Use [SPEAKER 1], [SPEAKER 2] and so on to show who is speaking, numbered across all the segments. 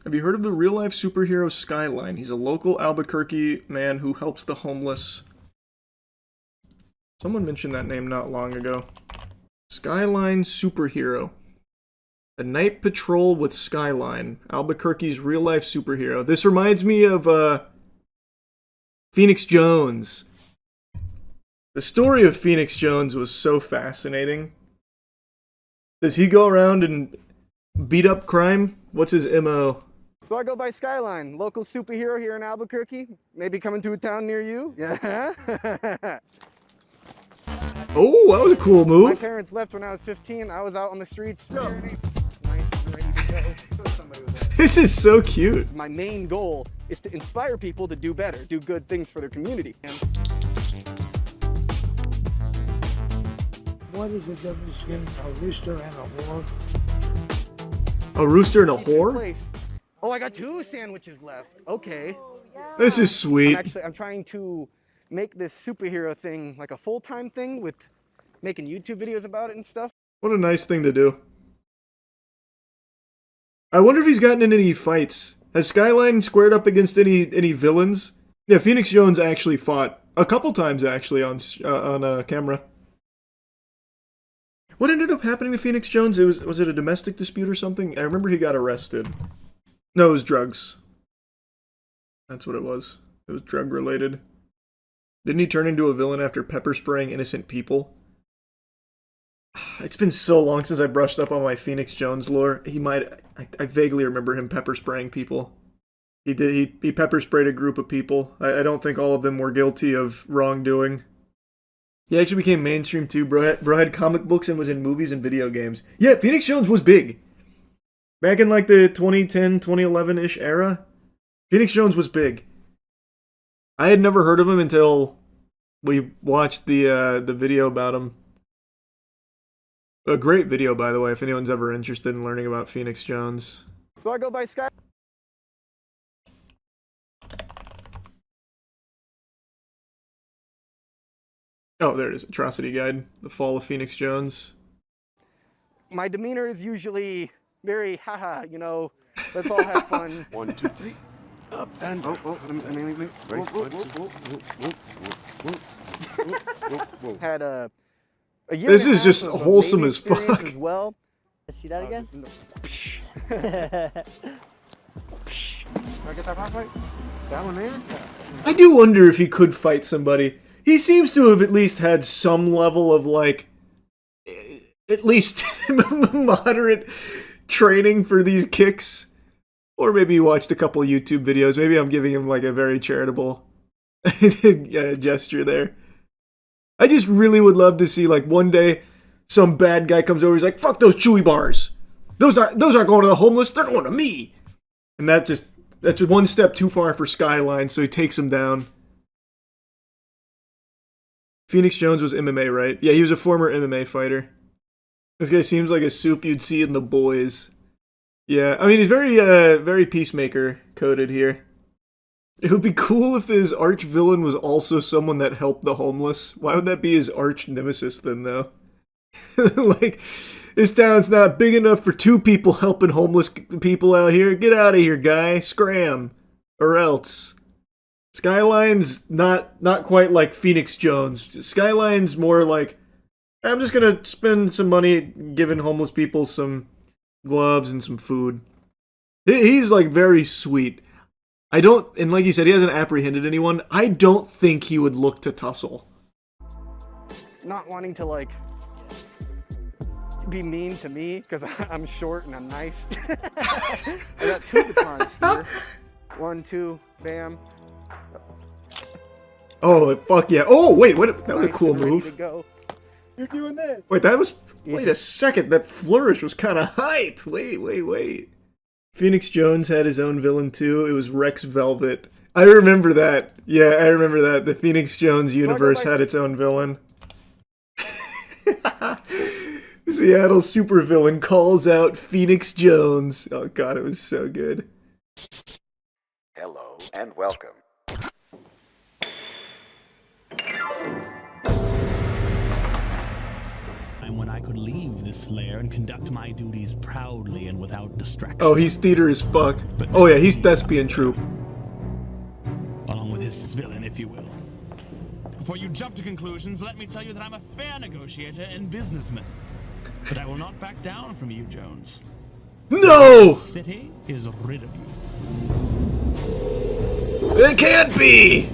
[SPEAKER 1] Have you heard of the real-life superhero Skyline? He's a local Albuquerque man who helps the homeless. Someone mentioned that name not long ago. Skyline Superhero. A night patrol with Skyline. Albuquerque's real-life superhero. This reminds me of, Phoenix Jones. The story of Phoenix Jones was so fascinating. Does he go around and beat up crime? What's his MO?
[SPEAKER 2] So I go by Skyline, local superhero here in Albuquerque. Maybe coming to a town near you. Yeah.
[SPEAKER 1] Oh, that was a cool move.
[SPEAKER 2] My parents left when I was 15. I was out on the streets. Nice and ready to go. Somebody was there.
[SPEAKER 1] This is so cute.
[SPEAKER 2] My main goal is to inspire people to do better, do good things for their community.
[SPEAKER 3] What is the difference between a rooster and a whore?
[SPEAKER 1] A rooster and a whore?
[SPEAKER 2] Place. Oh, I got 2 sandwiches left. Okay.
[SPEAKER 1] This is sweet.
[SPEAKER 2] I'm trying to make this superhero thing like a full-time thing with making YouTube videos about it and stuff.
[SPEAKER 1] What a nice thing to do. I wonder if he's gotten in any fights. Has Skyline squared up against any villains? Yeah, Phoenix Jones actually fought a couple times actually on camera. What ended up happening to Phoenix Jones? Was it a domestic dispute or something? I remember he got arrested. No, it was drugs. That's what it was. It was drug related. Didn't he turn into a villain after pepper spraying innocent people? It's been so long since I brushed up on my Phoenix Jones lore. I vaguely remember him pepper spraying people. He pepper sprayed a group of people. I don't think all of them were guilty of wrongdoing. He actually became mainstream too. Bro had comic books and was in movies and video games. Yeah, Phoenix Jones was big. Back in like the 2010, 2011-ish era, Phoenix Jones was big. I had never heard of him until we watched the video about him. A great video, by the way, if anyone's ever interested in learning about Phoenix Jones.
[SPEAKER 2] So I go by Sky.
[SPEAKER 1] Oh, there it is. Atrocity Guide. The Fall of Phoenix Jones.
[SPEAKER 2] My demeanor is usually very, haha, you know, let's all have fun.
[SPEAKER 4] 1, 2, 3. Up and
[SPEAKER 2] Had a year
[SPEAKER 1] This
[SPEAKER 2] and a
[SPEAKER 1] is
[SPEAKER 2] half
[SPEAKER 1] just
[SPEAKER 2] of
[SPEAKER 1] wholesome
[SPEAKER 2] amazing
[SPEAKER 1] as fuck.
[SPEAKER 2] experience as well.
[SPEAKER 5] Let's see that again?
[SPEAKER 2] Can I get that rock right? That one there?
[SPEAKER 1] I do wonder if he could fight somebody. He seems to have at least had some level of, like, at least moderate training for these kicks. Or maybe he watched a couple YouTube videos. Maybe I'm giving him, like, a very charitable gesture there. I just really would love to see, like, one day some bad guy comes over, he's like, fuck those Chewy bars. Those aren't going to the homeless, they're going to me. And that's one step too far for Skyline, so he takes him down. Phoenix Jones was MMA, right? Yeah, he was a former MMA fighter. This guy seems like a soup you'd see in The Boys. Yeah, I mean, he's very Peacemaker coded here. It would be cool if his arch villain was also someone that helped the homeless. Why would that be his arch nemesis then, though? Like, this town's not big enough for 2 people helping homeless people out here. Get out of here, guy. Scram. Or else. Skyline's not quite like Phoenix Jones. Skyline's more like, I'm just gonna spend some money giving homeless people some gloves and some food. He's like very sweet. And like he said, he hasn't apprehended anyone. I don't think he would look to tussle.
[SPEAKER 2] Not wanting to, like, be mean to me, because I'm short and I'm nice. I got 2 batons here. 1, 2, bam.
[SPEAKER 1] Oh, fuck yeah. Oh, wait, what? That was a
[SPEAKER 2] Nice
[SPEAKER 1] cool
[SPEAKER 2] and ready
[SPEAKER 1] move.
[SPEAKER 2] to go. You're doing this.
[SPEAKER 1] Wait, wait a second. That flourish was kind of hype. Wait. Phoenix Jones had his own villain too. It was Rex Velvet. I remember that. Yeah, I remember that. The Phoenix Jones universe had its own villain. Seattle supervillain calls out Phoenix Jones. Oh god, it was so good.
[SPEAKER 4] hello and welcome.
[SPEAKER 5] time when I could leave this lair and conduct my duties proudly and without distraction.
[SPEAKER 1] Oh, he's theater as fuck.
[SPEAKER 5] But
[SPEAKER 1] Oh yeah, he's thespian troupe.
[SPEAKER 5] along with his villain, if you will. Before you jump to conclusions, let me tell you that I'm a fair negotiator and businessman. But I will not back down from you, Jones.
[SPEAKER 1] No!
[SPEAKER 5] The city is rid of you.
[SPEAKER 1] It can't be!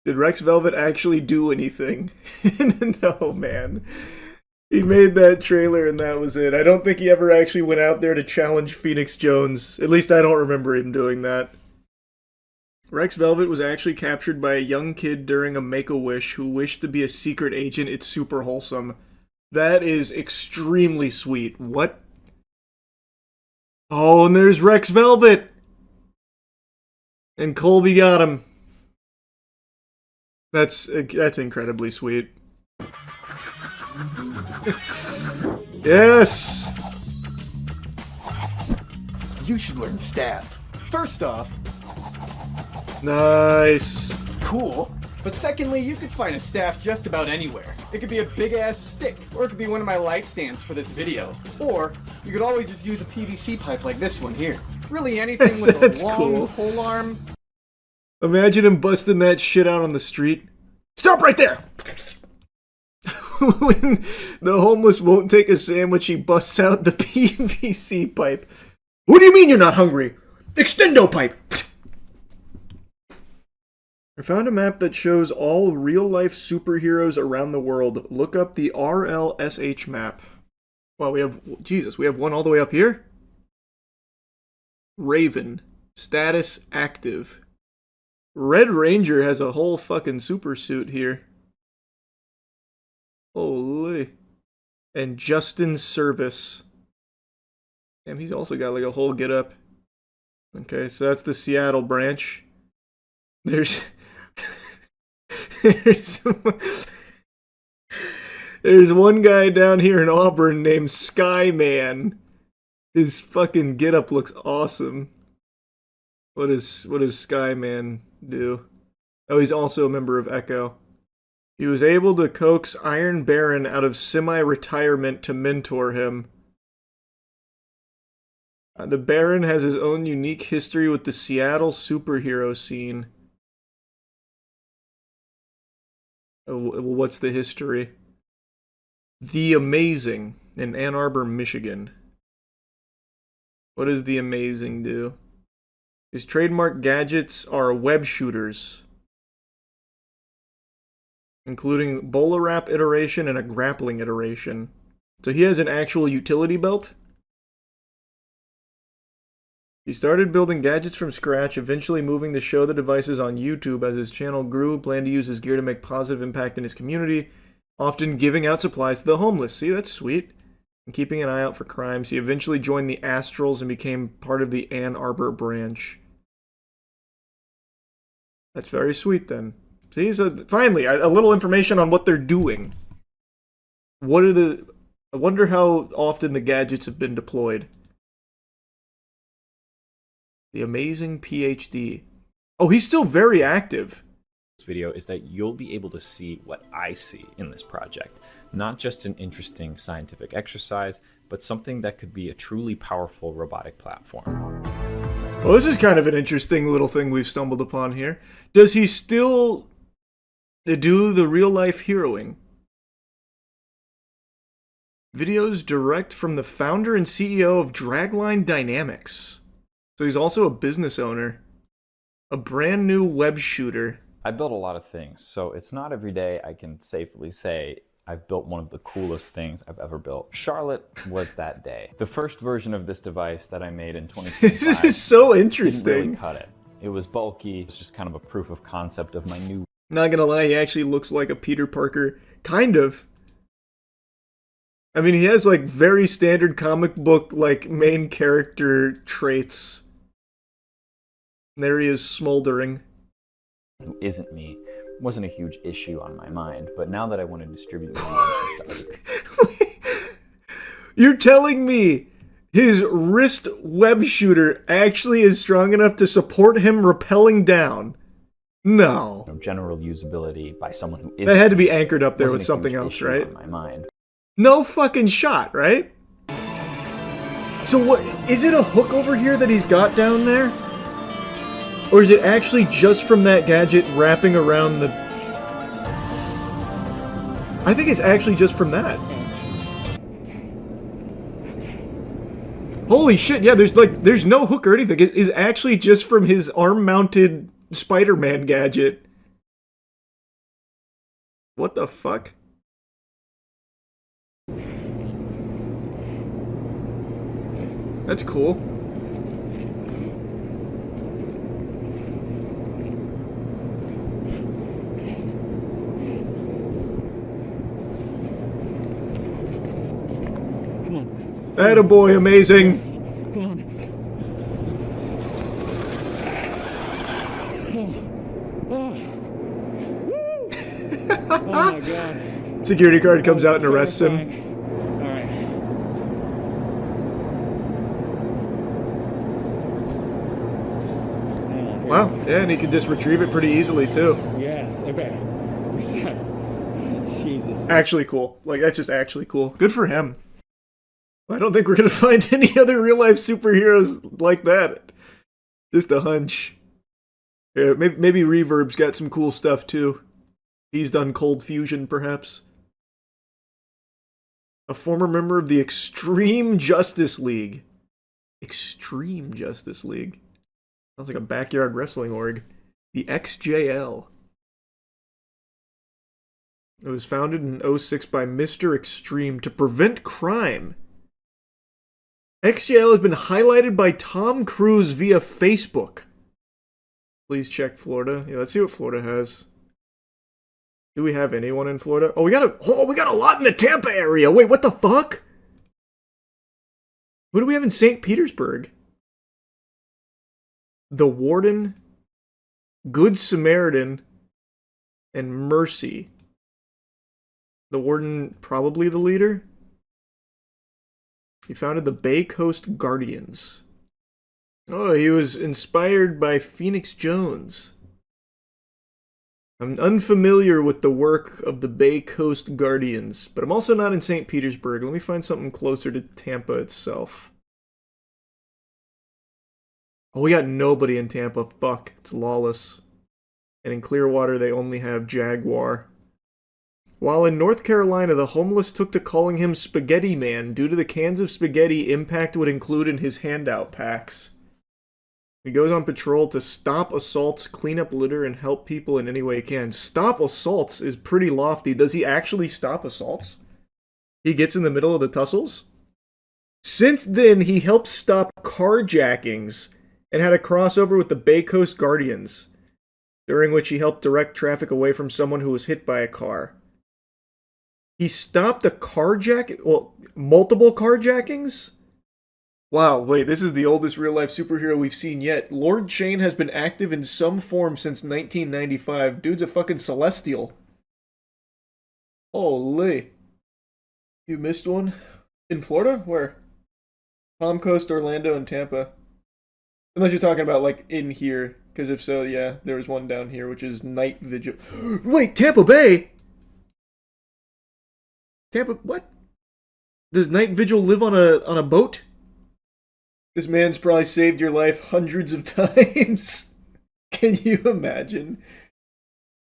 [SPEAKER 1] Did Rex Velvet actually do anything? No, man. He made that trailer and that was it. I don't think he ever actually went out there to challenge Phoenix Jones. At least I don't remember him doing that. Rex Velvet was actually captured by a young kid during a Make-A-Wish who wished to be a secret agent. It's super wholesome. That is extremely sweet. What? Oh, and there's Rex Velvet! And Colby got him. That's incredibly sweet. Yes!
[SPEAKER 6] You should learn staff. First off,
[SPEAKER 1] Nice.
[SPEAKER 6] it's cool, but secondly, you could find a staff just about anywhere. It could be a big-ass stick, or it could be one of my light stands for this video. Or, you could always just use a PVC pipe like this one here. Really anything with
[SPEAKER 1] That's
[SPEAKER 6] a long
[SPEAKER 1] cool.
[SPEAKER 6] pole arm.
[SPEAKER 1] Imagine him busting that shit out on the street. Stop right there! When the homeless won't take a sandwich, he busts out the PVC pipe. What do you mean you're not hungry? Extendo pipe! I found a map that shows all real-life superheroes around the world. Look up the RLSH map. Wow, we have... Jesus, we have one all the way up here? Raven. Status active. Red Ranger has a whole fucking super suit here. Holy. And Justin Service. Damn, he's also got like a whole get-up. Okay, so that's the Seattle branch. There's... There's one guy down here in Auburn named Skyman. His fucking get-up looks awesome. What does Skyman do? Oh, he's also a member of Echo. He was able to coax Iron Baron out of semi-retirement to mentor him. The Baron has his own unique history with the Seattle superhero scene. What's the history? The Amazing in Ann Arbor, Michigan. What does The Amazing do? His trademark gadgets are web shooters, including Bola Wrap iteration and a grappling iteration. So he has an actual utility belt? He started building gadgets from scratch, eventually moving to show the devices on YouTube as his channel grew, planned to use his gear to make positive impact in his community, often giving out supplies to the homeless. See, that's sweet. And keeping an eye out for crimes. He eventually joined the Astrals and became part of the Ann Arbor branch. That's very sweet then. See, so finally, a little information on what they're doing. What are the... I wonder how often the gadgets have been deployed. The Amazing PhD. Oh, he's still very active.
[SPEAKER 7] This video is that you'll be able to see what I see in this project. Not just an interesting scientific exercise, but something that could be a truly powerful robotic platform.
[SPEAKER 1] Well, this is kind of an interesting little thing we've stumbled upon here. Does he still do the real-life heroing? Videos direct from the founder and CEO of Dragline Dynamics. So he's also a business owner. A brand new web shooter.
[SPEAKER 8] I built a lot of things, so it's not every day I can safely say I've built one of the coolest things I've ever built. Charlotte was that day. The first version of this device that I made in 2025
[SPEAKER 1] This is so
[SPEAKER 8] didn't
[SPEAKER 1] interesting.
[SPEAKER 8] really cut it. It was bulky. It was just kind of a proof of concept of my new...
[SPEAKER 1] Not gonna lie, he actually looks like a Peter Parker. Kind of. I mean, he has like very standard comic book like main character traits. And there he is smoldering.
[SPEAKER 8] who isn't me wasn't a huge issue on my mind, but now that I want to distribute my
[SPEAKER 1] You're telling me his wrist web shooter actually is strong enough to support him rappelling down? No.
[SPEAKER 8] general usability by someone who isn't.
[SPEAKER 1] That had to be anchored up there
[SPEAKER 8] wasn't
[SPEAKER 1] with
[SPEAKER 8] a
[SPEAKER 1] something
[SPEAKER 8] huge
[SPEAKER 1] else,
[SPEAKER 8] issue
[SPEAKER 1] right?
[SPEAKER 8] on my mind.
[SPEAKER 1] No fucking shot, right? So what, is it a hook over here that he's got down there? Or is it actually just from that gadget wrapping around the... I think it's actually just from that. Holy shit, yeah, there's no hook or anything. It is actually just from his arm-mounted Spider-Man gadget. What the fuck? That's cool. Attaboy, amazing.
[SPEAKER 9] Oh my god.
[SPEAKER 1] Security guard comes out and arrests him.
[SPEAKER 9] Alright.
[SPEAKER 1] Wow, yeah, and he can just retrieve it pretty easily, too.
[SPEAKER 9] Yes, okay. Jesus.
[SPEAKER 1] Actually cool. Like, that's just actually cool. Good for him. I don't think we're gonna find any other real-life superheroes like that. Just a hunch. Yeah, maybe Reverb's got some cool stuff, too. He's done cold fusion, perhaps. A former member of the Extreme Justice League. Extreme Justice League. Sounds like a backyard wrestling org. The XJL. It was founded in 06 by Mr. Extreme to prevent crime. XJL has been highlighted by Tom Cruise via Facebook. Please check Florida. Yeah, let's see what Florida has. Do we have anyone in Florida? Oh, we got a lot in the Tampa area. Wait, what the fuck? What do we have in St. Petersburg? The Warden, Good Samaritan, and Mercy. The Warden, probably the leader? He founded the Bay Coast Guardians. Oh, he was inspired by Phoenix Jones. I'm unfamiliar with the work of the Bay Coast Guardians, but I'm also not in St. Petersburg. Let me find something closer to Tampa itself. Oh, we got nobody in Tampa. Fuck, it's lawless. And in Clearwater, they only have Jaguar. While in North Carolina, the homeless took to calling him Spaghetti Man due to the cans of spaghetti Impact would include in his handout packs. He goes on patrol to stop assaults, clean up litter, and help people in any way he can. Stop assaults is pretty lofty. Does he actually stop assaults? He gets in the middle of the tussles? Since then, he helped stop carjackings and had a crossover with the Bay Coast Guardians, during which he helped direct traffic away from someone who was hit by a car. He stopped multiple carjackings? Wow, wait, this is the oldest real-life superhero we've seen yet. Lord Chain has been active in some form since 1995. Dude's a fucking celestial. Holy. You missed one? In Florida? Where? Palm Coast, Orlando, and Tampa. Unless you're talking about, like, in here. Because if so, yeah, there was one down here, which is Night Vigil. Wait, Tampa Bay? Tampa, what? Does Night Vigil live on a boat? This man's probably saved your life hundreds of times. Can you imagine?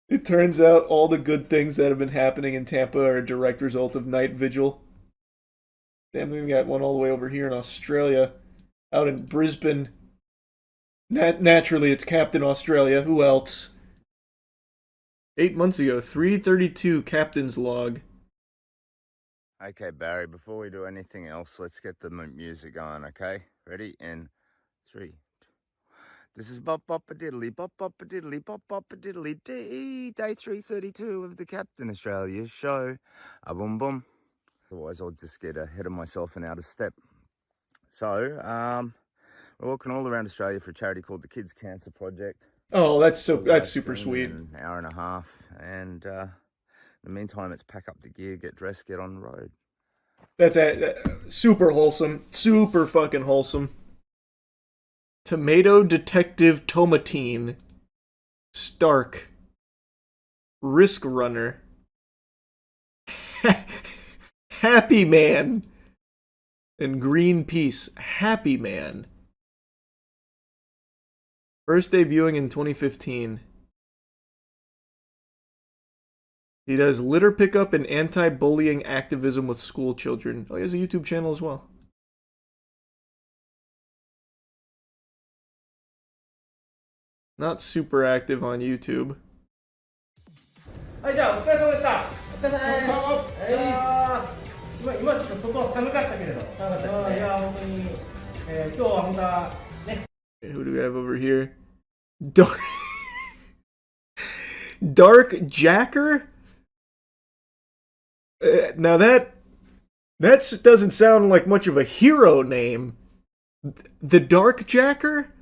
[SPEAKER 1] It turns out all the good things that have been happening in Tampa are a direct result of Night Vigil. Damn, we got one all the way over here in Australia. Out in Brisbane. Naturally, it's Captain Australia. Who else? 8 months ago, 332 Captain's Log.
[SPEAKER 4] Okay, Barry, before we do anything else, let's get the music going, okay? Ready? In 3. This is bop bop a diddly, bop bop a diddly, bop bop a diddly dee. Day 332 of the Captain Australia show. A boom boom. Otherwise, I'll just get ahead of myself and out of step. So, we're walking all around Australia for a charity called the Kids Cancer Project.
[SPEAKER 1] Oh, that's super sweet.
[SPEAKER 4] An hour and a half, and in the meantime, it's pack up the gear, get dressed, get on the road.
[SPEAKER 1] That's super wholesome. Super fucking wholesome. Tomato Detective Tomatine Stark, Risk Runner, Happy Man, and Greenpeace. Happy Man. First debuting in 2015. He does litter pickup and anti-bullying activism with school children. Oh, he has a YouTube channel as well. Not super active on YouTube.
[SPEAKER 10] はい、じゃあお疲れ様でした。お疲れ様です。今ちょっと外は寒かったけれど、寒かったですね。いや、本当に、今日は本当はね。
[SPEAKER 1] Who do we have over here? Dark Jacker? Now that doesn't sound like much of a hero name. The Dark Jacker?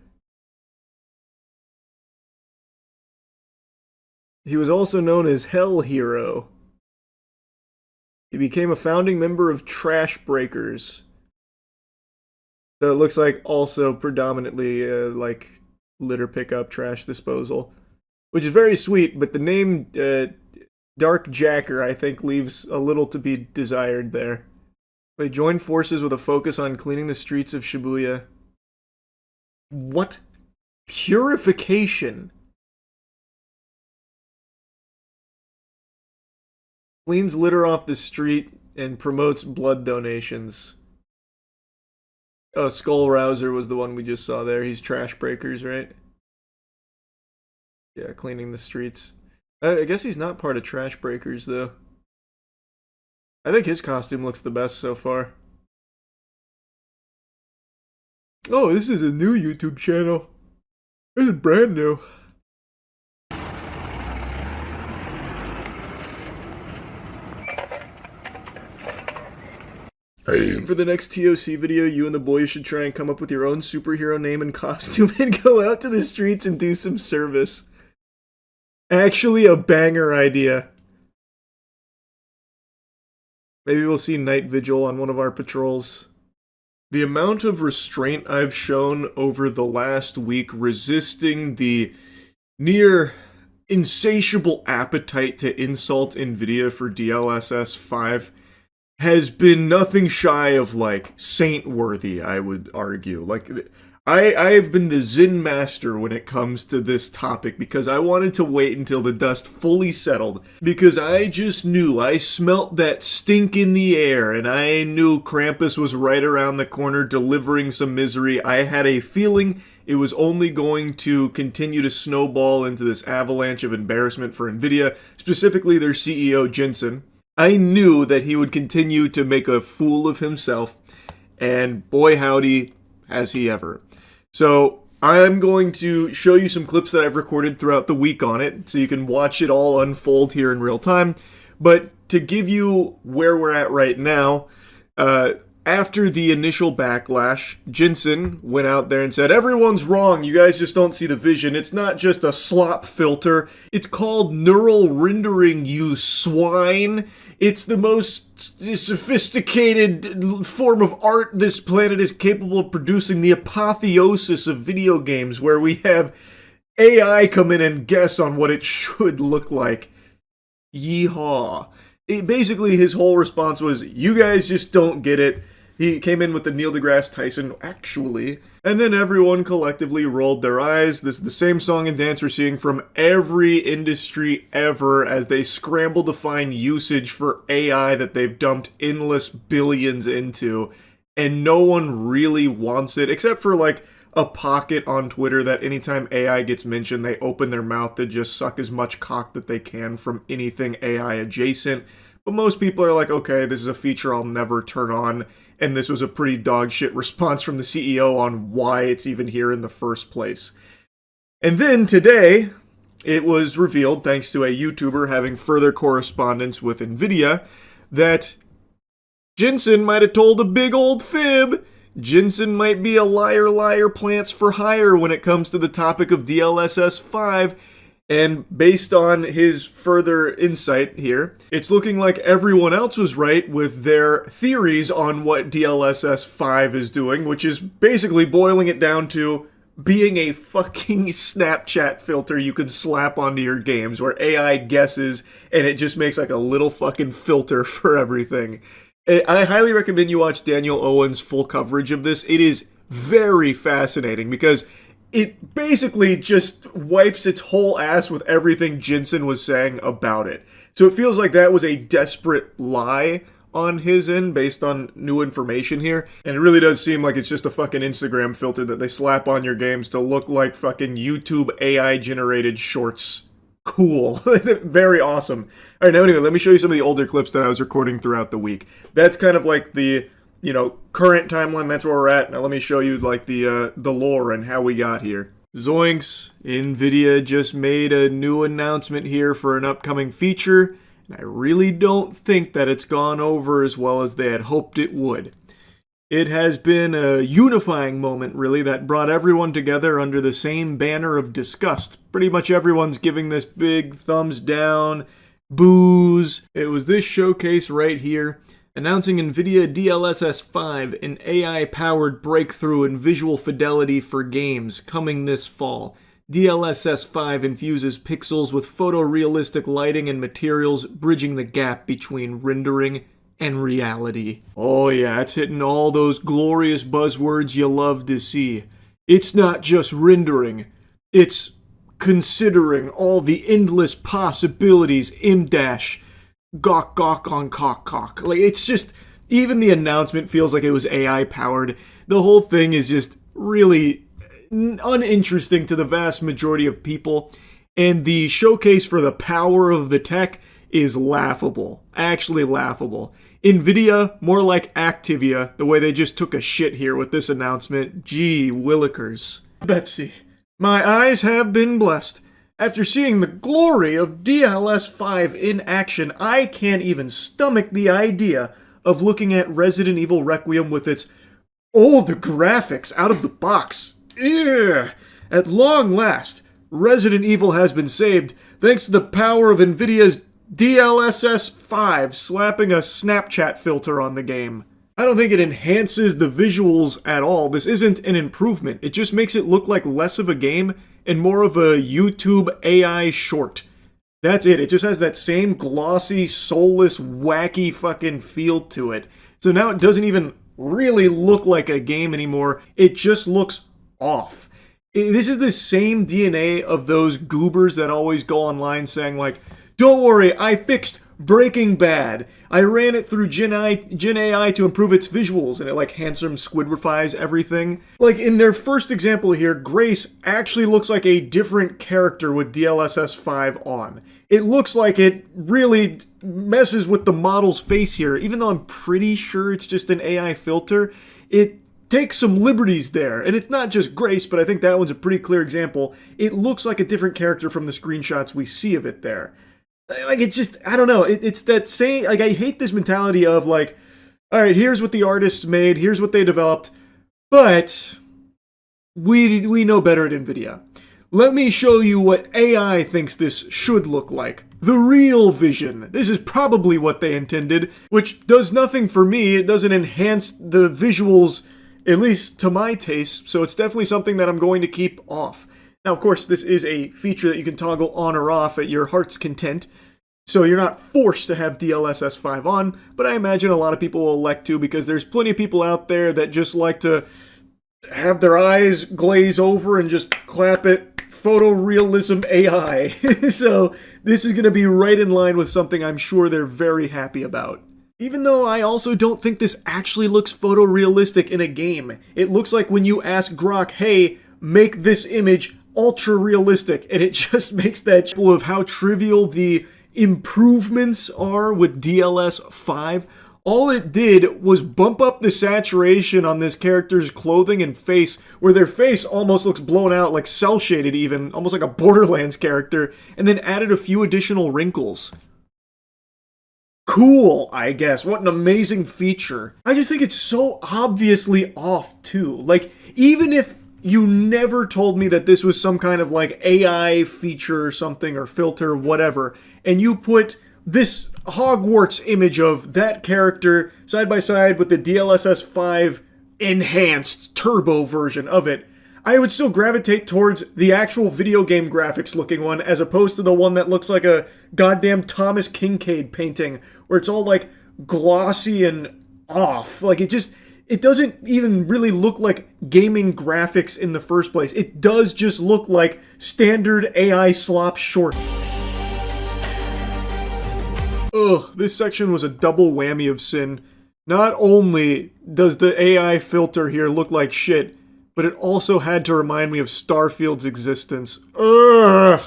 [SPEAKER 1] He was also known as Hell Hero. He became a founding member of Trash Breakers. So it looks like also predominantly like litter pickup, trash disposal. Which is very sweet, but the name Dark Jacker, I think, leaves a little to be desired there. They joined forces with a focus on cleaning the streets of Shibuya. What? Purification? Cleans litter off the street and promotes blood donations. Oh, Skull Rouser was the one we just saw there. He's Trash Breakers, right? Yeah, cleaning the streets. I guess he's not part of Trash Breakers, though. I think his costume looks the best so far. Oh, this is a new YouTube channel. This is brand new. For the next TOC video, you and the boys should try and come up with your own superhero name and costume and go out to the streets and do some service. Actually, a banger idea. Maybe we'll see Night Vigil on one of our patrols. The amount of restraint I've shown over the last week resisting the near insatiable appetite to insult NVIDIA for DLSS 5 has been nothing shy of, like, saint-worthy, I would argue. Like, I have been the Zen master when it comes to this topic because I wanted to wait until the dust fully settled because I just knew, I smelt that stink in the air and I knew Krampus was right around the corner delivering some misery. I had a feeling it was only going to continue to snowball into this avalanche of embarrassment for NVIDIA, specifically their CEO Jensen. I knew that he would continue to make a fool of himself, and boy howdy, has he ever. So, I'm going to show you some clips that I've recorded throughout the week on it, so you can watch it all unfold here in real time. But to give you where we're at right now, after the initial backlash, Jensen went out there and said, everyone's wrong, you guys just don't see the vision. It's not just a slop filter. It's called neural rendering, you swine. It's the most sophisticated form of art this planet is capable of producing, the apotheosis of video games, where we have AI come in and guess on what it should look like. Yeehaw. Basically, his whole response was, you guys just don't get it. He came in with the Neil deGrasse Tyson, actually, and then everyone collectively rolled their eyes. This is the same song and dance we're seeing from every industry ever as they scramble to find usage for AI that they've dumped endless billions into, and no one really wants it, except for, like, a pocket on Twitter that anytime AI gets mentioned, they open their mouth to just suck as much cock that they can from anything AI adjacent. But most people are like, okay, this is a feature I'll never turn on, and this was a pretty dogshit response from the CEO on why it's even here in the first place. And then today, it was revealed, thanks to a YouTuber having further correspondence with NVIDIA, that Jensen might have told a big old fib. Jensen might be a liar plants for hire when it comes to the topic of DLSS 5, and based on his further insight here, it's looking like everyone else was right with their theories on what DLSS 5 is doing, which is basically boiling it down to being a fucking Snapchat filter you can slap onto your games where AI guesses and it just makes like a little fucking filter for everything. I highly recommend you watch Daniel Owen's full coverage of this. It is very fascinating because it basically just wipes its whole ass with everything Jensen was saying about it. So it feels like that was a desperate lie on his end based on new information here. And it really does seem like it's just a fucking Instagram filter that they slap on your games to look like fucking YouTube AI generated shorts. Cool. Very awesome. All right, now anyway, let me show you some of the older clips that I was recording throughout the week. That's kind of like the, current timeline. That's where we're at. Now let me show you like the lore and how we got here. Zoinks! NVIDIA just made a new announcement here for an upcoming feature, and I really don't think that it's gone over as well as they had hoped it would. It has been a unifying moment, really, that brought everyone together under the same banner of disgust. Pretty much everyone's giving this big thumbs down, boos. It was this showcase right here, announcing NVIDIA DLSS 5, an AI-powered breakthrough in visual fidelity for games, coming this fall. DLSS 5 infuses pixels with photorealistic lighting and materials, bridging the gap between rendering and reality. Oh yeah, it's hitting all those glorious buzzwords you love to see. It's not just rendering, it's considering all the endless possibilities M-dash, gawk gawk on cock cock. Like, it's just, even the announcement feels like it was AI powered. The whole thing is just really uninteresting to the vast majority of people, and the showcase for the power of the tech is laughable. Actually laughable. NVIDIA, more like Activia, the way they just took a shit here with this announcement. Gee willikers. Betsy, my eyes have been blessed. After seeing the glory of DLS 5 in action, I can't even stomach the idea of looking at Resident Evil Requiem with its old graphics out of the box. Ugh. At long last, Resident Evil has been saved thanks to the power of NVIDIA's DLSS 5 slapping a Snapchat filter on the game. I don't think it enhances the visuals at all. This isn't an improvement. It just makes it look like less of a game and more of a YouTube AI short. That's it. It just has that same glossy, soulless, wacky fucking feel to it. So now it doesn't even really look like a game anymore. It just looks off. This is the same DNA of those goobers that always go online saying like, don't worry, I fixed Breaking Bad. I ran it through Gen AI to improve its visuals, and it like handsome squidrifies everything. Like in their first example here, Grace actually looks like a different character with DLSS 5 on. It looks like it really messes with the model's face here, even though I'm pretty sure it's just an AI filter. It takes some liberties there, and it's not just Grace, but I think that one's a pretty clear example. It looks like a different character from the screenshots we see of it there. Like, it's just, I don't know, it's that same, like, I hate this mentality of, like, alright, here's what the artists made, here's what they developed, but we know better at NVIDIA. Let me show you what AI thinks this should look like. The real vision. This is probably what they intended, which does nothing for me. It doesn't enhance the visuals, at least to my taste, so it's definitely something that I'm going to keep off. Now, of course, this is a feature that you can toggle on or off at your heart's content, so you're not forced to have DLSS 5 on, but I imagine a lot of people will elect to because there's plenty of people out there that just like to have their eyes glaze over and just clap it photorealism AI. So this is going to be right in line with something I'm sure they're very happy about. Even though I also don't think this actually looks photorealistic in a game. It looks like when you ask Grok, hey, make this image ultra realistic, and it just makes that example of how trivial the improvements are with DLS 5. All it did was bump up the saturation on this character's clothing and face, where their face almost looks blown out, like cel-shaded even, almost like a Borderlands character, and then added a few additional wrinkles. Cool, I guess. What an amazing feature. I just think it's so obviously off, too. Like, even if you never told me that this was some kind of like AI feature or something, or filter, whatever, and you put this Hogwarts image of that character side by side with the DLSS 5 enhanced turbo version of it, I would still gravitate towards the actual video game graphics looking one as opposed to the one that looks like a goddamn Thomas Kincaid painting where it's all like glossy and off. Like it doesn't even really look like gaming graphics in the first place. It does just look like standard AI slop short. Ugh, this section was a double whammy of sin. Not only does the AI filter here look like shit, but it also had to remind me of Starfield's existence. Ugh.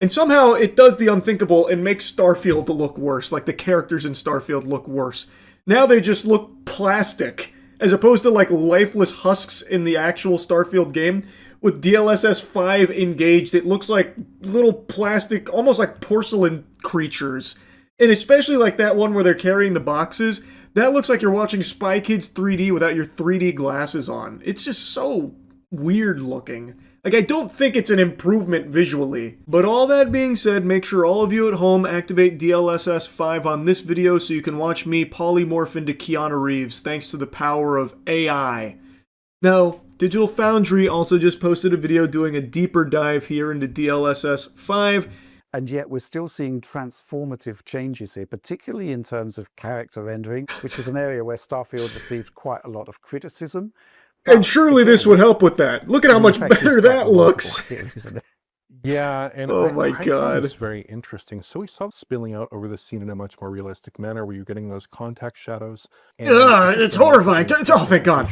[SPEAKER 1] And somehow it does the unthinkable and makes Starfield look worse, like the characters in Starfield look worse. Now they just look plastic, as opposed to like lifeless husks in the actual Starfield game. With DLSS 5 engaged, it looks like little plastic, almost like porcelain creatures. And especially like that one where they're carrying the boxes, that looks like you're watching Spy Kids 3D without your 3D glasses on. It's just so weird looking. Like, I don't think it's an improvement visually. But all that being said, make sure all of you at home activate DLSS 5 on this video so you can watch me polymorph into Keanu Reeves thanks to the power of AI. Now, Digital Foundry also just posted a video doing a deeper dive here into DLSS 5.
[SPEAKER 11] And yet we're still seeing transformative changes here, particularly in terms of character rendering, which is an area where Starfield received quite a lot of criticism.
[SPEAKER 1] And surely this would help with that. Look at how much better that looks.
[SPEAKER 11] Here, isn't it?
[SPEAKER 12] Yeah, and
[SPEAKER 1] oh
[SPEAKER 12] I
[SPEAKER 1] my
[SPEAKER 12] find
[SPEAKER 1] god,
[SPEAKER 12] this very interesting. So we saw spilling out over the scene in a much more realistic manner, where you're getting those contact shadows. And
[SPEAKER 1] it's horrifying. Oh, thank God.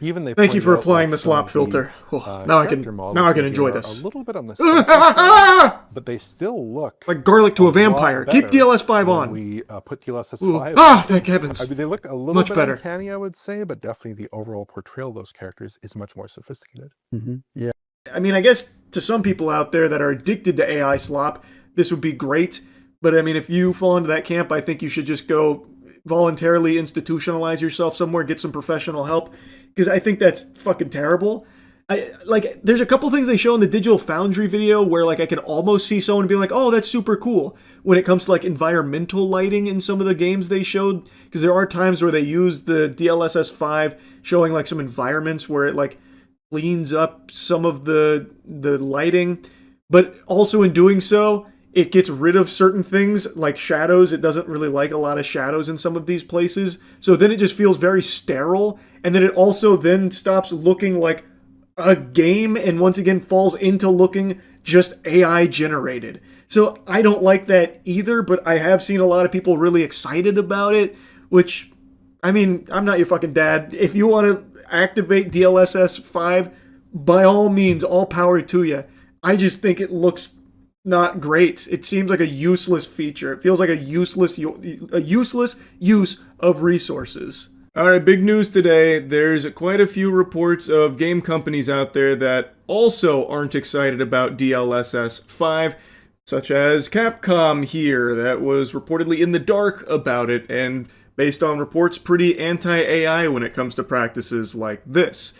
[SPEAKER 12] Even they
[SPEAKER 1] Thank you for
[SPEAKER 12] pointed out,
[SPEAKER 1] applying
[SPEAKER 12] like,
[SPEAKER 1] the slop
[SPEAKER 12] some of
[SPEAKER 1] filter.
[SPEAKER 12] the,
[SPEAKER 1] Now I can
[SPEAKER 12] character models
[SPEAKER 1] enjoy
[SPEAKER 12] maybe are
[SPEAKER 1] this.
[SPEAKER 12] A little bit on the safer side, but they still look
[SPEAKER 1] like garlic to a
[SPEAKER 12] lot
[SPEAKER 1] vampire. Keep
[SPEAKER 12] better
[SPEAKER 1] DLS 5
[SPEAKER 12] when
[SPEAKER 1] on.
[SPEAKER 12] We put DLSS 5.
[SPEAKER 1] Ah, thank heavens.
[SPEAKER 12] I mean, they look a little
[SPEAKER 1] Much
[SPEAKER 12] bit
[SPEAKER 1] better.
[SPEAKER 12] uncanny, I would say, but definitely the overall portrayal of those characters is much more sophisticated.
[SPEAKER 11] Yeah.
[SPEAKER 1] I mean, I guess to some people out there that are addicted to AI slop, this would be great. But I mean, if you fall into that camp, I think you should just go voluntarily institutionalize yourself somewhere, get some professional help, because I think that's fucking terrible. There's a couple things they show in the Digital Foundry video where like I can almost see someone being like, oh, that's super cool when it comes to like environmental lighting in some of the games they showed, because there are times where they use the DLSS 5 showing like some environments where it like cleans up some of the lighting, but also in doing so it gets rid of certain things like shadows. It doesn't really like a lot of shadows in some of these places, so then it just feels very sterile, and then it also then stops looking like a game and once again falls into looking just AI generated. So I don't like that either, but I have seen a lot of people really excited about it, which, I mean, I'm not your fucking dad. If you want to activate DLSS 5, by all means, all power to you. I just think it looks not great. It seems like a useless feature. It feels like a useless use of resources. Alright, big news today. There's quite a few reports of game companies out there that also aren't excited about DLSS 5, such as Capcom here, that was reportedly in the dark about it, and based on reports, pretty anti-AI when it comes to practices like this.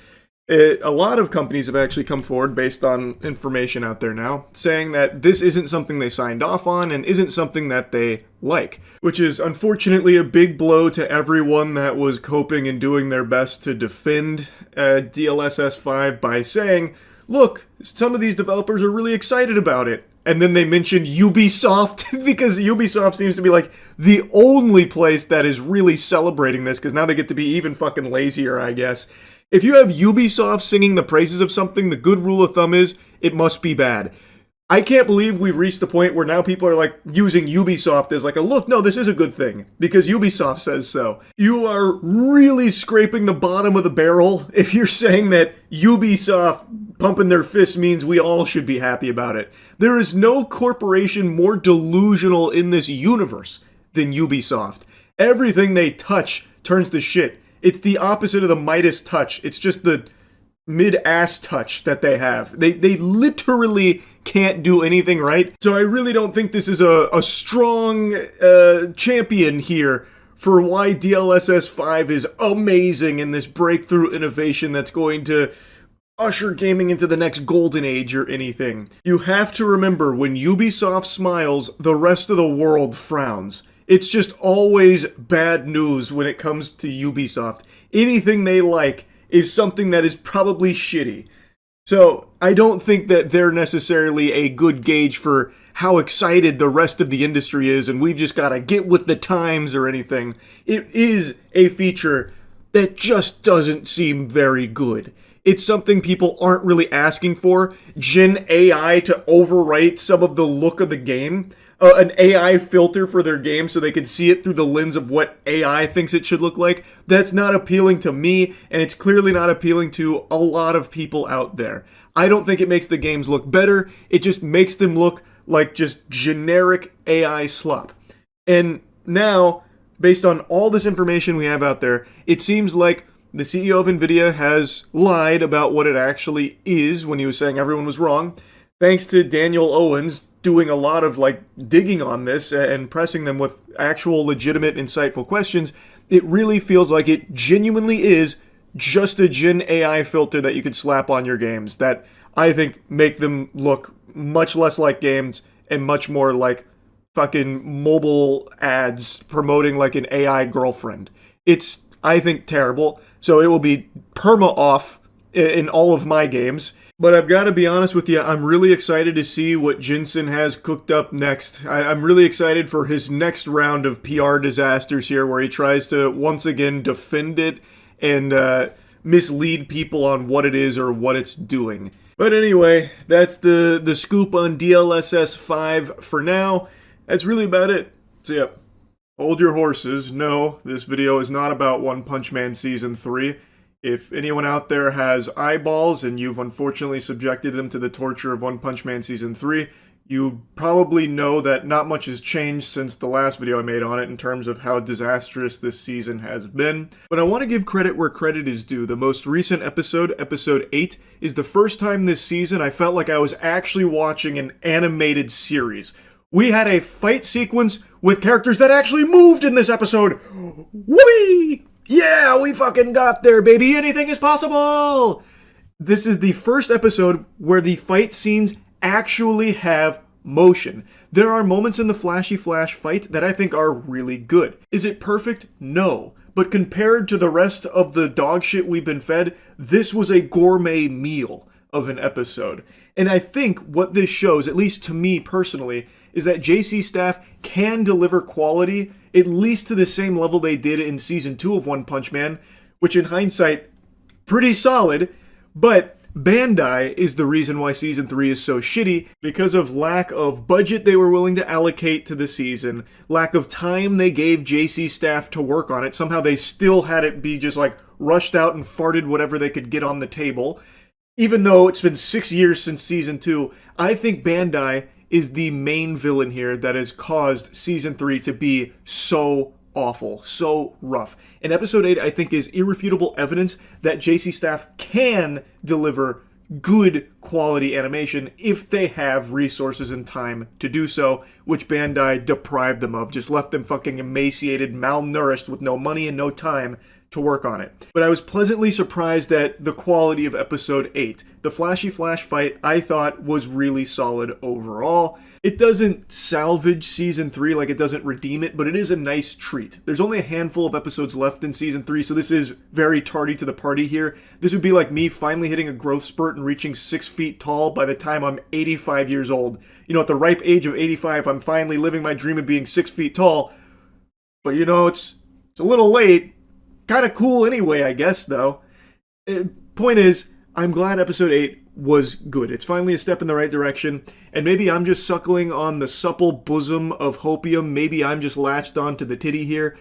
[SPEAKER 1] A lot of companies have actually come forward based on information out there now, saying that this isn't something they signed off on and isn't something that they like, which is unfortunately a big blow to everyone that was coping and doing their best to defend DLSS 5 by saying, look, some of these developers are really excited about it. And then they mentioned Ubisoft, because Ubisoft seems to be like the only place that is really celebrating this, because now they get to be even fucking lazier, I guess. If you have Ubisoft singing the praises of something, the good rule of thumb is it must be bad. I can't believe we've reached the point where now people are like using Ubisoft as like a look, no, this is a good thing because Ubisoft says so. You are really scraping the bottom of the barrel if you're saying that Ubisoft pumping their fists means we all should be happy about it. There is no corporation more delusional in this universe than Ubisoft. Everything they touch turns to shit. It's the opposite of the Midas touch. It's just the mid-ass touch that they have. They literally can't do anything right. So I really don't think this is a strong champion here for why DLSS 5 is amazing and this breakthrough innovation that's going to usher gaming into the next golden age or anything. You have to remember, when Ubisoft smiles, the rest of the world frowns. It's just always bad news when it comes to Ubisoft. Anything they like is something that is probably shitty. So I don't think that they're necessarily a good gauge for how excited the rest of the industry is and we've just got to get with the times or anything. It is a feature that just doesn't seem very good. It's something people aren't really asking for. Gen AI to overwrite some of the look of the game. An AI filter for their game so they can see it through the lens of what AI thinks it should look like. That's not appealing to me, and it's clearly not appealing to a lot of people out there. I don't think it makes the games look better. It just makes them look like just generic AI slop. And now, based on all this information we have out there, it seems like the CEO of NVIDIA has lied about what it actually is when he was saying everyone was wrong. Thanks to Daniel Owens doing a lot of digging on this and pressing them with actual legitimate insightful questions, it really feels like it genuinely is just a Gen AI filter that you could slap on your games that I think make them look much less like games and much more like fucking mobile ads promoting an AI girlfriend. It's, I think, terrible. So it will be perma off in all of my games. But I've got to be honest with you, I'm really excited to see what Jensen has cooked up next. I'm really excited for his next round of PR disasters here where he tries to once again defend it and mislead people on what it is or what it's doing. But anyway, that's the scoop on DLSS 5 for now. That's really about it. So yeah, hold your horses. No, this video is not about One Punch Man Season 3. If anyone out there has eyeballs and you've unfortunately subjected them to the torture of One Punch Man Season 3, you probably know that not much has changed since the last video I made on it in terms of how disastrous this season has been. But I want to give credit where credit is due. The most recent episode, episode 8, is the first time this season I felt like I was actually watching an animated series. We had a fight sequence with characters that actually moved in this episode. Whoopee! Yeah, we fucking got there, baby. Anything is possible. This is the first episode where the fight scenes actually have motion. There are moments in the flashy flash fight that I think are really good. Is it perfect? No. But compared to the rest of the dog shit we've been fed, this was a gourmet meal of an episode. And I think what this shows, at least to me personally, is that JC Staff can deliver quality at least to the same level they did in Season 2 of One Punch Man, which in hindsight, pretty solid, but Bandai is the reason why Season 3 is so shitty, because of lack of budget they were willing to allocate to the season, lack of time they gave JC Staff to work on it. Somehow they still had it be just rushed out and farted whatever they could get on the table. Even though it's been 6 years since Season 2, I think Bandai is the main villain here that has caused Season 3 to be so awful, so rough. And Episode 8, I think, is irrefutable evidence that JC Staff can deliver good quality animation if they have resources and time to do so, which Bandai deprived them of, just left them fucking emaciated, malnourished with no money and no time to work on it. But I was pleasantly surprised at the quality of Episode 8. The flashy flash fight, I thought, was really solid overall. It doesn't salvage Season 3, it doesn't redeem it, but it is a nice treat. There's only a handful of episodes left in Season 3, so this is very tardy to the party here. This would be like me finally hitting a growth spurt and reaching 6 feet tall by the time I'm 85 years old. At the ripe age of 85, I'm finally living my dream of being 6 feet tall. But it's a little late. Kind of cool anyway, I guess, though. Point is, I'm glad Episode 8 was good. It's finally a step in the right direction, and maybe I'm just suckling on the supple bosom of hopium. Maybe I'm just latched onto the titty here.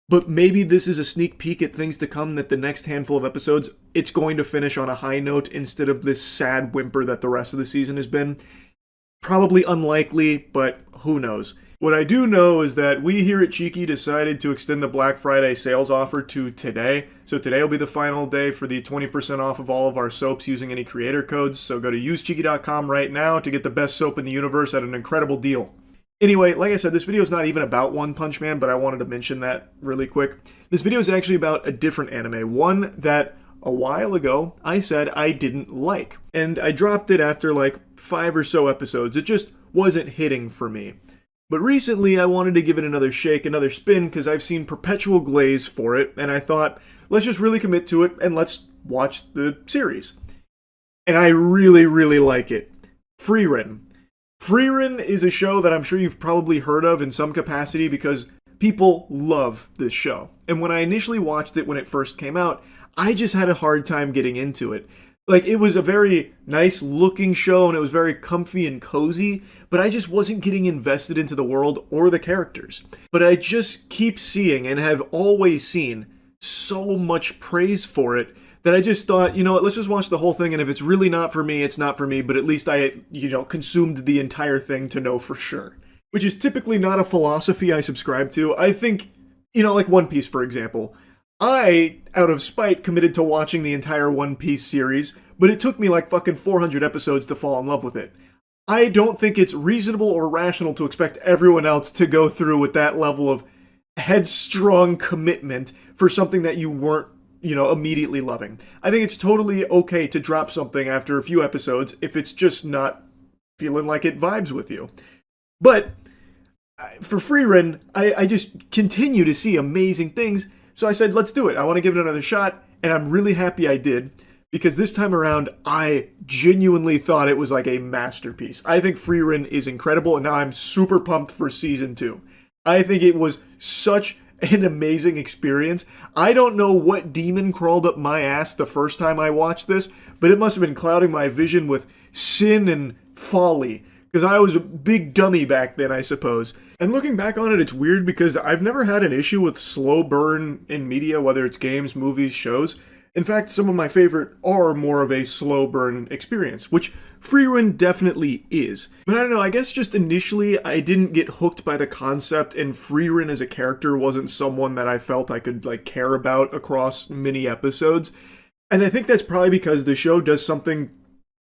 [SPEAKER 1] But maybe this is a sneak peek at things to come, that the next handful of episodes, it's going to finish on a high note instead of this sad whimper that the rest of the season has been. Probably unlikely, but who knows. What I do know is that we here at Cheeky decided to extend the Black Friday sales offer to today. So today will be the final day for the 20% off of all of our soaps using any creator codes. So go to usecheeky.com right now to get the best soap in the universe at an incredible deal. Anyway, like I said, this video is not even about One Punch Man, but I wanted to mention that really quick. This video is actually about a different anime, one that a while ago I said I didn't like. And I dropped it after 5 or so episodes. It just wasn't hitting for me. But recently I wanted to give it another shake, another spin, because I've seen perpetual glaze for it, and I thought, let's just really commit to it and let's watch the series. and I really, really like it. Frieren. Frieren is a show that I'm sure you've probably heard of in some capacity because people love this show. And when I initially watched it when it first came out, I just had a hard time getting into it. Like, it was a very nice looking show and it was very comfy and cozy, but I just wasn't getting invested into the world or the characters. But I just keep seeing and have always seen so much praise for it that I just thought, you know what, let's just watch the whole thing, and if it's really not for me, it's not for me, but at least I, consumed the entire thing to know for sure. Which is typically not a philosophy I subscribe to. I think, like One Piece, for example. I, out of spite, committed to watching the entire One Piece series, but it took me like fucking 400 episodes to fall in love with it. I don't think it's reasonable or rational to expect everyone else to go through with that level of headstrong commitment for something that you weren't, immediately loving. I think it's totally okay to drop something after a few episodes if it's just not feeling like it vibes with you. But for Frieren, I just continue to see amazing things, so I said, let's do it. I want to give it another shot, and I'm really happy I did, because this time around, I genuinely thought it was like a masterpiece. I think Frieren is incredible, and now I'm super pumped for Season 2. I think it was such an amazing experience. I don't know what demon crawled up my ass the first time I watched this, but it must have been clouding my vision with sin and folly, because I was a big dummy back then, I suppose. And looking back on it, it's weird because I've never had an issue with slow burn in media, whether it's games, movies, shows. In fact, some of my favorite are more of a slow burn experience, which Frieren definitely is. But I don't know, I guess just initially I didn't get hooked by the concept, and Frieren as a character wasn't someone that I felt I could care about across many episodes. And I think that's probably because the show does something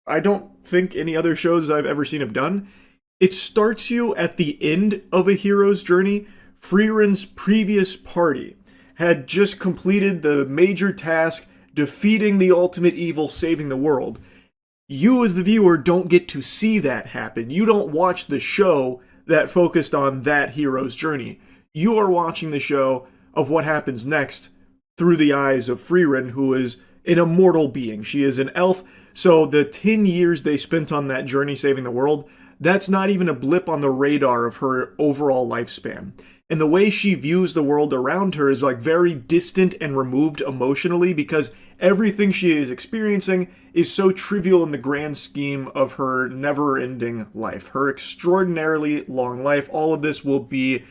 [SPEAKER 1] I don't think any other shows I've ever seen have done. It starts you at the end of a hero's journey. Frieren's previous party had just completed the major task, defeating the ultimate evil, saving the world. You as the viewer don't get to see that happen. You don't watch the show that focused on that hero's journey. You are watching the show of what happens next through the eyes of Frieren, who is an immortal being. She is an elf, so the 10 years they spent on that journey saving the world, that's not even a blip on the radar of her overall lifespan. And the way she views the world around her is very distant and removed emotionally, because everything she is experiencing is so trivial in the grand scheme of her never-ending life. Her extraordinarily long life, all of this will be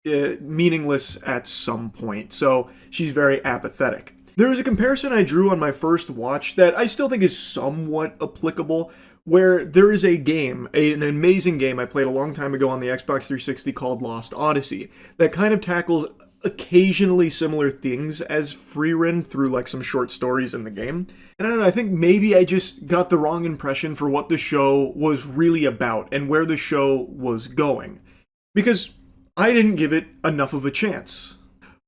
[SPEAKER 1] meaningless at some point. So she's very apathetic. There was a comparison I drew on my first watch that I still think is somewhat applicable, where there is a game, an amazing game I played a long time ago on the Xbox 360 called Lost Odyssey, that kind of tackles occasionally similar things as Frieren through some short stories in the game. And I don't know, I think maybe I just got the wrong impression for what the show was really about and where the show was going, because I didn't give it enough of a chance.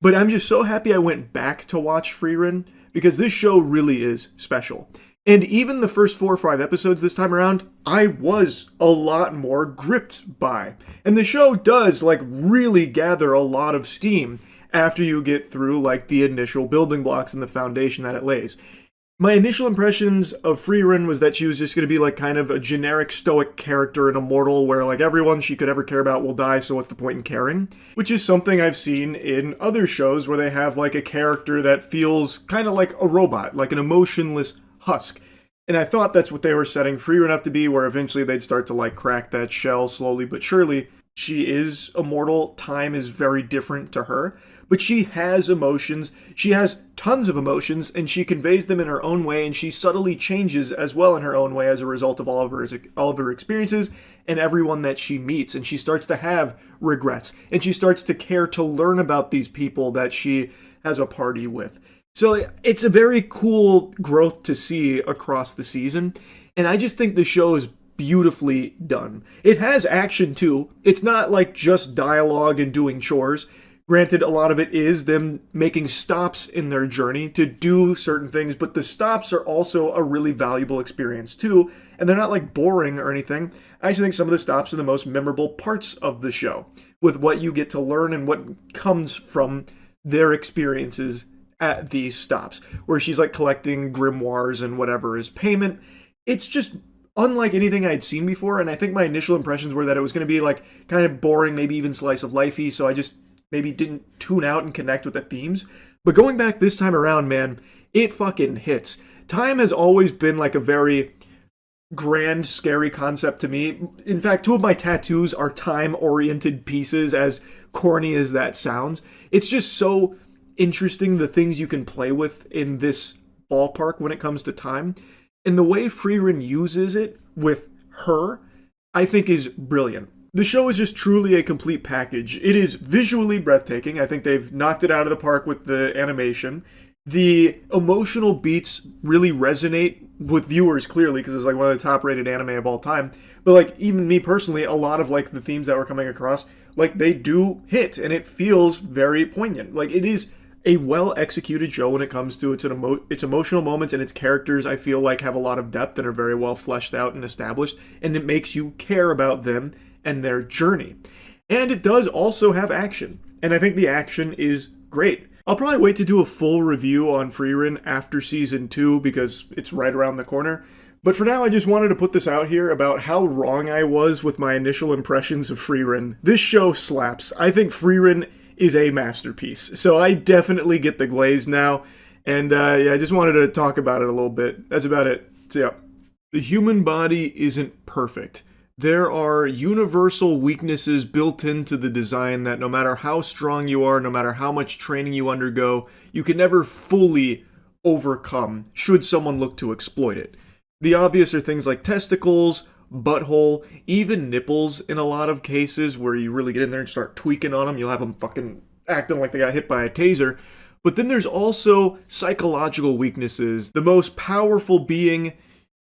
[SPEAKER 1] But I'm just so happy I went back to watch Frieren, because this show really is special. And even the first 4 or 5 episodes this time around, I was a lot more gripped by. And the show does, really gather a lot of steam after you get through, the initial building blocks and the foundation that it lays. My initial impressions of Frieren was that she was just going to be, kind of a generic stoic character, an immortal, where, everyone she could ever care about will die, so what's the point in caring? Which is something I've seen in other shows where they have, a character that feels kind of like a robot, like an emotionless husk. And I thought that's what they were setting Frieren up to be, where eventually they'd start to crack that shell slowly but surely. She is immortal, time is very different to her, but she has emotions, she has tons of emotions, and she conveys them in her own way, and she subtly changes as well in her own way as a result of all of her experiences and everyone that she meets, and she starts to have regrets, and she starts to care to learn about these people that she has a party with. So it's a very cool growth to see across the season, and I just think the show is beautifully done. It has action too. It's not just dialogue and doing chores. Granted, a lot of it is them making stops in their journey to do certain things, but the stops are also a really valuable experience too, and they're not boring or anything. I actually think some of the stops are the most memorable parts of the show, with what you get to learn and what comes from their experiences at these stops, where she's collecting grimoires and whatever as payment. it's just unlike anything I'd seen before, and I think my initial impressions were that it was going to be like kind of boring, maybe even slice of lifey, so I just maybe didn't tune out and connect with the themes. But going back this time around, man, it fucking hits. Time has always been like a very grand, scary concept to me. In fact, 2 of my tattoos are time-oriented pieces, as corny as that sounds. It's just so interesting the things you can play with in this ballpark when it comes to time. And the way Frieren uses it with her, I think is brilliant. The show is just truly a complete package. It is visually breathtaking. I think they've knocked it out of the park with the animation. The emotional beats really resonate with viewers clearly because it's like one of the top rated anime of all time. But like even me personally, a lot of like the themes that we're coming across, like they do hit and it feels very poignant. Like it is a well executed show when it comes to its emotional moments, and its characters I feel like have a lot of depth and are very well fleshed out and established, and it makes you care about them and their journey. And it does also have action, and I think the action is great. I'll probably wait to do a full review on Frieren after Season 2 because it's right around the corner. But for now, I just wanted to put this out here about how wrong I was with my initial impressions of Frieren. This show slaps. I think Frieren is a masterpiece. So I definitely get the glaze now. And yeah, I just wanted to talk about it a little bit. That's about it. So yeah. The human body isn't perfect. There are universal weaknesses built into the design that no matter how strong you are, no matter how much training you undergo, you can never fully overcome should someone look to exploit it. The obvious are things like testicles, butthole, even nipples in a lot of cases where you really get in there and start tweaking on them. You'll have them fucking acting like they got hit by a taser. But then there's also psychological weaknesses. The most powerful being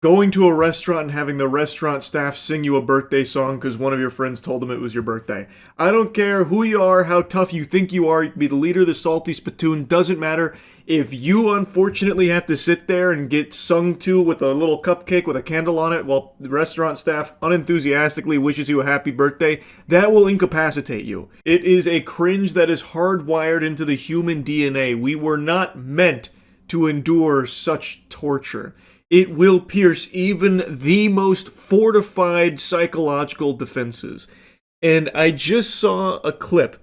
[SPEAKER 1] going to a restaurant and having the restaurant staff sing you a birthday song because one of your friends told them it was your birthday. I don't care who you are, how tough you think you are, you can be the leader of the salty spittoon, doesn't matter. If you unfortunately have to sit there and get sung to with a little cupcake with a candle on it while the restaurant staff unenthusiastically wishes you a happy birthday, that will incapacitate you. It is a cringe that is hardwired into the human DNA. We were not meant to endure such torture. It will pierce even the most fortified psychological defenses. And I just saw a clip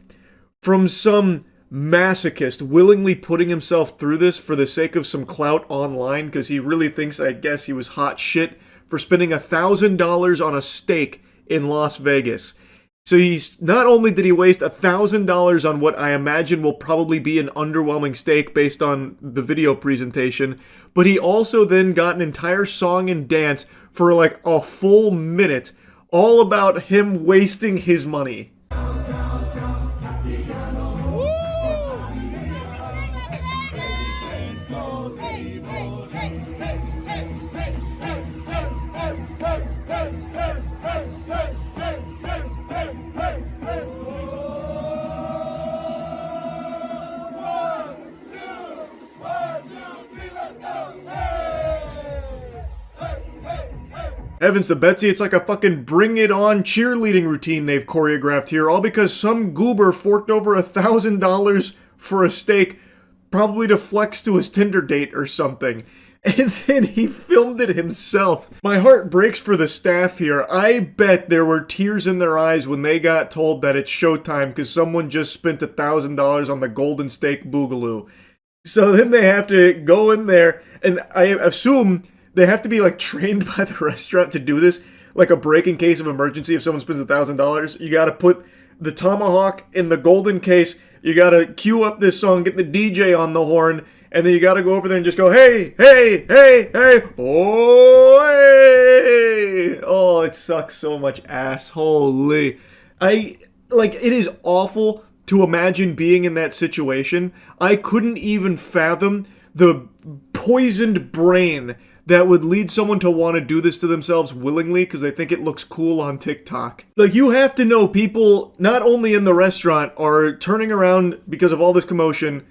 [SPEAKER 1] from some masochist willingly putting himself through this for the sake of some clout online because he really thinks, I guess, he was hot shit for spending $1,000 on a steak in Las Vegas. So he's not only did he waste $1,000 on what I imagine will probably be an underwhelming steak based on the video presentation, but he also then got an entire song and dance for like a full minute, all about him wasting his money. Heavens to Betsy, it's like a fucking Bring It On cheerleading routine they've choreographed here, all because some goober forked over $1,000 for a steak, probably to flex to his Tinder date or something. And then he filmed it himself. My heart breaks for the staff here. I bet there were tears in their eyes when they got told that it's showtime because someone just spent $1,000 on the Golden Steak Boogaloo. So then they have to go in there, and I assume they have to be like trained by the restaurant to do this, like a break in case of emergency. If someone spends $1,000, you got to put the tomahawk in the golden case. You got to cue up this song, get the DJ on the horn, and then you got to go over there and just go, hey, hey, hey, hey, oh, hey. Oh, it sucks so much ass. Holy. It is awful to imagine being in that situation. I couldn't even fathom the poisoned brain that would lead someone to want to do this to themselves willingly because they think it looks cool on TikTok. Like, you have to know people, not only in the restaurant, are turning around because of all this commotion,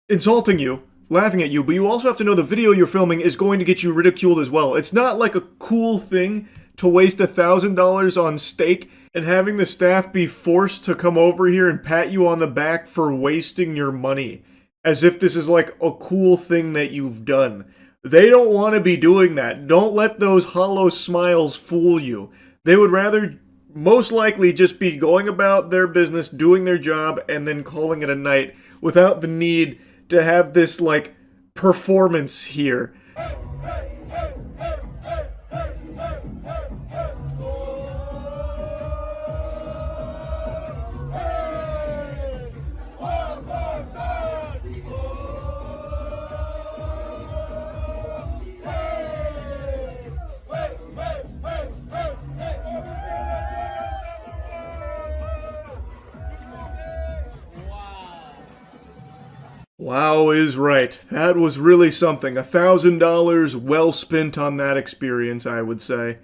[SPEAKER 1] insulting you, laughing at you, but you also have to know the video you're filming is going to get you ridiculed as well. It's not like a cool thing to waste $1,000 on steak and having the staff be forced to come over here and pat you on the back for wasting your money, as if this is like a cool thing that you've done. They don't want to be doing that. Don't let those hollow smiles fool you. They would rather most likely just be going about their business, doing their job, and then calling it a night without the need to have this, like, performance here. Wow is right. That was really something. $1,000 well spent on that experience, I would say.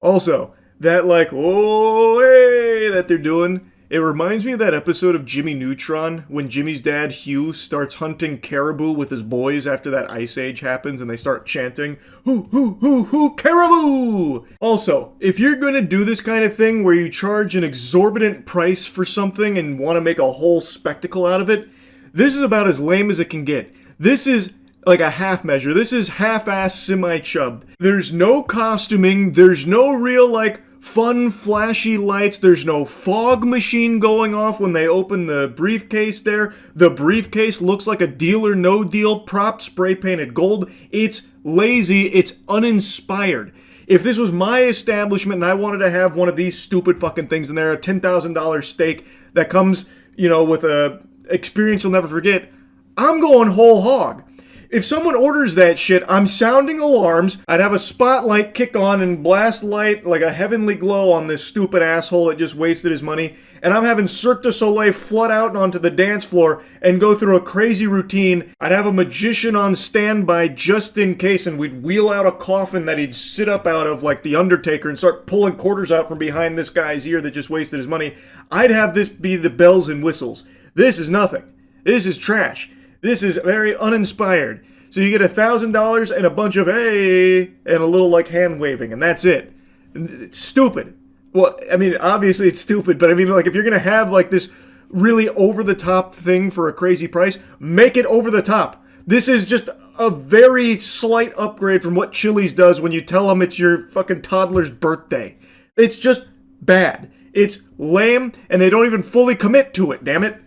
[SPEAKER 1] Also, that like, oh, hey, that they're doing, it reminds me of that episode of Jimmy Neutron when Jimmy's dad, Hugh, starts hunting caribou with his boys after that ice age happens and they start chanting, hoo, caribou! Also, if you're gonna do this kind of thing where you charge an exorbitant price for something and want to make a whole spectacle out of it, this is about as lame as it can get. This is like a half measure. This is half-ass semi-chub. There's no costuming. There's no real, like, fun, flashy lights. There's no fog machine going off when they open the briefcase there. The briefcase looks like a Deal or No Deal prop spray-painted gold. It's lazy. It's uninspired. If this was my establishment and I wanted to have one of these stupid fucking things in there, a $10,000 steak that comes, you know, with a experience you'll never forget, I'm going whole hog. If someone orders that shit, I'm sounding alarms. I'd have a spotlight kick on and blast light like a heavenly glow on this stupid asshole that just wasted his money. And I'm having Cirque du Soleil flood out onto the dance floor and go through a crazy routine. I'd have a magician on standby just in case, and we'd wheel out a coffin that he'd sit up out of like the Undertaker and start pulling quarters out from behind this guy's ear that just wasted his money. I'd have this be the bells and whistles. This is nothing. This is trash. This is very uninspired. So you get $1,000 and a bunch of hey and a little like hand waving, and that's it. It's stupid. Well, I mean, obviously it's stupid, but I mean, like, if you're gonna have like this really over the top thing for a crazy price, make it over the top. This is just a very slight upgrade from what Chili's does when you tell them it's your fucking toddler's birthday. It's just bad. It's lame, and they don't even fully commit to it, damn it.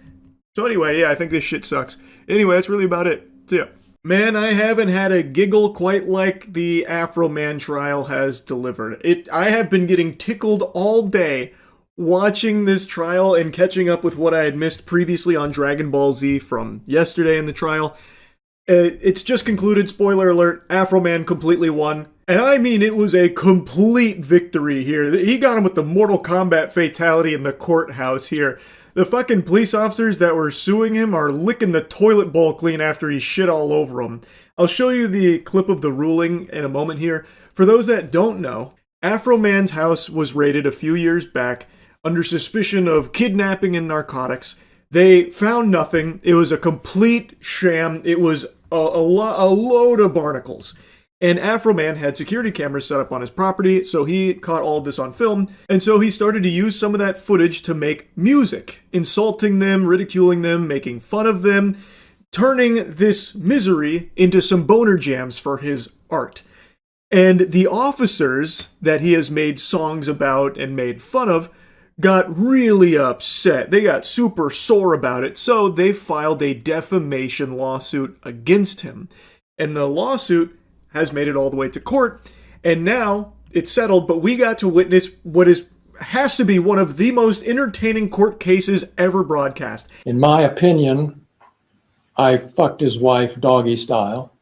[SPEAKER 1] So anyway, yeah, I think this shit sucks. Anyway, that's really about it. See ya. Man, I haven't had a giggle quite like the Afro Man trial has delivered. I have been getting tickled all day watching this trial and catching up with what I had missed previously on Dragon Ball Z from yesterday in the trial. It's just concluded, spoiler alert, Afro Man completely won. And I mean, it was a complete victory here. He got him with the Mortal Kombat fatality in the courthouse here. The fucking police officers that were suing him are licking the toilet bowl clean after he shit all over them. I'll show you the clip of the ruling in a moment here. For those that don't know, Afro Man's house was raided a few years back under suspicion of kidnapping and narcotics. They found nothing. It was a complete sham. It was a load of barnacles. And Afro Man had security cameras set up on his property, so he caught all of this on film, and so he started to use some of that footage to make music, insulting them, ridiculing them, making fun of them, turning this misery into some boner jams for his art. And the officers that he has made songs about and made fun of got really upset. They got super sore about it, so they filed a defamation lawsuit against him. And the lawsuit has made it all the way to court, and now it's settled, but we got to witness what has to be one of the most entertaining court cases ever broadcast.
[SPEAKER 13] In my opinion, I fucked his wife doggy style.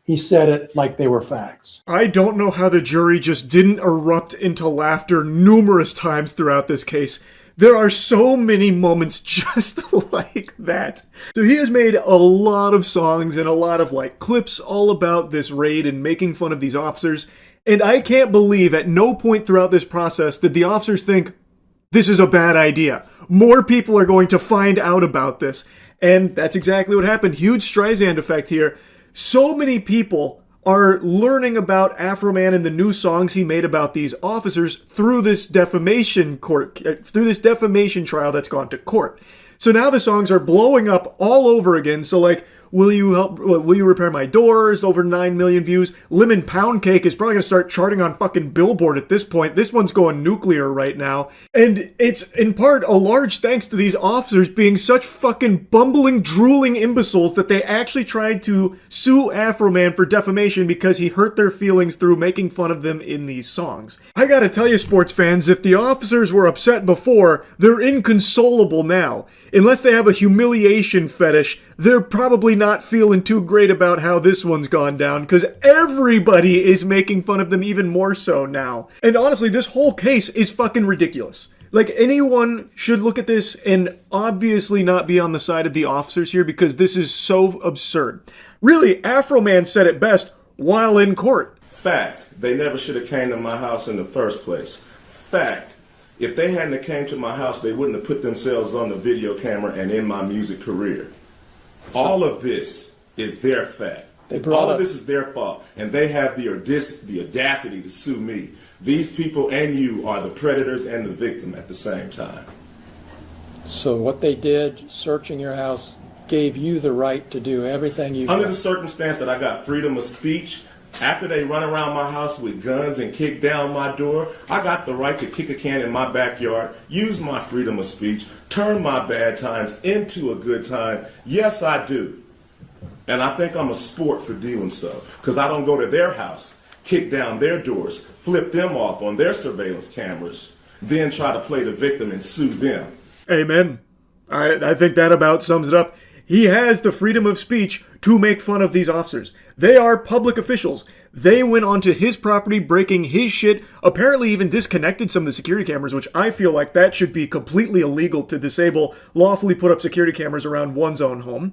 [SPEAKER 13] He said it like they were facts.
[SPEAKER 1] I don't know how the jury just didn't erupt into laughter numerous times throughout this case. There are so many moments just like that. So he has made a lot of songs and a lot of like clips all about this raid and making fun of these officers. And I can't believe at no point throughout this process did the officers think, this is a bad idea. More people are going to find out about this. And that's exactly what happened. Huge Streisand effect here. So many people are learning about Afro Man and the new songs he made about these officers through this defamation trial that's gone to court. So now the songs are blowing up all over again. So like will you repair my doors? Over 9 million views. Lemon Pound Cake is probably going to start charting on fucking Billboard at this point. This one's going nuclear right now. And it's in part a large thanks to these officers being such fucking bumbling, drooling imbeciles that they actually tried to sue Afroman for defamation because he hurt their feelings through making fun of them in these songs. I gotta tell you, sports fans, if the officers were upset before, they're inconsolable now. Unless they have a humiliation fetish, they're probably not feeling too great about how this one's gone down, because everybody is making fun of them even more so now. And honestly, this whole case is fucking ridiculous. Like, anyone should look at this and obviously not be on the side of the officers here, because this is so absurd. Really, Afroman said it best while in court.
[SPEAKER 14] Fact, they never should have came to my house in the first place. Fact, if they hadn't have came to my house, they wouldn't have put themselves on the video camera and in my music career. All of this is their fact. All of this is their fault, and they have the audacity to sue me. These people and you are the predators and the victim at the same time.
[SPEAKER 13] So what they did, searching your house, gave you the right to do everything you
[SPEAKER 14] Under the circumstance that I got freedom of speech, after they run around my house with guns and kick down my door, I got the right to kick a can in my backyard, use my freedom of speech, turn my bad times into a good time. Yes, I do. And I think I'm a sport for doing so, because I don't go to their house, kick down their doors, flip them off on their surveillance cameras, then try to play the victim and sue them.
[SPEAKER 1] Amen. I think that about sums it up. He has the freedom of speech to make fun of these officers. They are public officials. They went onto his property, breaking his shit, apparently even disconnected some of the security cameras, which I feel like that should be completely illegal to disable, lawfully put up security cameras around one's own home.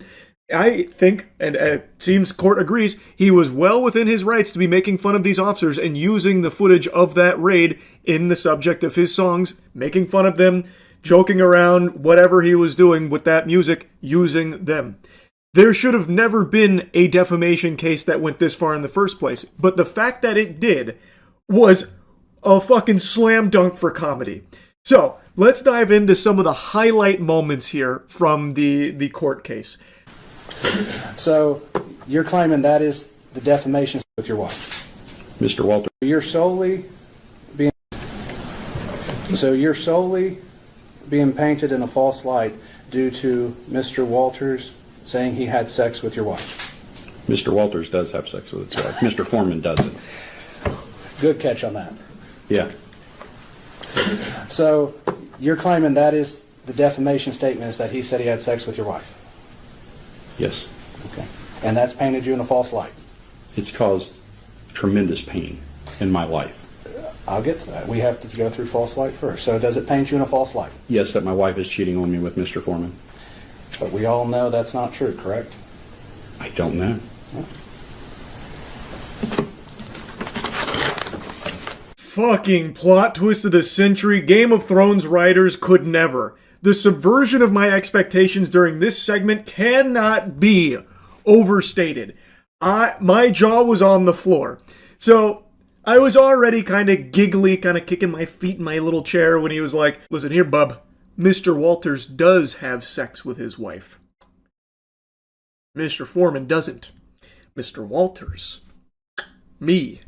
[SPEAKER 1] I think, and it seems court agrees, he was well within his rights to be making fun of these officers and using the footage of that raid in the subject of his songs, making fun of them, joking around, whatever he was doing with that music, using them. There should have never been a defamation case that went this far in the first place, but the fact that it did was a fucking slam dunk for comedy. So, let's dive into some of the highlight moments here from the court case.
[SPEAKER 15] So, you're claiming that is the defamation with your wife?
[SPEAKER 16] Mr. Walter.
[SPEAKER 15] You're solely being painted in a false light due to Mr. Walters saying he had sex with your wife.
[SPEAKER 16] Mr. Walters does have sex with his wife. Mr. Foreman doesn't.
[SPEAKER 15] Good catch on that.
[SPEAKER 16] Yeah.
[SPEAKER 15] So you're claiming that is the defamation statement, is that he said he had sex with your wife?
[SPEAKER 16] Yes.
[SPEAKER 15] Okay. And that's painted you in a false light?
[SPEAKER 16] It's caused tremendous pain in my life.
[SPEAKER 15] I'll get to that. We have to go through false light first. So does it paint you in a false light?
[SPEAKER 16] Yes, that my wife is cheating on me with Mr. Foreman.
[SPEAKER 15] But we all know that's not true, correct?
[SPEAKER 16] I don't know.
[SPEAKER 15] Yeah.
[SPEAKER 1] Fucking plot twist of the century. Game of Thrones writers could never. The subversion of my expectations during this segment cannot be overstated. My jaw was on the floor. So I was already kind of giggly, kind of kicking my feet in my little chair when he was like, listen here, bub, Mr. Walters does have sex with his wife. Mr. Foreman doesn't. Mr. Walters, me,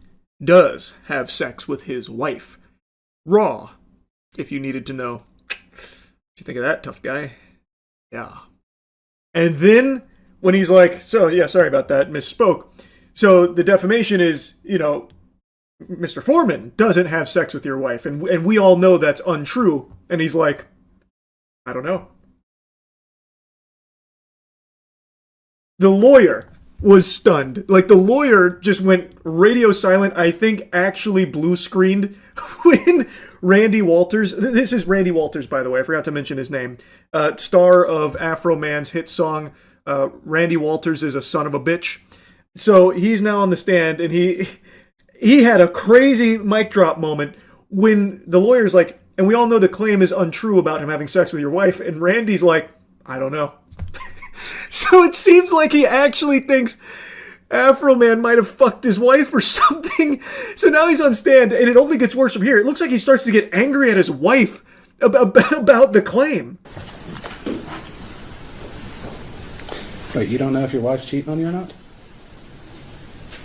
[SPEAKER 1] does have sex with his wife. Raw, if you needed to know. What you think of that, tough guy? Yeah. And then, when he's like, so, yeah, sorry about that, misspoke. So, the defamation is, Mr. Foreman doesn't have sex with your wife, and we all know that's untrue. And he's like, I don't know. The lawyer was stunned. Like, the lawyer just went radio silent, I think actually blue screened when Randy Walters, this is Randy Walters, by the way, I forgot to mention his name, star of Afroman's hit song, Randy Walters is a son of a bitch. So he's now on the stand, and he had a crazy mic drop moment when the lawyer's like, and we all know the claim is untrue about him having sex with your wife, and Randy's like, I don't know. So it seems like he actually thinks Afroman might have fucked his wife or something. So now he's on stand, and it only gets worse from here. It looks like he starts to get angry at his wife about the claim.
[SPEAKER 15] Wait, you don't know if your wife's cheating on you or not?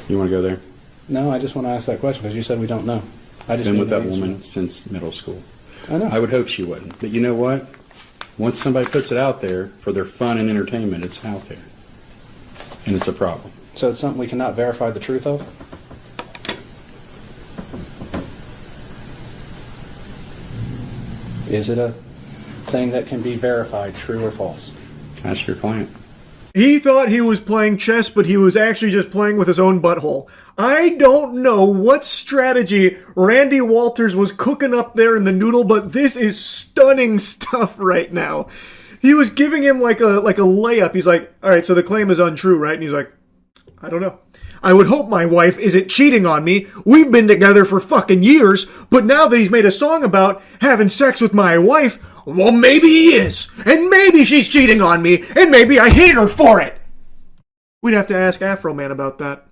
[SPEAKER 16] You want to go there?
[SPEAKER 15] No, I just want to ask that question because you said we don't know. I just
[SPEAKER 16] Been with
[SPEAKER 15] need
[SPEAKER 16] that
[SPEAKER 15] the answer.
[SPEAKER 16] woman since middle school.
[SPEAKER 15] I know.
[SPEAKER 16] I would hope she wouldn't. But you know what? Once somebody puts it out there for their fun and entertainment, it's out there. And it's a problem.
[SPEAKER 15] So it's something we cannot verify the truth of? Is it a thing that can be verified, true or false?
[SPEAKER 16] Ask your client.
[SPEAKER 1] He thought he was playing chess, but he was actually just playing with his own butthole. I don't know what strategy Randy Walters was cooking up there in the noodle, but this is stunning stuff right now. He was giving him like a layup. He's like, all right, so the claim is untrue, right? And he's like, I don't know. I would hope my wife isn't cheating on me. We've been together for fucking years, but now that he's made a song about having sex with my wife, well, maybe he is. And maybe she's cheating on me, and maybe I hate her for it. We'd have to ask Afro Man about that.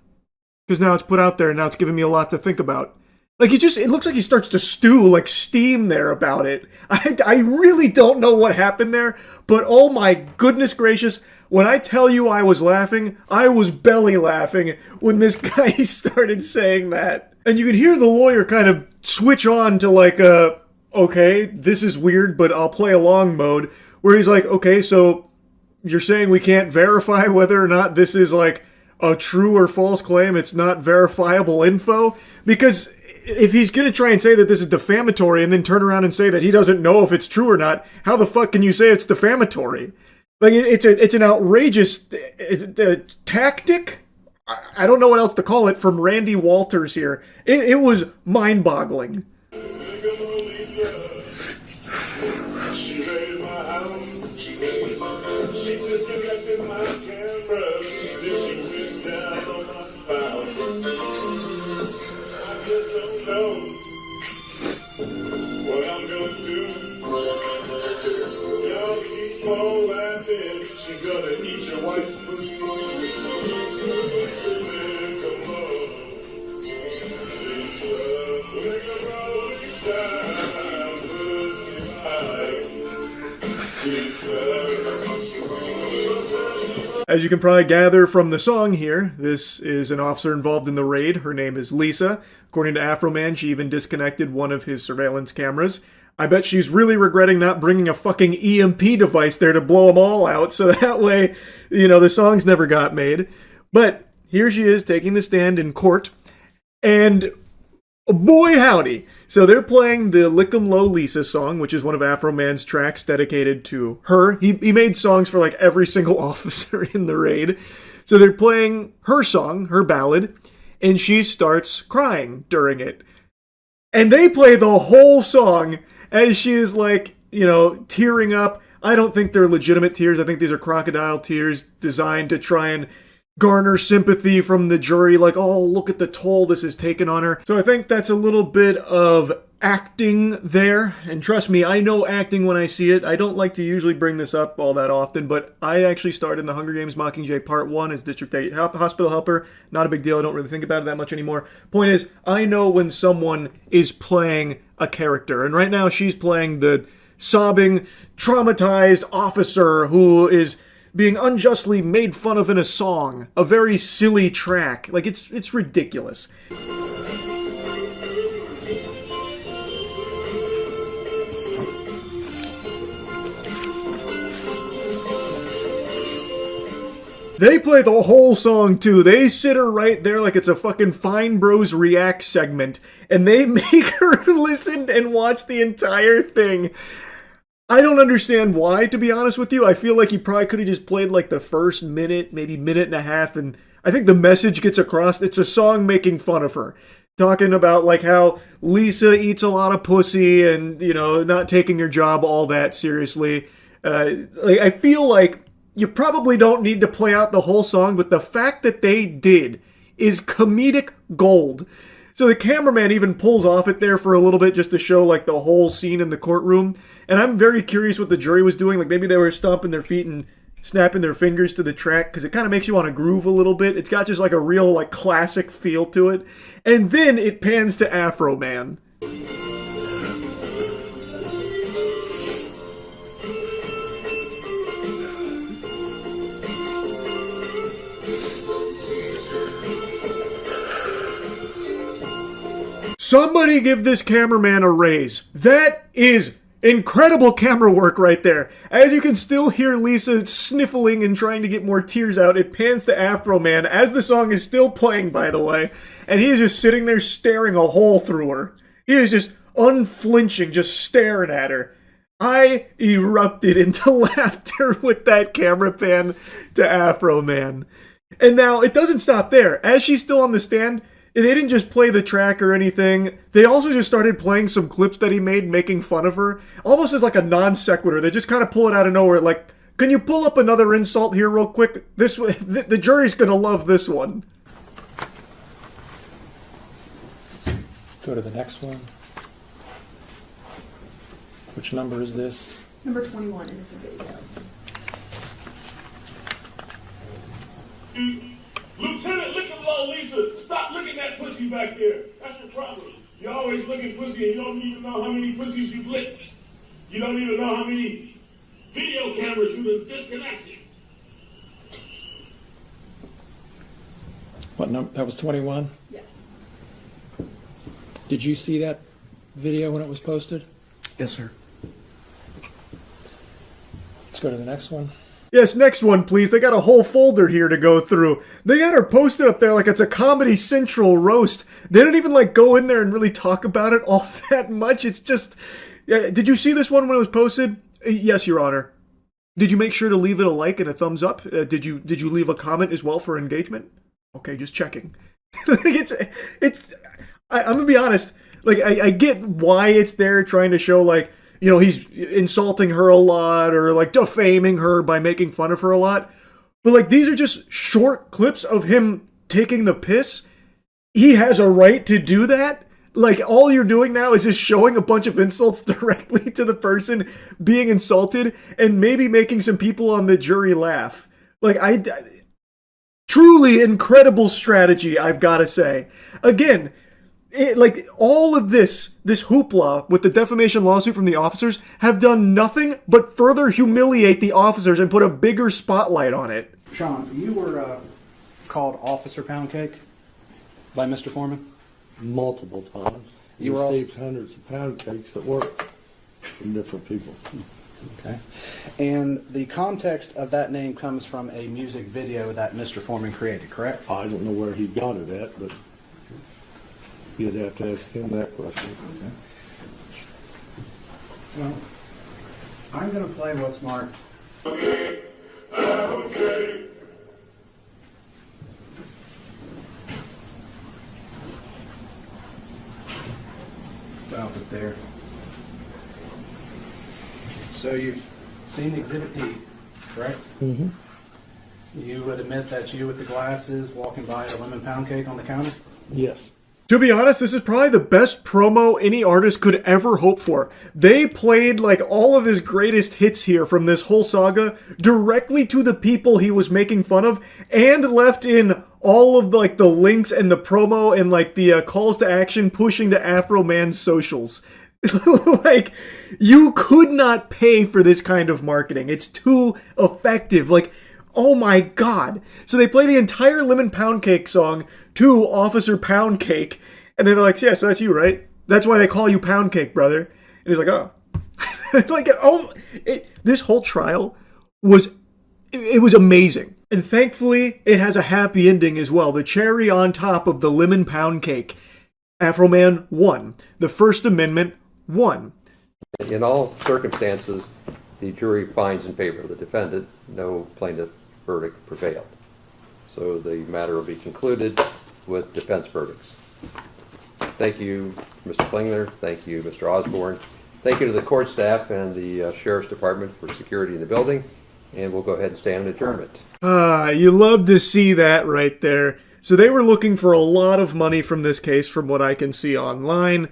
[SPEAKER 1] Because now it's put out there, and now it's giving me a lot to think about. Like, it looks like he starts to stew, like steam there about it. I really don't know what happened there, but oh my goodness gracious, when I tell you I was laughing, I was belly laughing when this guy started saying that. And you could hear the lawyer kind of switch on to like okay, this is weird, but I'll play along mode, where he's like, okay, so you're saying we can't verify whether or not this is like a true or false claim, it's not verifiable info? Because if he's going to try and say that this is defamatory and then turn around and say that he doesn't know if it's true or not, how the fuck can you say it's defamatory? Like, it's an outrageous tactic? I don't know what else to call it from Randy Walters here. It was mind-boggling. As you can probably gather from the song here, this is an officer involved in the raid. Her name is Lisa. According to Afro Man, she even disconnected one of his surveillance cameras. I bet she's really regretting not bringing a fucking EMP device there to blow them all out, so that way, you know, the songs never got made. But here she is taking the stand in court, and boy howdy. So they're playing the Lick 'em Low Lisa song, which is one of Afro Man's tracks dedicated to her. He made songs for like every single officer in the raid. So they're playing her song, her ballad, and she starts crying during it. And they play the whole song as she is like, you know, tearing up. I don't think they're legitimate tears. I think these are crocodile tears designed to try and garner sympathy from the jury, like, oh, look at the toll this has taken on her. So I think that's a little bit of acting there, and trust me, I know acting when I see it. I don't like to usually bring this up all that often, but I actually starred in the Hunger Games Mockingjay Part 1 as District 8 hospital helper. Not a big deal, I don't really think about it that much anymore. Point is, I know when someone is playing a character, and right now she's playing the sobbing, traumatized officer who is being unjustly made fun of in a song. A very silly track. Like, it's ridiculous. They play the whole song, too. They sit her right there like it's a fucking Fine Bros React segment, and they make her listen and watch the entire thing. I don't understand why, to be honest with you. I feel like he probably could have just played like the first minute, maybe minute and a half, and I think the message gets across. It's a song making fun of her. Talking about like how Lisa eats a lot of pussy and, you know, not taking her job all that seriously. I feel like you probably don't need to play out the whole song, but the fact that they did is comedic gold. So the cameraman even pulls off it there for a little bit just to show like the whole scene in the courtroom. And I'm very curious what the jury was doing. Like maybe they were stomping their feet and snapping their fingers to the track because it kind of makes you want to groove a little bit. It's got just like a real like classic feel to it. And then it pans to Afro Man. Somebody give this cameraman a raise. That is incredible camera work right there. As you can still hear Lisa sniffling and trying to get more tears out, it pans to Afro Man as the song is still playing, by the way, and he is just sitting there staring a hole through her. He is just unflinching, just staring at her. I erupted into laughter with that camera pan to Afro Man. And now, it doesn't stop there. As she's still on the stand, they didn't just play the track or anything. They also just started playing some clips that he made making fun of her. Almost as like a non sequitur. They just kind of pull it out of nowhere. Like, can you pull up another insult here real quick? The jury's going to love this one.
[SPEAKER 13] Go to the next one. Which number is this?
[SPEAKER 17] Number 21, and it's a video.
[SPEAKER 14] Lieutenant, look at little Lisa. Stop looking at pussy back there. That's your problem. You always look at pussy and you don't even know how many pussies you've licked. You don't even know how many video cameras you've been disconnected.
[SPEAKER 13] What number? That was 21?
[SPEAKER 17] Yes.
[SPEAKER 13] Did you see that video when it was posted?
[SPEAKER 18] Yes, sir.
[SPEAKER 13] Let's go to the next one.
[SPEAKER 1] Yes, next one, please. They got a whole folder here to go through. They got her posted up there like it's a Comedy Central roast. They don't even, like, go in there and really talk about it all that much. It's just... did you see this one when it was posted? Yes, Your Honor. Did you make sure to leave it a like and a thumbs up? Did you leave a comment as well for engagement? Okay, just checking. I'm gonna be honest. Like, I get why it's there, trying to show, like, you know, he's insulting her a lot or, like, defaming her by making fun of her a lot. But, like, these are just short clips of him taking the piss. He has a right to do that. Like, all you're doing now is just showing a bunch of insults directly to the person being insulted and maybe making some people on the jury laugh. Like, truly incredible strategy, I've got to say. Again, like, all of this hoopla with the defamation lawsuit from the officers have done nothing but further humiliate the officers and put a bigger spotlight on it.
[SPEAKER 15] Sean, you were called Officer Pound Cake by Mr. Foreman?
[SPEAKER 3] Multiple times.
[SPEAKER 15] You were
[SPEAKER 3] received hundreds of pound cakes at work from different people.
[SPEAKER 15] Okay. And the context of that name comes from a music video that Mr. Foreman created, correct?
[SPEAKER 3] I don't know where he got it at, but you'd have to ask him that question.
[SPEAKER 15] Okay. Well, I'm going to play what's marked.
[SPEAKER 14] Okay. Okay.
[SPEAKER 15] Stop it there. So you've seen Exhibit D, correct?
[SPEAKER 3] Mm-hmm.
[SPEAKER 15] You would admit that's you with the glasses walking by a lemon pound cake on the counter?
[SPEAKER 3] Yes.
[SPEAKER 1] To be honest, this is probably the best promo any artist could ever hope for. They played, like, all of his greatest hits here from this whole saga directly to the people he was making fun of, and left in all of, like, the links and the promo and, like, the calls to action pushing to Afro Man's socials. Like, you could not pay for this kind of marketing. It's too effective. Like, oh my god. So they play the entire Lemon Pound Cake song to Officer Pound Cake, and then they're like, yeah, so that's you, right? That's why they call you Pound Cake, brother. And he's like, oh. Like, this whole trial was, it was amazing. And thankfully, it has a happy ending as well. The cherry on top of the Lemon Pound Cake. Afro Man won. The First Amendment won.
[SPEAKER 19] In all circumstances, the jury finds in favor of the defendant. No plaintiff verdict prevailed. So the matter will be concluded with defense verdicts. Thank you, Mr. Klingler. Thank you, Mr. Osborne. Thank you to the court staff and the Sheriff's Department for security in the building. And we'll go ahead and stand in adjournment.
[SPEAKER 1] You love to see that right there. So they were looking for a lot of money from this case from what I can see online.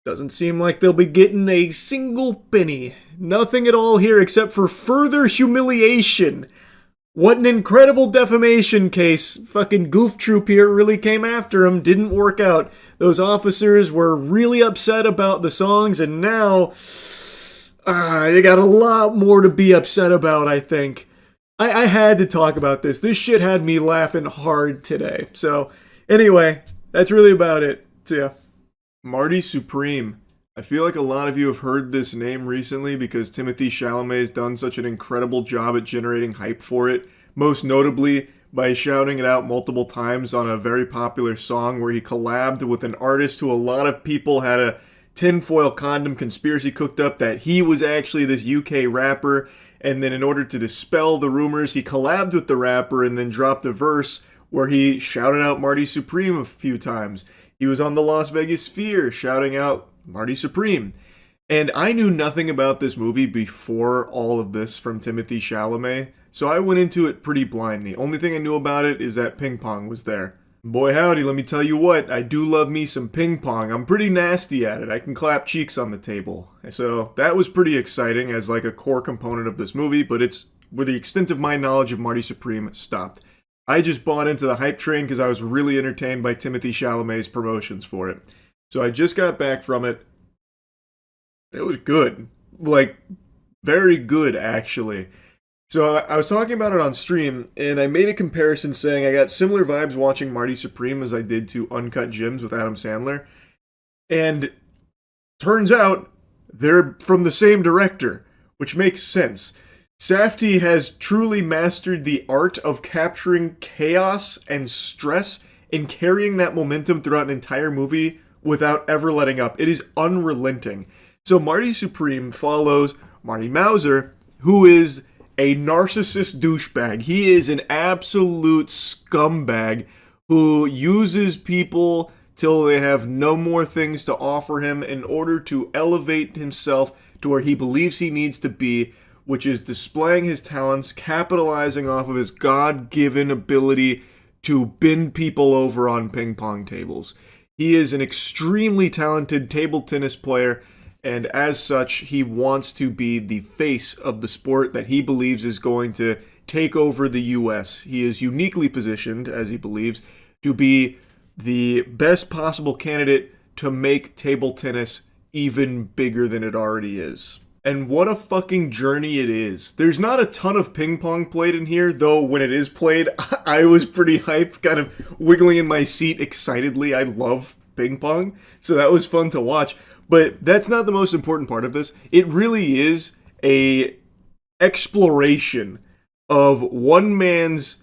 [SPEAKER 1] Doesn't seem like they'll be getting a single penny. Nothing at all here except for further humiliation. What an incredible defamation case. Fucking Goof Troop here really came after him. Didn't work out. Those officers were really upset about the songs, and now they got a lot more to be upset about, I think. I had to talk about this. This shit had me laughing hard today. So, anyway, that's really about it. See ya. Marty Supreme. I feel like a lot of you have heard this name recently because Timothée Chalamet has done such an incredible job at generating hype for it, most notably by shouting it out multiple times on a very popular song where he collabed with an artist who a lot of people had a tinfoil condom conspiracy cooked up that he was actually this UK rapper, and then in order to dispel the rumors, he collabed with the rapper and then dropped a verse where he shouted out Marty Supreme a few times. He was on the Las Vegas Sphere shouting out Marty Supreme. And I knew nothing about this movie before all of this from Timothée Chalamet, so I went into it pretty blind. The only thing I knew about it is that ping pong was there. Boy howdy, let me tell you what, I do love me some ping pong. I'm pretty nasty at it. I can clap cheeks on the table. So that was pretty exciting as like a core component of this movie, but it's where the extent of my knowledge of Marty Supreme stopped. I just bought into the hype train because I was really entertained by Timothée Chalamet's promotions for it. So I just got back from it. It was good. Like, very good, actually. So I was talking about it on stream, and I made a comparison saying I got similar vibes watching Marty Supreme as I did to Uncut Gems with Adam Sandler. And turns out they're from the same director, which makes sense. Safdie has truly mastered the art of capturing chaos and stress and carrying that momentum throughout an entire movie without ever letting up. It is unrelenting. So Marty Supreme follows Marty Mauser, who is a narcissist douchebag. He is an absolute scumbag who uses people till they have no more things to offer him in order to elevate himself to where he believes he needs to be, which is displaying his talents, capitalizing off of his God-given ability to bend people over on ping pong tables. He is an extremely talented table tennis player, and as such, he wants to be the face of the sport that he believes is going to take over the U.S. He is uniquely positioned, as he believes, to be the best possible candidate to make table tennis even bigger than it already is. And what a fucking journey it is. There's not a ton of ping pong played in here, though when it is played, I was pretty hyped, kind of wiggling in my seat excitedly. I love ping pong, so that was fun to watch. But that's not the most important part of this. It really is a exploration of one man's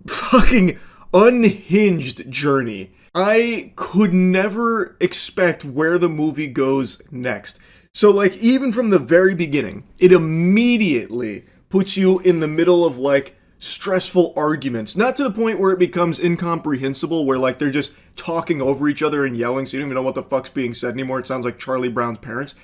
[SPEAKER 1] fucking unhinged journey. I could never expect where the movie goes next. So, like, even from the very beginning, it immediately puts you in the middle of, like, stressful arguments. Not to the point where it becomes incomprehensible, where, like, they're just talking over each other and yelling, so you don't even know what the fuck's being said anymore. It sounds like Charlie Brown's parents.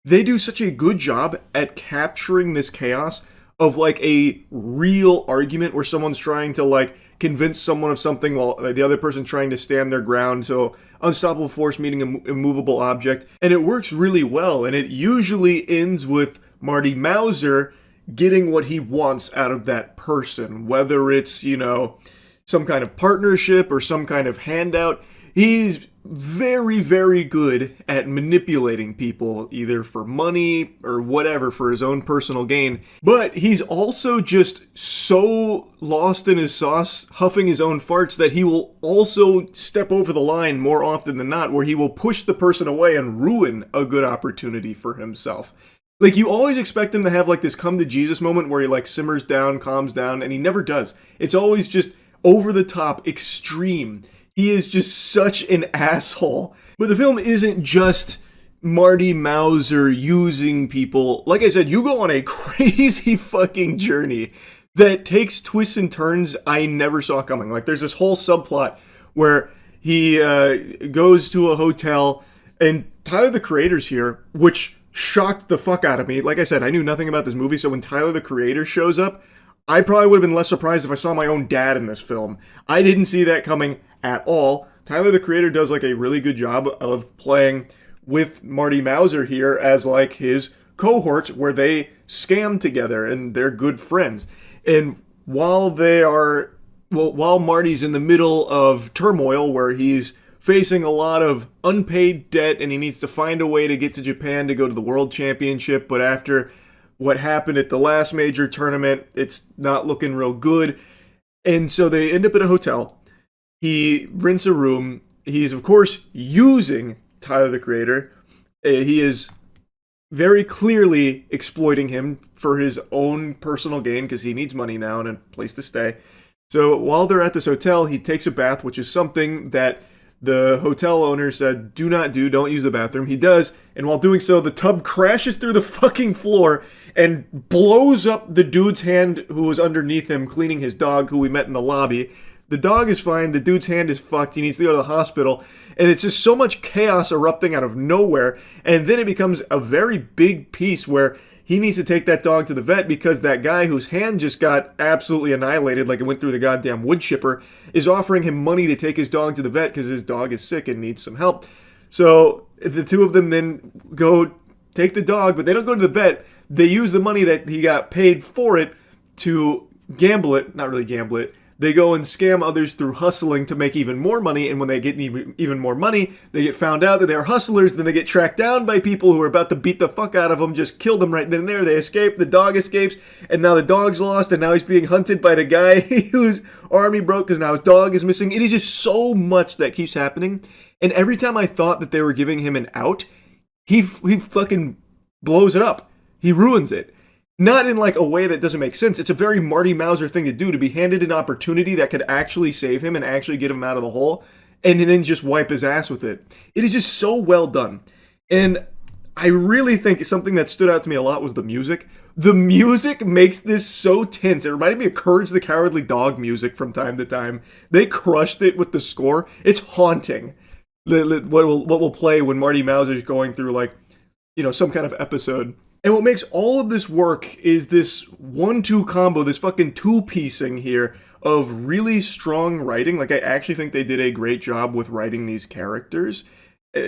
[SPEAKER 1] They do such a good job at capturing this chaos of, like, a real argument where someone's trying to, like, convince someone of something while the other person's trying to stand their ground. So, unstoppable force meeting an immovable object. And it works really well. And it usually ends with Marty Mauser getting what he wants out of that person. Whether it's, you know, some kind of partnership or some kind of handout. He's very, very good at manipulating people, either for money or whatever, for his own personal gain. But he's also just so lost in his sauce, huffing his own farts, that he will also step over the line more often than not, where he will push the person away and ruin a good opportunity for himself. Like, you always expect him to have, like, this come to Jesus moment where he, like, simmers down, calms down, and he never does. It's always just over the top, extreme. He is just such an asshole. But the film isn't just Marty Mauser using people. Like I said, you go on a crazy fucking journey that takes twists and turns I never saw coming. Like, there's this whole subplot where he goes to a hotel, and Tyler, the Creator's here, which shocked the fuck out of me. Like I said, I knew nothing about this movie, so when Tyler, the Creator shows up, I probably would have been less surprised if I saw my own dad in this film. I didn't see that coming at all. Tyler, the Creator, does like a really good job of playing with Marty Mauser here as like his cohort, where they scam together and they're good friends. And while Marty's in the middle of turmoil where he's facing a lot of unpaid debt and he needs to find a way to get to Japan to go to the World Championship, but after what happened at the last major tournament, it's not looking real good. And so they end up at a hotel. He rents a room, he's, of course, using Tyler, the Creator. He is very clearly exploiting him for his own personal gain because he needs money now and a place to stay. So while they're at this hotel, he takes a bath, which is something that the hotel owner said, do not do, don't use the bathroom. He does, and while doing so, the tub crashes through the fucking floor and blows up the dude's hand who was underneath him cleaning his dog, who we met in the lobby. The dog is fine, the dude's hand is fucked, he needs to go to the hospital, and it's just so much chaos erupting out of nowhere, and then it becomes a very big piece where he needs to take that dog to the vet because that guy whose hand just got absolutely annihilated, like it went through the goddamn wood chipper, is offering him money to take his dog to the vet because his dog is sick and needs some help. So the two of them then go take the dog, but they don't go to the vet. They use the money that he got paid for it to gamble it, not really gamble it. They go and scam others through hustling to make even more money, and when they get even more money, they get found out that they're hustlers, then they get tracked down by people who are about to beat the fuck out of them, just kill them right then and there, they escape, the dog escapes, and now the dog's lost, and now he's being hunted by the guy whose army broke because now his dog is missing. It is just so much that keeps happening, and every time I thought that they were giving him an out, he fucking blows it up. He ruins it. Not in like a way that doesn't make sense. It's a very Marty Mauser thing to do, to be handed an opportunity that could actually save him and actually get him out of the hole, and then just wipe his ass with it. It is just so well done. And I really think something that stood out to me a lot was the music. The music makes this so tense. It reminded me of Courage the Cowardly Dog music from time to time. They crushed it with the score. It's haunting. What will play when Marty Mauser's going through like, you know, some kind of episode. And what makes all of this work is this 1-2 combo, this fucking two-piecing here of really strong writing. Like, I actually think they did a great job with writing these characters.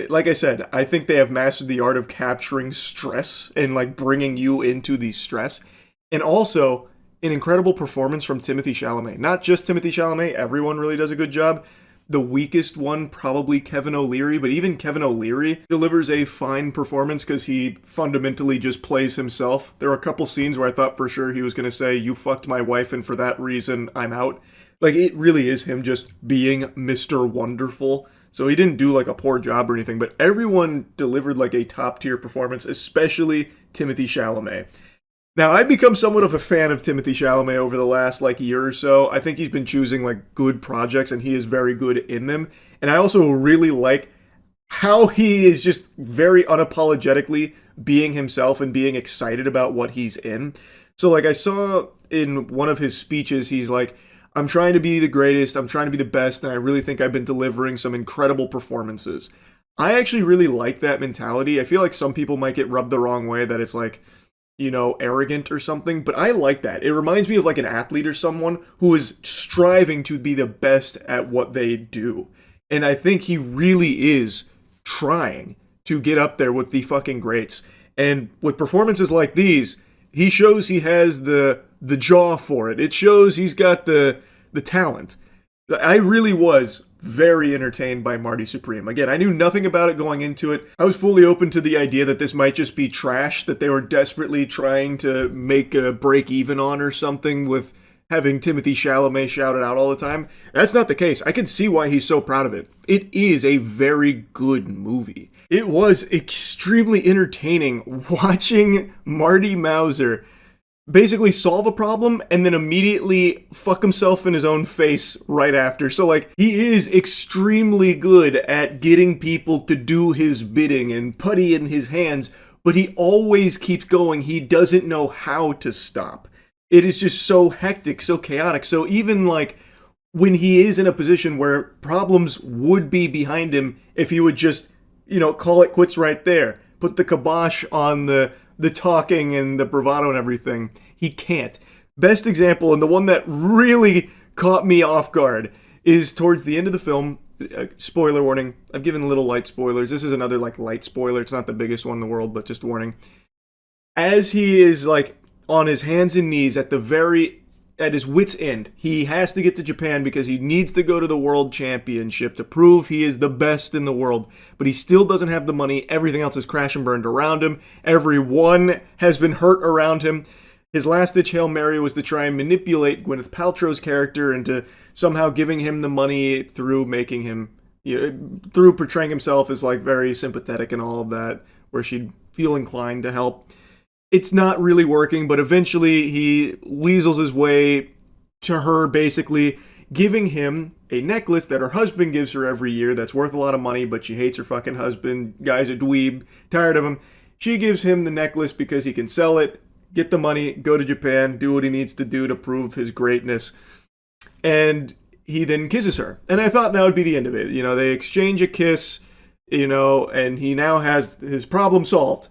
[SPEAKER 1] Like I said, I think they have mastered the art of capturing stress and, like, bringing you into the stress. And also, an incredible performance from Timothée Chalamet. Not just Timothée Chalamet, everyone really does a good job. The weakest one, probably Kevin O'Leary, but even Kevin O'Leary delivers a fine performance because he fundamentally just plays himself. There were a couple scenes where I thought for sure he was going to say, you fucked my wife and for that reason I'm out. Like, it really is him just being Mr. Wonderful. So he didn't do like a poor job or anything, but everyone delivered like a top tier performance, especially Timothée Chalamet. Now, I've become somewhat of a fan of Timothée Chalamet over the last, like, year or so. I think he's been choosing, like, good projects, and he is very good in them. And I also really like how he is just very unapologetically being himself and being excited about what he's in. So, like, I saw in one of his speeches, he's like, I'm trying to be the greatest, I'm trying to be the best, and I really think I've been delivering some incredible performances. I actually really like that mentality. I feel like some people might get rubbed the wrong way, that it's like, you know, arrogant or something, but I like that. It reminds me of like an athlete or someone who is striving to be the best at what they do. And I think he really is trying to get up there with the fucking greats. And with performances like these, he shows he has the jaw for it. It shows he's got the talent. I really was very entertained by Marty Supreme. Again, I knew nothing about it going into it. I was fully open to the idea that this might just be trash, that they were desperately trying to make a break even on or something with having Timothée Chalamet shouted out all the time. That's not the case. I can see why he's so proud of it. It is a very good movie. It was extremely entertaining watching Marty Mauser basically solve a problem and then immediately fuck himself in his own face right after. So, like, he is extremely good at getting people to do his bidding and putty in his hands, but he always keeps going. He doesn't know how to stop. It is just so hectic, so chaotic. So even, like, when he is in a position where problems would be behind him if he would just, you know, call it quits right there, put the kibosh on the talking and the bravado and everything. He can't. Best example, and the one that really caught me off guard, is towards the end of the film. Spoiler warning. I've given little light spoilers. This is another like light spoiler. It's not the biggest one in the world, but just warning. As he is like on his hands and knees at his wit's end, he has to get to Japan because he needs to go to the world championship to prove he is the best in the world. But he still doesn't have the money. Everything else is crash and burned around him. Everyone has been hurt around him. His last-ditch Hail Mary was to try and manipulate Gwyneth Paltrow's character into somehow giving him the money through making him, through portraying himself as like very sympathetic and all of that, where she'd feel inclined to help. It's not really working, but eventually he weasels his way to her basically giving him a necklace that her husband gives her every year that's worth a lot of money, but she hates her fucking husband. Guy's a dweeb, tired of him. She gives him the necklace because he can sell it, get the money, go to Japan, do what he needs to do to prove his greatness. And he then kisses her. And I thought that would be the end of it. They exchange a kiss, and he now has his problem solved.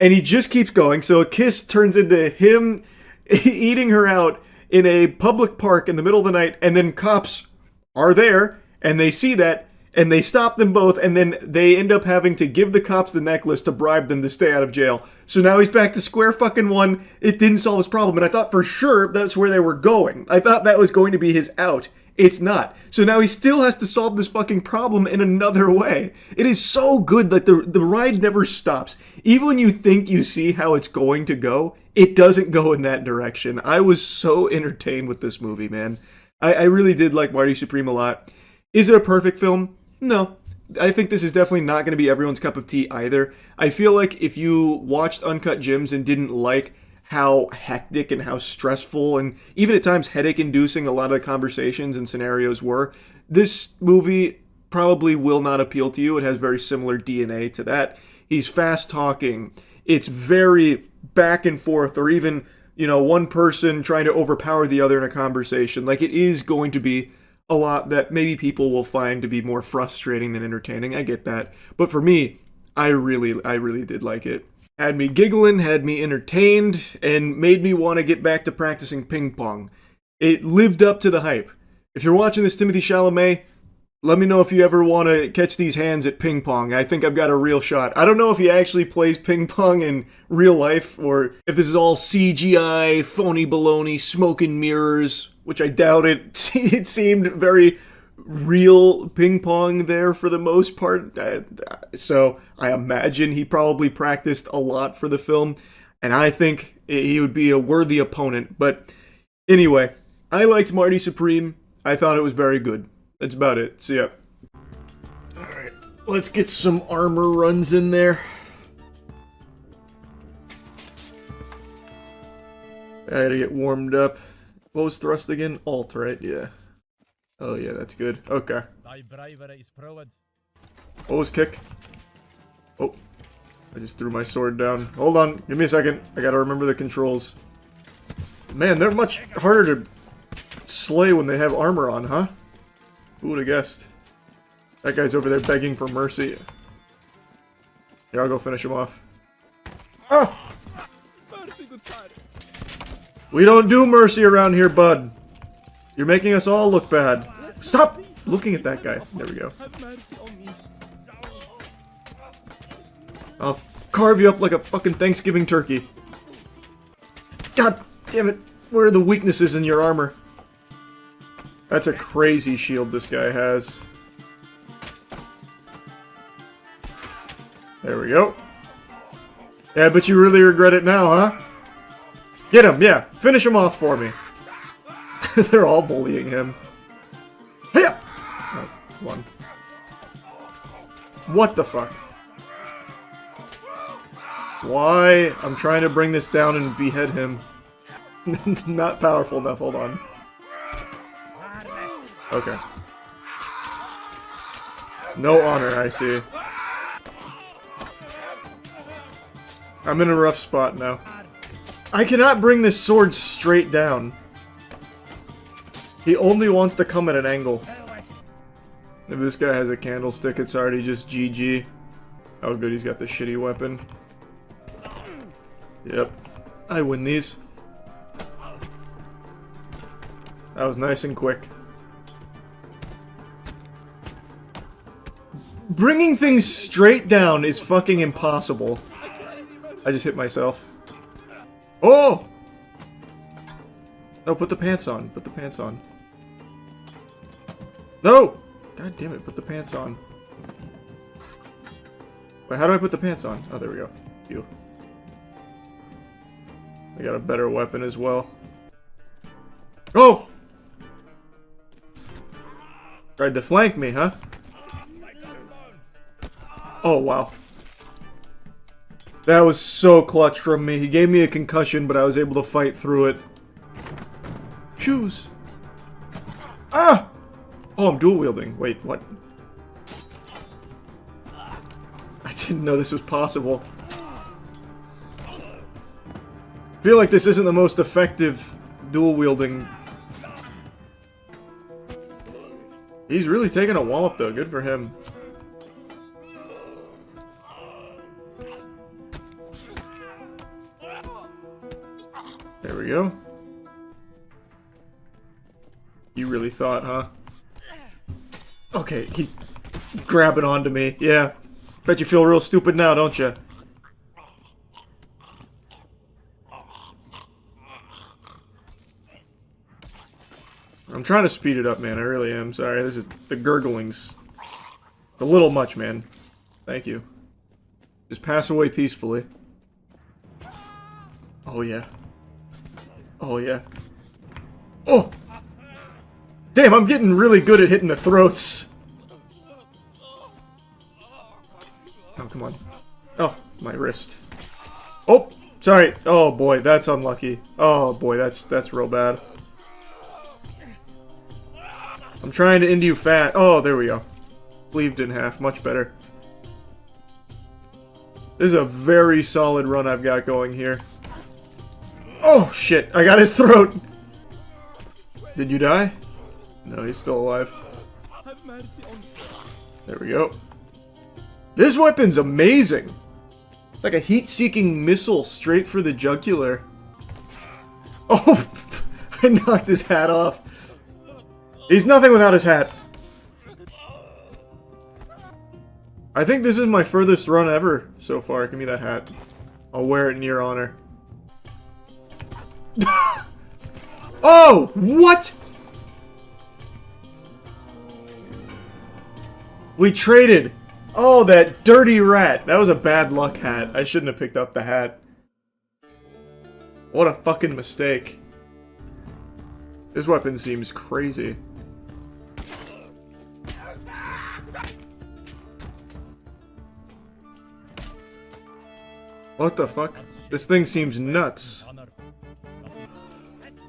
[SPEAKER 1] And he just keeps going. So a kiss turns into him eating her out in a public park in the middle of the night, and then cops are there, and they see that, and they stop them both, and then they end up having to give the cops the necklace to bribe them to stay out of jail. So now he's back to square fucking one. It didn't solve his problem, and I thought for sure that's where they were going. I thought that was going to be his out. It's not. So now he still has to solve this fucking problem in another way. It is so good that the ride never stops. Even when you think you see how it's going to go, it doesn't go in that direction. I was so entertained with this movie, man. I really did like Marty Supreme a lot. Is it a perfect film? No. I think this is definitely not going to be everyone's cup of tea either. I feel like if you watched Uncut Gems and didn't like how hectic and how stressful and even at times headache-inducing a lot of the conversations and scenarios were, this movie probably will not appeal to you. It has very similar DNA to that. He's fast-talking. It's very back and forth, or even, one person trying to overpower the other in a conversation. Like, it is going to be a lot that maybe people will find to be more frustrating than entertaining. I get that. But for me, I really did like it. Had me giggling, had me entertained, and made me want to get back to practicing ping pong. It lived up to the hype. If you're watching this, Timothée Chalamet, let me know if you ever want to catch these hands at ping pong. I think I've got a real shot. I don't know if he actually plays ping pong in real life, or if this is all CGI, phony baloney, smoke and mirrors, which I doubt it. It seemed very real ping pong there for the most part. So I imagine he probably practiced a lot for the film, and I think he would be a worthy opponent. But anyway, I liked Marty Supreme. I thought it was very good. That's about it. See ya. Alright, let's get some armor runs in there. I had to get warmed up. What was thrust again? Alt, right? Yeah. Oh yeah, that's good. Okay. What was kick? Oh. I just threw my sword down. Hold on. Give me a second. I gotta remember the controls. Man, they're much harder to slay when they have armor on, huh? Who would have guessed? That guy's over there begging for mercy. Here, I'll go finish him off. Ah! We don't do mercy around here, bud. You're making us all look bad. Stop looking at that guy. There we go. I'll carve you up like a fucking Thanksgiving turkey. God damn it. Where are the weaknesses in your armor? That's a crazy shield this guy has. There we go. Yeah, but you really regret it now, huh? Get him, yeah. Finish him off for me. They're all bullying him. Hey up! Oh, one. What the fuck? Why? I'm trying to bring this down and behead him. Not powerful enough, hold on. Okay. No honor, I see. I'm in a rough spot now. I cannot bring this sword straight down. He only wants to come at an angle. If this guy has a candlestick, it's already just GG. Oh good, he's got the shitty weapon. Yep. I win these. That was nice and quick. Bringing things straight down is fucking impossible. I just hit myself. Oh! No, put the pants on. Put the pants on. No! God damn it, put the pants on. Wait, how do I put the pants on? Oh, there we go. Phew. I got a better weapon as well. Oh! Tried to flank me, huh? Oh, wow. That was so clutch from me. He gave me a concussion, but I was able to fight through it. Shoes. Ah! Oh, I'm dual wielding. Wait, what? I didn't know this was possible. I feel like this isn't the most effective dual wielding. He's really taking a wallop though, good for him. There we go. You really thought, huh? Okay, he's grabbing onto me, yeah. Bet you feel real stupid now, don't you? I'm trying to speed it up, man. I really am. Sorry, this is the gurglings. It's a little much, man. Thank you. Just pass away peacefully. Oh, yeah. Oh, yeah. Oh! Damn, I'm getting really good at hitting the throats. Oh, come on. Oh, my wrist. Oh, sorry. Oh, boy, that's unlucky. Oh, boy, that's real bad. I'm trying to end you fat. Oh, there we go. Cleaved in half. Much better. This is a very solid run I've got going here. Oh, shit. I got his throat. Did you die? No, he's still alive. There we go. This weapon's amazing. It's like a heat-seeking missile straight for the jugular. Oh, I knocked his hat off. He's nothing without his hat. I think this is my furthest run ever so far. Give me that hat. I'll wear it in your honor. Oh! What?! We traded! Oh, that dirty rat! That was a bad luck hat. I shouldn't have picked up the hat. What a fucking mistake. This weapon seems crazy. What the fuck? This thing seems nuts.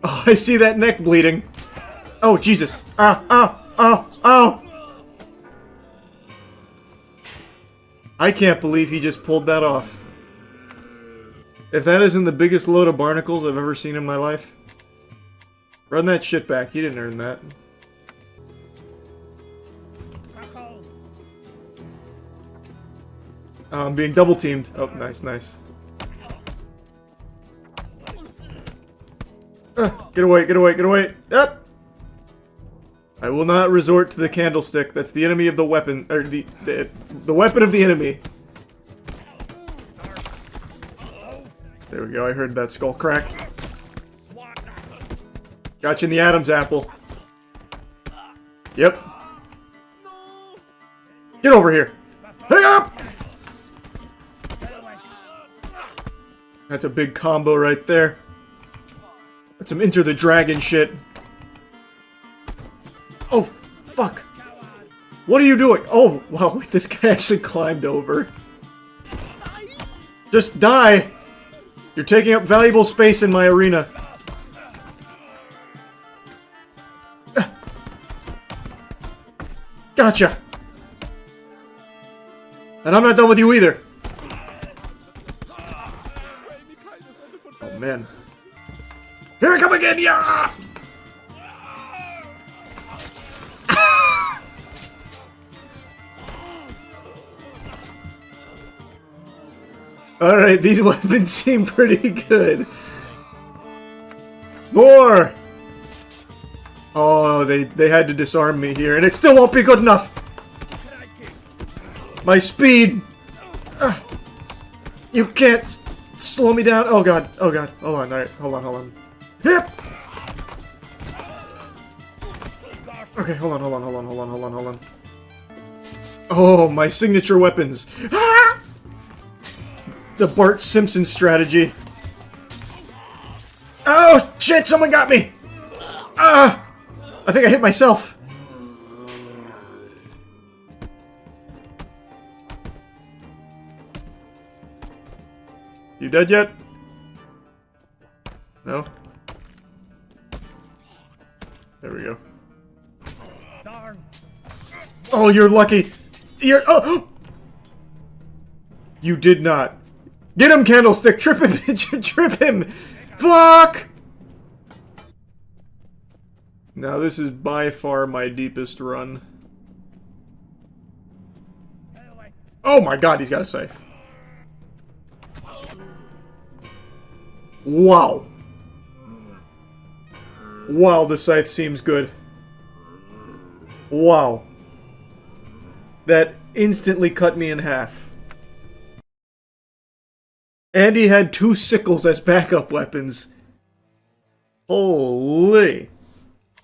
[SPEAKER 1] Oh, I see that neck bleeding. Oh, Jesus. Ah, ah, ah, ah! I can't believe he just pulled that off. If that isn't the biggest load of barnacles I've ever seen in my life. Run that shit back. You didn't earn that. Oh, I'm being double teamed. Oh, nice, nice. Get away, get away, get away! Up! I will not resort to the candlestick. That's the enemy of the weapon, or the weapon of the enemy. There we go. I heard that skull crack. Got you in the Adam's apple. Yep. Get over here. Hang up! That's a big combo right there. That's some Enter the Dragon shit. Oh, fuck. What are you doing? Oh, wow, this guy actually climbed over. Just die! You're taking up valuable space in my arena. Gotcha! And I'm not done with you either. Oh, man. Here I come again, yeah! Alright, these weapons seem pretty good. More! Oh, they had to disarm me here, and it still won't be good enough! My speed! You can't slow me down! Oh god, oh god. Hold on, alright, hold on, hold on. Yep! Okay, hold on, hold on, hold on, hold on, hold on, hold on. Oh, my signature weapons! Ah! The Bart Simpson strategy. Oh, shit, someone got me! Ah! I think I hit myself. You dead yet? No? There we go. Oh, you're lucky! You're- oh! You did not. Get him, Candlestick! Trip him! Trip him! Fuck! Now this is by far my deepest run. Oh my god, he's got a scythe. Wow. Wow, the scythe seems good. Wow. That instantly cut me in half. And he had 2 sickles as backup weapons. Holy.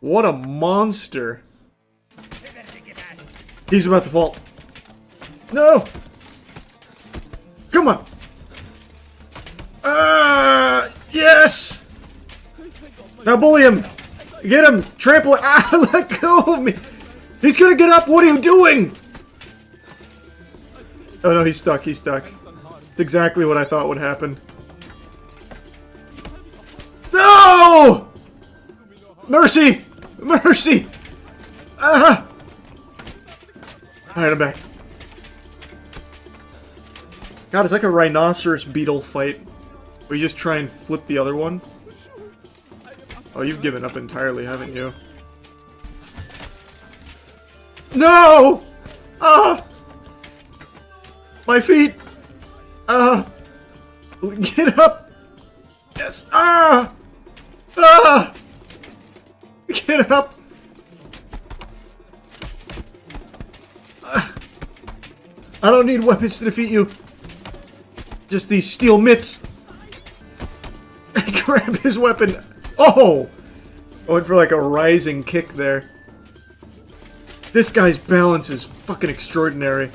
[SPEAKER 1] What a monster. He's about to fall. No! Come on! Yes! Now bully him! Get him! Trample it! Ah, let go of me! He's gonna get up! What are you doing? Oh no, he's stuck, he's stuck. It's exactly what I thought would happen. No! Mercy! Mercy! Ah! Alright, I'm back. God, it's like a rhinoceros beetle fight. Where you just try and flip the other one. Oh, you've given up entirely, haven't you? No! Ah! My feet! Ah! Get up! Yes! Ah! Ah! Get up! Ah. I don't need weapons to defeat you. Just these steel mitts. Grab his weapon. Oh! I went for like a rising kick there. This guy's balance is fucking extraordinary.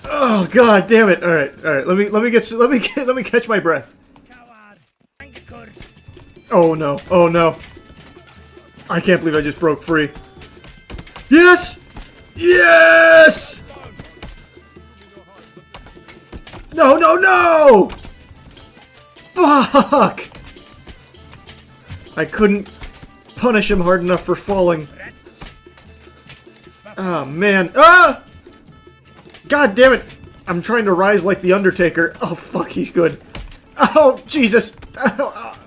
[SPEAKER 1] Oh god damn it! All right. Let me catch my breath. Oh no! Oh no! I can't believe I just broke free. Yes! Yes! No! No! No! Fuck! I couldn't punish him hard enough for falling. Oh man! Ah! God damn it! I'm trying to rise like the Undertaker. Oh fuck, he's good. Oh Jesus! Oh.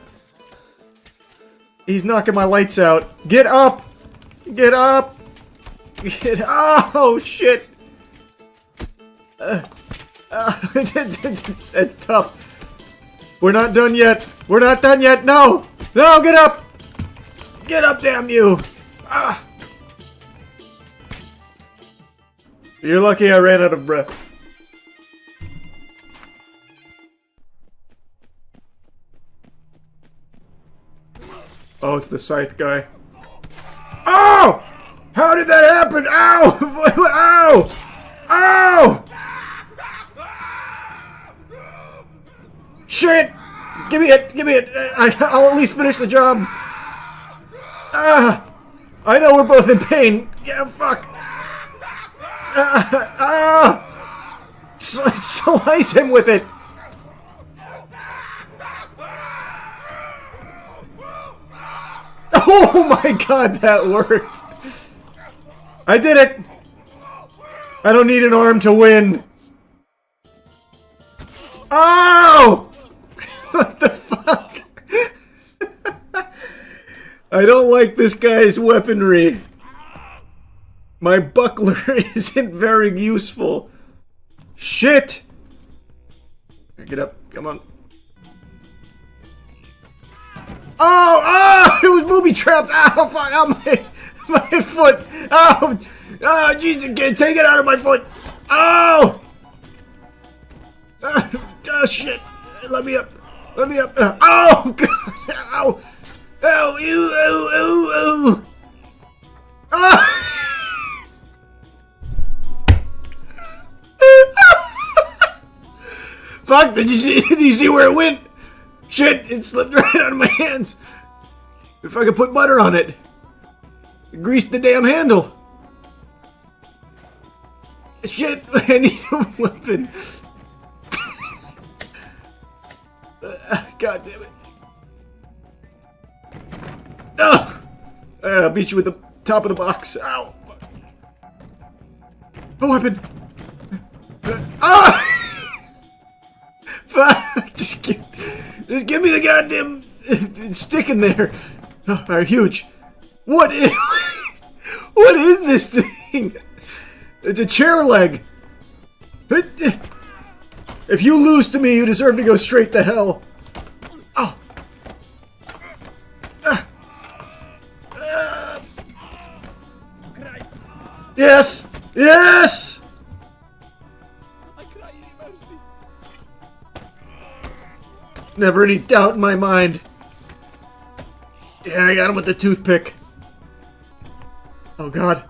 [SPEAKER 1] He's knocking my lights out. Get up! Get up! Get oh shit! It's tough. We're not done yet. We're not done yet. No! No, get up! Get up, damn you! Ah. You're lucky I ran out of breath. Oh, it's the scythe guy. Oh! How did that happen? Ow! Ow! Ow! Shit! Give me it! Give me it! I'll at least finish the job. Ah! I know we're both in pain. Yeah, fuck. Slice him with it. Oh my god, that worked. I did it. I don't need an arm to win. Oh! What the fuck? I don't like this guy's weaponry. My buckler isn't very useful. Shit! Get up, come on. Oh! Oh! It was booby trapped! Ow! Fuck! Ow! My foot! Oh! Oh! Jesus! Take it out of my foot! Oh! Oh shit! Let me up! Let me up! Oh! God! Ow! Ow! Ew! Ew! Ew! Ew! Oh! Fuck! Did you see where it went? Shit! It slipped right out of my hands. If I could put butter on it, grease the damn handle. Shit! I need a weapon. God damn it. Oh! I'll beat you with the top of the box. Ow! A weapon! Ah! Fuck! Just give me the goddamn stick in there. Oh, they're huge. What is this thing? It's a chair leg. If you lose to me, you deserve to go straight to hell. Oh. Yes! Yes! Never any doubt in my mind. Yeah, I got him with the toothpick. Oh god.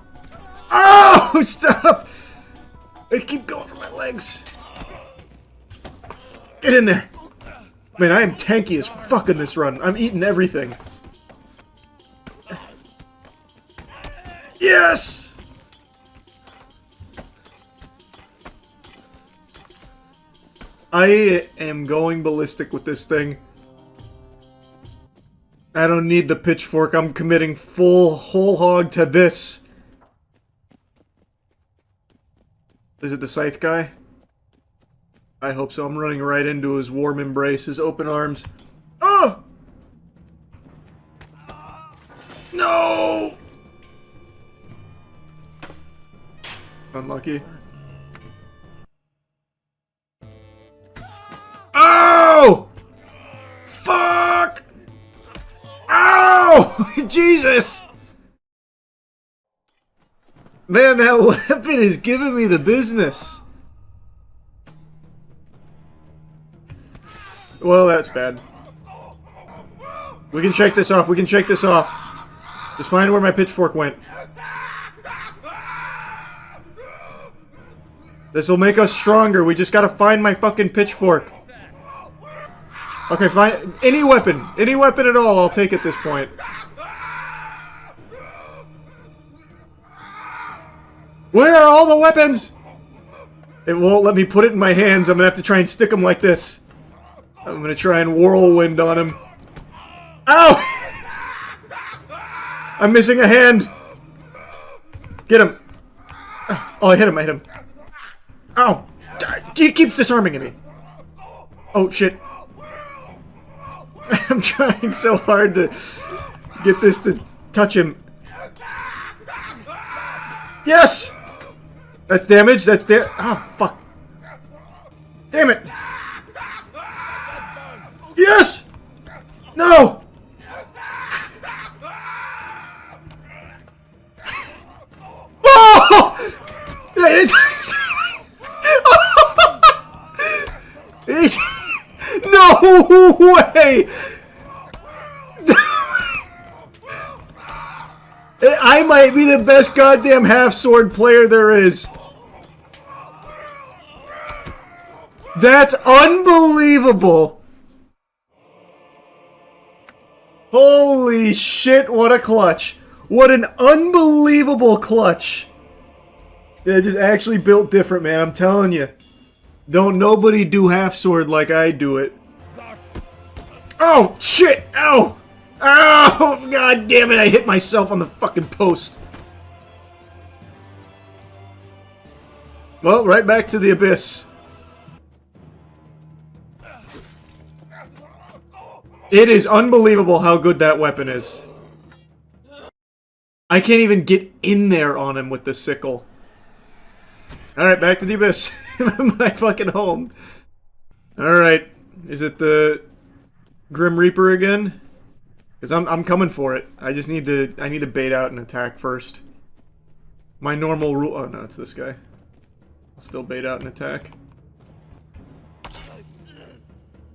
[SPEAKER 1] Oh! Stop! I keep going for my legs. Get in there! Man, I am tanky as fuck in this run. I'm eating everything. Yes! I am going ballistic with this thing. I don't need the pitchfork. I'm committing whole hog to this. Is it the scythe guy? I hope so. I'm running right into his warm embrace, his open arms. Oh! No! Unlucky. Oh! Fuck! Ow! Jesus! Man, that weapon is giving me the business. Well, that's bad. We can shake this off. We can shake this off. Just find where my pitchfork went. This'll make us stronger. We just gotta find my fucking pitchfork. Okay, fine. Any weapon at all, I'll take at this point. Where are all the weapons? It won't let me put it in my hands. I'm gonna have to try and stick them like this. I'm gonna try and whirlwind on him. Ow! I'm missing a hand. Get him. Oh, I hit him. Ow! He keeps disarming me. Oh, shit. I'm trying so hard to get this to touch him. Yes! That's damage. Oh, fuck. Damn it! Yes! No! Oh! No way! I might be the best goddamn half-sword player there is. That's unbelievable. Holy shit, what a clutch. What an unbelievable clutch. Yeah, just actually built different, man, I'm telling you. Don't nobody do half-sword like I do it. Oh, shit! Ow! Ow! God damn it, I hit myself on the fucking post. Well, right back to the abyss. It is unbelievable how good that weapon is. I can't even get in there on him with the sickle. Alright, back to the abyss. My fucking home. Alright. Is it the Grim Reaper again? Because I'm coming for it. I just need to bait out and attack first. My normal rule. Oh no, it's this guy. I'll still bait out and attack.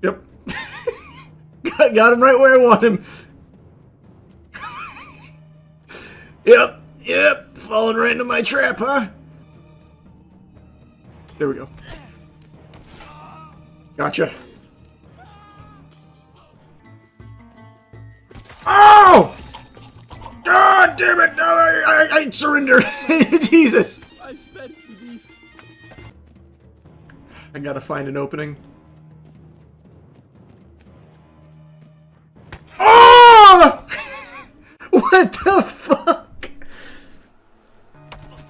[SPEAKER 1] Yep. Got him right where I want him. Yep. Falling right into my trap, huh? There we go. Gotcha. Oh! God damn it! No, I surrender. Jesus. I gotta find an opening.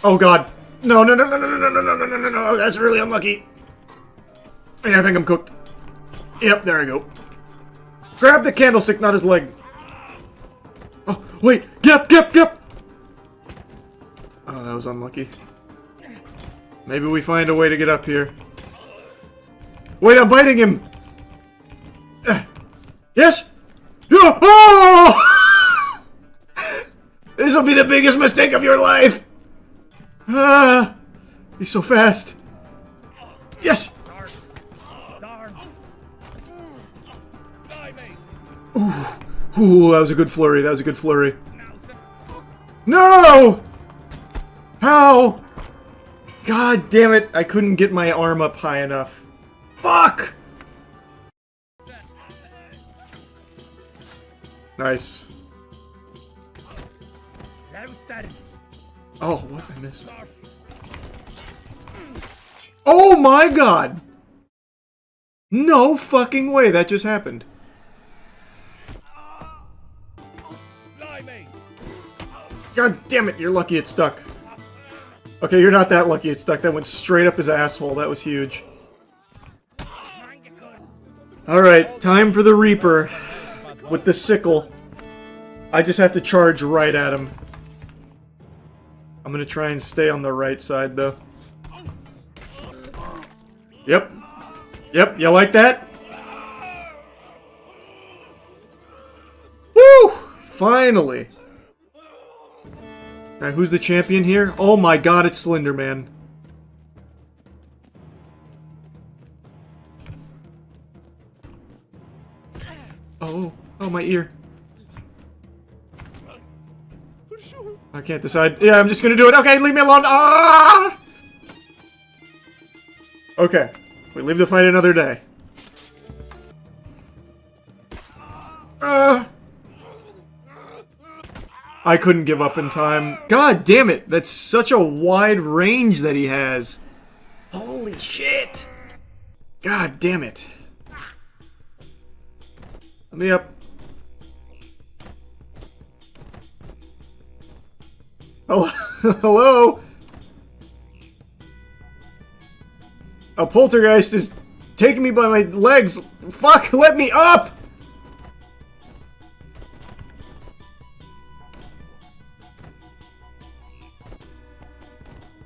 [SPEAKER 1] Oh god. No, no, no, no, no, no, no, no, no, no, no, no, that's really unlucky. Yeah, I think I'm cooked. Yep, there I go. Grab the candlestick, not his leg. Oh, wait! Get! Oh, that was unlucky. Maybe we find a way to get up here. Wait, I'm biting him! Yes! Yeah! Oh! This will be the biggest mistake of your life! Ah! He's so fast. Yes! Ooh, that was a good flurry. No! How? God damn it, I couldn't get my arm up high enough. Fuck! Nice. Oh, what? I missed. Oh my god! No fucking way that just happened. God damn it, you're lucky it stuck. Okay, you're not that lucky it stuck. That went straight up his asshole. That was huge. Alright, time for the Reaper. With the sickle. I just have to charge right at him. I'm gonna try and stay on the right side, though. Yep. Yep, you like that? Woo! Finally! Alright, who's the champion here? Oh my god, it's Slender Man. Oh, my ear. I can't decide. Yeah, I'm just gonna do it. Okay, leave me alone. Ah! Okay, we leave the fight another day. I couldn't give up in time. God damn it, that's such a wide range that he has. Holy shit! God damn it. Let me up. Oh, hello? A poltergeist is taking me by my legs. Fuck, let me up!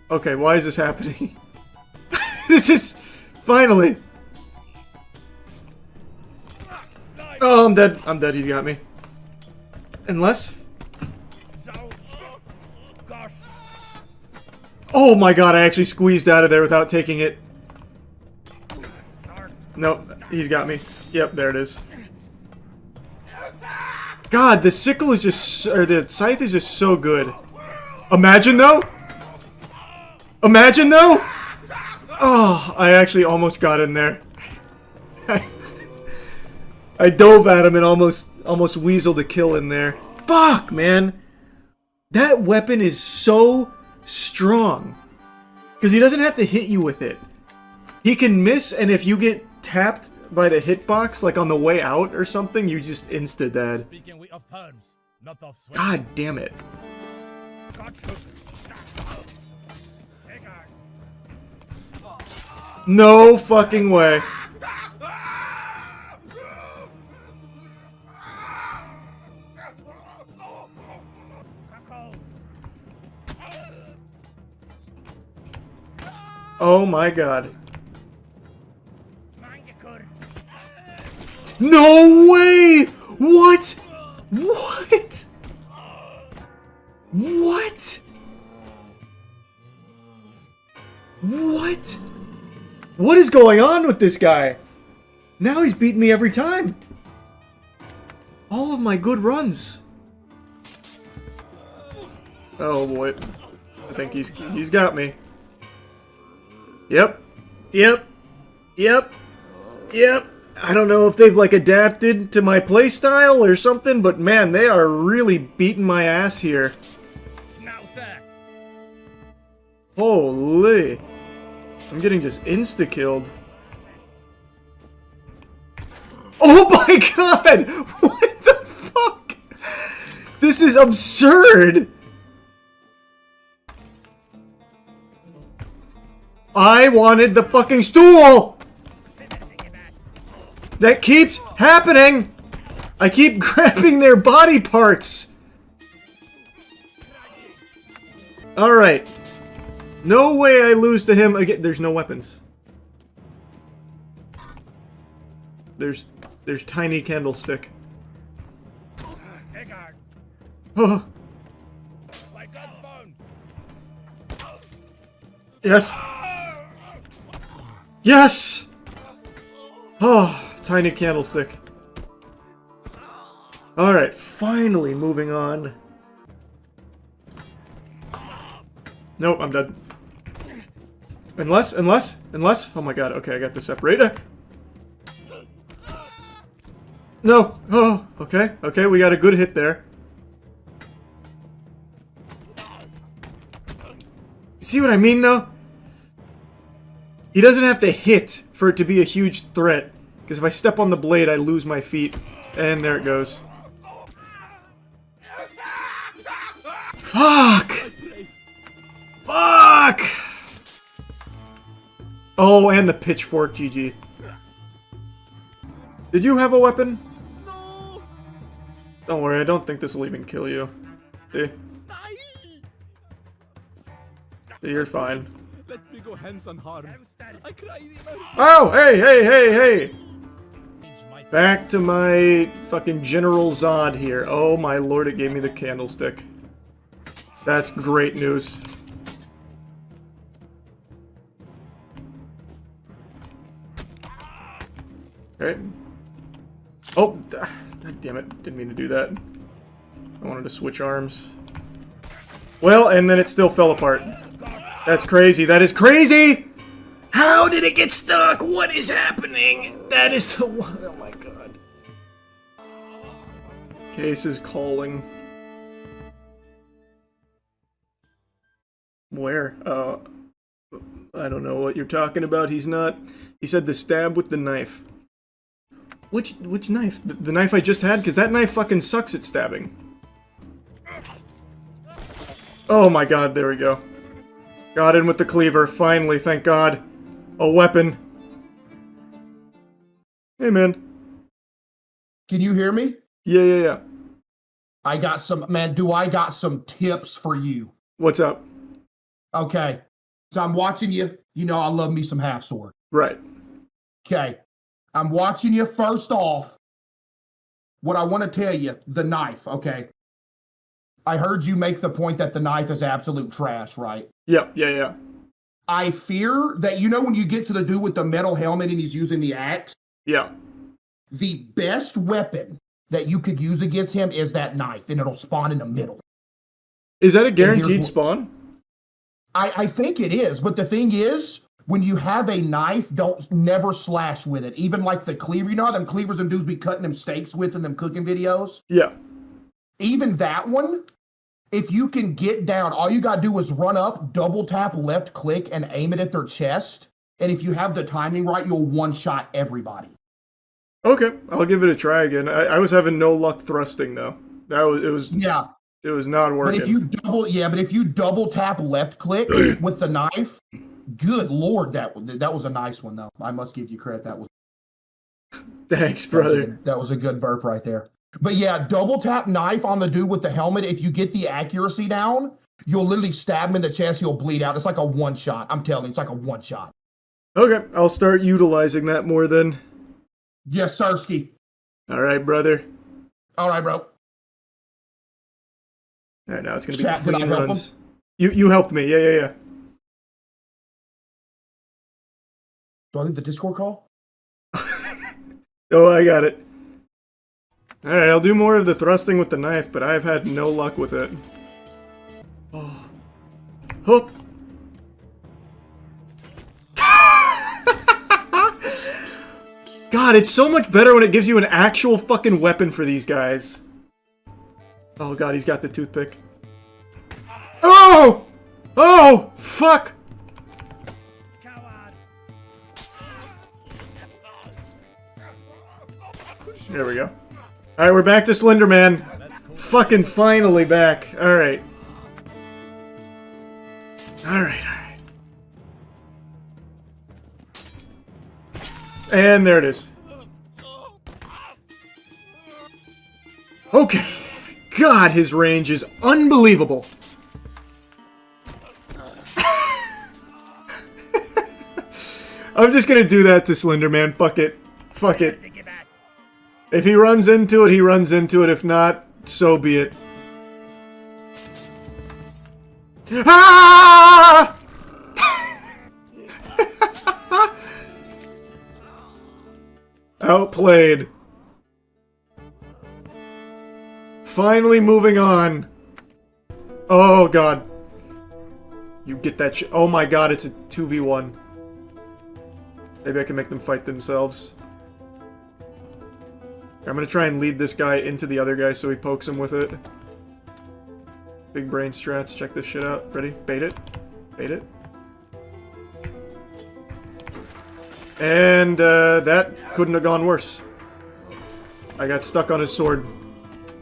[SPEAKER 1] Okay, why is this happening? This is... Finally! Oh, I'm dead. I'm dead. He's got me. Unless... Oh my god, I actually squeezed out of there without taking it. Nope, he's got me. Yep, there it is. God, the sickle is just... Or the scythe is just so good. Imagine, though? Imagine, though? Oh, I actually almost got in there. I dove at him and almost weaseled a kill in there. Fuck, man! That weapon is so strong. Because he doesn't have to hit you with it. He can miss, and if you get tapped by the hitbox, like on the way out or something, you just insta-dead. God damn it. No fucking way. Oh my god. No way! What? What? What? What? What is going on with this guy? Now he's beating me every time. All of my good runs. Oh boy. I think he's got me. Yep. Yep. Yep. Yep. I don't know if they've like adapted to my playstyle or something, but man, they are really beating my ass here. Holy. I'm getting just insta-killed. Oh my god! What the fuck? This is absurd! I wanted the fucking stool! That keeps happening! I keep grabbing their body parts! Alright. No way I lose to him again. There's no weapons. There's tiny candlestick. Oh. Yes. Yes! Oh, tiny candlestick. Alright, finally moving on. Nope, I'm dead. Unless, oh my god, okay, I got the separator. No, oh, okay, we got a good hit there. See what I mean, though? He doesn't have to hit for it to be a huge threat. Because if I step on the blade, I lose my feet. And there it goes. Fuck! Fuck! Oh, and the pitchfork, GG. Did you have a weapon? No! Don't worry, I don't think this will even kill you. See? You're fine.
[SPEAKER 18] Let me go hands unharmed. I cry mercy.
[SPEAKER 1] Oh, hey! Back to my fucking General Zod here. Oh my lord, it gave me the candlestick. That's great news. Okay. Oh, god damn it. Didn't mean to do that. I wanted to switch arms. Well, and then it still fell apart. That's crazy. That is crazy! How did it get stuck? What is happening? That is the one. Oh my god. Case is calling. Where? I don't know what you're talking about. He's not. He said the stab with the knife. Which knife? The knife I just had? Because that knife fucking sucks at stabbing. Oh my god, there we go. Got in with the cleaver, finally, thank god. A weapon. Hey, man.
[SPEAKER 20] Can you hear me?
[SPEAKER 1] Yeah.
[SPEAKER 20] I got some tips for you.
[SPEAKER 1] What's up?
[SPEAKER 20] Okay. So I'm watching you. You know I love me some half sword.
[SPEAKER 1] Right.
[SPEAKER 20] Okay. I'm watching you first off. What I want to tell you, the knife, okay? I heard you make the point that the knife is absolute trash, right?
[SPEAKER 1] Yeah.
[SPEAKER 20] I fear that, you know, when you get to the dude with the metal helmet and he's using the axe?
[SPEAKER 1] Yeah.
[SPEAKER 20] The best weapon that you could use against him is that knife, and it'll spawn in the middle.
[SPEAKER 1] Is that a guaranteed spawn?
[SPEAKER 20] I think it is, but the thing is, when you have a knife, never slash with it. Even like the cleaver, you know how them cleavers and dudes be cutting them steaks with in them cooking videos?
[SPEAKER 1] Yeah.
[SPEAKER 20] Even that one, if you can get down, all you gotta do is run up, double tap, left click, and aim it at their chest. And if you have the timing right, you'll one-shot everybody.
[SPEAKER 1] Okay, I'll give it a try again. I was having no luck thrusting though. It was not working.
[SPEAKER 20] But if you double tap left click with the knife, good lord, that was a nice one though. I must give you credit.
[SPEAKER 1] Thanks, brother.
[SPEAKER 20] That was a good burp right there. But yeah, double tap knife on the dude with the helmet. If you get the accuracy down, you'll literally stab him in the chest. He'll bleed out. It's like a one shot. I'm telling you, it's like a one shot.
[SPEAKER 1] Okay, I'll start utilizing that more then.
[SPEAKER 20] Yes, Sirski.
[SPEAKER 1] All right, brother.
[SPEAKER 20] All right, bro.
[SPEAKER 1] All right, now it's gonna
[SPEAKER 20] Chat,
[SPEAKER 1] be
[SPEAKER 20] did I
[SPEAKER 1] clean
[SPEAKER 20] help
[SPEAKER 1] runs. You helped me. Yeah.
[SPEAKER 20] Do I leave the Discord call?
[SPEAKER 1] Oh, I got it. All right, I'll do more of the thrusting with the knife, but I've had no luck with it. Oh. Hook. God, it's so much better when it gives you an actual fucking weapon for these guys. Oh god, he's got the toothpick. Oh! Oh! Fuck! There we go. Alright, we're back to Slender Man. Fucking finally back. Alright. Alright. And there it is. Okay. God, his range is unbelievable. I'm just gonna do that to Slenderman. Fuck it. Fuck it. If he runs into it, he runs into it. If not, so be it. Ah! Outplayed. Finally moving on. Oh god. You get that oh my god, it's a 2v1. Maybe I can make them fight themselves. I'm gonna try and lead this guy into the other guy so he pokes him with it. Big brain strats, check this shit out. Ready? Bait it. Bait it. And that couldn't have gone worse. I got stuck on his sword.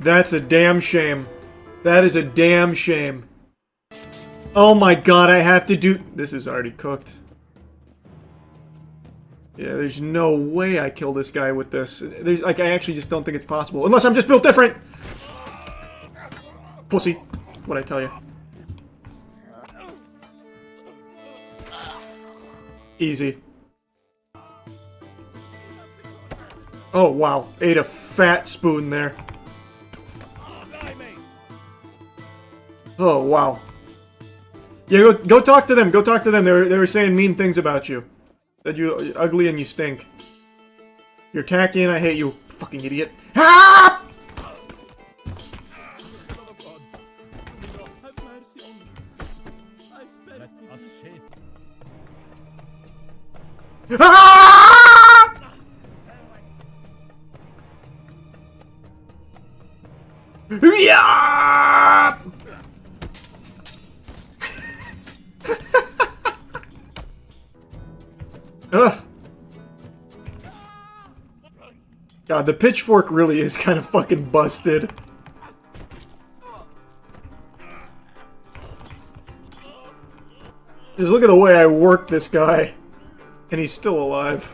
[SPEAKER 1] That's a damn shame. That is a damn shame. Oh my god, I have to do... This is already cooked. Yeah, there's no way I kill this guy with this. There's, like, I actually just don't think it's possible. Unless I'm just built different! Pussy. What'd I tell you? Easy. Oh, wow. Ate a fat spoon there. Oh, wow. Yeah, go talk to them. Go talk to them. They were saying mean things about you. That you're ugly and you stink. You're tacky and I hate you, fucking idiot. Ah! Ah! Yeah! Ugh. God, the pitchfork really is kind of fucking busted. Just look at the way I work this guy. And he's still alive.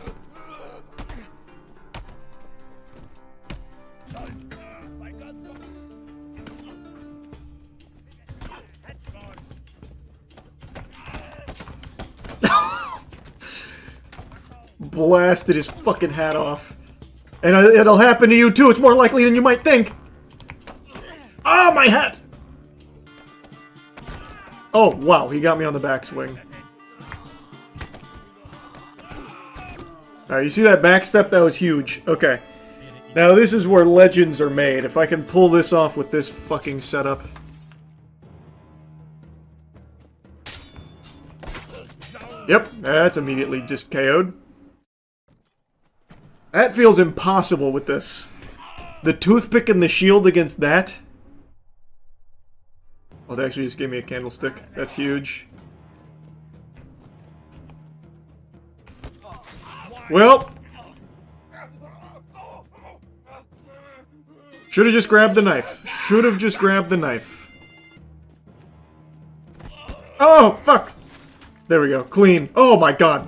[SPEAKER 1] Blasted his fucking hat off. And it'll happen to you too, it's more likely than you might think! Oh, my hat! Oh, wow, he got me on the backswing. Alright, you see that backstep? That was huge. Okay. Now this is where legends are made, if I can pull this off with this fucking setup. Yep, that's immediately just KO'd. That feels impossible with this. The toothpick and the shield against that? Oh, they actually just gave me a candlestick. That's huge. Well. Should have just grabbed the knife. Should have just grabbed the knife. Oh, fuck! There we go. Clean. Oh my god.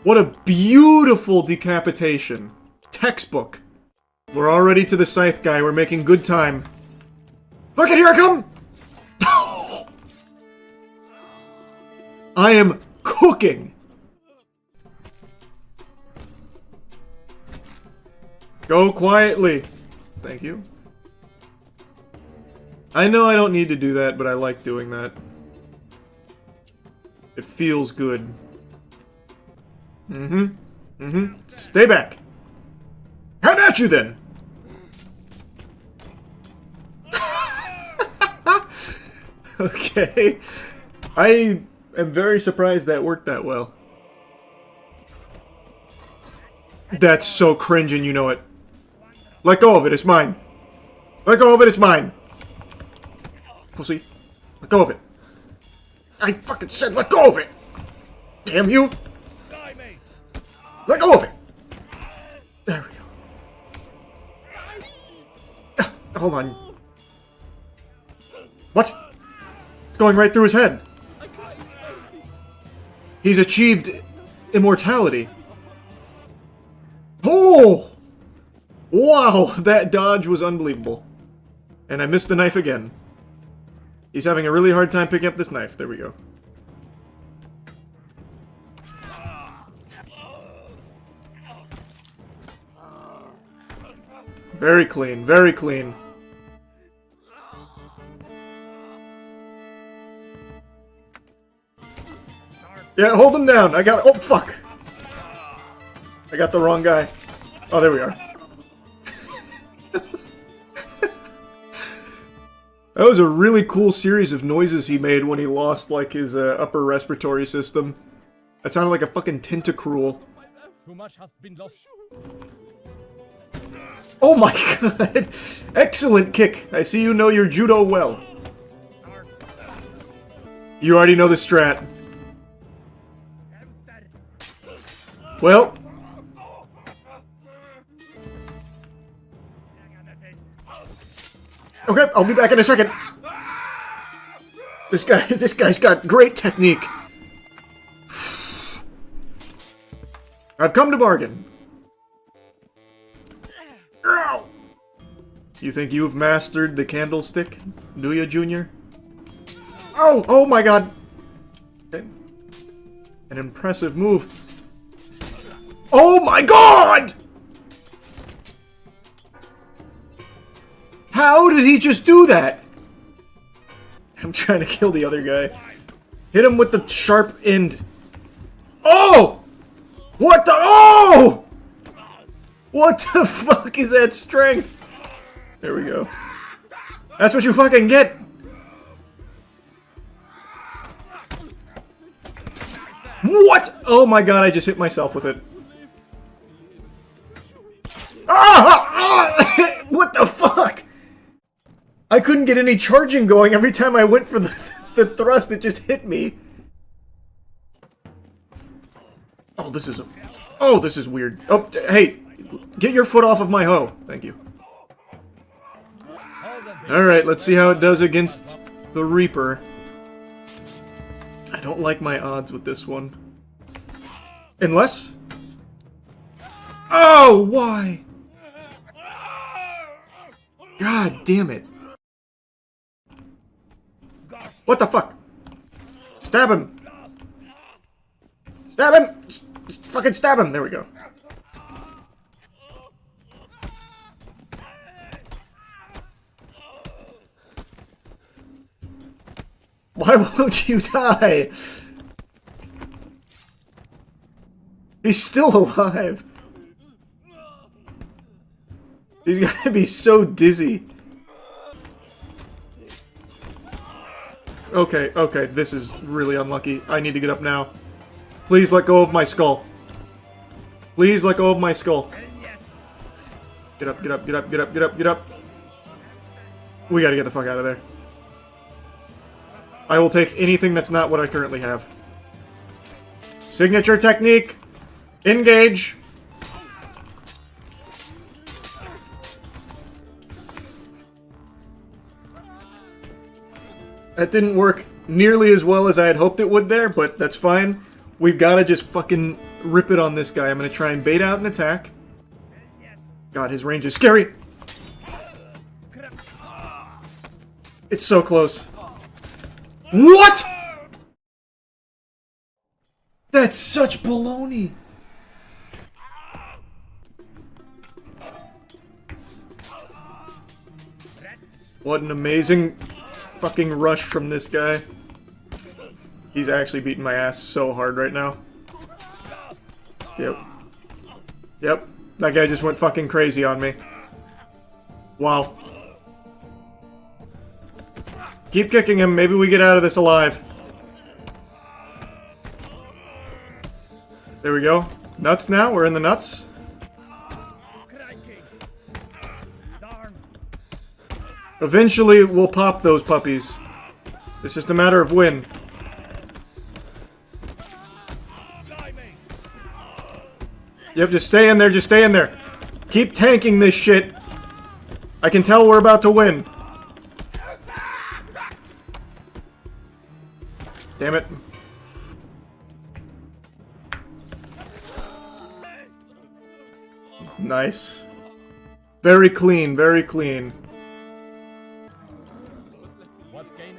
[SPEAKER 1] What a beautiful decapitation. Textbook. We're already to the scythe guy. We're making good time. Look at here I come! I am cooking. Go quietly. Thank you. I know I don't need to do that, but I like doing that. It feels good. Stay back. How at you then? Okay. I am very surprised that worked that well. That's so cringe and you know it. Let go of it, it's mine. Let go of it, it's mine. Pussy. Let go of it. I fucking said let go of it! Damn you! Let go of it! There we go. Hold on. What? It's going right through his head. He's achieved immortality. Oh! Wow, that dodge was unbelievable. And I missed the knife again. He's having a really hard time picking up this knife. There we go. Very clean, very clean. Yeah, hold him down. I got... Oh, fuck. I got the wrong guy. Oh, there we are. That was a really cool series of noises he made when he lost, like, his upper respiratory system. That sounded like a fucking tentacruel.
[SPEAKER 18] Too much has been lost.
[SPEAKER 1] Oh my god! Excellent kick! I see you know your judo well. You already know the strat. Well... Okay, I'll be back in a second. This guy's got great technique. I've come to bargain. Ow! You think you've mastered the candlestick, do you, Junior? Oh! Oh my god! Okay. An impressive move. Oh my god! How did he just do that? I'm trying to kill the other guy. Hit him with the sharp end. Oh! What the- Oh! What the fuck is that strength? There we go. That's what you fucking get! What? Oh my god, I just hit myself with it. Ah! What the fuck? I couldn't get any charging going. Every time I went for the thrust, it just hit me. Oh, this is this is weird. Oh, hey, get your foot off of my hoe. Thank you. Alright, let's see how it does against the Reaper. I don't like my odds with this one. Unless... Oh, why? God damn it. What the fuck? Stab him! Stab him! Just fucking stab him! There we go. Why won't you die? He's still alive. He's gotta be so dizzy. Okay, okay, this is really unlucky. I need to get up now. Please let go of my skull. Please let go of my skull. Get up, get up, get up, get up, get up, get up. We gotta get the fuck out of there. I will take anything that's not what I currently have. Signature technique. Engage. That didn't work nearly as well as I had hoped it would there, but that's fine. We've got to just fucking rip it on this guy. I'm going to try and bait out an attack. God, his range is scary. It's so close. What? That's such baloney. What an amazing fucking rush from this guy. He's actually beating my ass so hard right now. Yep. Yep. That guy just went fucking crazy on me. Wow. Keep kicking him. Maybe we get out of this alive. There we go. Nuts now. We're in the nuts. Eventually, we'll pop those puppies. It's just a matter of when. Yep, just stay in there, just stay in there. Keep tanking this shit. I can tell we're about to win. Damn it. Nice. Very clean, very clean.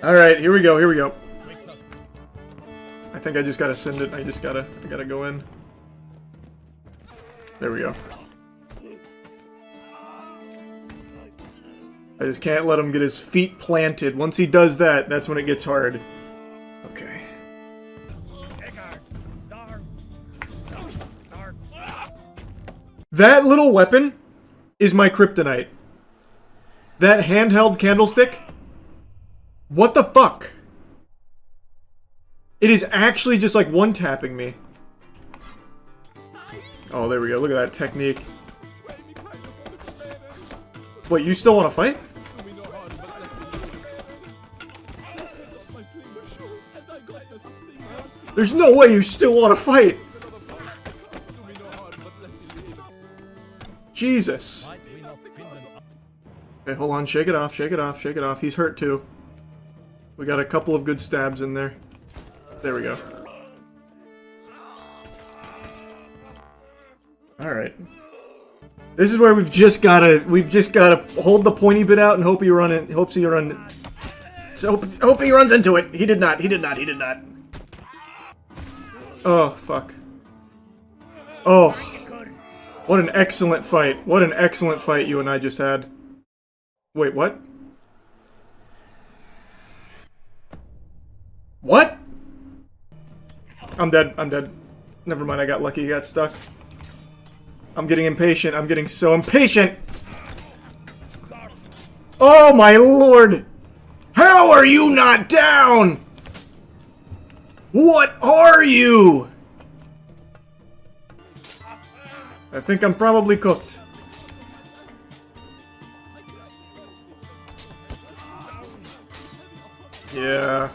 [SPEAKER 1] Alright, here we go, here we go. I think I just gotta send it. I gotta go in. There we go. I just can't let him get his feet planted. Once he does that, that's when it gets hard. Okay. That little weapon is my kryptonite. That handheld candlestick? What the fuck? It is actually just like one-tapping me. Oh, there we go. Look at that technique. Wait, you still want to fight? There's no way you still want to fight! Jesus. Okay, hold on. Shake it off, shake it off, shake it off. He's hurt too. We got a couple of good stabs in there. There we go. Alright. This is where we've just gotta hold the pointy bit out and hope he hope he runs into it. He did not. Oh, fuck. Oh. What an excellent fight. What an excellent fight you and I just had. Wait, what? What? I'm dead. I'm dead. Never mind, I got lucky. He got stuck. I'm getting impatient. I'm getting so impatient! Oh my lord! How are you not down? What are you? I think I'm probably cooked. Yeah.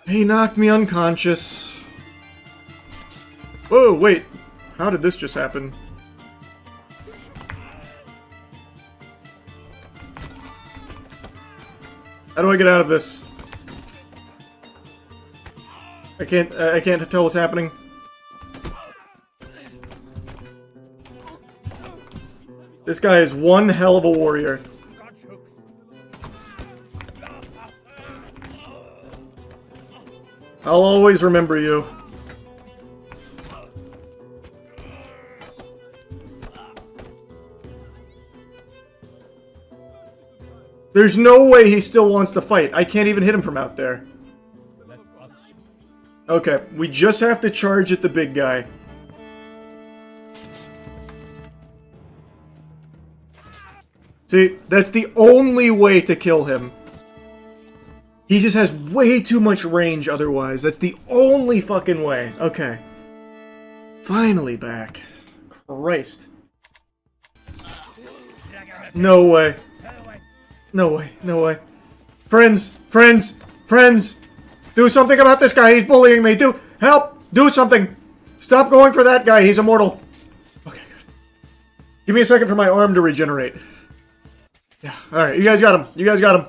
[SPEAKER 1] He knocked me unconscious. Whoa, wait. How did this just happen? How do I get out of this? I can't tell what's happening. This guy is one hell of a warrior. I'll always remember you. There's no way he still wants to fight. I can't even hit him from out there. Okay, we just have to charge at the big guy. See, that's the only way to kill him. He just has way too much range otherwise. That's the only fucking way. Okay. Finally back. Christ. No way. No way. No way. Friends! Friends! Friends! Do something about this guy. He's bullying me. Help! Do something! Stop going for that guy. He's immortal. Okay, good. Give me a second for my arm to regenerate. Yeah, alright. You guys got him. You guys got him.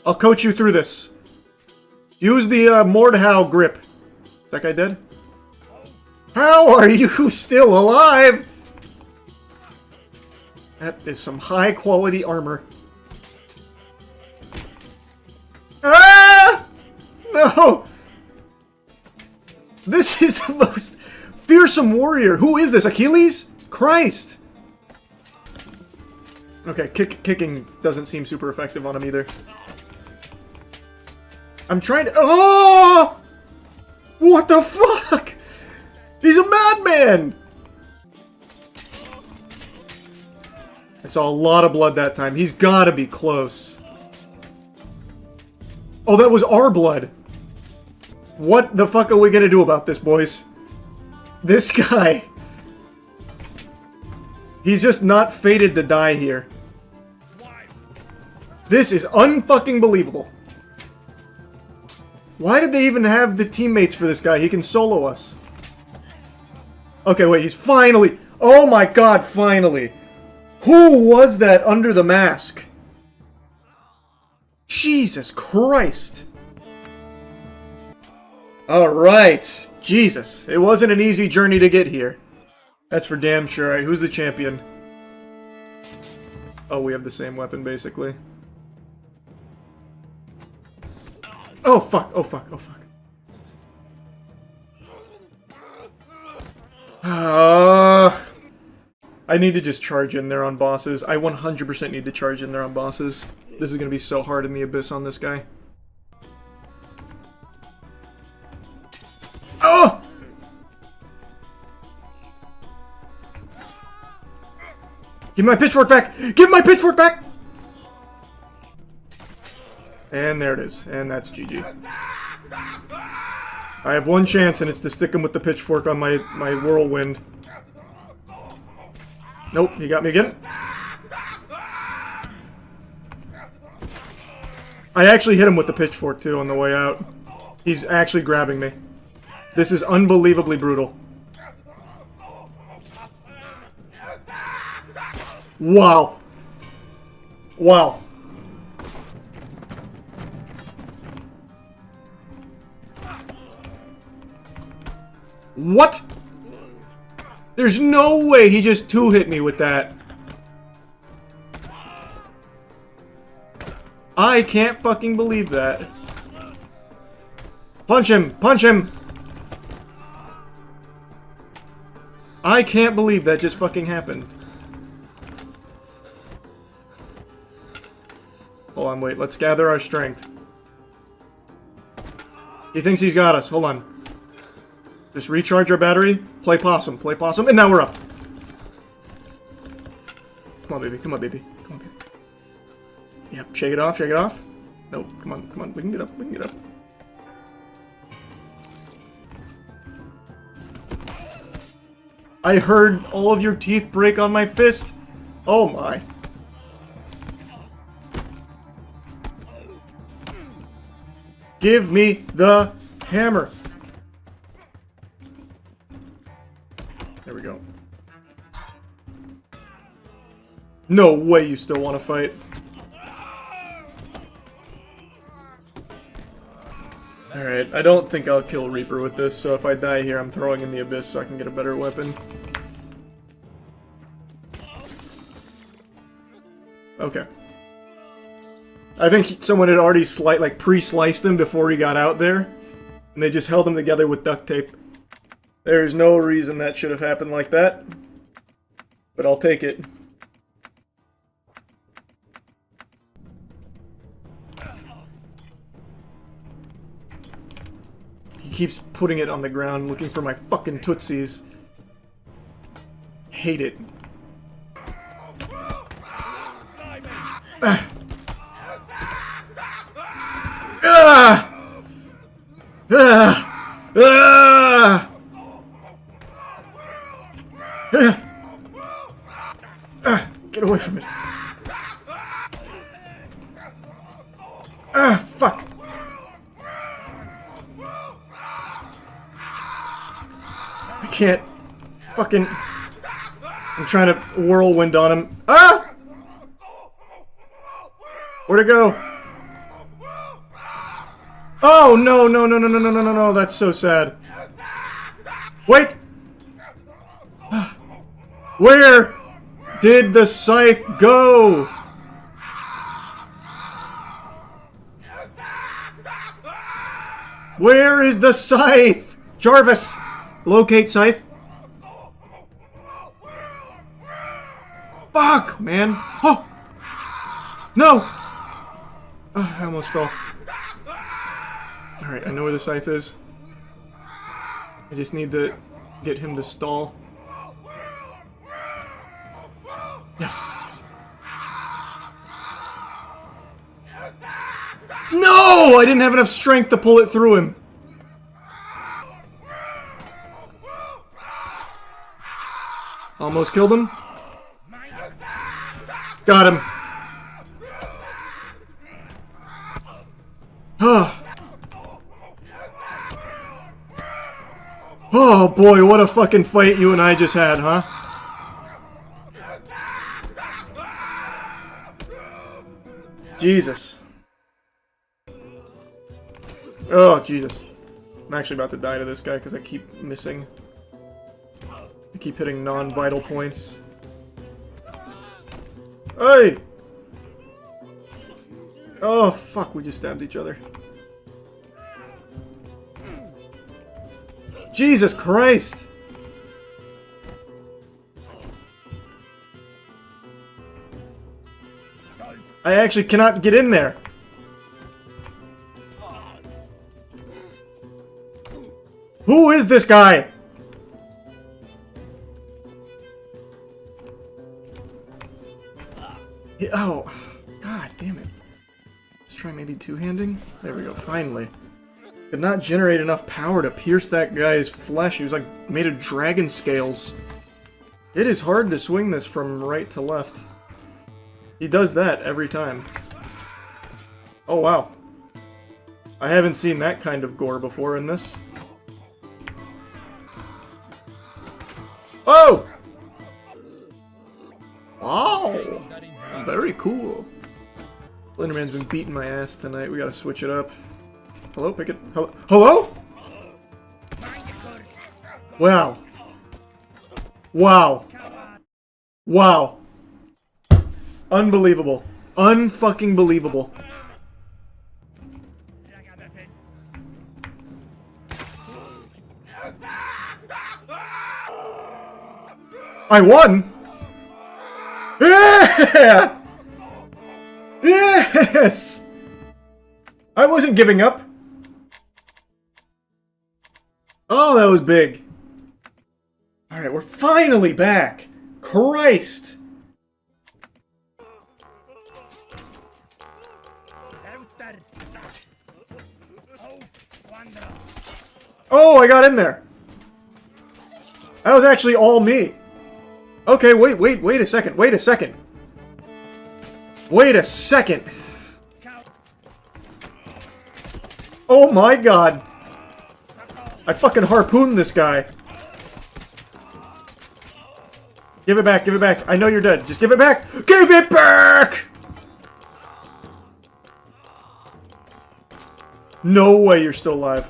[SPEAKER 1] I'll coach you through this. Use the Mordhau grip. Is that guy dead? How are you still alive? That is some high quality armor. Ah! No! This is the most fearsome warrior. Who is this? Achilles? Christ! Okay, kicking doesn't seem super effective on him either. I'm trying to... Oh! What the fuck? He's a madman! I saw a lot of blood that time. He's gotta be close. Oh, that was our blood. What the fuck are we gonna do about this, boys? This guy... He's just not fated to die here. This is unfucking believable. Why did they even have the teammates for this guy? He can solo us. Okay, wait, he's finally... Oh my god, finally! Who was that under the mask? Jesus Christ! Alright, Jesus. It wasn't an easy journey to get here. That's for damn sure. Alright, who's the champion? Oh, we have the same weapon, basically. Oh, fuck. Oh, fuck. Oh, fuck. I need to just charge in there on bosses. I 100% need to charge in there on bosses. This is gonna be so hard in the abyss on this guy. Oh! Give me my pitchfork back! Give me my pitchfork back! And there it is. And that's GG. I have one chance, and it's to stick him with the pitchfork on my whirlwind. Nope, he got me again. I actually hit him with the pitchfork, too, on the way out. He's actually grabbing me. This is unbelievably brutal. Wow. Wow. What? There's no way he just two-hit me with that. I can't fucking believe that. Punch him! Punch him! I can't believe that just fucking happened. Hold on, wait. Let's gather our strength. He thinks he's got us. Hold on. Just recharge our battery. Play possum. Play possum. And now we're up. Come on, baby. Come on, baby. Come on, baby. Yep. Shake it off. Shake it off. Nope. Come on. Come on. We can get up. We can get up. I heard all of your teeth break on my fist. Oh my. Give me the hammer. There we go. No way you still want to fight. Alright, I don't think I'll kill Reaper with this, so if I die here, I'm throwing in the abyss so I can get a better weapon. Okay. I think someone had already pre-sliced him before he got out there, and they just held him together with duct tape. There's no reason that should have happened like that, but I'll take it. He keeps putting it on the ground, looking for my fucking tootsies. Hate it. Ah! Ah! Ah! Ah! Ah! Get away from it. Ah, fuck. I can't fucking... I'm trying to whirlwind on him. Ah! Where'd it go? Oh, no, no, no, no, no, no, no, no, no, that's so sad. Wait! Where did the scythe go? Where is the scythe? Jarvis! Locate scythe. Fuck, man. Oh! No! Oh, I almost fell. Alright, I know where the scythe is. I just need to get him to stall. Yes! No! I didn't have enough strength to pull it through him. Almost killed him. Got him. Oh boy, what a fucking fight you and I just had, huh? Jesus. Oh, Jesus. I'm actually about to die to this guy because I keep missing. I keep hitting non-vital points. Hey! Oh, fuck, we just stabbed each other. Jesus Christ! I actually cannot get in there. Who is this guy? Oh, god damn it. Let's try maybe two-handing. There we go, finally. Could not generate enough power to pierce that guy's flesh. He was like made of dragon scales. It is hard to swing this from right to left. He does that every time. Oh wow. I haven't seen that kind of gore before in this. Oh! Wow! Very cool. Slenderman's been beating my ass tonight. We gotta switch it up. Hello? Pick it. Hello? Hello? Wow. Wow. Wow. Unbelievable. Unfucking believable. I won! Yeah! Yes! I wasn't giving up. Oh, that was big. Alright, we're finally back. Christ! Oh, I got in there. That was actually all me. Okay, wait a second, wait a second. Wait a second. Oh my god. I fucking harpooned this guy. Give it back, give it back. I know you're dead. Just give it back. Give it back! No way you're still alive.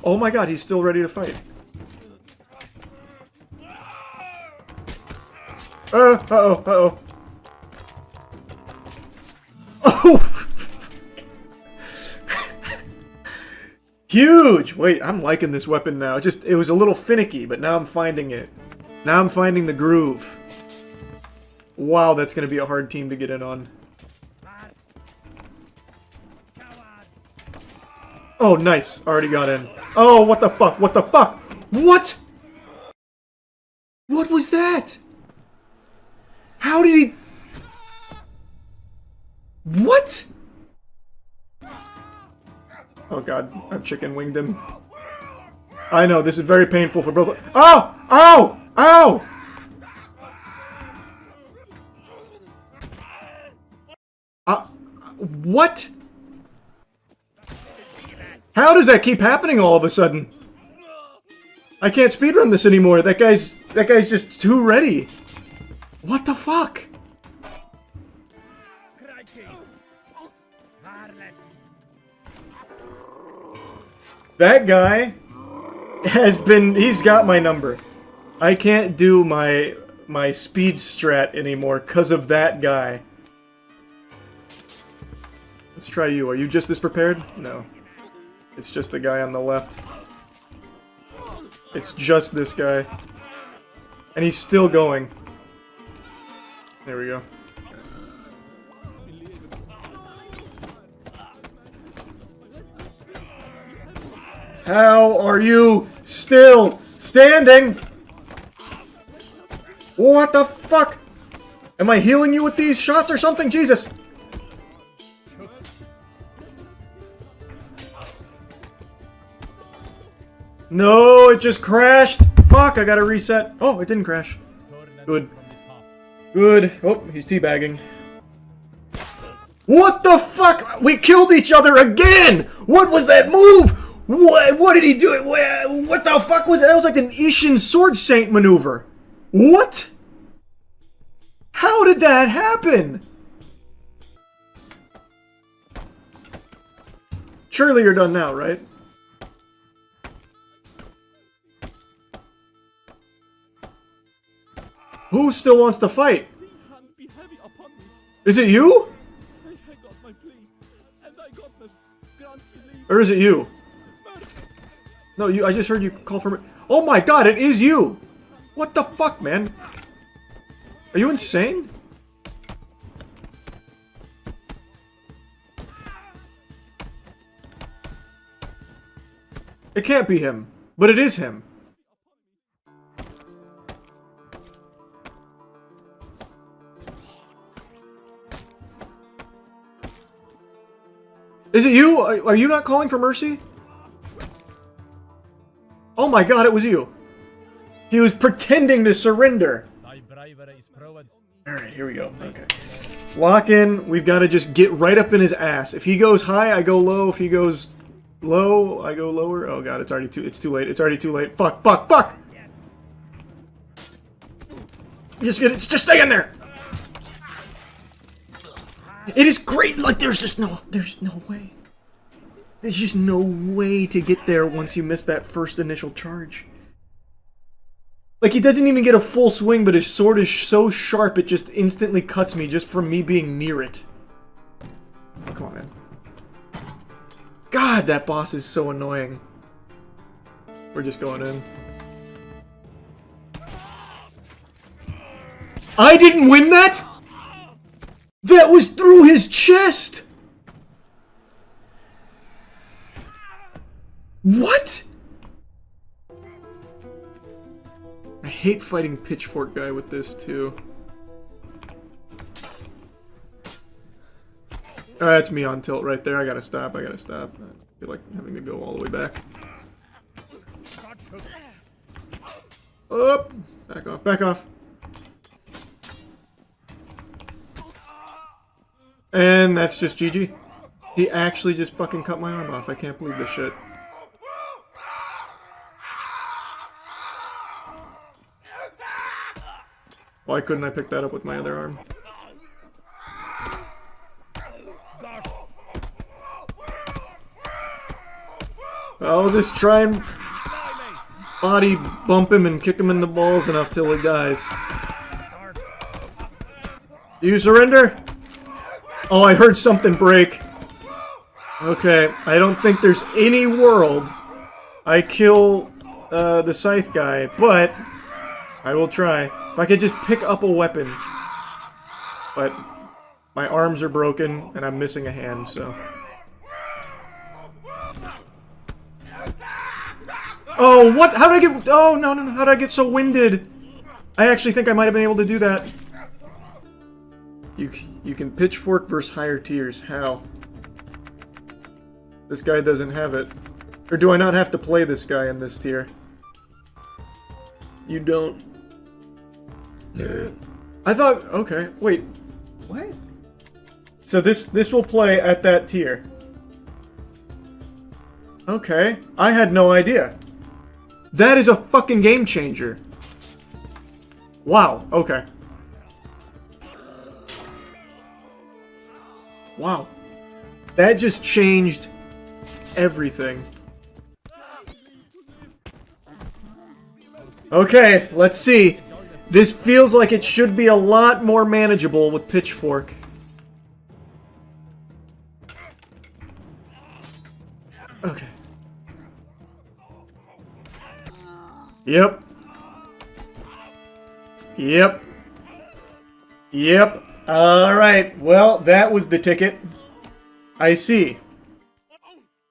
[SPEAKER 1] Oh my god, he's still ready to fight. Uh-oh, uh-oh. Oh! Huge! Wait, I'm liking this weapon now. It was a little finicky, but now I'm finding it. Now I'm finding the groove. Wow, that's gonna be a hard team to get in on. Oh, nice. Already got in. Oh, what the fuck? What the fuck? What? What was that? How did he... What? Oh god, I've chicken winged him. I know, this is very painful for both... Oh! Ow! Ow! What? How does that keep happening all of a sudden? I can't speedrun this anymore. That guy's just too ready. What the fuck? That guy he's got my number. I can't do my speed strat anymore because of that guy. Let's try you. Are you just as prepared? No. It's just the guy on the left. It's just this guy. And he's still going. There we go. How are you still standing? What the fuck? Am I healing you with these shots or something? Jesus! No, it just crashed! Fuck, I gotta reset. Oh, it didn't crash. Good. Good. Oh, he's teabagging. What the fuck? We killed each other again! What was that move? What did he do? What the fuck was that? That was like an Ishin Sword Saint maneuver. What? How did that happen? Surely you're done now, right? Who still wants to fight? Is it you? Or is it you? No, you. I just heard you call for me. Oh my god, it is you! What the fuck, man? Are you insane? It can't be him, but it is him. Is it you? Are you not calling for mercy? Oh my god, it was you. He was pretending to surrender. Alright, here we go. Okay. Lock in. We've got to just get right up in his ass. If he goes high, I go low. If he goes low, I go lower. Oh god, it's too late. It's already too late. Fuck, fuck, fuck! Just stay in there! It is great, like there's no way. There's just no way to get there once you miss that first initial charge. Like, he doesn't even get a full swing, but his sword is so sharp it just instantly cuts me just from me being near it. Oh, come on, man. God, that boss is so annoying. We're just going in. I didn't win that?! That was through his chest! What?! I hate fighting Pitchfork Guy with this, too. That's me on tilt right there. I gotta stop. I feel like having to go all the way back. Up! Back off, back off. And that's just GG. He actually just fucking cut my arm off. I can't believe this shit. Why couldn't I pick that up with my other arm? I'll just try and body bump him and kick him in the balls enough till he dies. Do you surrender? Oh, I heard something break. Okay, I don't think there's any world I kill the scythe guy, but I will try. If I could just pick up a weapon. But my arms are broken and I'm missing a hand, so. Oh, what? How did I get... Oh, no, no, no. How did I get so winded? I actually think I might have been able to do that. You can pitchfork versus higher tiers. How? This guy doesn't have it. Or do I not have to play this guy in this tier? You don't. I thought... Okay, wait. What? So this will play at that tier. Okay. I had no idea. That is a fucking game changer. Wow, okay. Wow. That just changed everything. Okay, let's see. This feels like it should be a lot more manageable with Pitchfork. Okay. Yep. Yep. Yep. Alright, well, that was the ticket. I see.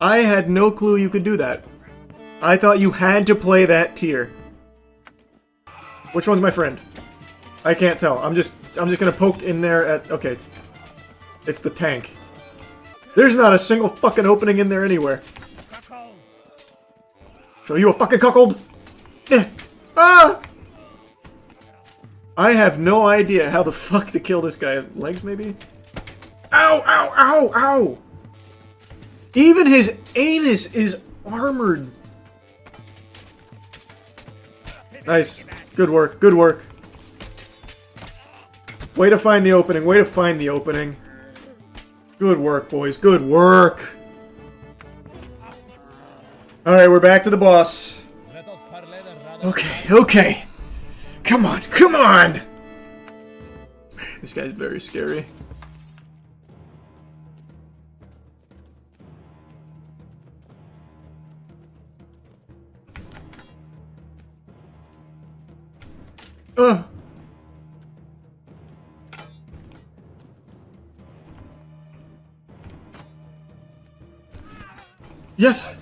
[SPEAKER 1] I had no clue you could do that. I thought you had to play that tier. Which one's my friend? I can't tell. I'm just gonna poke in there at... Okay, it's the tank. There's not a single fucking opening in there anywhere. Show you a fucking cuckold! Ah! I have no idea how the fuck to kill this guy. Legs, maybe? Ow, ow, ow, ow! Even his anus is armored. Nice. Good work, good work. Way to find the opening, way to find the opening. Good work, boys, good work. Alright, we're back to the boss. Okay, okay. Come on, come on! This guy's very scary. Ugh. Yes!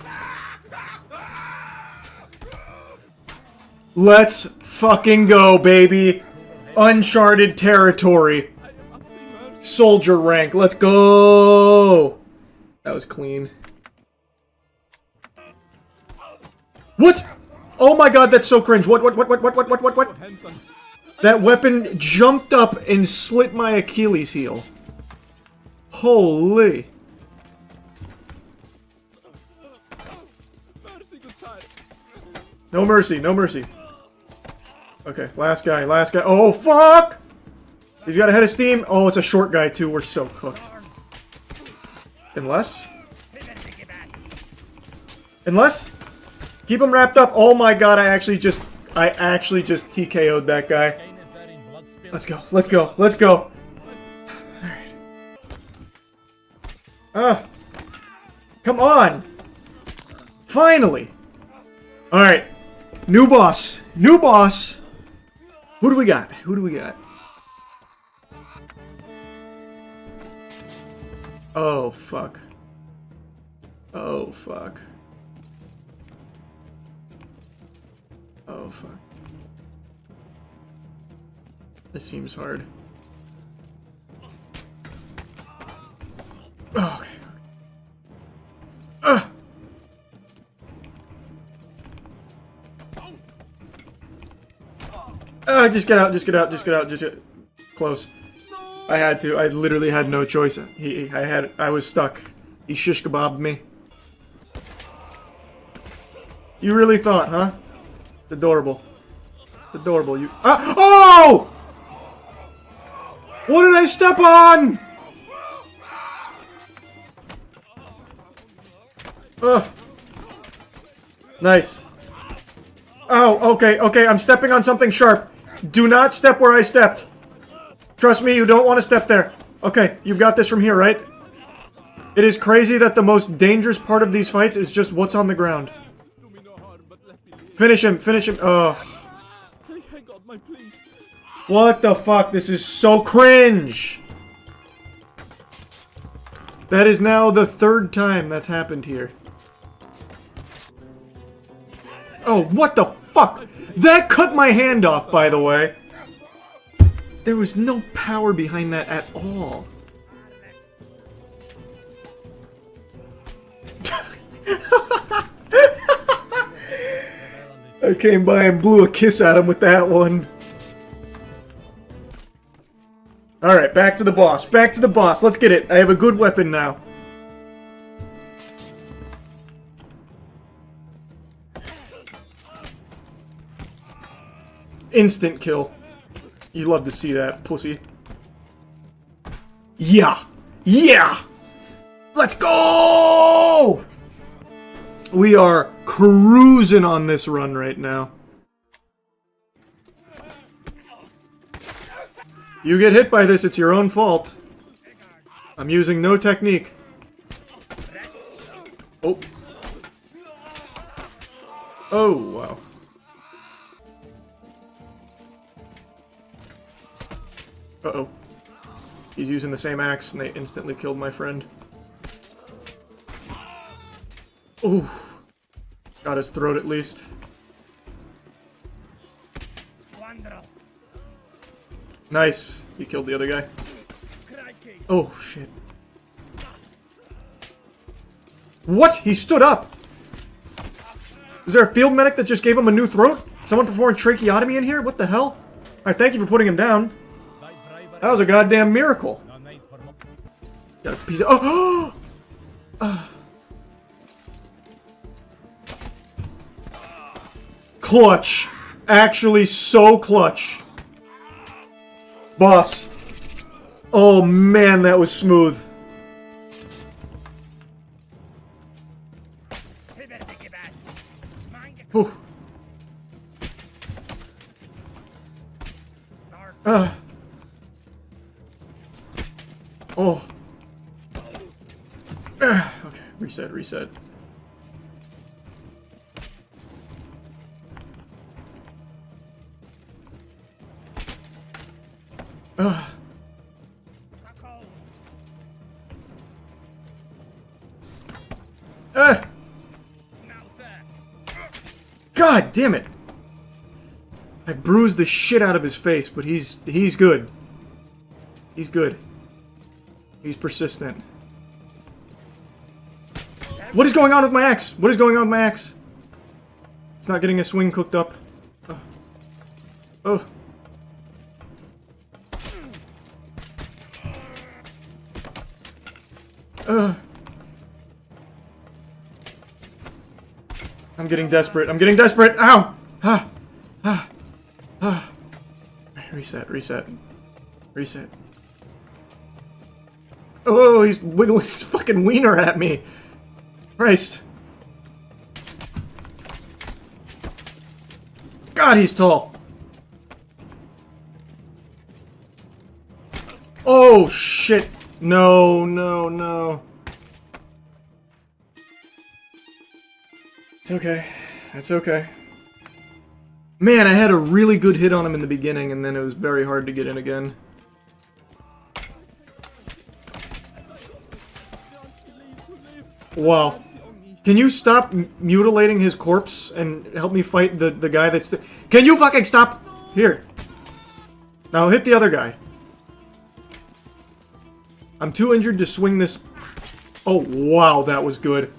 [SPEAKER 1] Let's fucking go, baby! Uncharted territory. Soldier rank, let's go! That was clean. What? Oh my god, that's so cringe. What? That weapon jumped up and slit my Achilles heel. Holy. No mercy, no mercy. Okay, last guy. Oh, fuck! He's got a head of steam. Oh, it's a short guy, too. We're so cooked. Unless? Keep him wrapped up. Oh my god, I actually just TKO'd that guy. Let's go. Alright. Come on! Finally! Alright. New boss. Who do we got? Oh, fuck. Oh, fuck. This seems hard. Oh, okay. Just get out. Close. I had to. I literally had no choice. I was stuck. He shish kebabbed me. You really thought, huh? Adorable. You. Oh! What did I step on? Nice. Oh, okay, I'm stepping on something sharp. Do not step where I stepped. Trust me, you don't want to step there. Okay, you've got this from here, right? It is crazy that the most dangerous part of these fights is just what's on the ground. Finish him. Oh. What the fuck? This is so cringe. That is now the third time that's happened here. Oh, what the fuck? That cut my hand off, by the way. There was no power behind that at all. I came by and blew a kiss at him with that one. Alright, back to the boss. Let's get it. I have a good weapon now. Instant kill. You love to see that, pussy. Yeah! Let's go! We are cruising on this run right now. You get hit by this, it's your own fault. I'm using no technique. Oh. Oh, wow. Uh-oh. He's using the same axe and they instantly killed my friend. Ooh. Got his throat at least. Nice. He killed the other guy. Oh, shit. What? He stood up! Is there a field medic that just gave him a new throat? Someone performed tracheotomy in here? What the hell? Alright, thank you for putting him down. That was a goddamn miracle. Got a piece of... Oh! Clutch. Actually so clutch. Boss. Oh man, that was smooth. Whew. Reset, reset. Ugh. God damn it! I bruised the shit out of his face, but he's good. He's good. He's persistent. What is going on with my axe? What is going on with my axe? It's not getting a swing cooked up. Oh. I'm getting desperate. I'm getting desperate. Ow! Ah! Ah! Ah! Reset, reset. Reset. Oh, he's wiggling his fucking wiener at me. Christ. God, he's tall. Oh, shit. No, no, no. It's okay. That's okay. Man, I had a really good hit on him in the beginning, and then it was very hard to get in again. Wow. Can you stop mutilating his corpse and help me fight the guy that's... Can you fucking stop? Here. Now hit the other guy. I'm too injured to swing this... Oh, wow, that was good.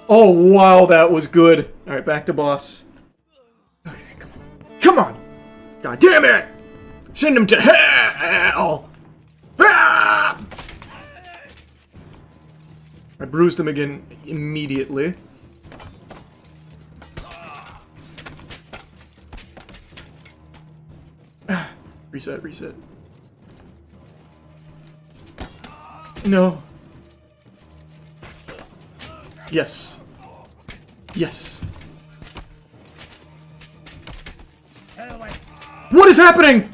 [SPEAKER 1] Oh, wow, that was good. Alright, back to boss. Okay, come on. Come on! God damn it! Send him to hell! Ah! I bruised him again immediately. Reset, reset. No. Yes. Yes. What is happening?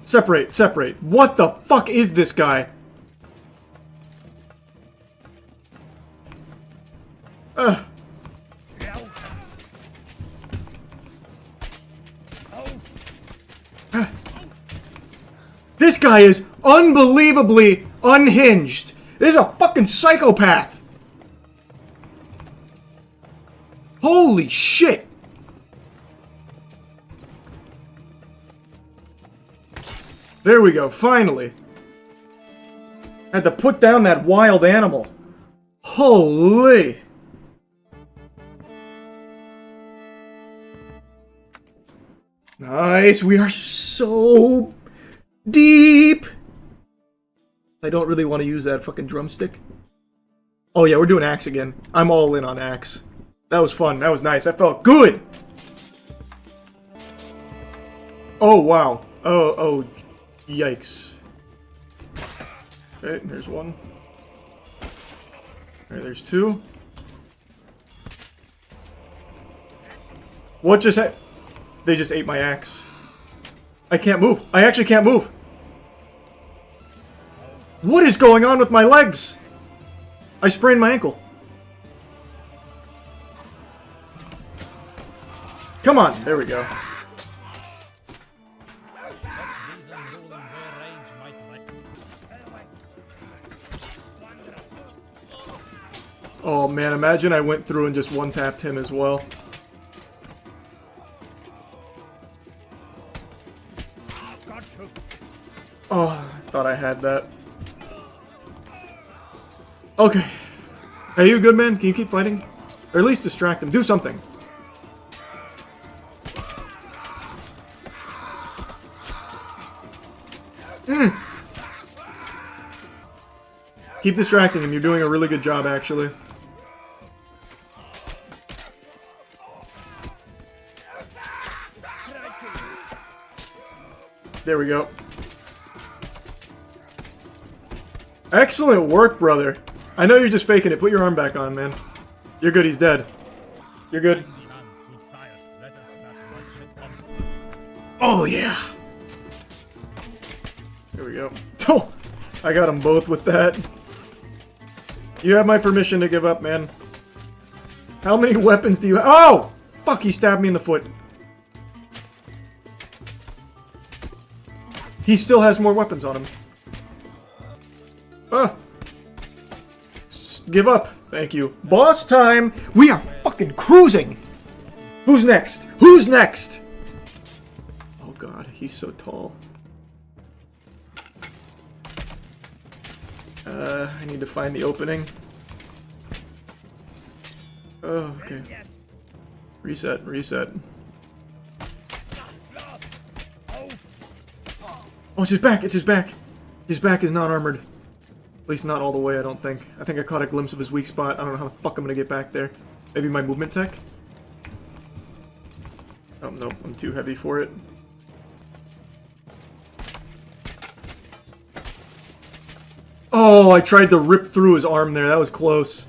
[SPEAKER 1] Separate, separate. What the fuck is this guy? This guy is unbelievably unhinged. This is a fucking psychopath. Holy shit. There we go, finally. Had to put down that wild animal. Holy. Nice, we are so deep. I don't really want to use that fucking drumstick. Oh yeah, we're doing axe again. I'm all in on axe. That was fun, that was nice, I felt good. Oh wow. Oh, yikes. Okay, there's one. Alright, there's two. What just happened? They just ate my axe. I can't move. I actually can't move. What is going on with my legs? I sprained my ankle. Come on, there we go. Oh man, imagine I went through and just one-tapped him as well. Oh, I thought I had that. Okay. Hey, you good, man? Can you keep fighting? Or at least distract him. Do something. Keep distracting him. You're doing a really good job, actually. There we go. Excellent work, brother. I know you're just faking it. Put your arm back on, man. You're good. He's dead. You're good. Oh, yeah. There we go. Oh, I got them both with that. You have my permission to give up, man. How many weapons do you have? Oh! Fuck, he stabbed me in the foot. He still has more weapons on him. Give up. Thank you. Boss time! We are fucking cruising! Who's next? Who's next? Oh god, he's so tall. I need to find the opening. Oh, okay. Reset, reset. Oh, it's his back! It's his back! His back is not armored. At least not all the way, I don't think. I think I caught a glimpse of his weak spot. I don't know how the fuck I'm gonna get back there. Maybe my movement tech? Oh, no, I'm too heavy for it. Oh, I tried to rip through his arm there. That was close.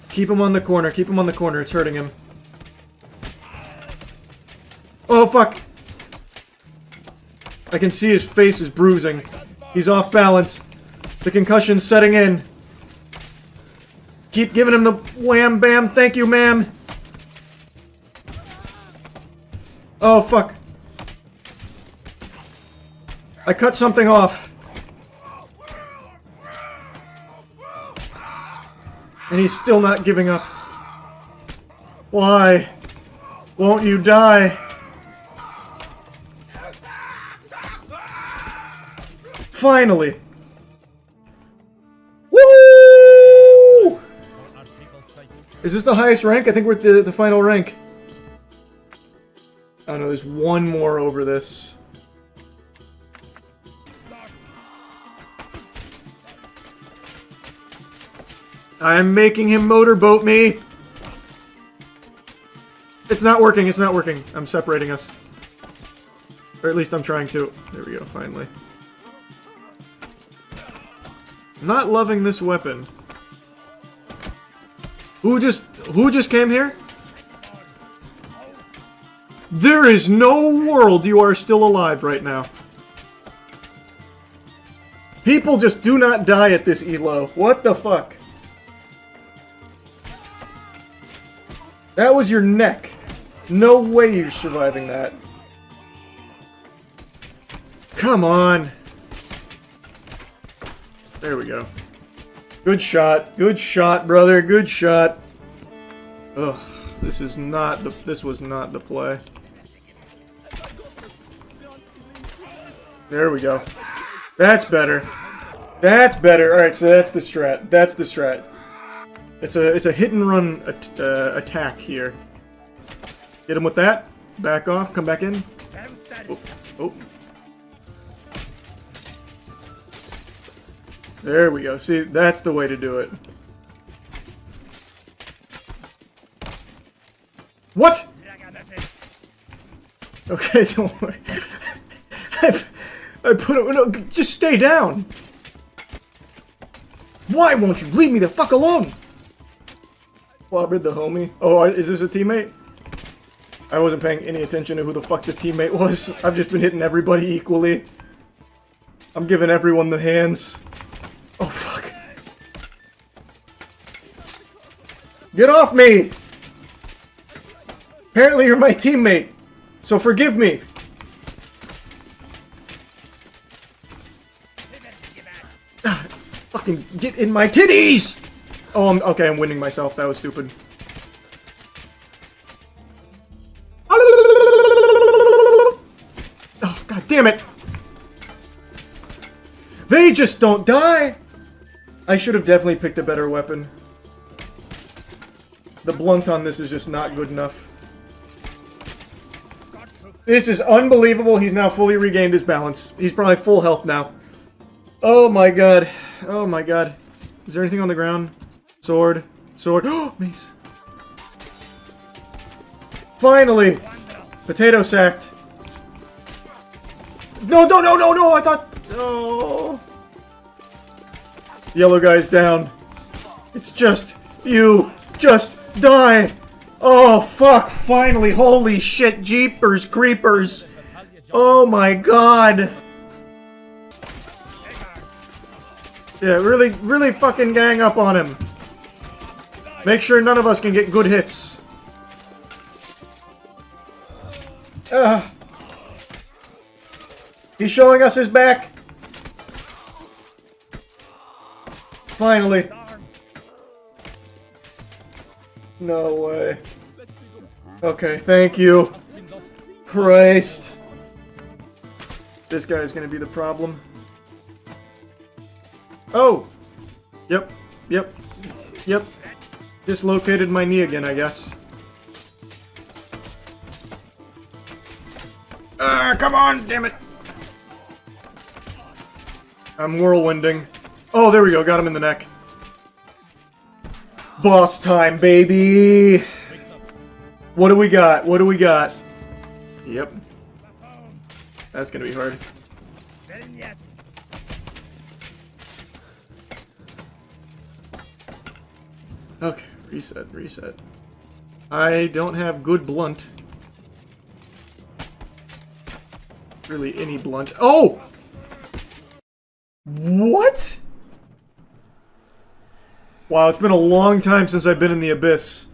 [SPEAKER 1] Keep him on the corner. Keep him on the corner. It's hurting him. Oh, fuck. I can see his face is bruising. He's off balance. The concussion's setting in. Keep giving him the wham bam. Thank you, ma'am. Oh, fuck. I cut something off. And he's still not giving up. Why? Won't you die? Finally! Woo! Is this the highest rank? I think we're at the final rank. Oh no, there's one more over this. I'm making him motorboat me! It's not working, it's not working. I'm separating us. Or at least I'm trying to. There we go, finally. I'm not loving this weapon. Who just came here? There is no world you are still alive right now. People just do not die at this elo. What the fuck? That was your neck. No way you're surviving that. Come on. There we go. Good shot. Good shot, brother. Good shot. Ugh. This was not the play. There we go. That's better. That's better. Alright, so that's the strat. That's the strat. It's a hit and run attack here. Get him with that. Back off. Come back in. Oh. Oh. There we go. See, that's the way to do it. What? Okay, don't worry. I put it. No, just stay down. Why won't you leave me the fuck alone? Clobbered the homie. Oh, is this a teammate? I wasn't paying any attention to who the fuck the teammate was. I've just been hitting everybody equally. I'm giving everyone the hands. Oh, fuck. Get off me! Apparently you're my teammate, so forgive me. Fucking get in my titties! Oh, okay, I'm winning myself. That was stupid. Oh, god damn it! They just don't die! I should have definitely picked a better weapon. The blunt on this is just not good enough. This is unbelievable. He's now fully regained his balance. He's probably full health now. Oh my god. Oh my god. Is there anything on the ground? Sword. Sword. Oh, mace. Finally! Potato sacked. No, no, no, no, no! I thought... Oh. Yellow guy's down. It's just you. Just Die! Oh, fuck, finally, holy shit, jeepers creepers! Oh my god! Yeah, really fucking gang up on him. Make sure none of us can get good hits. He's showing us his back. Finally. No way. Okay, thank you. Christ. This guy's gonna be the problem. Oh! Yep. Dislocated my knee again, I guess. Come on, damn it! I'm whirlwinding. Oh, there we go, got him in the neck. Boss time, baby! What do we got? Yep. That's gonna be hard. Okay, reset. I don't have good blunt. Really, any blunt. Oh! What? Wow, it's been a long time since I've been in the abyss.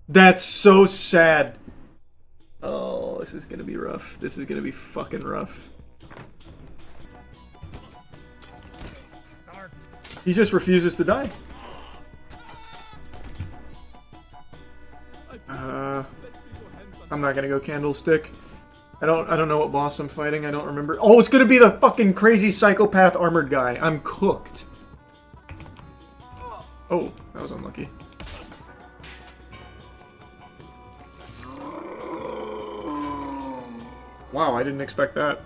[SPEAKER 1] That's so sad. Oh, this is gonna be rough. This is gonna be fucking rough. He just refuses to die. I'm not gonna go candlestick. I don't know what boss I'm fighting. I don't remember. Oh, it's gonna be the fucking crazy psychopath armored guy. I'm cooked. Oh, that was unlucky. Wow, I didn't expect that.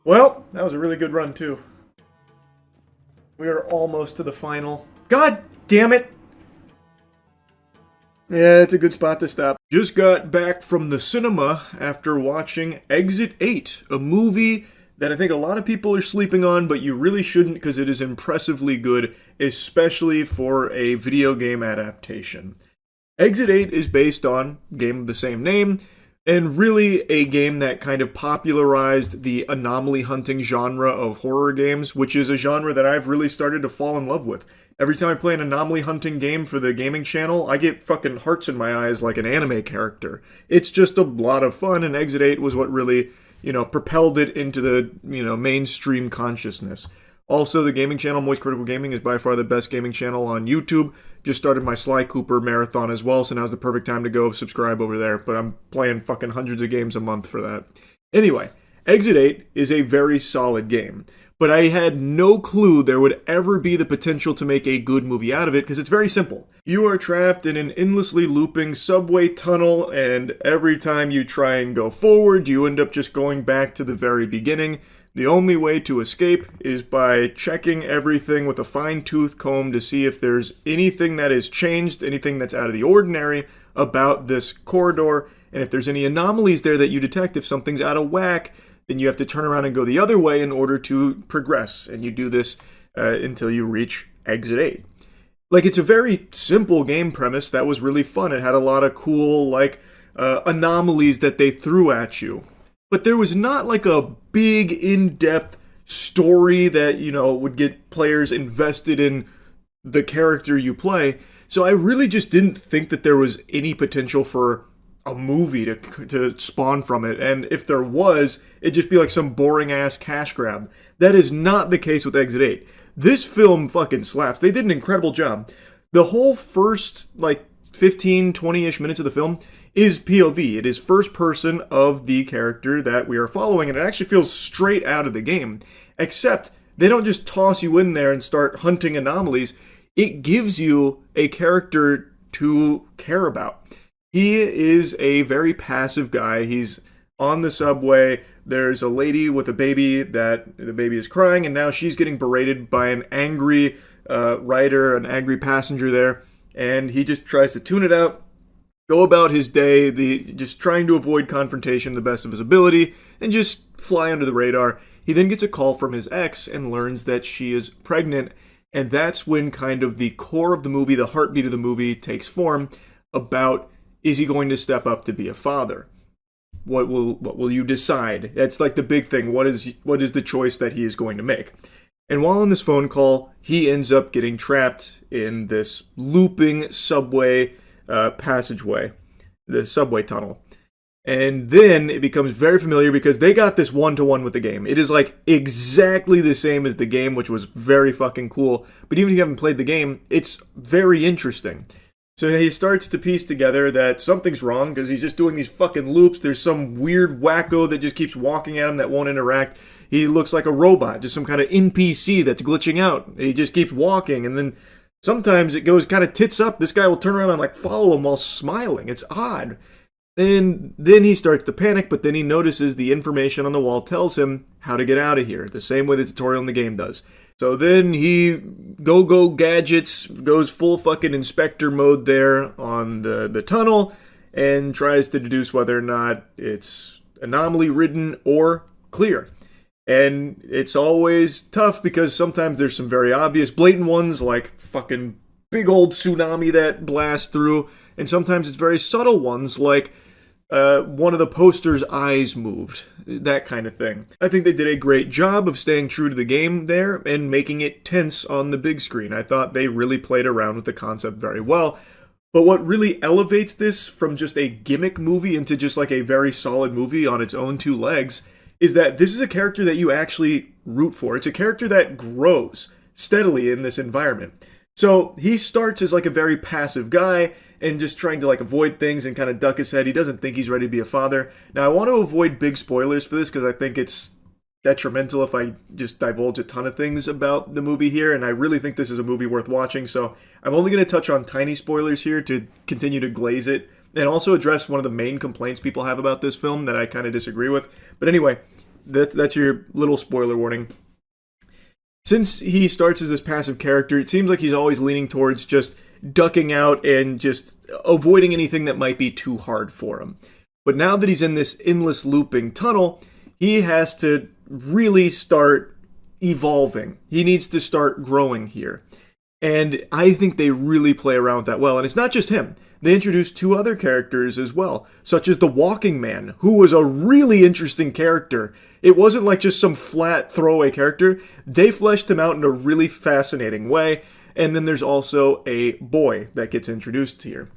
[SPEAKER 1] Well, that was a really good run too. We are almost to the final. God damn it! Yeah, it's a good spot to stop. Just got back from the cinema after watching Exit 8, a movie that I think a lot of people are sleeping on, but you really shouldn't because it is impressively good, especially for a video game adaptation. Exit 8 is based on a game of the same name, and really a game that kind of popularized the anomaly hunting genre of horror games, which is a genre that I've really started to fall in love with. Every time I play an anomaly hunting game for the gaming channel, I get fucking hearts in my eyes like an anime character. It's just a lot of fun, and Exit 8 was what really, propelled it into the, mainstream consciousness. Also, the gaming channel, Moist Critical Gaming, is by far the best gaming channel on YouTube. Just started my Sly Cooper marathon as well, so now's the perfect time to go subscribe over there. But I'm playing fucking hundreds of games a month for that. Anyway, Exit 8 is a very solid game. But I had no clue there would ever be the potential to make a good movie out of it, because it's very simple. You are trapped in an endlessly looping subway tunnel, and every time you try and go forward, you end up just going back to the very beginning. The only way to escape is by checking everything with a fine-tooth comb to see if there's anything that has changed, anything that's out of the ordinary about this corridor, and if there's any anomalies there that you detect, if something's out of whack, then you have to turn around and go the other way in order to progress, and you do this until you reach Exit 8. Like, it's a very simple game premise that was really fun. It had a lot of cool, anomalies that they threw at you. But there was not, a big, in-depth story that, would get players invested in the character you play. So I really just didn't think that there was any potential for a movie to spawn from it, and if there was, it'd just be like some boring-ass cash grab. That is not the case with Exit 8. This film fucking slaps. They did an incredible job. The whole first, 15, 20-ish minutes of the film is POV. It is first person of the character that we are following, and it actually feels straight out of the game. Except, they don't just toss you in there and start hunting anomalies. It gives you a character to care about. He is a very passive guy. He's on the subway. There's a lady with a baby that the baby is crying, and now she's getting berated by an angry rider, an angry passenger there. And he just tries to tune it out, go about his day, just trying to avoid confrontation the best of his ability, and just fly under the radar. He then gets a call from his ex and learns that she is pregnant, And that's when kind of the core of the movie, the heartbeat of the movie, takes form about, is he going to step up to be a father? What will you decide? That's like the big thing. What is the choice that he is going to make? And while on this phone call, he ends up getting trapped in this looping subway passageway, the subway tunnel. And then it becomes very familiar because they got this one-to-one with the game. It is like exactly the same as the game, which was very fucking cool. But even if you haven't played the game, it's very interesting. So he starts to piece together that something's wrong because he's just doing these fucking loops. There's some weird wacko that just keeps walking at him that won't interact. He looks like a robot, just some kind of NPC that's glitching out. He just keeps walking, and then sometimes it goes kind of tits up. This guy will turn around and like follow him while smiling. It's odd. And then he starts to panic, but then he notices the information on the wall tells him how to get out of here, the same way the tutorial in the game does. So then he go gadgets, goes full fucking inspector mode there on the tunnel, and tries to deduce whether or not it's anomaly ridden or clear. And it's always tough because sometimes there's some very obvious blatant ones like fucking big old tsunami that blasts through, and sometimes it's very subtle ones like one of the poster's eyes moved, that kind of thing. I think they did a great job of staying true to the game there and making it tense on the big screen. I thought they really played around with the concept very well. But what really elevates this from just a gimmick movie into just like a very solid movie on its own two legs is that this is a character that you actually root for. It's a character that grows steadily in this environment. So he starts as like a very passive guy and just trying to like avoid things and kind of duck his head. He doesn't think he's ready to be a father. Now I want to avoid big spoilers for this because I think it's detrimental if I just divulge a ton of things about the movie here, and I really think this is a movie worth watching, so I'm only going to touch on tiny spoilers here to continue to glaze it and also address one of the main complaints people have about this film that I kind of disagree with. But anyway, that's your little spoiler warning. Since he starts as this passive character, it seems like he's always leaning towards just ducking out and just avoiding anything that might be too hard for him. But now that he's in this endless looping tunnel, he has to really start evolving. He needs to start growing here. And I think they really play around with that well. And it's not just him. They introduced two other characters as well, such as the Walking Man, who was a really interesting character. It wasn't like just some flat throwaway character. They fleshed him out in a really fascinating way. And then there's also a boy that gets introduced here.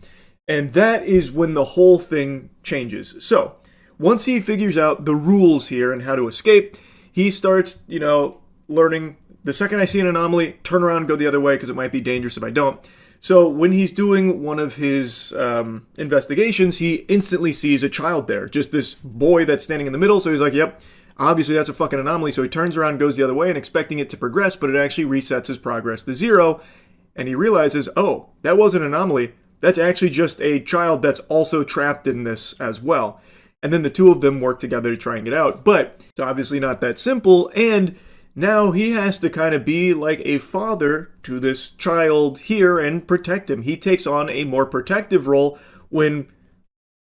[SPEAKER 1] And that is when the whole thing changes. So, once he figures out the rules here and how to escape, he starts, learning, the second I see an anomaly, turn around and go the other way because it might be dangerous if I don't. So when he's doing one of his investigations, he instantly sees a child there. Just this boy that's standing in the middle. So he's like, yep, obviously that's a fucking anomaly. So he turns around and goes the other way and expecting it to progress, but it actually resets his progress to 0. And he realizes, oh, that wasn't an anomaly. That's actually just a child that's also trapped in this as well. And then the two of them work together to try and get out. But it's obviously not that simple. And now he has to kind of be like a father to this child here and protect him. He takes on a more protective role when,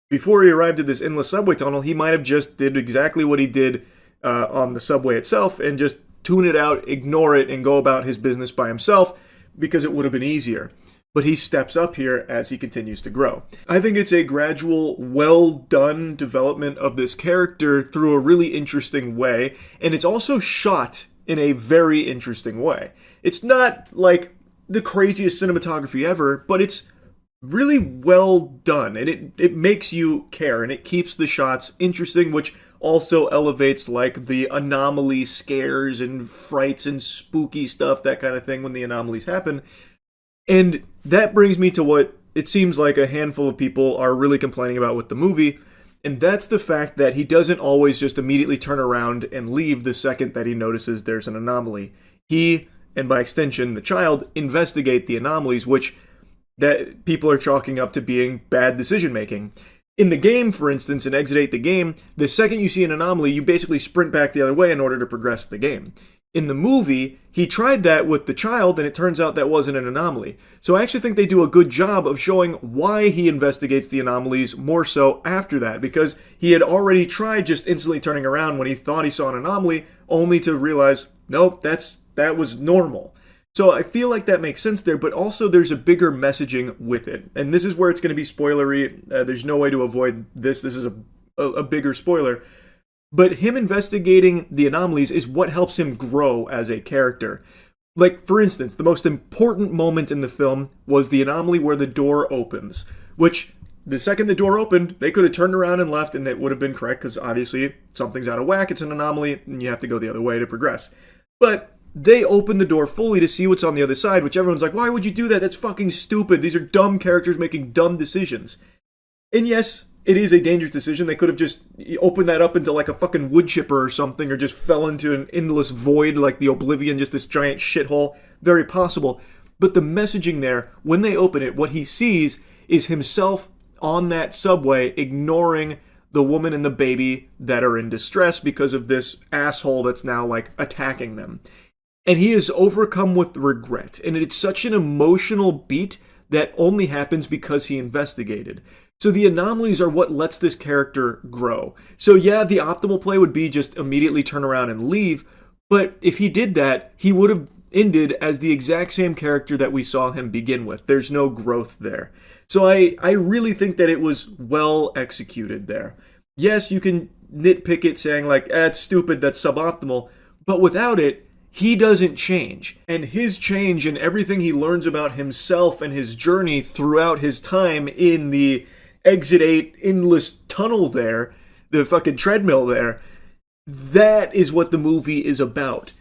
[SPEAKER 1] before he arrived at this endless subway tunnel, he might have just did exactly what he did on the subway itself and just tune it out, ignore it, and go about his business by himself because it would have been easier. But he steps up here as he continues to grow. I think it's a gradual, well-done development of this character through a really interesting way, and it's also shot in a very interesting way. It's not like the craziest cinematography ever, but it's really well done, and it makes you care, and it keeps the shots interesting, which also elevates like the anomaly scares and frights and spooky stuff, that kind of thing when the anomalies happen. And that brings me to what it seems like a handful of people are really complaining about with the movie, and that's the fact that he doesn't always just immediately turn around and leave the second that he notices there's an anomaly. He, and by extension the child, investigate the anomalies, which that people are chalking up to being bad decision making. In the game, for instance, in Exit 8 the game, the second you see an anomaly, you basically sprint back the other way in order to progress the game. In the movie, he tried that with the child, and it turns out that wasn't an anomaly. So I actually think they do a good job of showing why he investigates the anomalies more so after that, because he had already tried just instantly turning around when he thought he saw an anomaly, only to realize, nope, that was normal. So I feel like that makes sense there, but also there's a bigger messaging with it. And this is where it's going to be spoilery. There's no way to avoid this. This is a bigger spoiler. But him investigating the anomalies is what helps him grow as a character. Like, for instance, the most important moment in the film was the anomaly where the door opens, which the second the door opened, they could have turned around and left and it would have been correct because obviously something's out of whack, it's an anomaly, and you have to go the other way to progress. But they opened the door fully to see what's on the other side, which everyone's like, why would you do that? That's fucking stupid. These are dumb characters making dumb decisions. And yes, it is a dangerous decision. They could have just opened that up into like a fucking wood chipper or something, or just fell into an endless void like the Oblivion, just this giant shithole. Very possible. But the messaging there, when they open it, what he sees is himself on that subway ignoring the woman and the baby that are in distress because of this asshole that's now like attacking them. And he is overcome with regret. And it's such an emotional beat that only happens because he investigated. So the anomalies are what lets this character grow. So yeah, the optimal play would be just immediately turn around and leave. But if he did that, he would have ended as the exact same character that we saw him begin with. There's no growth there. So I really think that it was well executed there. Yes, you can nitpick it saying like, it's stupid, that's suboptimal. But without it, he doesn't change. And his change and everything he learns about himself and his journey throughout his time in the Exit 8 endless tunnel there, the fucking treadmill there, that is what the movie is about.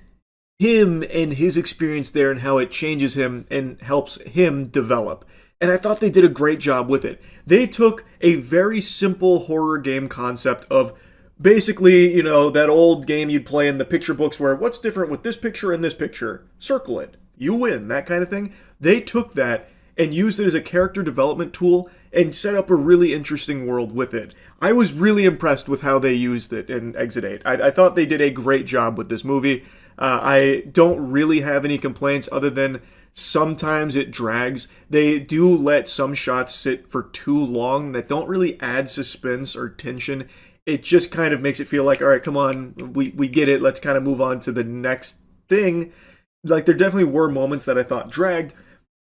[SPEAKER 1] Him and his experience there and how it changes him and helps him develop. And I thought they did a great job with it. They took a very simple horror game concept of basically, you know, that old game you'd play in the picture books where what's different with this picture and this picture? Circle it. You win, that kind of thing. They took that and used it as a character development tool and set up a really interesting world with it. I was really impressed with how they used it in Exit 8. I thought they did a great job with this movie. I don't really have any complaints other than sometimes it drags. They do let some shots sit for too long that don't really add suspense or tension. It just kind of makes it feel like, all right, come on, we get it. Let's kind of move on to the next thing. Like, there definitely were moments that I thought dragged,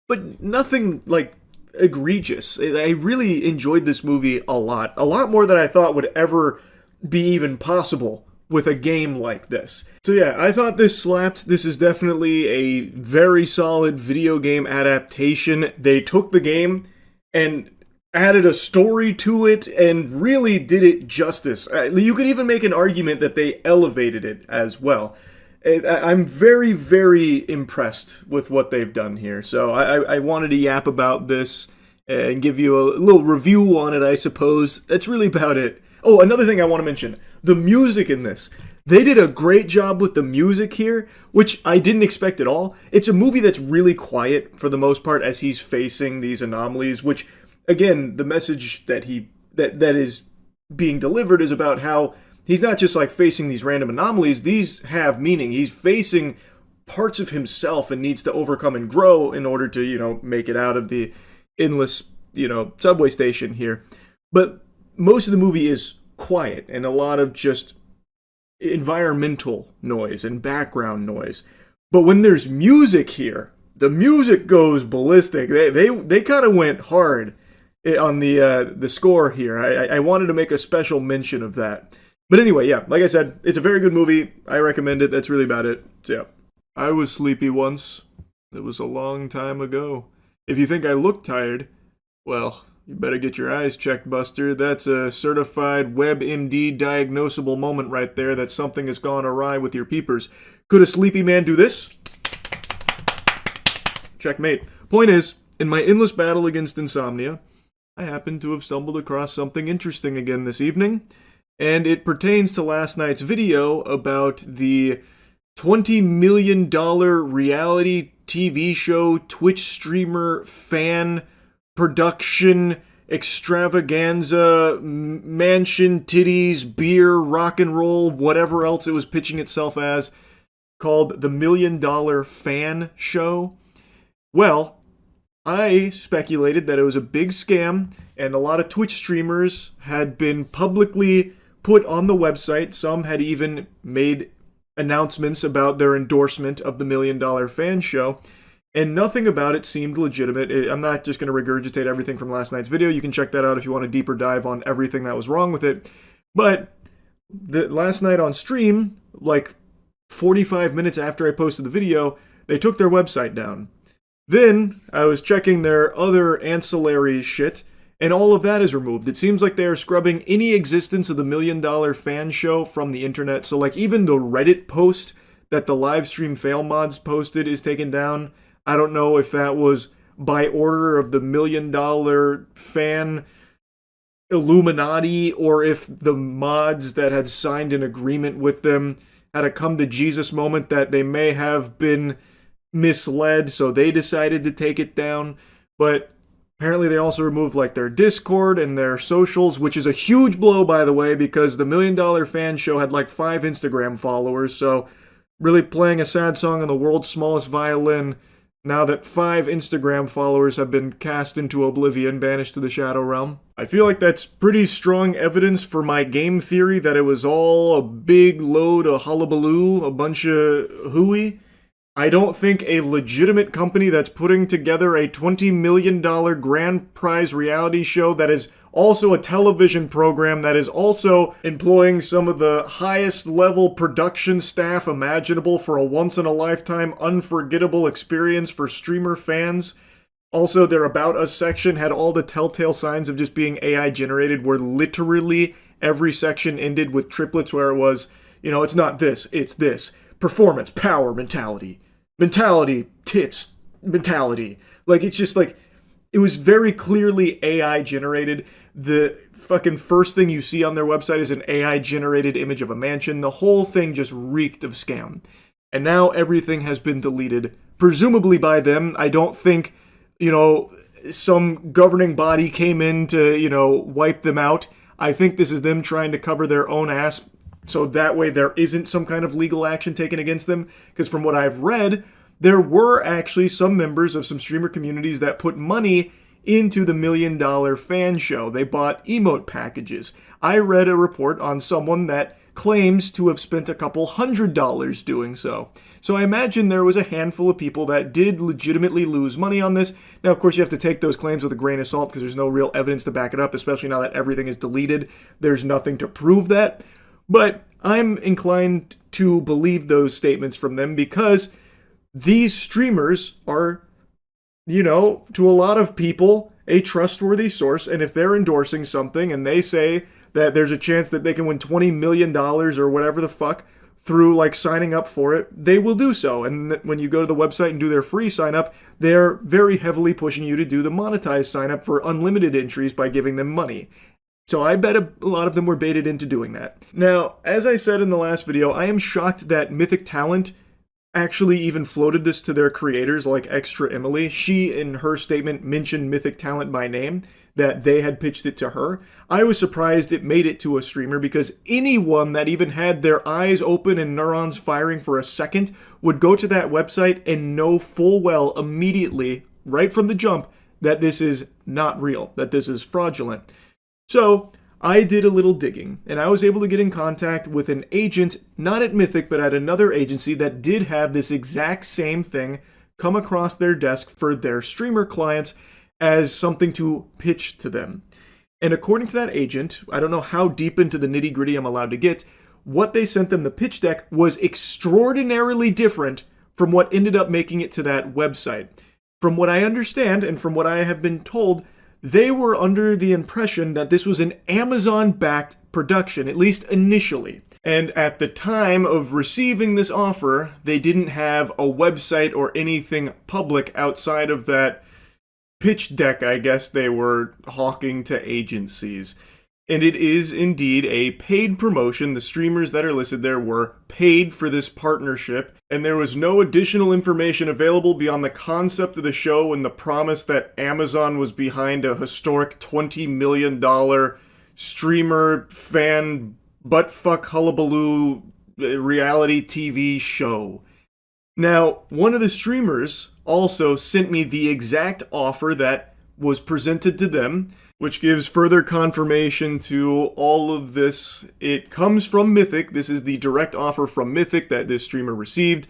[SPEAKER 1] but nothing, like, egregious. I really enjoyed this movie a lot more than I thought would ever be even possible with a game like this. So yeah, I thought this slapped. This is definitely a very solid video game adaptation. They took the game and added a story to it and really did it justice. You could even make an argument that they elevated it as well. I'm very, very impressed with what they've done here. So I wanted to yap about this and give you a little review on it, I suppose. That's really about it. Oh, another thing I want to mention. The music in this. They did a great job with the music here, which I didn't expect at all. It's a movie that's really quiet for the most part as he's facing these anomalies, which, again, the message that that is being delivered is about how he's not just like facing these random anomalies. These have meaning. He's facing parts of himself and needs to overcome and grow in order to, you know, make it out of the endless, you know, subway station here. But most of the movie is quiet and a lot of just environmental noise and background noise. But when there's music here, the music goes ballistic. They kind of went hard on the score here. I wanted to make a special mention of that. But anyway, yeah, like I said, it's a very good movie. I recommend it. That's really about it. So yeah. I was sleepy once. It was a long time ago. If you think I look tired, well, you better get your eyes checked, Buster. That's a certified WebMD diagnosable moment right there that something has gone awry with your peepers. Could a sleepy man do this? Checkmate. Point is, in my endless battle against insomnia, I happen to have stumbled across something interesting again this evening, and it pertains to last night's video about the $20 million reality TV show, Twitch streamer, fan production, extravaganza, mansion, titties, beer, rock and roll, whatever else it was pitching itself as, called the $1 Million Fan Show. Well, I speculated that it was a big scam, and a lot of Twitch streamers had been publicly put on the website. Some had even made announcements about their endorsement of the $1 Million Fan Show, and nothing about it seemed legitimate. I'm not just going to regurgitate everything from last night's video. You can check that out if you want a deeper dive on everything that was wrong with it. But last night on stream, like 45 minutes after I posted the video, they took their website down. Then I was checking their other ancillary shit, and all of that is removed. It seems like they are scrubbing any existence of the $1 Million Fan Show from the internet. So like even the Reddit post that the livestream fail mods posted is taken down. I don't know if that was by order of the $1 Million Fan Illuminati, or if the mods that had signed an agreement with them had a come to Jesus moment that they may have been misled, so they decided to take it down. But apparently they also removed like their Discord and their socials, which is a huge blow, by the way, because the $1 Million Fan Show had like 5 Instagram followers, so really playing a sad song on the world's smallest violin now that 5 Instagram followers have been cast into oblivion, banished to the Shadow Realm. I feel like that's pretty strong evidence for my game theory that it was all a big load of hullabaloo, a bunch of hooey. I don't think a legitimate company that's putting together a $20 million grand prize reality show that is also a television program that is also employing some of the highest level production staff imaginable for a once-in-a-lifetime unforgettable experience for streamer fans. Also, their About Us section had all the telltale signs of just being AI generated, where literally every section ended with triplets where it was, it's not this, it's this. Performance, power, mentality. Mentality, tits, mentality. Like, it's just like, it was very clearly AI generated. The fucking first thing you see on their website is an AI generated image of a mansion. The whole thing just reeked of scam. And now everything has been deleted, presumably by them. I don't think, some governing body came in to, wipe them out. I think this is them trying to cover their own ass, so that way there isn't some kind of legal action taken against them. Because from what I've read, there were actually some members of some streamer communities that put money into the $1 Million Fan Show. They bought emote packages. I read a report on someone that claims to have spent a couple $100 doing so. So I imagine there was a handful of people that did legitimately lose money on this. Now, of course, you have to take those claims with a grain of salt because there's no real evidence to back it up, especially now that everything is deleted. There's nothing to prove that. But I'm inclined to believe those statements from them because these streamers are, to a lot of people, a trustworthy source. And if they're endorsing something and they say that there's a chance that they can win $20 million or whatever the fuck through like signing up for it, they will do so. And when you go to the website and do their free sign up, they're very heavily pushing you to do the monetized sign up for unlimited entries by giving them money. So I bet a lot of them were baited into doing that. Now, as I said in the last video, I am shocked that Mythic Talent actually even floated this to their creators like Extra Emily. She, in her statement, mentioned Mythic Talent by name, that they had pitched it to her. I was surprised it made it to a streamer because anyone that even had their eyes open and neurons firing for a second would go to that website and know full well immediately, right from the jump, that this is not real, that this is fraudulent. So I did a little digging, and I was able to get in contact with an agent, not at Mythic, but at another agency that did have this exact same thing come across their desk for their streamer clients as something to pitch to them. And according to that agent, I don't know how deep into the nitty-gritty I'm allowed to get, what they sent them, the pitch deck, was extraordinarily different from what ended up making it to that website. From what I understand, and from what I have been told, they were under the impression that this was an Amazon-backed production, at least initially. And at the time of receiving this offer, they didn't have a website or anything public outside of that pitch deck, I guess, they were hawking to agencies. And it is indeed a paid promotion. The streamers that are listed there were paid for this partnership, and there was no additional information available beyond the concept of the show and the promise that Amazon was behind a historic $20 million streamer fan buttfuck hullabaloo reality TV show. Now, one of the streamers also sent me the exact offer that was presented to them, which gives further confirmation to all of this. It comes from Mythic. This is the direct offer from Mythic that this streamer received.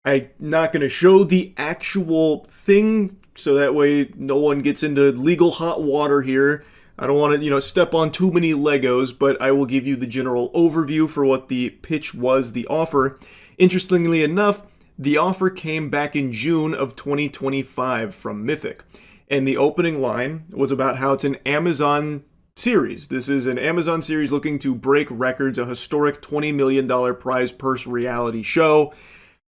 [SPEAKER 1] I'm not going to show the actual thing, so that way no one gets into legal hot water here. I don't want to, step on too many Legos, but I will give you the general overview for what the pitch was, the offer. Interestingly enough, the offer came back in June of 2025 from Mythic. And the opening line was about how it's an Amazon series. This is an Amazon series looking to break records, a historic $20 million prize purse reality show.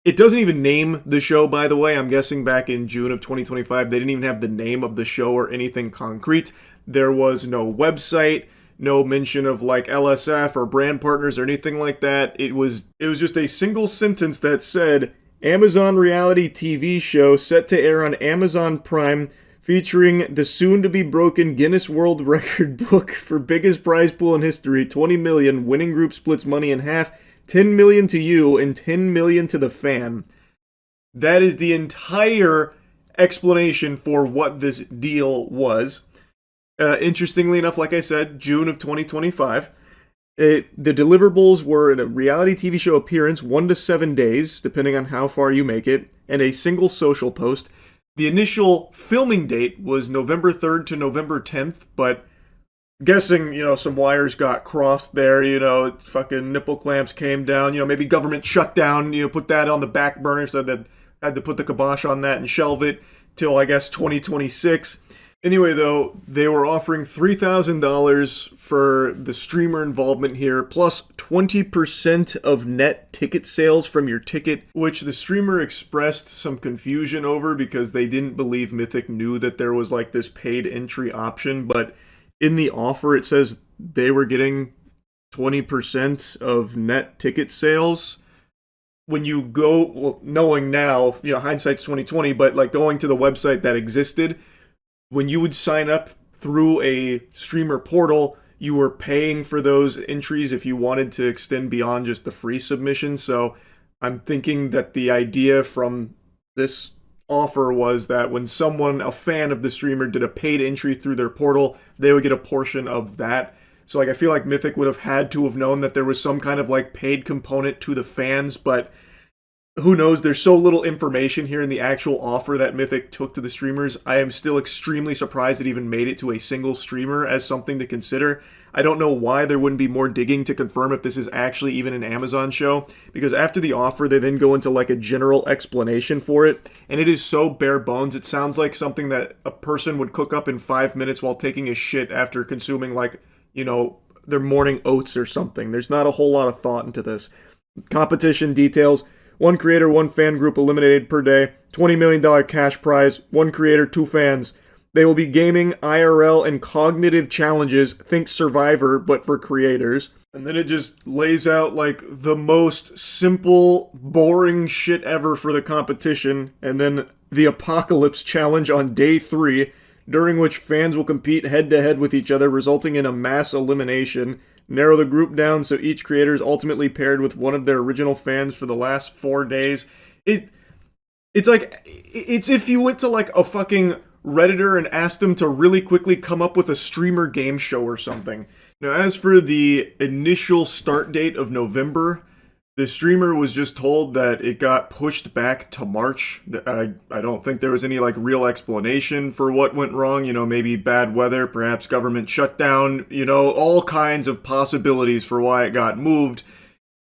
[SPEAKER 1] It doesn't even name the show, by the way. I'm guessing back in June of 2025, they didn't even have the name of the show or anything concrete. There was no website, no mention of like LSF or brand partners or anything like that. It was just a single sentence that said, Amazon reality TV show set to air on Amazon Prime, featuring the soon-to-be-broken Guinness World Record book for biggest prize pool in history, 20 million, winning group splits money in half, 10 million to you, and 10 million to the fan. That is the entire explanation for what this deal was. Interestingly enough, like I said, June of 2025. The deliverables were a reality TV show appearance, 1 to 7 days, depending on how far you make it, and a single social post. The initial filming date was November 3rd to November 10th, but guessing, some wires got crossed there, fucking nipple clamps came down, maybe government shutdown, put that on the back burner, so that had to put the kibosh on that and shelve it till, I guess, 2026. Anyway, though, they were offering $3,000 for the streamer involvement here, plus 20% of net ticket sales from your ticket, which the streamer expressed some confusion over because they didn't believe Mythic knew that there was like this paid entry option, but in the offer it says they were getting 20% of net ticket sales. When you go, well, knowing now, hindsight's 2020, but like going to the website that existed, when you would sign up through a streamer portal, you were paying for those entries if you wanted to extend beyond just the free submission. So I'm thinking that the idea from this offer was that when someone, a fan of the streamer, did a paid entry through their portal, they would get a portion of that. So like I feel like Mythic would have had to have known that there was some kind of like paid component to the fans, but who knows? There's so little information here in the actual offer that Mythic took to the streamers. I am still extremely surprised it even made it to a single streamer as something to consider. I don't know why there wouldn't be more digging to confirm if this is actually even an Amazon show, because after the offer, they then go into like a general explanation for it, and it is so bare bones. It sounds like something that a person would cook up in 5 minutes while taking a shit after consuming like, their morning oats or something. There's not a whole lot of thought into this. Competition details. 1 creator, 1 fan group eliminated per day. $20 million cash prize. 1 creator, 2 fans. They will be gaming, IRL, and cognitive challenges. Think Survivor, but for creators. And then it just lays out like the most simple, boring shit ever for the competition. And then the Apocalypse Challenge on day 3, during which fans will compete head-to-head with each other, resulting in a mass elimination. Narrow the group down so each creator is ultimately paired with one of their original fans for the last 4 days. It's like, it's if you went to like a fucking Redditor and asked them to really quickly come up with a streamer game show or something. Now, as for the initial start date of November, the streamer was just told that it got pushed back to March. I don't think there was any like real explanation for what went wrong. Maybe bad weather, perhaps government shutdown, all kinds of possibilities for why it got moved.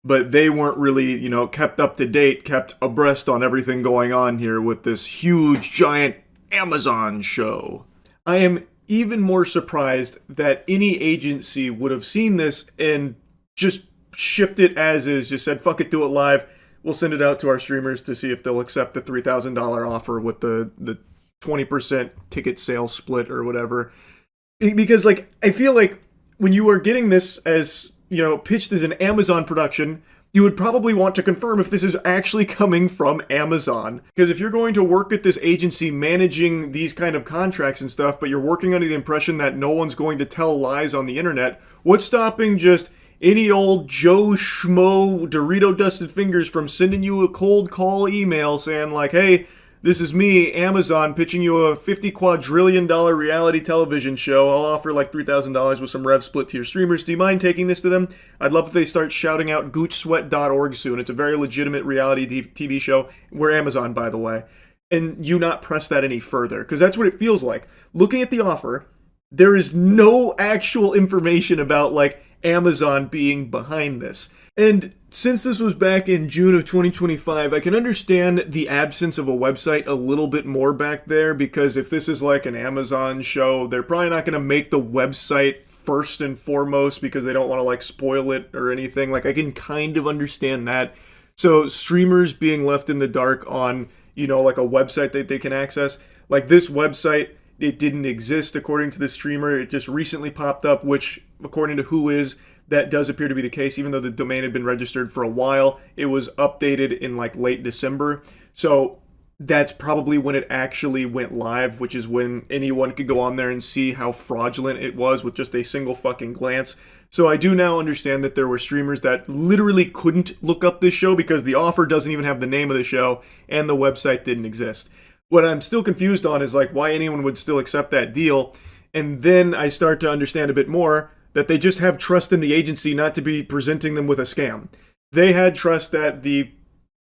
[SPEAKER 1] But they weren't really, kept up to date, kept abreast on everything going on here with this huge, giant Amazon show. I am even more surprised that any agency would have seen this and just shipped it as is, just said, fuck it, do it live. We'll send it out to our streamers to see if they'll accept the $3,000 offer with the 20% ticket sales split or whatever. Because, like, I feel like when you are getting this as, pitched as an Amazon production, you would probably want to confirm if this is actually coming from Amazon. Because if you're going to work at this agency managing these kind of contracts and stuff, but you're working under the impression that no one's going to tell lies on the internet, what's stopping just any old Joe Schmo Dorito dusted fingers from sending you a cold call email saying like, hey, This is me, Amazon, pitching you a $50 quadrillion reality television show. I'll offer like $3,000 with some rev split to your streamers. Do you mind taking this to them? I'd love if they start shouting out goochsweat.org soon. It's a very legitimate reality TV show. We're Amazon, by the way. And you not press that any further, because that's what it feels like. Looking at the offer, there is no actual information about like Amazon being behind this. And since this was back in June of 2025, I can understand the absence of a website a little bit more back there, because if this is like an Amazon show, they're probably not going to make the website first and foremost because they don't want to like spoil it or anything. Like, I can kind of understand that. So streamers being left in the dark on, you know, like a website that they can access, like this website, it didn't exist according to the streamer. It just recently popped up, which according to Whois, that does appear to be the case. Even though the domain had been registered for a while, it was updated in like late December. So that's probably when it actually went live, which is when anyone could go on there and see how fraudulent it was with just a single fucking glance. So I do now understand that there were streamers that literally couldn't look up this show because the offer doesn't even have the name of the show and the website didn't exist. What I'm still confused on is like why anyone would still accept that deal. And then I start to understand a bit more that they just have trust in the agency not to be presenting them with a scam. They had trust that the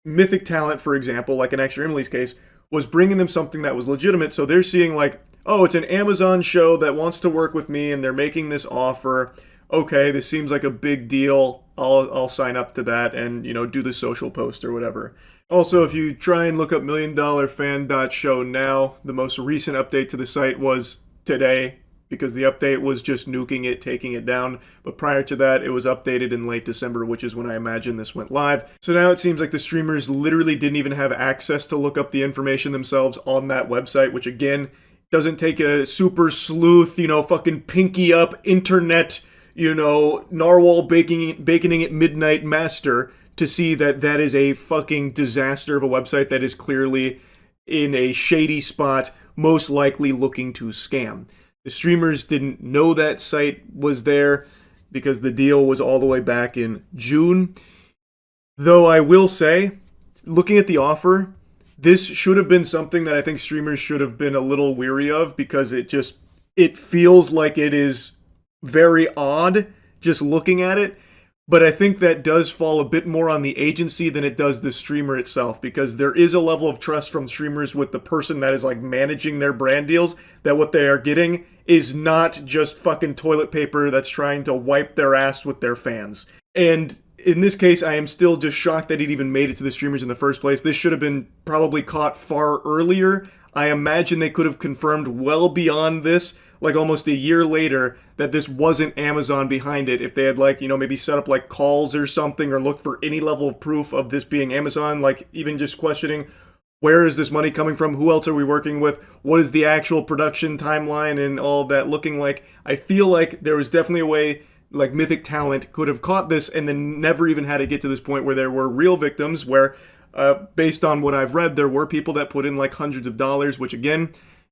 [SPEAKER 1] mythic talent, for example, like in Extra Emily's case, was bringing them something that was legitimate. So they're seeing like, oh, it's an Amazon show that wants to work with me and they're making this offer. Okay, this seems like a big deal. I'll sign up to that and, you know, do the social post or whatever. Also, if you try and look up milliondollarfan.show now, the most recent update to the site was today, because the update was just nuking it, taking it down. But prior to that, it was updated in late December, which is when I imagine this went live. So now it seems like the streamers literally didn't even have access to look up the information themselves on that website, which again, doesn't take a super sleuth, you know, fucking pinky up internet, you know, narwhal baconing at midnight master to see that that is a fucking disaster of a website that is clearly in a shady spot, most likely looking to scam. The streamers didn't know that site was there because the deal was all the way back in June. Though I will say, looking at the offer, this should have been something that I think streamers should have been a little weary of, because it feels like it is very odd just looking at it. But I think that does fall a bit more on the agency than it does the streamer itself, because there is a level of trust from streamers with the person that is like managing their brand deals, that what they are getting is not just fucking toilet paper that's trying to wipe their ass with their fans. And in this case, I am still just shocked that it even made it to the streamers in the first place. This should have been probably caught far earlier. I imagine they could have confirmed well beyond this, like almost a year later, that this wasn't Amazon behind it. If they had like, you know, maybe set up like calls or something, or looked for any level of proof of this being Amazon, like even just questioning, where is this money coming from? Who else are we working with? What is the actual production timeline and all that looking like? I feel like there was definitely a way like Mythic Talent could have caught this and then never even had to get to this point where there were real victims, where based on what I've read, there were people that put in like hundreds of dollars, which again,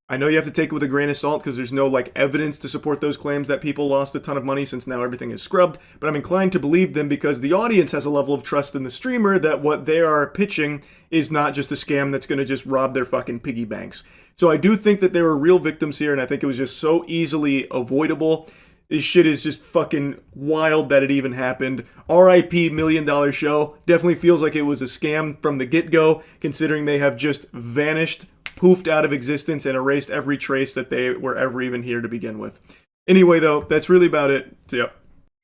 [SPEAKER 1] I know you have to take it with a grain of salt because there's no like evidence to support those claims that people lost a ton of money, since now everything is scrubbed, but I'm inclined to believe them because the audience has a level of trust in the streamer that what they are pitching is not just a scam that's going to just rob their fucking piggy banks. So I do think that there were real victims here, and I think it was just so easily avoidable. This shit is just fucking wild that it even happened. RIP $1 Million Show. Definitely feels like it was a scam from the get-go, considering they have just vanished, poofed out of existence, and erased every trace that they were ever even here to begin with. Anyway, though, that's really about it. So, yeah.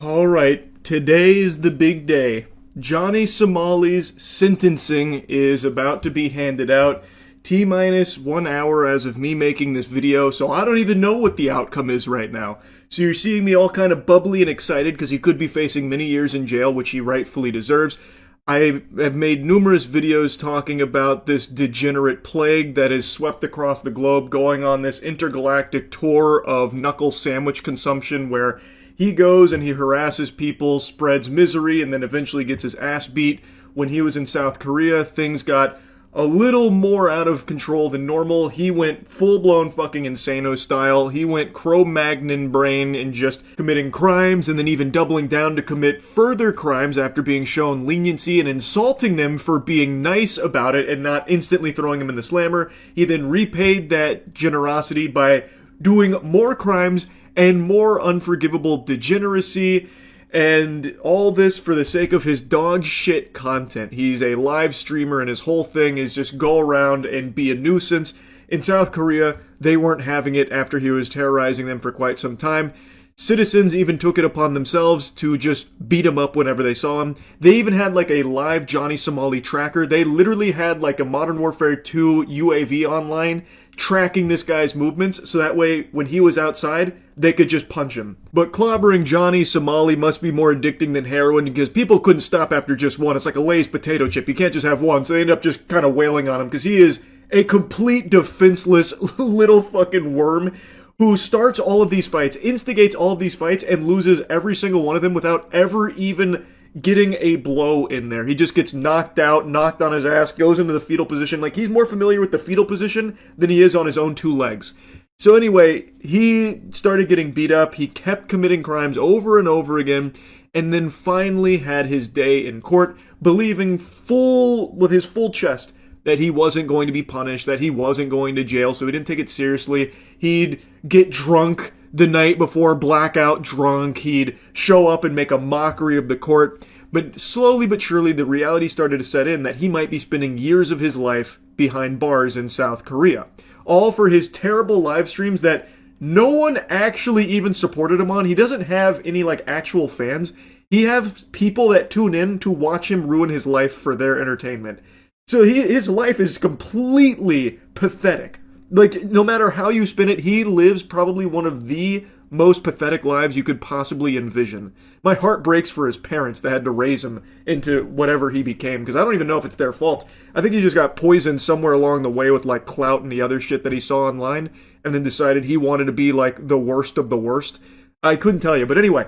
[SPEAKER 1] Alright, today is the big day. Johnny Somali's sentencing is about to be handed out. T-minus 1 hour as of me making this video, so I don't even know what the outcome is right now. So you're seeing me all kind of bubbly and excited because he could be facing many years in jail, which he rightfully deserves. I have made numerous videos talking about this degenerate plague that has swept across the globe, going on this intergalactic tour of knuckle sandwich consumption where he goes and he harasses people, spreads misery, and then eventually gets his ass beat. When he was in South Korea, things got a little more out of control than normal. He went full-blown fucking Insano style. He went Cro-Magnon brain and just committing crimes and then even doubling down to commit further crimes after being shown leniency and insulting them for being nice about it and not instantly throwing them in the slammer. He then repaid that generosity by doing more crimes and more unforgivable degeneracy. And all this for the sake of his dog shit content. He's a live streamer and his whole thing is just go around and be a nuisance. In South Korea, they weren't having it after he was terrorizing them for quite some time. Citizens even took it upon themselves to just beat him up whenever they saw him. They even had like a live Johnny Somali tracker. They literally had like a Modern Warfare 2 UAV online tracking this guy's movements, so that way when he was outside, they could just punch him. But clobbering Johnny Somali must be more addicting than heroin because people couldn't stop after just one. It's like a Lay's potato chip. You can't just have one, so they end up just kind of wailing on him because he is a complete defenseless little fucking worm who starts all of these fights, instigates all of these fights, and loses every single one of them without ever even getting a blow in there. He just gets knocked out, knocked on his ass, goes into the fetal position. Like, he's more familiar with the fetal position than he is on his own two legs. So anyway, he started getting beat up. He kept committing crimes over and over again, and then finally had his day in court, believing with his full chest that he wasn't going to be punished, that he wasn't going to jail, so he didn't take it seriously. He'd get drunk the night before, blackout drunk. He'd show up and make a mockery of the court. But slowly but surely, the reality started to set in that he might be spending years of his life behind bars in South Korea. All for his terrible live streams that no one actually even supported him on. He doesn't have any, like, actual fans. He has people that tune in to watch him ruin his life for their entertainment. So his life is completely pathetic. Like, no matter how you spin it, he lives probably one of the most pathetic lives you could possibly envision. My heart breaks for his parents that had to raise him into whatever he became, because I don't even know if it's their fault. I think he just got poisoned somewhere along the way with, like, clout and the other shit that he saw online, and then decided he wanted to be, like, the worst of the worst. I couldn't tell you, but anyway,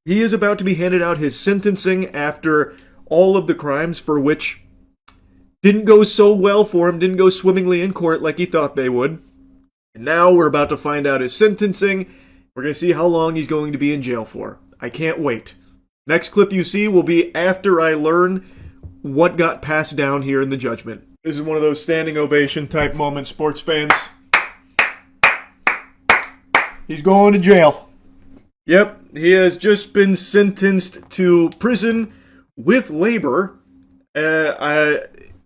[SPEAKER 1] he is about to be handed out his sentencing after all of the crimes for which didn't go so well for him, didn't go swimmingly in court like he thought they would. And now we're about to find out his sentencing. We're going to see how long he's going to be in jail for. I can't wait. Next clip you see will be after I learn what got passed down here in the judgment. This is one of those standing ovation type moments, sports fans. He's going to jail. Yep, he has just been sentenced to prison with labor.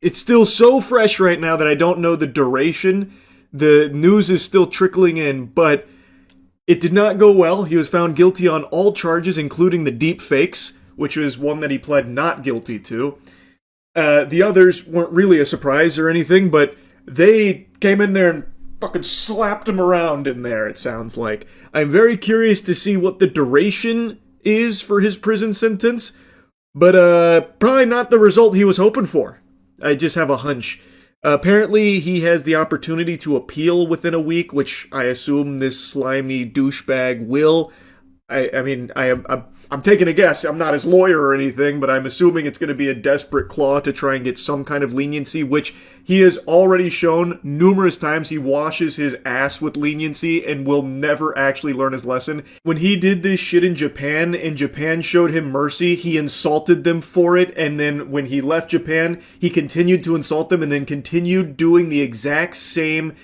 [SPEAKER 1] It's still so fresh right now that I don't know the duration. The news is still trickling in, but it did not go well. He was found guilty on all charges, including the deep fakes, which was one that he pled not guilty to. The others weren't really a surprise or anything, but they came in there and fucking slapped him around in there, it sounds like. I'm very curious to see what the duration is for his prison sentence, but probably not the result he was hoping for. I just have a hunch. Apparently, he has the opportunity to appeal within a week, which I assume this slimy douchebag will. I'm taking a guess. I'm not his lawyer or anything, but I'm assuming it's going to be a desperate claw to try and get some kind of leniency, which he has already shown numerous times. He washes his ass with leniency and will never actually learn his lesson. When he did this shit in Japan, and Japan showed him mercy, he insulted them for it, and then when he left Japan, he continued to insult them and then continued doing the exact same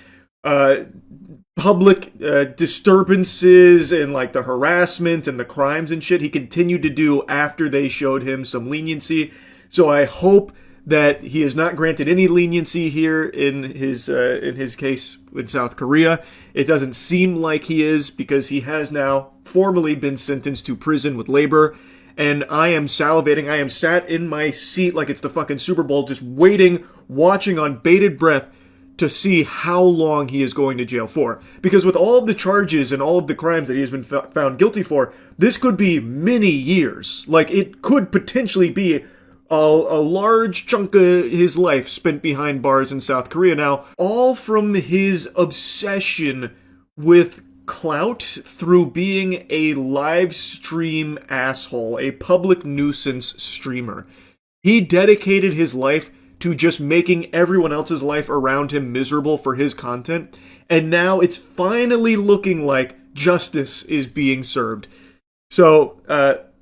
[SPEAKER 1] public disturbances and like the harassment and the crimes and shit he continued to do after they showed him some leniency. So I hope that he is not granted any leniency here in his case in South Korea. It doesn't seem like he is, because he has now formally been sentenced to prison with labor. And I am salivating. I am sat in my seat like it's the fucking Super Bowl, just waiting, watching on bated breath to see how long he is going to jail for. Because with all of the charges and all of the crimes that he has been found guilty for, this could be many years. Like, it could potentially be a large chunk of his life spent behind bars in South Korea. Now, all from his obsession with clout through being a live stream asshole, a public nuisance streamer. He dedicated his life to just making everyone else's life around him miserable for his content. And now it's finally looking like justice is being served. So,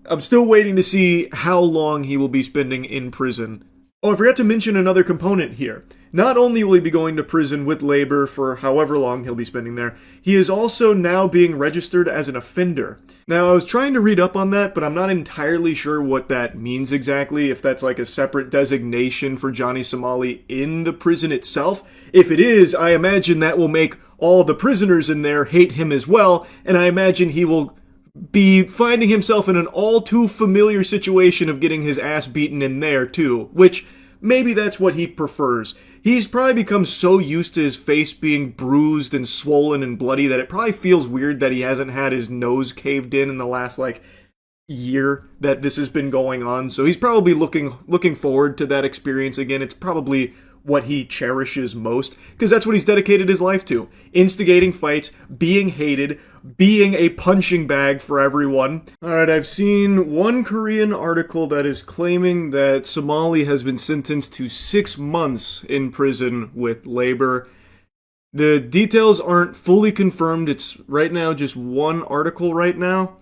[SPEAKER 1] I'm still waiting to see how long he will be spending in prison. Oh, I forgot to mention another component here. Not only will he be going to prison with labor for however long he'll be spending there, he is also now being registered as an offender. Now, I was trying to read up on that, but I'm not entirely sure what that means exactly, if that's like a separate designation for Johnny Somali in the prison itself. If it is, I imagine that will make all the prisoners in there hate him as well, and I imagine he will be finding himself in an all too familiar situation of getting his ass beaten in there too, which maybe that's what he prefers. He's probably become so used to his face being bruised and swollen and bloody that it probably feels weird that he hasn't had his nose caved in the last year that this has been going on. So he's probably looking forward to that experience again. It's probably what he cherishes most, because that's what he's dedicated his life to. Instigating fights, being hated, being a punching bag for everyone. Alright, I've seen one Korean article that is claiming that Somali has been sentenced to 6 months in prison with labor. The details aren't fully confirmed. It's right now just one article right now.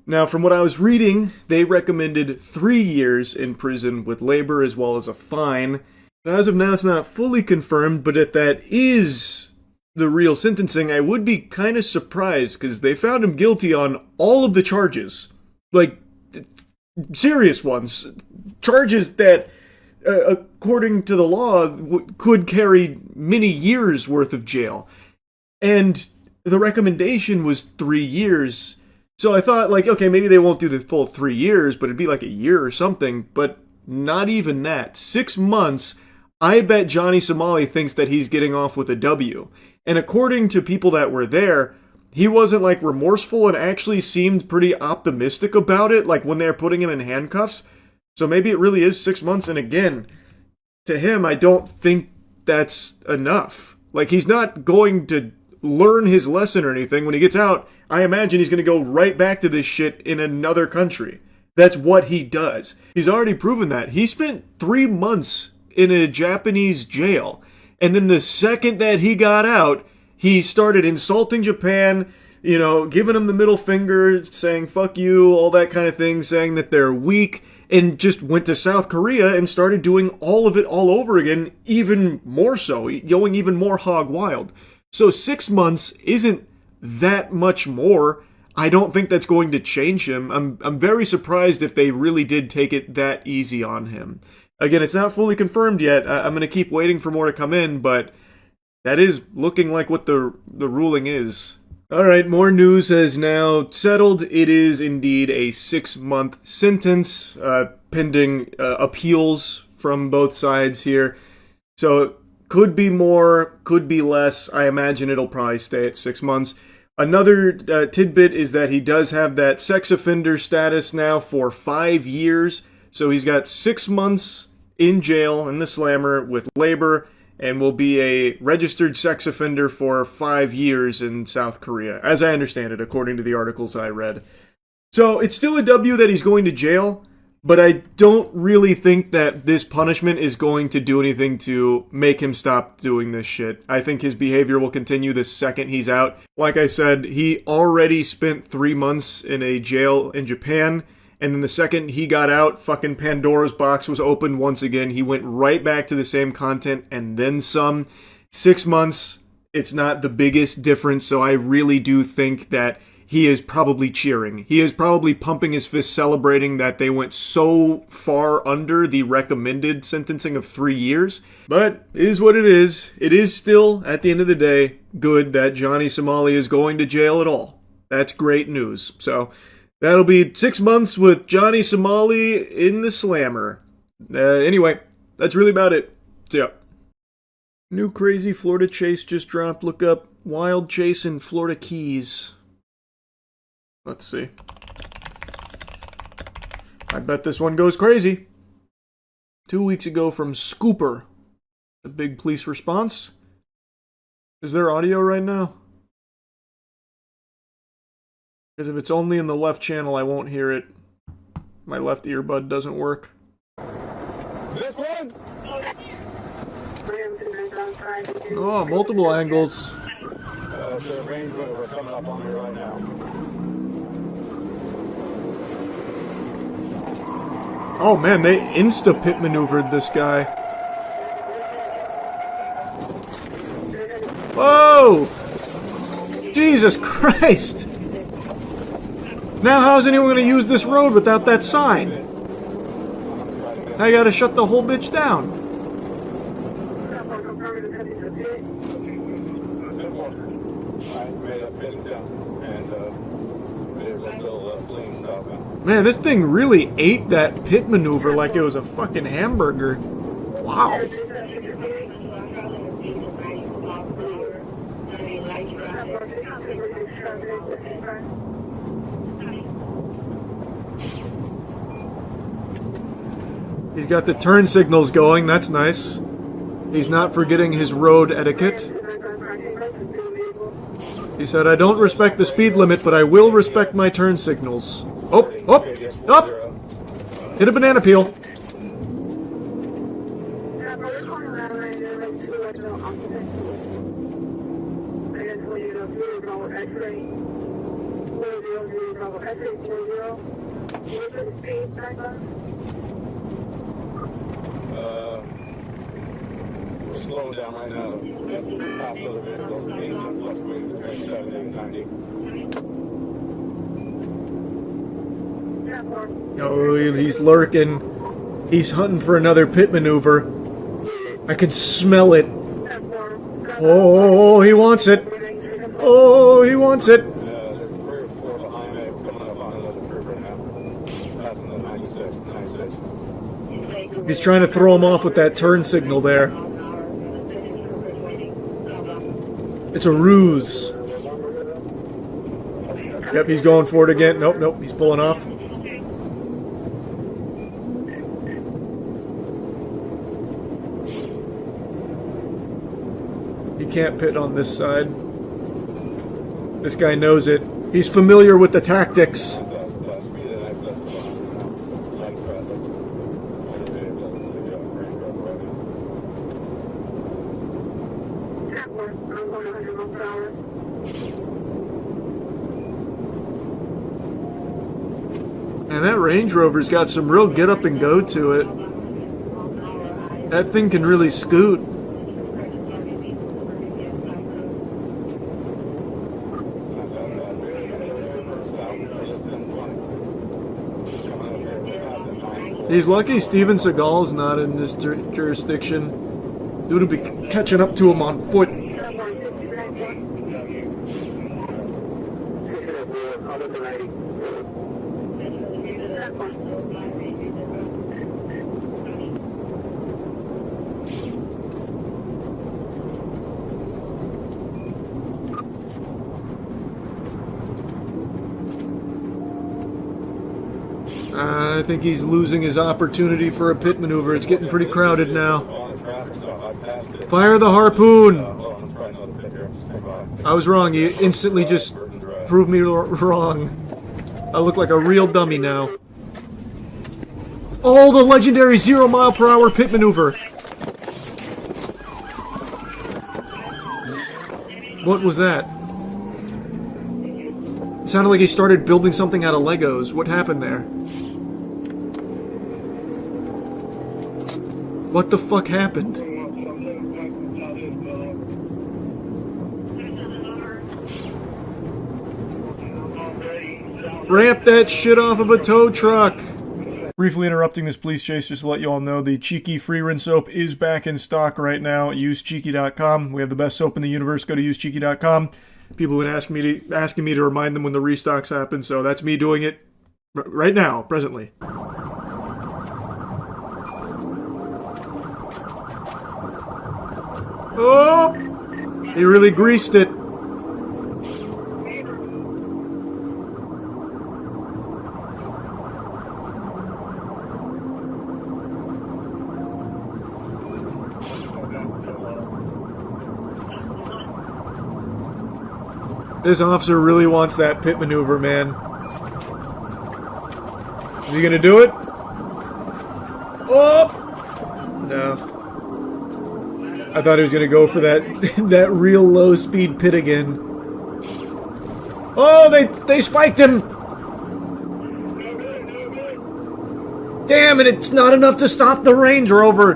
[SPEAKER 1] Now, from what I was reading, they recommended 3 years in prison with labor as well as a fine. As of now, it's not fully confirmed, but if that is the real sentencing, I would be kind of surprised, because they found him guilty on all of the charges. Like, serious ones. Charges that, according to the law, could carry many years worth of jail. And the recommendation was 3 years. So I thought, okay, maybe they won't do the full 3 years, but it'd be like a year or something. But not even that. 6 months. I bet Johnny Somali thinks that he's getting off with a W. And according to people that were there, he wasn't remorseful and actually seemed pretty optimistic about it, when they were putting him in handcuffs. So maybe it really is 6 months. And again, to him, I don't think that's enough. He's not going to learn his lesson or anything. When he gets out, I imagine he's going to go right back to this shit in another country. That's what he does. He's already proven that. He spent 3 months in a Japanese jail. And then the second that he got out, he started insulting Japan, giving them the middle finger, saying fuck you, all that kind of thing, saying that they're weak, and just went to South Korea and started doing all of it all over again, even more so, going even more hog wild. So 6 months isn't that much more. I don't think that's going to change him. I'm very surprised if they really did take it that easy on him. Again, it's not fully confirmed yet. I'm going to keep waiting for more to come in, but that is looking like what the ruling is. Alright, more news has now settled. It is indeed a 6-month sentence, pending appeals from both sides here. So, could be more, could be less. I imagine it'll probably stay at 6 months. Another tidbit is that he does have that sex offender status now for 5 years. So he's got 6 months in jail in the slammer with labor and will be a registered sex offender for 5 years in South Korea, as I understand it, according to the articles I read. So it's still a W that he's going to jail, but I don't really think that this punishment is going to do anything to make him stop doing this shit. I think his behavior will continue the second he's out. Like I said, he already spent 3 months in a jail in Japan. And then the second he got out, fucking Pandora's box was opened once again. He went right back to the same content and then some. 6 months, it's not the biggest difference, so I really do think that he is probably cheering. He is probably pumping his fist, celebrating that they went so far under the recommended sentencing of 3 years. But it is what it is. It is still, at the end of the day, good that Johnny Somali is going to jail at all. That's great news. So that'll be 6 months with Johnny Somali in the slammer. Anyway, that's really about it. See ya. New crazy Florida chase just dropped. Look up Wild Chase in Florida Keys. Let's see. I bet this one goes crazy. 2 weeks ago from Scooper. A big police response. Is there audio right now? Because if it's only in the left channel, I won't hear it. My left earbud doesn't work.
[SPEAKER 18] This one!
[SPEAKER 1] Oh, multiple angles.
[SPEAKER 16] It's a Range Rover coming up on me right now.
[SPEAKER 1] Oh man, they insta-pit maneuvered this guy. Whoa! Jesus Christ! Now how's anyone gonna use this road without that sign? I gotta shut the whole bitch down. Man, this thing really ate that pit maneuver like it was a fucking hamburger. Wow. He's got the turn signals going, that's nice. He's not forgetting his road etiquette. He said, I don't respect the speed limit, but I will respect my turn signals. Oh, oh, up! Hit a banana peel.
[SPEAKER 16] We're slowing down right now. Past other vehicles, 80 fluctuating between 70 and 90.
[SPEAKER 1] Oh, he's lurking. He's hunting for another pit maneuver. I can smell it. Oh, he wants it. Oh, he wants it.
[SPEAKER 16] There's 3 or 4 behind me coming up on another trip right now. Passing the 96, 96.
[SPEAKER 1] He's trying to throw him off with that turn signal there. It's a ruse. Yep, he's going for it again. Nope, nope, he's pulling off. He can't pit on this side. This guy knows it. He's familiar with the tactics. And that Range Rover's got some real get up and go to it. That thing can really scoot. He's lucky Steven Seagal's not in this jurisdiction. Dude would be catching up to him on foot. I think he's losing his opportunity for a pit maneuver. It's getting pretty crowded now. Fire the harpoon! I was wrong. You instantly just proved me wrong. I look like a real dummy now. Oh, the legendary 0 mile/hour pit maneuver! What was that? It sounded like he started building something out of Legos. What happened there? What the fuck happened? Ramp that shit off of a tow truck! Briefly interrupting this police chase just to let you all know the Cheeky free rinse soap is back in stock right now at usecheeky.com. We have the best soap in the universe. Go to usecheeky.com. People have been asking me to remind them when the restocks happen, so that's me doing it right now, presently. Oh! He really greased it. This officer really wants that pit maneuver, man. Is he gonna do it? Oh! No. I thought he was gonna go for that that real low speed pit again. Oh, they spiked him! Damn it, it's not enough to stop the Range Rover!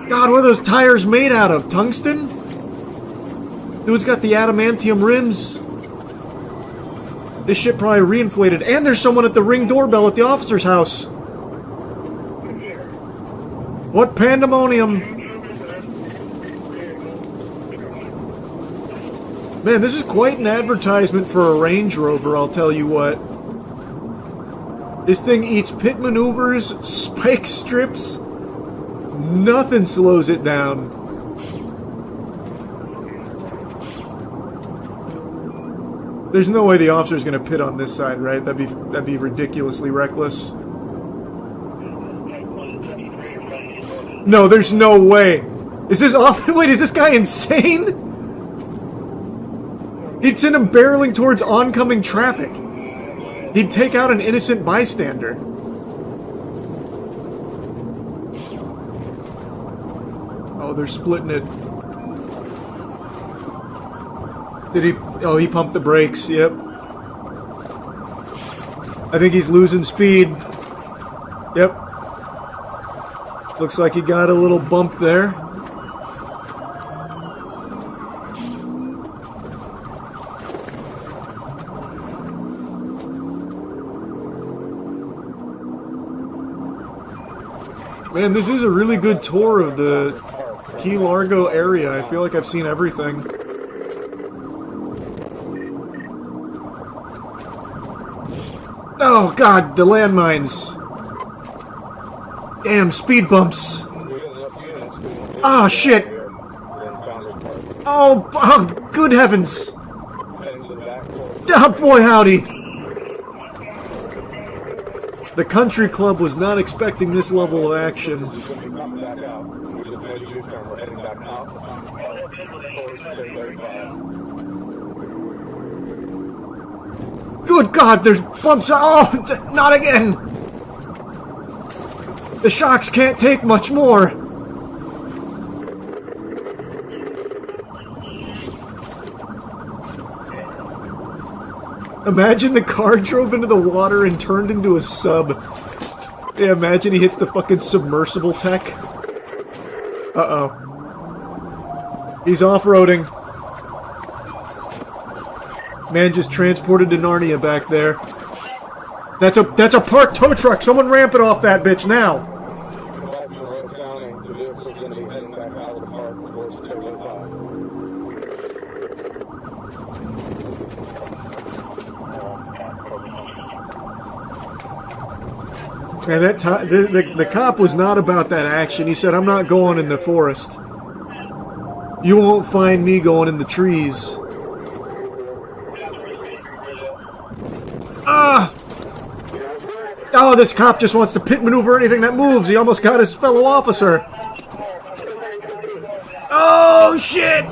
[SPEAKER 1] God, what are those tires made out of? Tungsten? Dude's got the adamantium rims. This shit probably reinflated. And there's someone at the Ring doorbell at the officer's house. What pandemonium? Man, this is quite an advertisement for a Range Rover, I'll tell you what. This thing eats pit maneuvers, spike strips. Nothing slows it down. There's no way the officer's gonna pit on this side, right? That'd be ridiculously reckless. No, there's no way. Is this off? Wait, is this guy insane? He'd send him barreling towards oncoming traffic. He'd take out an innocent bystander. Oh, they're splitting it. Did he? Oh, he pumped the brakes, yep. I think he's losing speed. Yep. Looks like he got a little bump there. Man, this is a really good tour of the Key Largo area. I feel like I've seen everything. Oh god, the landmines. Damn, speed bumps. Ah, shit. Oh, good heavens. Oh, boy, howdy. The country club was not expecting this level of action. Good God, there's bumps. Oh, not again. The shocks can't take much more. Imagine the car drove into the water and turned into a sub. Yeah, imagine he hits the fucking submersible tech. Uh-oh. He's off-roading. Man just transported to Narnia back there. That's a parked tow truck! Someone ramp it off that bitch now! Man, the cop was not about that action. He said, I'm not going in the forest. You won't find me going in the trees. Ah! Oh, this cop just wants to pit maneuver anything that moves. He almost got his fellow officer. Oh, shit!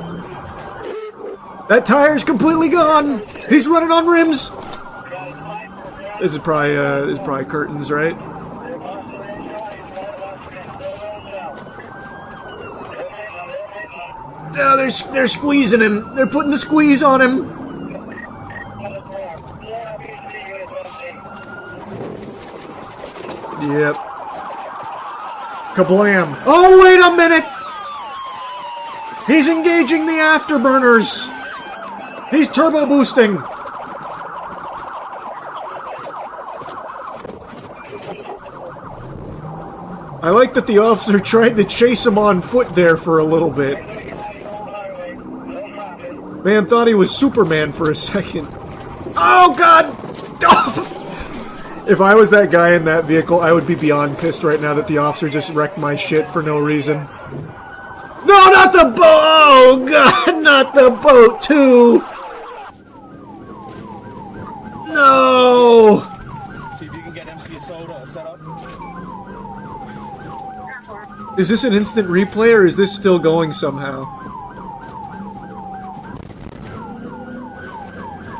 [SPEAKER 1] That tire's completely gone. He's running on rims. This is probably curtains, right? Oh, they're squeezing him. They're putting the squeeze on him. Yep. Kablam. Oh, wait a minute! He's engaging the afterburners! He's turbo boosting! I like that the officer tried to chase him on foot there for a little bit. Man thought he was Superman for a second. Oh, God! Oh! If I was that guy in that vehicle, I would be beyond pissed right now that the officer just wrecked my shit for no reason. No, not the boat! Oh, God, not the boat, too! No!
[SPEAKER 5] See if you can get MC Soda set up.
[SPEAKER 1] Is this an instant replay, or is this still going somehow?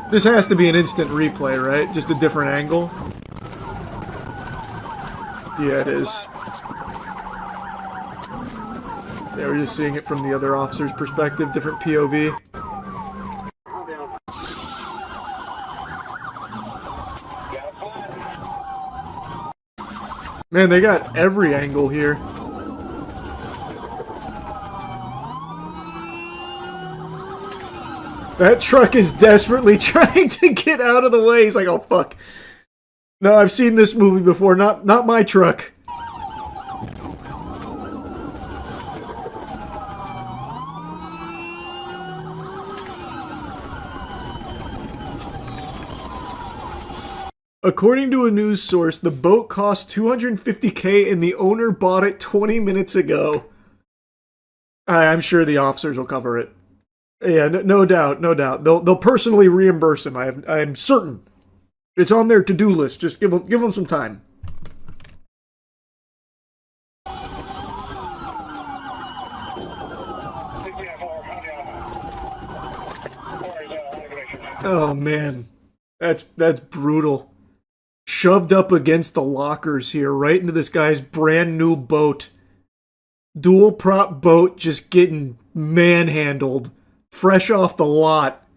[SPEAKER 1] This has to be an instant replay, right? Just a different angle? Yeah, it is. Yeah, we're just seeing it from the other officer's perspective, different POV. Man, they got every angle here. That truck is desperately trying to get out of the way. He's like, oh fuck. No, I've seen this movie before, not my truck. According to a news source, the boat cost $250K and the owner bought it 20 minutes ago. I'm sure the officers will cover it. Yeah, no doubt, no doubt. They'll personally reimburse him. I'm certain. It's on their to-do list. Just give them some time. Oh man, that's brutal. Shoved up against the lockers here, right into this guy's brand new boat. Dual prop boat just getting manhandled. Fresh off the lot.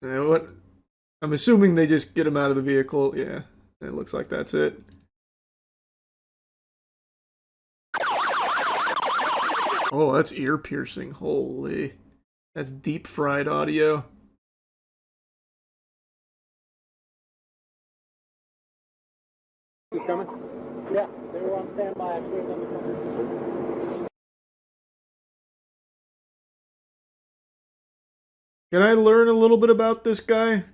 [SPEAKER 1] What? I'm assuming they just get him out of the vehicle. Yeah, it looks like that's it. Oh, that's ear piercing. Holy. That's deep fried audio.
[SPEAKER 9] He's coming? Yeah, they were on standby. I swear them to come.
[SPEAKER 1] Can I learn a little bit about this guy?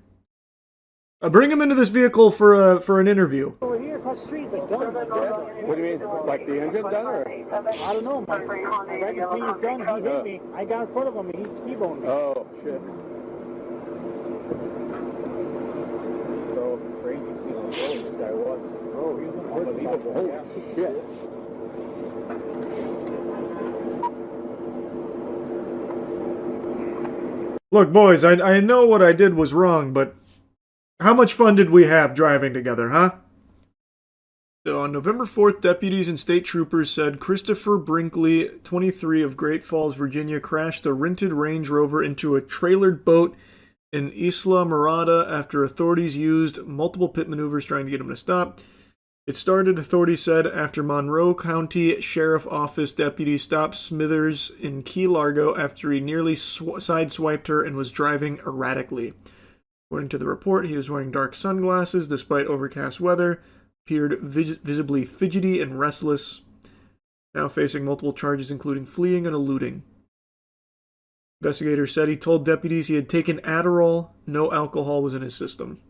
[SPEAKER 1] Bring him into this vehicle for an interview.
[SPEAKER 9] Over here across the street, like done. What do you mean? Like the engine done, or? I don't know. Right between his gun, he hit me. I got in front of him, and he T-boned me. Oh, shit. So crazy seeing how slow this guy was. Oh, he was unbelievable. Holy shit.
[SPEAKER 1] Look, boys, I know what I did was wrong, but how much fun did we have driving together, huh? So on November 4th, deputies and state troopers said Christopher Brinkley, 23 of Great Falls, Virginia, crashed a rented Range Rover into a trailered boat in Isla Mirada after authorities used multiple pit maneuvers trying to get him to stop. It started, authorities said, after Monroe County Sheriff Office deputies stopped Smithers in Key Largo after he nearly sideswiped her and was driving erratically. According to the report, he was wearing dark sunglasses despite overcast weather, appeared visibly fidgety and restless, now facing multiple charges including fleeing and eluding. Investigators said he told deputies he had taken Adderall, no alcohol was in his system.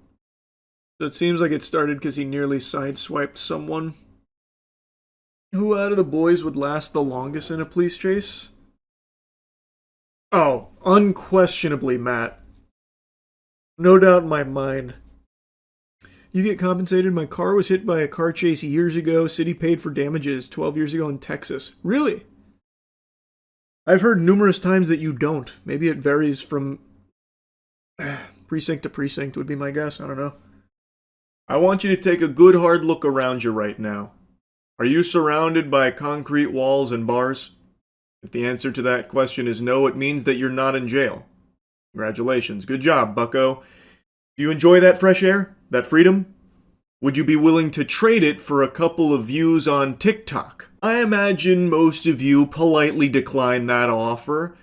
[SPEAKER 1] So it seems like it started because he nearly sideswiped someone. Who out of the boys would last the longest in a police chase? Oh, unquestionably Matt. No doubt in my mind. You get compensated. My car was hit by a car chase years ago. City paid for damages 12 years ago in Texas. Really? I've heard numerous times that you don't. Maybe it varies from precinct to precinct would be my guess. I don't know. I want you to take a good hard look around you right now. Are you surrounded by concrete walls and bars? If the answer to that question is no, it means that you're not in jail. Congratulations. Good job, bucko. Do you enjoy that fresh air? That freedom? Would you be willing to trade it for a couple of views on TikTok? I imagine most of you politely decline that offer.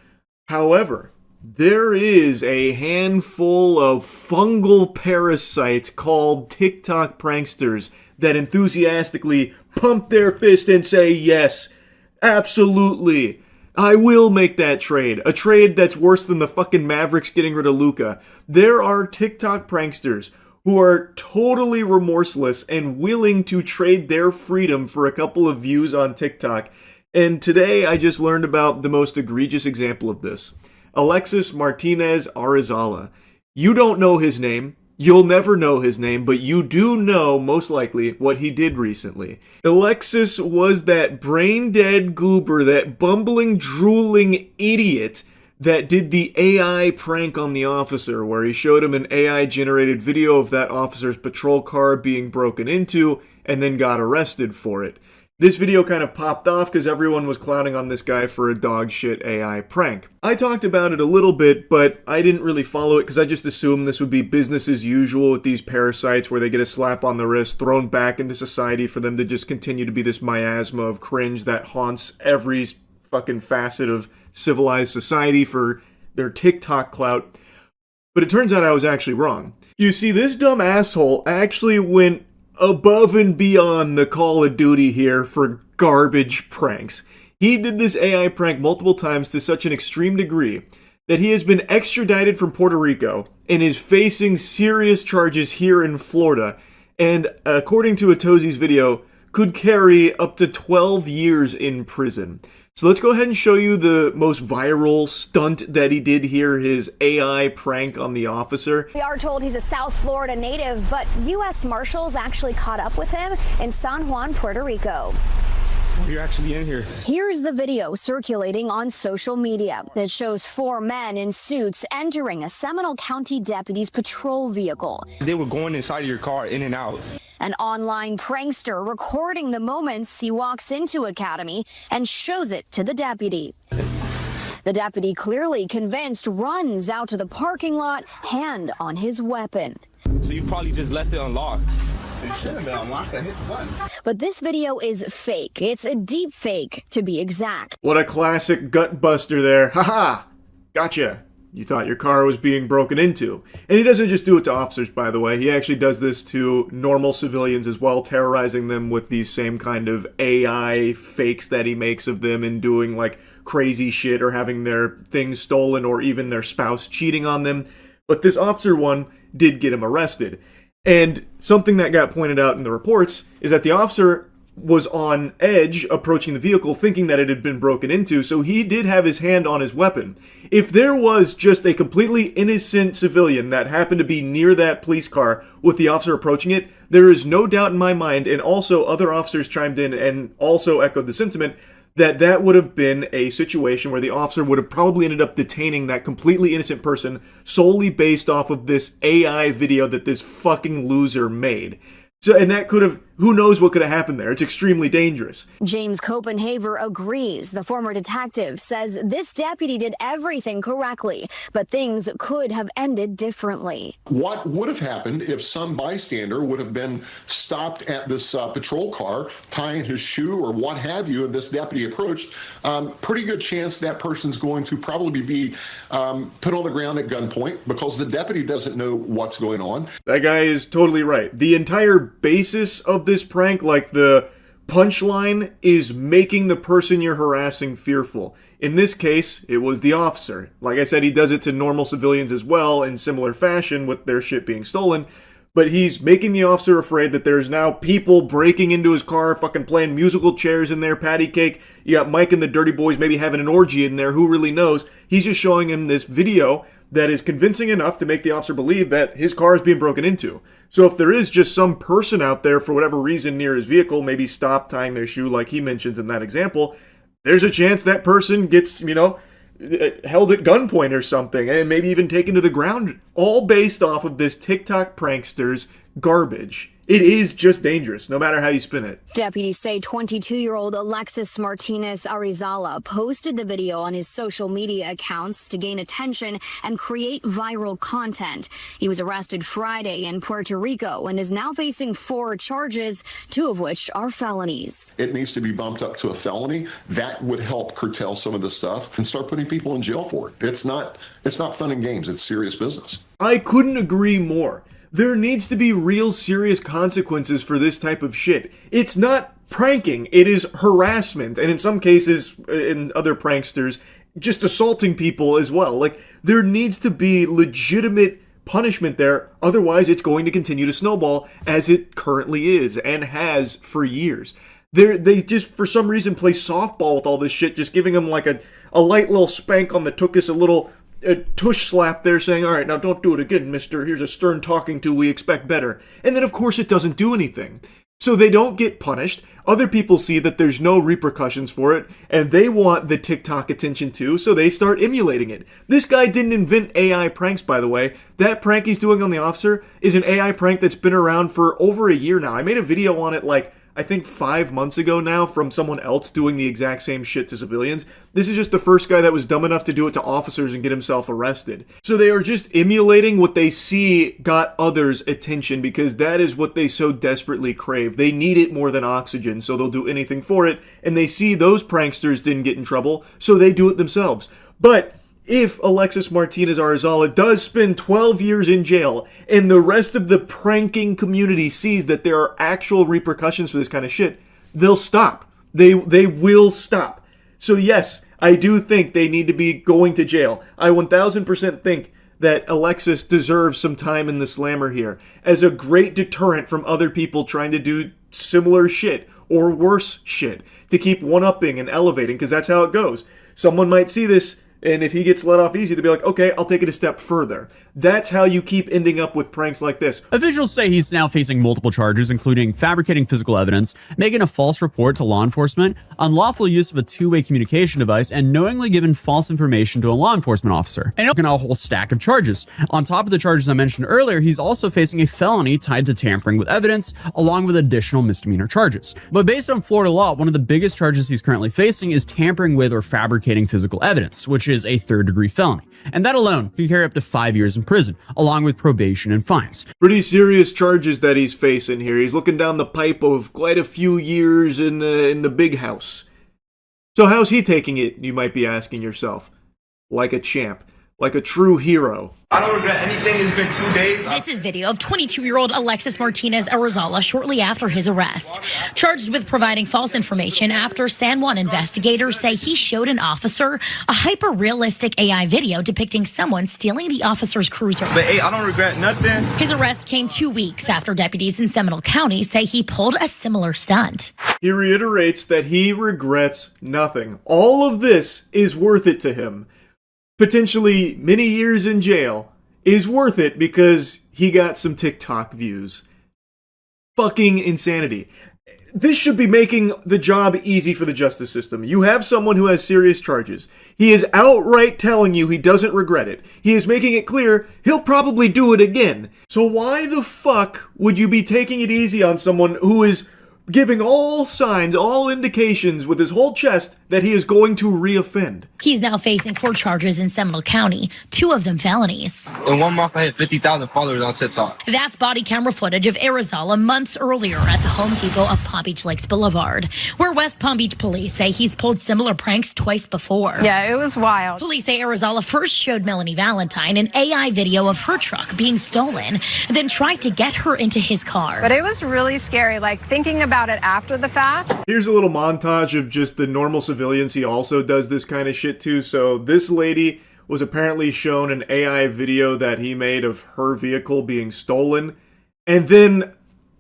[SPEAKER 1] However, there is a handful of fungal parasites called TikTok pranksters that enthusiastically pump their fist and say, yes, absolutely, I will make that trade. A trade that's worse than the fucking Mavericks getting rid of Luka. There are TikTok pranksters who are totally remorseless and willing to trade their freedom for a couple of views on TikTok. And today I just learned about the most egregious example of this. Alexis Martinez Arizala. You don't know his name. You'll never know his name, but you do know, most likely, what he did recently. Alexis was that brain-dead goober, that bumbling, drooling idiot that did the AI prank on the officer, where he showed him an AI-generated video of that officer's patrol car being broken into, and then got arrested for it. This video kind of popped off because everyone was clowning on this guy for a dog shit AI prank. I talked about it a little bit, but I didn't really follow it because I just assumed this would be business as usual with these parasites where they get a slap on the wrist, thrown back into society for them to just continue to be this miasma of cringe that haunts every fucking facet of civilized society for their TikTok clout. But it turns out I was actually wrong. You see, this dumb asshole actually went above and beyond the Call of Duty here for garbage pranks. He did this AI prank multiple times to such an extreme degree that he has been extradited from Puerto Rico and is facing serious charges here in Florida, and according to Atozi's video, could carry up to 12 years in prison. So let's go ahead and show you the most viral stunt that he did here, his AI prank on the officer.
[SPEAKER 21] We are told he's a South Florida native, but U.S. Marshals actually caught up with him in San Juan, Puerto Rico.
[SPEAKER 22] You're actually in here.
[SPEAKER 21] Here's the video circulating on social media. It shows 4 men in suits entering a Seminole County deputy's patrol vehicle.
[SPEAKER 22] They were going inside of your car, in and out.
[SPEAKER 21] An online prankster recording the moments he walks into Academy and shows it to the deputy. The deputy, clearly convinced, runs out to the parking lot, hand on his weapon.
[SPEAKER 22] So you probably just left it unlocked.
[SPEAKER 23] It should have been unlocked. I hit the button.
[SPEAKER 21] But this video is fake. It's a deep fake, to be exact.
[SPEAKER 1] What a classic gut buster there. Haha! Gotcha. You thought your car was being broken into. And he doesn't just do it to officers, by the way. He actually does this to normal civilians as well, terrorizing them with these same kind of AI fakes that he makes of them and doing like crazy shit or having their things stolen or even their spouse cheating on them. But this officer one did get him arrested. And something that got pointed out in the reports is that the officer was on edge approaching the vehicle thinking that it had been broken into, so he did have his hand on his weapon. If there was just a completely innocent civilian that happened to be near that police car with the officer approaching it, there is no doubt in my mind, and also other officers chimed in and also echoed the sentiment, that that would have been a situation where the officer would have probably ended up detaining that completely innocent person solely based off of this AI video that this fucking loser made. So, and that could have, who knows what could have happened there. It's extremely dangerous.
[SPEAKER 21] James Copenhaver agrees. The former detective says this deputy did everything correctly, but things could have ended differently.
[SPEAKER 24] What would have happened if some bystander would have been stopped at this patrol car, tying his shoe or what have you, and this deputy approached? Pretty good chance that person's going to probably be put on the ground at gunpoint because the deputy doesn't know what's going on.
[SPEAKER 1] That guy is totally right. The entire basis of this prank, like the punchline, is making the person you're harassing fearful. In this case, it was the officer. Like I said, he does it to normal civilians as well in similar fashion with their shit being stolen. But he's making the officer afraid that there's now people breaking into his car, fucking playing musical chairs in there, patty cake. You got Mike and the Dirty Boys maybe having an orgy in there, who really knows? He's just showing him this video that is convincing enough to make the officer believe that his car is being broken into. So if there is just some person out there for whatever reason near his vehicle, maybe stop tying their shoe like he mentions in that example, there's a chance that person gets, you know, held at gunpoint or something, and maybe even taken to the ground, all based off of this TikTok prankster's garbage. It is just dangerous, no matter how you spin it.
[SPEAKER 21] Deputies say 22-year-old Alexis Martinez Arizala posted the video on his social media accounts to gain attention and create viral content. He was arrested Friday in Puerto Rico and is now facing 4 charges, 2 of which are felonies.
[SPEAKER 24] It needs to be bumped up to a felony. That would help curtail some of the stuff and start putting people in jail for it. It's not fun and games. It's serious business.
[SPEAKER 1] I couldn't agree more. There needs to be real serious consequences for this type of shit. It's not pranking, it is harassment, and in some cases, in other pranksters, just assaulting people as well. Like, there needs to be legitimate punishment there, otherwise it's going to continue to snowball as it currently is, and has for years. They just, for some reason, play softball with all this shit, just giving them like a light little spank on the tuchus, a little tush slap there saying, all right, now don't do it again, mister. Here's a stern talking to, we expect better. And then, of course, it doesn't do anything. So they don't get punished. Other people see that there's no repercussions for it, and they want the TikTok attention too, so they start emulating it. This guy didn't invent AI pranks, by the way. That prank he's doing on the officer is an AI prank that's been around for over a year now. I made a video on it like, I think 5 months ago now, from someone else doing the exact same shit to civilians. This is just the first guy that was dumb enough to do it to officers and get himself arrested. So they are just emulating what they see got others' attention, because that is what they so desperately crave. They need it more than oxygen, so they'll do anything for it, and they see those pranksters didn't get in trouble, so they do it themselves. But if Alexis Martinez Arizala does spend 12 years in jail and the rest of the pranking community sees that there are actual repercussions for this kind of shit, they'll stop. They will stop. So yes, I do think they need to be going to jail. I 1000% think that Alexis deserves some time in the slammer here as a great deterrent from other people trying to do similar shit or worse shit to keep one-upping and elevating, because that's how it goes. Someone might see this, and if he gets let off easy, they'll be like, okay, I'll take it a step further. That's how you keep ending up with pranks like this.
[SPEAKER 2] Officials say he's now facing multiple charges, including fabricating physical evidence, making a false report to law enforcement, unlawful use of a two-way communication device, and knowingly giving false information to a law enforcement officer. And a whole stack of charges. On top of the charges I mentioned earlier, he's also facing a felony tied to tampering with evidence, along with additional misdemeanor charges. But based on Florida law, one of the biggest charges he's currently facing is tampering with or fabricating physical evidence, which is a third-degree felony. And that alone can carry up to 5 years in prison, along with probation and fines.
[SPEAKER 1] Pretty serious charges that he's facing here. He's looking down the pipe of quite a few years in the big house. So how's he taking it, you might be asking yourself? Like a champ. Like a true hero.
[SPEAKER 6] I don't regret anything. It's been 2 days.
[SPEAKER 7] This is video of 22-year-old Alexis Martinez Arizala shortly after his arrest. Charged with providing false information after San Juan investigators say he showed an officer a hyper-realistic AI video depicting someone stealing the officer's cruiser.
[SPEAKER 6] But hey, I don't regret nothing.
[SPEAKER 7] His arrest came 2 weeks after deputies in Seminole County say he pulled a similar stunt.
[SPEAKER 1] He reiterates that he regrets nothing. All of this is worth it to him. Potentially many years in jail is worth it because he got some TikTok views. Fucking insanity. This should be making the job easy for the justice system. You have someone who has serious charges. He is outright telling you he doesn't regret it. He is making it clear he'll probably do it again. So why the fuck would you be taking it easy on someone who is giving all signs, all indications with his whole chest that he is going to reoffend?
[SPEAKER 7] He's now facing 4 charges in Seminole County, 2 of them felonies.
[SPEAKER 6] In 1 month, I hit 50,000 followers on TikTok.
[SPEAKER 7] That's body camera footage of Arizala months earlier at the Home Depot of Palm Beach Lakes Boulevard, where West Palm Beach police say he's pulled similar pranks twice before.
[SPEAKER 8] Yeah, it was wild.
[SPEAKER 7] Police say Arizala first showed Melanie Valentine an AI video of her truck being stolen, then tried to get her into his car.
[SPEAKER 8] But it was really scary, like thinking about it after the fact.
[SPEAKER 1] Here's a little montage of just the normal civilians he also does this kind of shit to. So this lady was apparently shown an AI video that he made of her vehicle being stolen, and then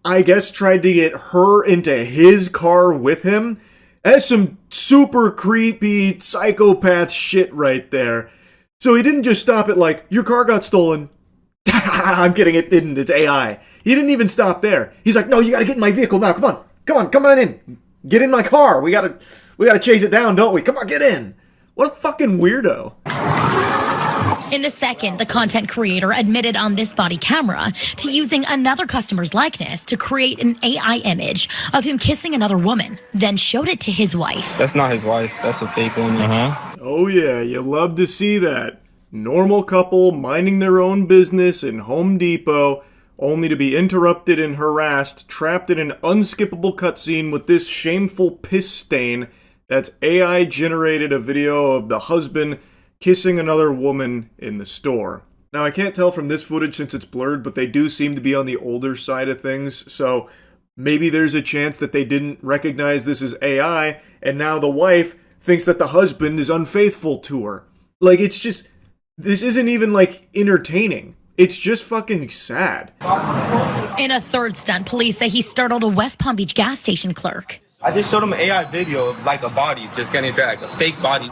[SPEAKER 1] I guess tried to get her into his car with him. That's some super creepy psychopath shit right there. So he didn't just stop at like, your car got stolen. I'm kidding, it didn't, it's AI. He didn't even stop there. He's like, no, you gotta get in my vehicle now, come on in. Get in my car. We gotta chase it down, don't we? Come on, get in. What a fucking weirdo.
[SPEAKER 7] In a second, the content creator admitted on this body camera to using another customer's likeness to create an AI image of him kissing another woman, then showed it to his wife.
[SPEAKER 6] That's not his wife. That's a fake woman.
[SPEAKER 1] Oh yeah, you love to see that. Normal couple minding their own business in Home Depot, only to be interrupted and harassed, trapped in an unskippable cutscene with this shameful piss stain that's AI generated a video of the husband kissing another woman in the store. Now, I can't tell from this footage since it's blurred, but they do seem to be on the older side of things, so maybe there's a chance that they didn't recognize this as AI, and now the wife thinks that the husband is unfaithful to her. Like, it's just, this isn't even, like, entertaining. It's just fucking sad.
[SPEAKER 7] In a third stunt, police say he startled a West Palm Beach gas station clerk.
[SPEAKER 6] I just showed him an AI video of like a body just getting into like a fake body.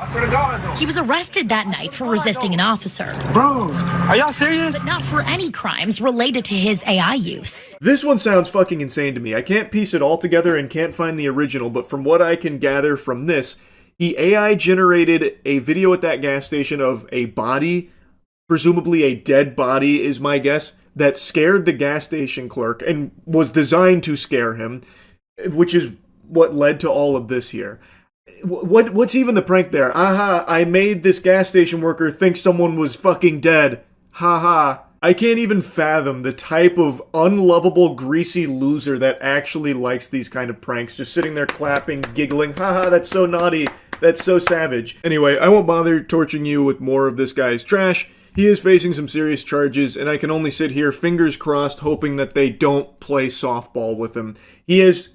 [SPEAKER 7] He was arrested that night for resisting an officer.
[SPEAKER 6] Bro, are y'all serious?
[SPEAKER 7] But not for any crimes related to his AI use.
[SPEAKER 1] This one sounds fucking insane to me. I can't piece it all together and can't find the original, but from what I can gather from this, he AI generated a video at that gas station of a body, presumably a dead body is my guess, that scared the gas station clerk and was designed to scare him, which is what led to all of this here. What's even the prank there? Aha, I made this gas station worker think someone was fucking dead. Haha. I can't even fathom the type of unlovable, greasy loser that actually likes these kind of pranks. Just sitting there clapping, giggling. Haha, that's so naughty. That's so savage. Anyway, I won't bother torturing you with more of this guy's trash. He is facing some serious charges, and I can only sit here, fingers crossed, hoping that they don't play softball with him. He has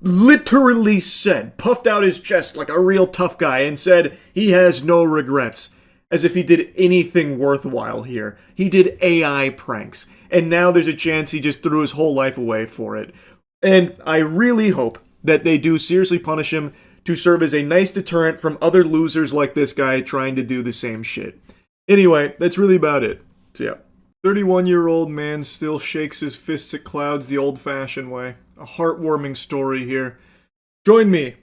[SPEAKER 1] literally said, puffed out his chest like a real tough guy, and said he has no regrets. As if he did anything worthwhile here. He did AI pranks, and now there's a chance he just threw his whole life away for it. And I really hope that they do seriously punish him to serve as a nice deterrent from other losers like this guy trying to do the same shit. Anyway, that's really about it. So yeah. 31-year-old man still shakes his fists at clouds the old-fashioned way. A heartwarming story here. Join me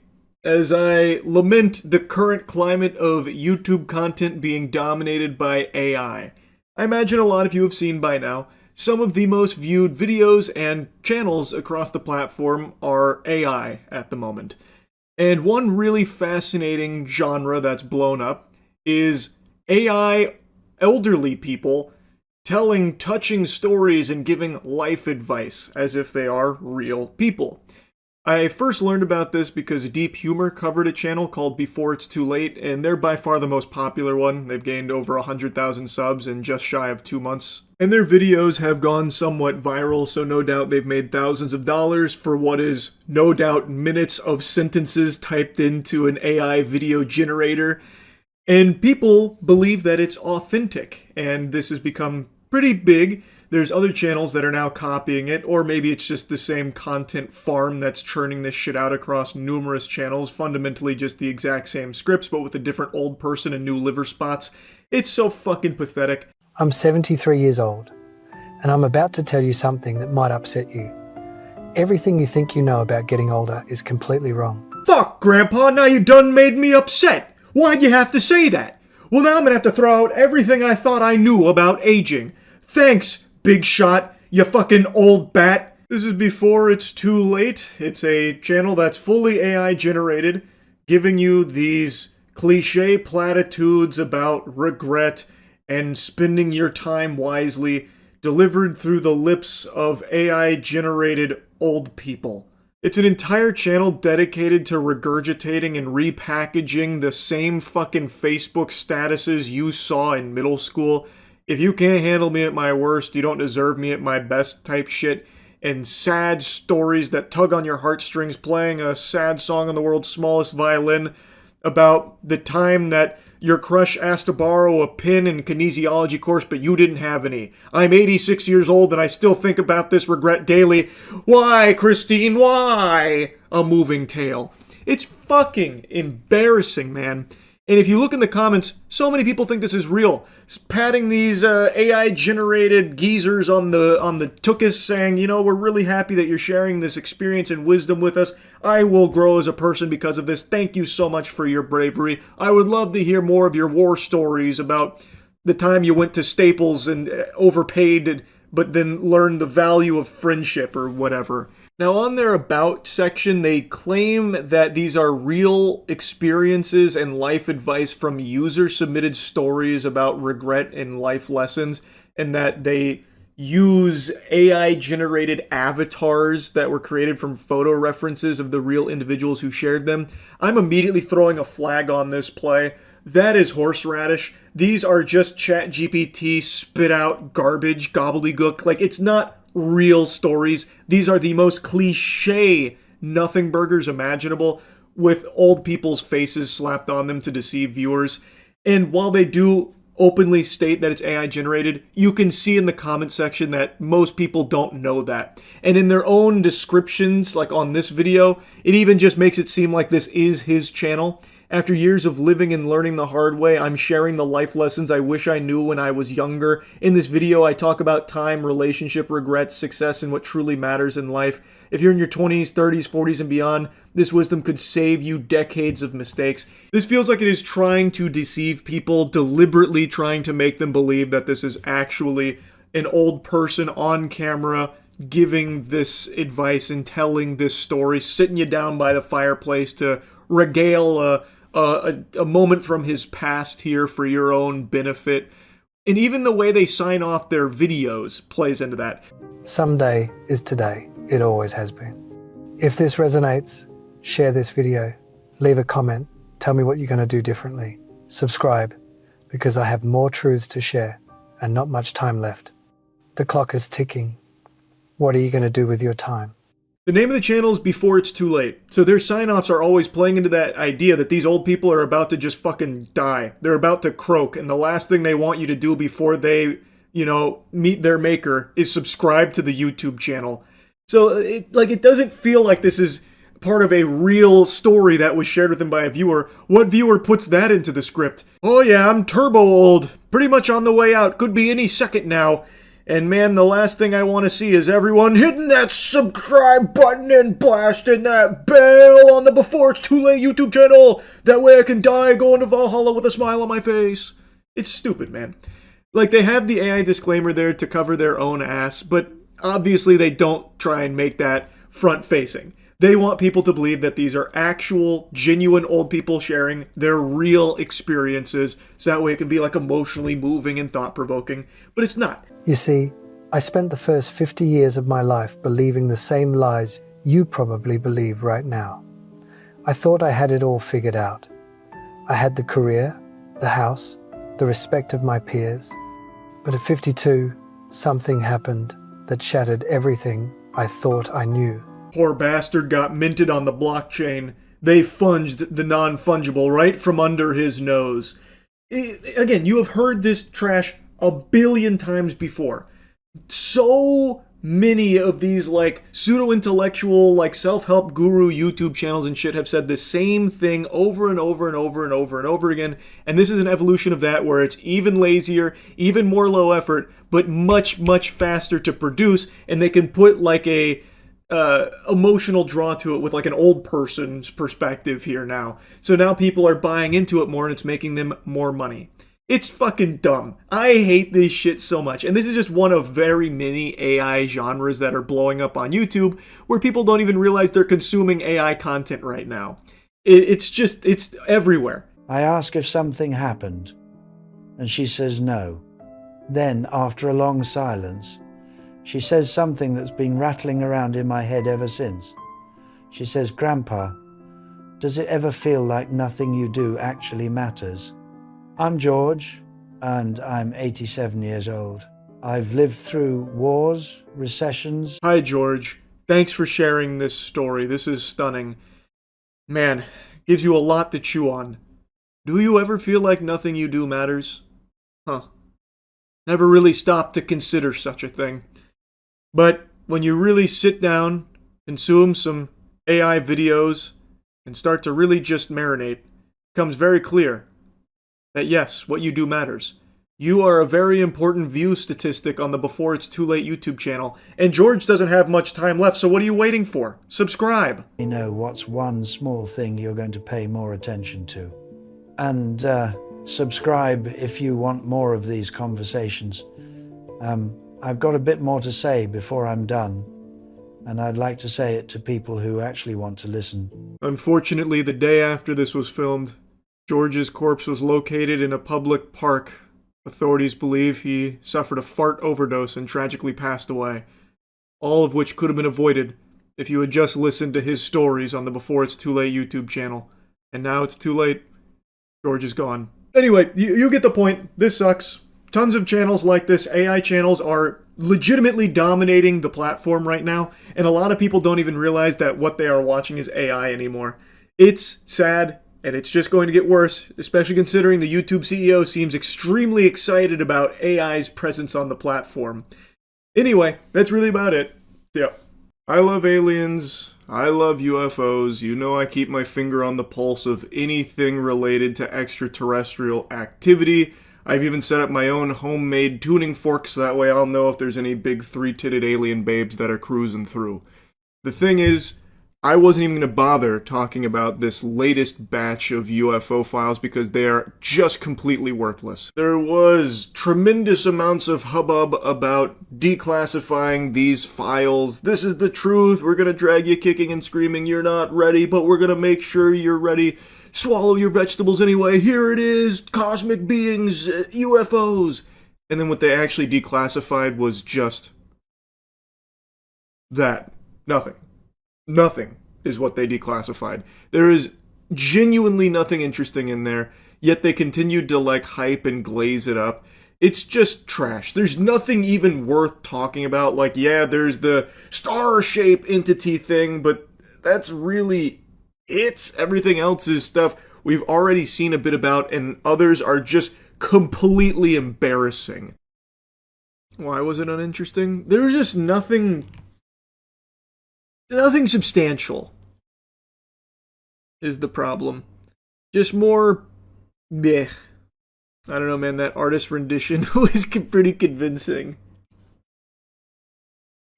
[SPEAKER 1] as I lament the current climate of YouTube content being dominated by AI. I imagine a lot of you have seen by now, some of the most viewed videos and channels across the platform are AI at the moment. And one really fascinating genre that's blown up is AI elderly people telling touching stories and giving life advice as if they are real people. I first learned about this because Deep Humor covered a channel called Before It's Too Late, and they're by far the most popular one. They've gained over 100,000 subs in just shy of 2 months. And their videos have gone somewhat viral, so no doubt they've made thousands of dollars for what is no doubt minutes of sentences typed into an AI video generator. And people believe that it's authentic, and this has become pretty big. There's other channels that are now copying it, or maybe it's just the same content farm that's churning this shit out across numerous channels, fundamentally just the exact same scripts, but with a different old person and new liver spots. It's so fucking pathetic.
[SPEAKER 4] I'm 73 years old, and I'm about to tell you something that might upset you. Everything you think you know about getting older is completely wrong.
[SPEAKER 1] Fuck, Grandpa, now you done made me upset. Why'd you have to say that? Well, now I'm gonna have to throw out everything I thought I knew about aging. Thanks, Big Shot, you fucking old bat. This is Before It's Too Late. It's a channel that's fully AI generated, giving you these cliche platitudes about regret and spending your time wisely, delivered through the lips of AI generated old people. It's an entire channel dedicated to regurgitating and repackaging the same fucking Facebook statuses you saw in middle school. If you can't handle me at my worst, you don't deserve me at my best type shit. And sad stories that tug on your heartstrings, playing a sad song on the world's smallest violin about the time that your crush asked to borrow a pin in kinesiology course, but you didn't have any. I'm 86 years old and I still think about this regret daily. Why, Christine, why? A moving tale. It's fucking embarrassing, man. And if you look in the comments, so many people think this is real. Patting these AI-generated geezers on the tuchus, saying, you know, we're really happy that you're sharing this experience and wisdom with us. I will grow as a person because of this. Thank you so much for your bravery. I would love to hear more of your war stories about the time you went to Staples and overpaid, but then learned the value of friendship or whatever. Now, on their About section, they claim that these are real experiences and life advice from user-submitted stories about regret and life lessons, and that they use AI-generated avatars that were created from photo references of the real individuals who shared them. I'm immediately throwing a flag on this play. That is horseradish. These are just ChatGPT spit out garbage, gobbledygook. Like, it's not real stories. These are the most cliche nothing burgers imaginable, with old people's faces slapped on them to deceive viewers. And while they do openly state that it's AI generated, you can see in the comment section that most people don't know that. And in their own descriptions, like on this video, it even just makes it seem like this is his channel. After years of living and learning the hard way, I'm sharing the life lessons I wish I knew when I was younger. In this video, I talk about time, relationship, regrets, success, and what truly matters in life. If you're in your 20s, 30s, 40s, and beyond, this wisdom could save you decades of mistakes. This feels like it is trying to deceive people, deliberately trying to make them believe that this is actually an old person on camera giving this advice and telling this story, sitting you down by the fireplace to regale a moment from his past here for your own benefit. And even the way they sign off their videos plays into that.
[SPEAKER 4] Someday is today. It always has been. If this resonates, share this video, leave a comment, tell me what you're going to do differently. Subscribe, because I have more truths to share and not much time left. The clock is ticking. What are you going to do with your time?
[SPEAKER 1] The name of the channel is Before It's Too Late. So their sign-offs are always playing into that idea that these old people are about to just fucking die. They're about to croak, and the last thing they want you to do before they, meet their maker is subscribe to the YouTube channel. So it doesn't feel like this is part of a real story that was shared with them by a viewer. What viewer puts that into the script? Oh yeah, I'm turbo old. Pretty much on the way out. Could be any second now. And man, the last thing I want to see is everyone hitting that subscribe button and blasting that bell on the Before It's Too Late YouTube channel. That way I can die going to Valhalla with a smile on my face. It's stupid, man. Like, they have the AI disclaimer there to cover their own ass, but obviously they don't try and make that front-facing. They want people to believe that these are actual, genuine old people sharing their real experiences, so that way it can be like emotionally moving and thought-provoking, but it's not.
[SPEAKER 4] You see, I spent the first 50 years of my life believing the same lies you probably believe right now. I thought I had it all figured out. I had the career, the house, the respect of my peers. But at 52, something happened that shattered everything I thought I knew.
[SPEAKER 1] Poor bastard got minted on the blockchain. They funged the non-fungible right from under his nose. Again, you have heard this trash a billion times before. So many of these pseudo-intellectual self-help guru YouTube channels and shit have said the same thing over and over and over and over and over again, and this is an evolution of that where it's even lazier, even more low effort, but much, much faster to produce, and they can put a emotional draw to it with an old person's perspective here now. So now people are buying into it more and it's making them more money. It's fucking dumb. I hate this shit so much. And this is just one of very many AI genres that are blowing up on YouTube where people don't even realize they're consuming AI content right now. It's everywhere.
[SPEAKER 10] I ask if something happened, and she says no. Then, after a long silence, she says something that's been rattling around in my head ever since. She says, "Grandpa, does it ever feel like nothing you do actually matters?" I'm George, and I'm 87 years old. I've lived through wars, recessions.
[SPEAKER 1] Hi, George. Thanks for sharing this story. This is stunning. Man, gives you a lot to chew on. Do you ever feel like nothing you do matters? Huh. Never really stopped to consider such a thing. But when you really sit down, consume some AI videos, and start to really just marinate, it becomes very clear that yes, what you do matters. You are a very important view statistic on the Before It's Too Late YouTube channel, and George doesn't have much time left, so what are you waiting for? Subscribe!
[SPEAKER 10] You know what's one small thing you're going to pay more attention to. And subscribe if you want more of these conversations. I've got a bit more to say before I'm done, and I'd like to say it to people who actually want to listen.
[SPEAKER 1] Unfortunately, the day after this was filmed, George's corpse was located in a public park. Authorities believe he suffered a fart overdose and tragically passed away. All of which could have been avoided if you had just listened to his stories on the Before It's Too Late YouTube channel. And now it's too late. George is gone. Anyway, you get the point. This sucks. Tons of channels like this, AI channels, are legitimately dominating the platform right now, and a lot of people don't even realize that what they are watching is AI anymore. It's sad, And it's just going to get worse, especially considering the YouTube CEO seems extremely excited about AI's presence on the platform. Anyway, that's really about it. Yeah. I love aliens. I love UFOs. You know I keep my finger on the pulse of anything related to extraterrestrial activity. I've even set up my own homemade tuning fork so that way I'll know if there's any big three-titted alien babes that are cruising through. The thing is, I wasn't even going to bother talking about this latest batch of UFO files because they are just completely worthless. There was tremendous amounts of hubbub about declassifying these files. This is the truth. We're going to drag you kicking and screaming. You're not ready, but we're going to make sure you're ready. Swallow your vegetables anyway. Here it is. Cosmic beings, UFOs. And then what they actually declassified was just that. Nothing. Nothing is what they declassified. There is genuinely nothing interesting in there, yet they continued to like hype and glaze it up. It's just trash. There's nothing even worth talking about. Like, yeah, there's the star shape entity thing, but that's really it. Everything else is stuff we've already seen a bit about, and others are just completely embarrassing. Why was it uninteresting? There was just nothing substantial is the problem. Just more bleh. I don't know, man. That artist rendition was pretty convincing.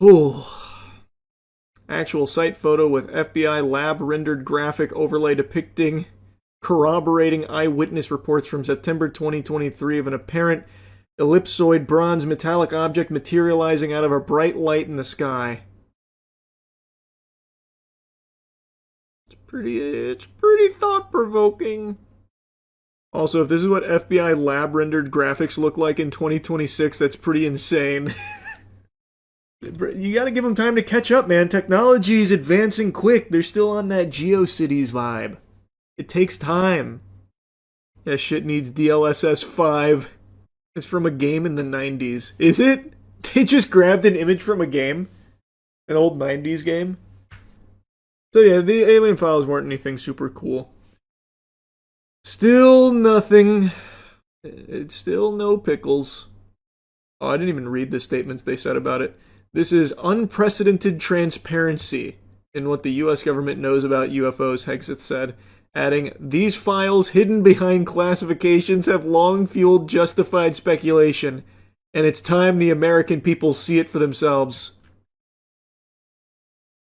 [SPEAKER 1] Oh. Actual site photo with FBI lab rendered graphic overlay depicting corroborating eyewitness reports from September 2023 of an apparent ellipsoid bronze metallic object materializing out of a bright light in the sky. It's pretty thought-provoking. Also, if this is what FBI lab-rendered graphics look like in 2026, that's pretty insane. You gotta give them time to catch up, man. Technology is advancing quick. They're still on that GeoCities vibe. It takes time. That shit needs DLSS 5. It's from a game in the 90s. Is it? They just grabbed an image from a game? An old 90s game? So yeah, the alien files weren't anything super cool. Still nothing. It's still no pickles. Oh, I didn't even read the statements they said about it. This is unprecedented transparency in what the US government knows about UFOs, Hegseth said, adding, these files hidden behind classifications have long fueled justified speculation, and it's time the American people see it for themselves.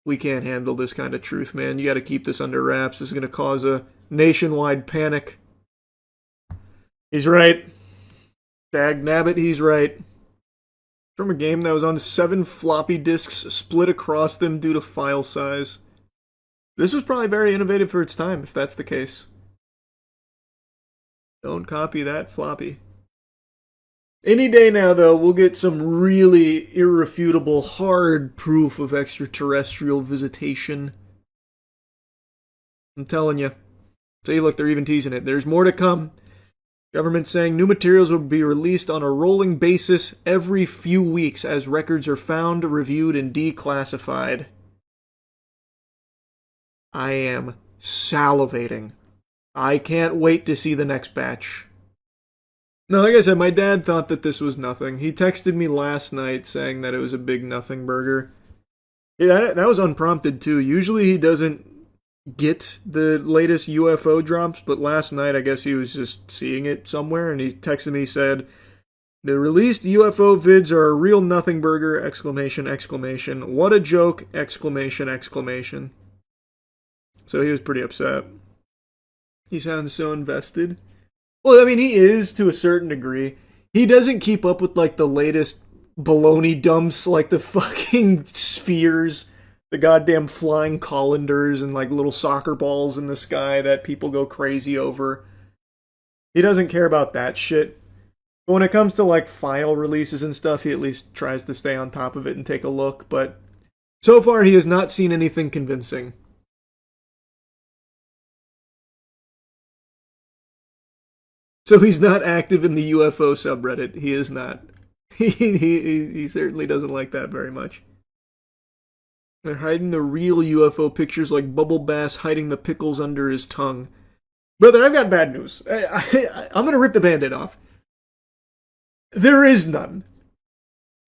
[SPEAKER 1] We can't handle this kind of truth, man. You gotta keep this under wraps. This is gonna cause a nationwide panic. He's right. Dag nabbit, he's right. From a game that was on 7 floppy disks split across them due to file size. This was probably very innovative for its time, if that's the case. Don't copy that floppy. Any day now, though, we'll get some really irrefutable, hard proof of extraterrestrial visitation. I'm telling you. See, look, they're even teasing it. There's more to come. Government saying new materials will be released on a rolling basis every few weeks as records are found, reviewed, and declassified. I am salivating. I can't wait to see the next batch. No, like I said, my dad thought that this was nothing. He texted me last night saying that it was a big nothing burger. Yeah, that was unprompted too. Usually he doesn't get the latest UFO drops, but last night I guess he was just seeing it somewhere and he texted me, said, the released UFO vids are a real nothing burger, exclamation, exclamation. What a joke, exclamation, exclamation. So he was pretty upset. He sounds so invested. Well, I mean, he is to a certain degree. He doesn't keep up with, like, the latest baloney dumps, like the fucking spheres, the goddamn flying colanders, and, like, little soccer balls in the sky that people go crazy over. He doesn't care about that shit. But when it comes to, like, file releases and stuff, he at least tries to stay on top of it and take a look. But so far, he has not seen anything convincing. So he's not active in the UFO subreddit. He is not. He certainly doesn't like that very much. They're hiding the real UFO pictures like Bubble Bass hiding the pickles under his tongue. Brother, I've got bad news. I'm going to rip the Band-Aid off. There is none.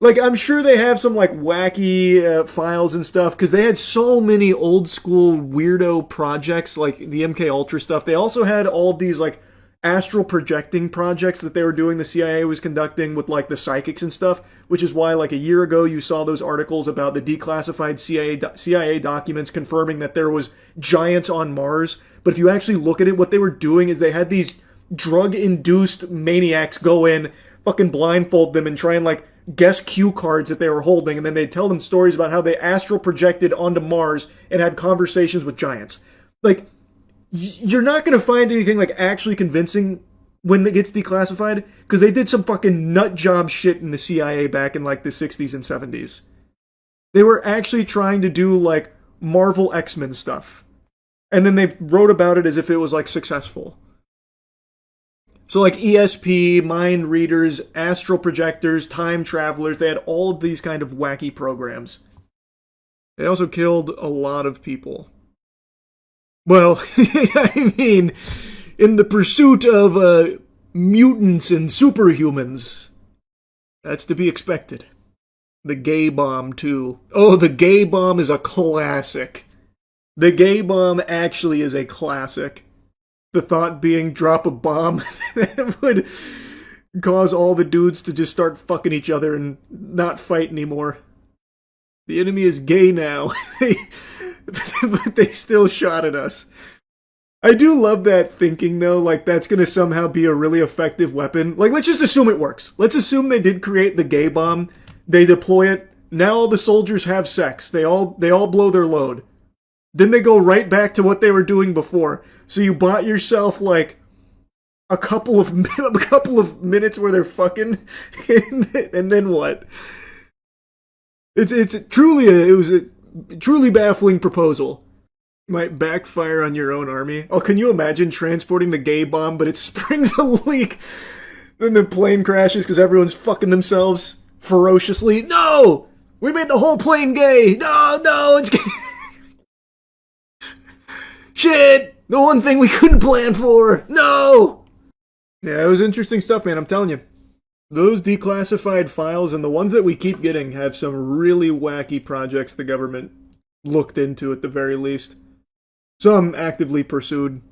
[SPEAKER 1] Like, I'm sure they have some, like, wacky files and stuff, because they had so many old-school weirdo projects, like the MK Ultra stuff. They also had all of these, like, astral projecting projects that they were doing, the CIA was conducting with, like, the psychics and stuff, which is why, like, a year ago you saw those articles about the declassified CIA documents confirming that there was giants on Mars. But if you actually look at it, what they were doing is they had these drug-induced maniacs go in, fucking blindfold them, and try and, like, guess cue cards that they were holding, and then they'd tell them stories about how they astral projected onto Mars and had conversations with giants. Like, you're not going to find anything, like, actually convincing when it gets declassified, because they did some fucking nut job shit in the CIA back in, like, the 60s and 70s. They were actually trying to do, like, Marvel X-Men stuff. And then they wrote about it as if it was, like, successful. So, like, ESP, mind readers, astral projectors, time travelers, they had all of these kind of wacky programs. They also killed a lot of people. Well, I mean, in the pursuit of mutants and superhumans, that's to be expected. The gay bomb, too. Oh, the gay bomb is a classic. The gay bomb actually is a classic. The thought being drop a bomb that would cause all the dudes to just start fucking each other and not fight anymore. The enemy is gay now. But they still shot at us. I do love that thinking, though, like that's going to somehow be a really effective weapon. Like, let's just assume it works. Let's assume they did create the gay bomb. They deploy it. Now all the soldiers have sex. They all blow their load. Then they go right back to what they were doing before. So you bought yourself, like, a couple of minutes where they're fucking, and then what? It was a truly baffling proposal. Might backfire on your own army. Oh, can you imagine transporting the gay bomb, but it springs a leak? Then the plane crashes because everyone's fucking themselves ferociously. No! We made the whole plane gay! No, it's gay! Shit! The one thing we couldn't plan for! No! Yeah, it was interesting stuff, man, I'm telling you. Those declassified files and the ones that we keep getting have some really wacky projects the government looked into at the very least. Some actively pursued.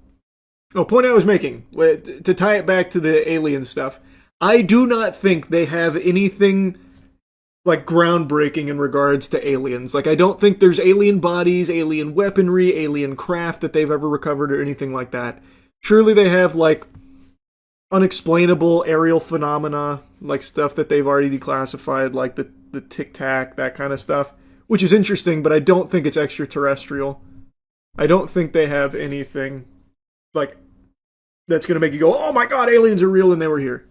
[SPEAKER 1] Oh, point I was making, to tie it back to the alien stuff, I do not think they have anything like groundbreaking in regards to aliens. Like, I don't think there's alien bodies, alien weaponry, alien craft that they've ever recovered or anything like that. Surely they have, like, unexplainable aerial phenomena, like stuff that they've already declassified, like the tic-tac, that kind of stuff, which is interesting, but I don't think it's extraterrestrial. I don't think they have anything, like, that's going to make you go, oh my god, aliens are real and they were here.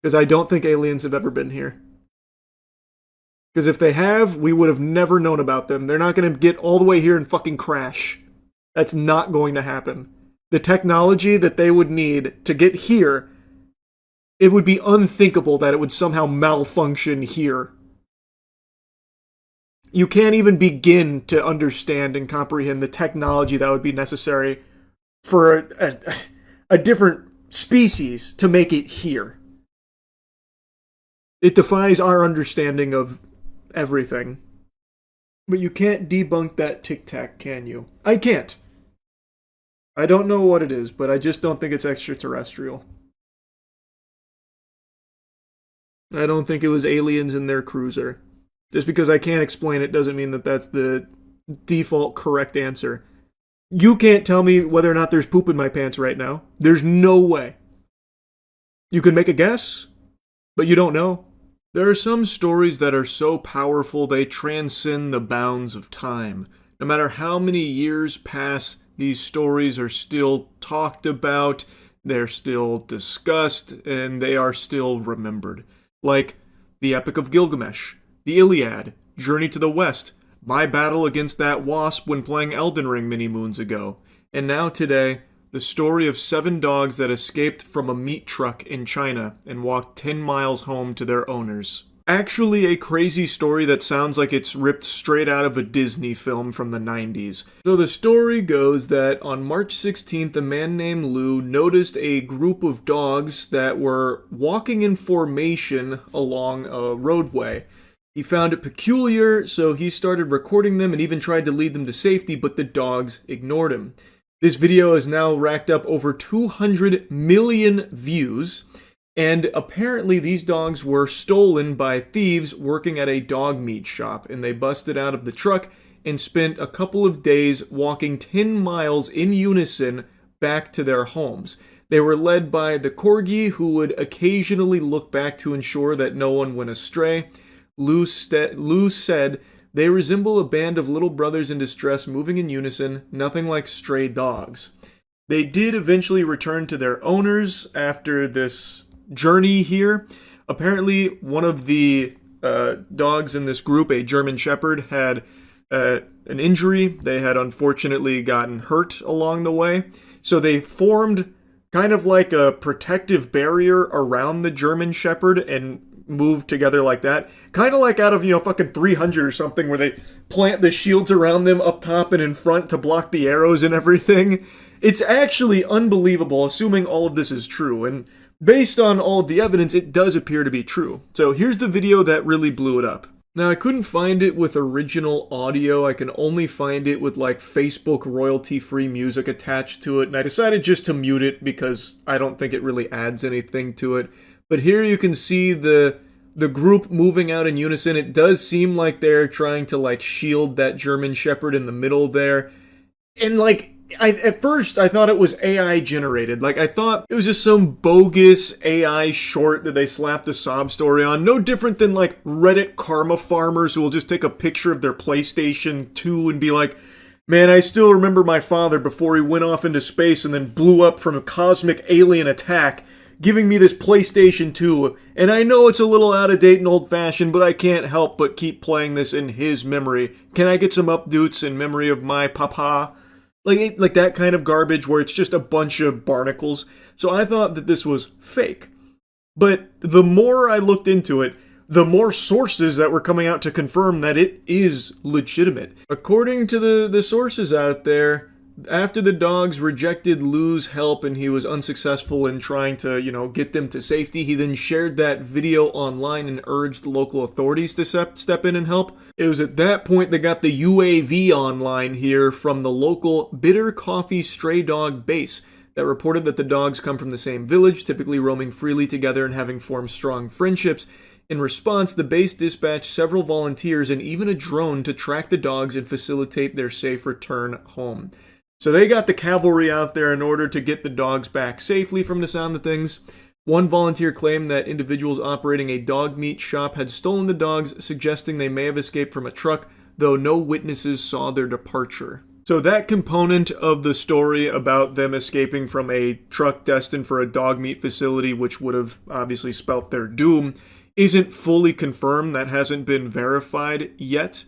[SPEAKER 1] Because I don't think aliens have ever been here. Because if they have, we would have never known about them. They're not going to get all the way here and fucking crash. That's not going to happen. The technology that they would need to get here, it would be unthinkable that it would somehow malfunction here. You can't even begin to understand and comprehend the technology that would be necessary for a different species to make it here. It defies our understanding of everything. But you can't debunk that tic-tac, can you? I can't. I don't know what it is, but I just don't think it's extraterrestrial. I don't think it was aliens in their cruiser. Just because I can't explain it doesn't mean that that's the default correct answer. You can't tell me whether or not there's poop in my pants right now. There's no way. You can make a guess, but you don't know. There are some stories that are so powerful they transcend the bounds of time. No matter how many years pass, these stories are still talked about, they're still discussed, and they are still remembered. Like the Epic of Gilgamesh, the Iliad, Journey to the West, my battle against that wasp when playing Elden Ring many moons ago, and now today, the story of 7 dogs that escaped from a meat truck in China and walked 10 miles home to their owners. Actually a crazy story that sounds like it's ripped straight out of a Disney film from the 90s. So the story goes that on March 16th, a man named Lou noticed a group of dogs that were walking in formation along a roadway. He found it peculiar, so he started recording them and even tried to lead them to safety, but the dogs ignored him. This video has now racked up over 200 million views. And apparently these dogs were stolen by thieves working at a dog meat shop, and they busted out of the truck and spent a couple of days walking 10 miles in unison back to their homes. They were led by the corgi, who would occasionally look back to ensure that no one went astray. Lou said, "They resemble a band of little brothers in distress moving in unison, nothing like stray dogs." They did eventually return to their owners after this journey here. Apparently, one of the dogs in this group, a German Shepherd, had an injury. They had unfortunately gotten hurt along the way. So they formed kind of like a protective barrier around the German Shepherd and moved together like that. Kind of like out of, fucking 300 or something, where they plant the shields around them up top and in front to block the arrows and everything. It's actually unbelievable, assuming all of this is true. And based on all of the evidence, it does appear to be true. So here's the video that really blew it up. Now, I couldn't find it with original audio. I can only find it with like Facebook royalty-free music attached to it. And I decided just to mute it because I don't think it really adds anything to it. But here you can see the group moving out in unison. It does seem like they're trying to like shield that German Shepherd in the middle there. And like, at first, I thought it was AI generated. Like, I thought it was just some bogus AI short that they slapped a sob story on. No different than, like, Reddit karma farmers who will just take a picture of their PlayStation 2 and be like, "Man, I still remember my father before he went off into space and then blew up from a cosmic alien attack, giving me this PlayStation 2. And I know it's a little out of date and old-fashioned, but I can't help but keep playing this in his memory. Can I get some updates in memory of my papa?" Like that kind of garbage where it's just a bunch of barnacles. So I thought that this was fake. But the more I looked into it, the more sources that were coming out to confirm that it is legitimate. According to the sources out there, after the dogs rejected Lou's help and he was unsuccessful in trying to, get them to safety, he then shared that video online and urged local authorities to step in and help. It was at that point they got the UAV online here from the local Bitter Coffee Stray Dog base that reported that the dogs come from the same village, typically roaming freely together and having formed strong friendships. In response, the base dispatched several volunteers and even a drone to track the dogs and facilitate their safe return home. So they got the cavalry out there in order to get the dogs back safely from the sound of things. One volunteer claimed that individuals operating a dog meat shop had stolen the dogs, suggesting they may have escaped from a truck, though no witnesses saw their departure. So that component of the story about them escaping from a truck destined for a dog meat facility, which would have obviously spelt their doom, isn't fully confirmed. That hasn't been verified yet,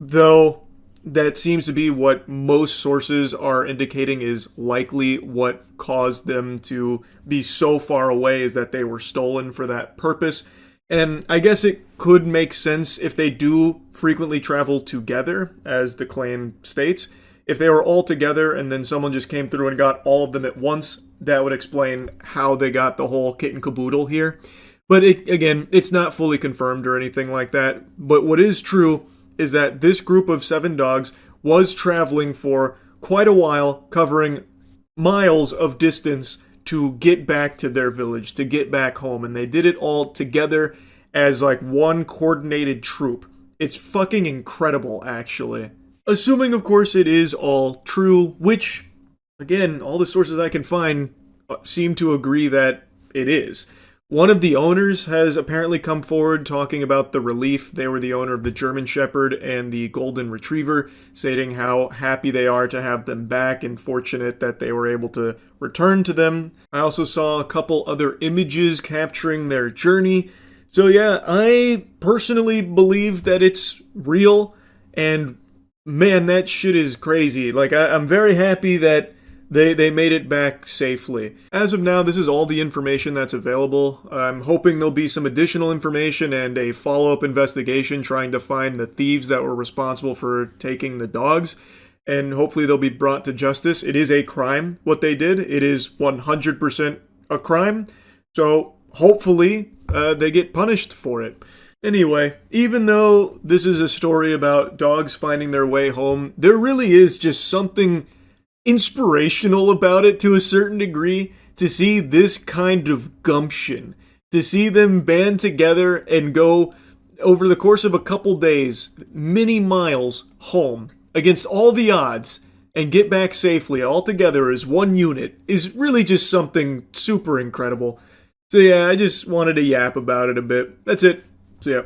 [SPEAKER 1] though that seems to be what most sources are indicating is likely what caused them to be so far away, is that they were stolen for that purpose. And I guess it could make sense if they do frequently travel together, as the claim states. If they were all together and then someone just came through and got all of them at once, that would explain how they got the whole kit and caboodle here. But again, it's not fully confirmed or anything like that. But what is true is that this group of 7 dogs was traveling for quite a while, covering miles of distance to get back to their village, to get back home. And they did it all together as like one coordinated troop. It's fucking incredible, actually. Assuming, of course, it is all true, which, again, all the sources I can find seem to agree that it is. One of the owners has apparently come forward talking about the relief. They were the owner of the German Shepherd and the Golden Retriever, stating how happy they are to have them back and fortunate that they were able to return to them. I also saw a couple other images capturing their journey. So yeah, I personally believe that it's real, and man, that shit is crazy. Like, I'm very happy that They made it back safely. As of now, this is all the information that's available. I'm hoping there'll be some additional information and a follow-up investigation trying to find the thieves that were responsible for taking the dogs, and hopefully they'll be brought to justice. It is a crime, what they did. It is 100% a crime, so hopefully they get punished for it. Anyway, even though this is a story about dogs finding their way home, there really is just something inspirational about it to a certain degree, to see this kind of gumption, to see them band together and go over the course of a couple days, many miles home against all the odds and get back safely all together as one unit is really just something super incredible. So yeah, I just wanted to yap about it a bit. That's it. So yeah.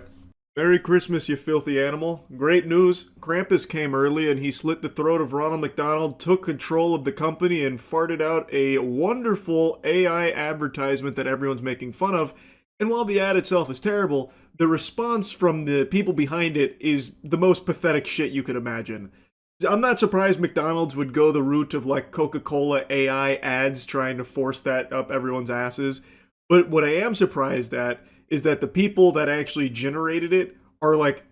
[SPEAKER 1] Merry Christmas, you filthy animal. Great news. Krampus came early and he slit the throat of Ronald McDonald, took control of the company, and farted out a wonderful AI advertisement that everyone's making fun of. And while the ad itself is terrible, the response from the people behind it is the most pathetic shit you could imagine. I'm not surprised McDonald's would go the route of like Coca-Cola AI ads trying to force that up everyone's asses. But what I am surprised at is that the people that actually generated it are like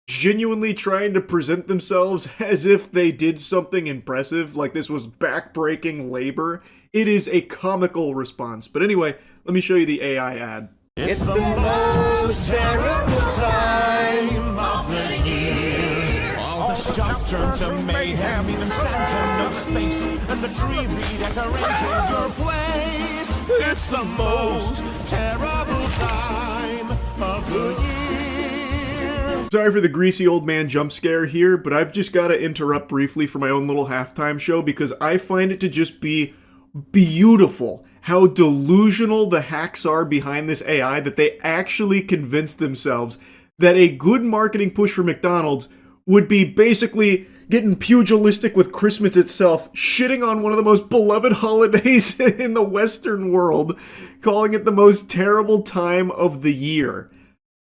[SPEAKER 1] genuinely trying to present themselves as if they did something impressive, like this was backbreaking labor. It is a comical response. But anyway, let me show you the AI ad.
[SPEAKER 11] It's the most terrible time of the year. All the shops turn to mayhem, even Santa knows space, and the tree redecorated your place. It's the most terrible time of the year.
[SPEAKER 1] Sorry for the greasy old man jump scare here, but I've just got to interrupt briefly for my own little halftime show because I find it to just be beautiful how delusional the hacks are behind this AI that they actually convinced themselves that a good marketing push for McDonald's would be basically getting pugilistic with Christmas itself, shitting on one of the most beloved holidays in the Western world, calling it the most terrible time of the year.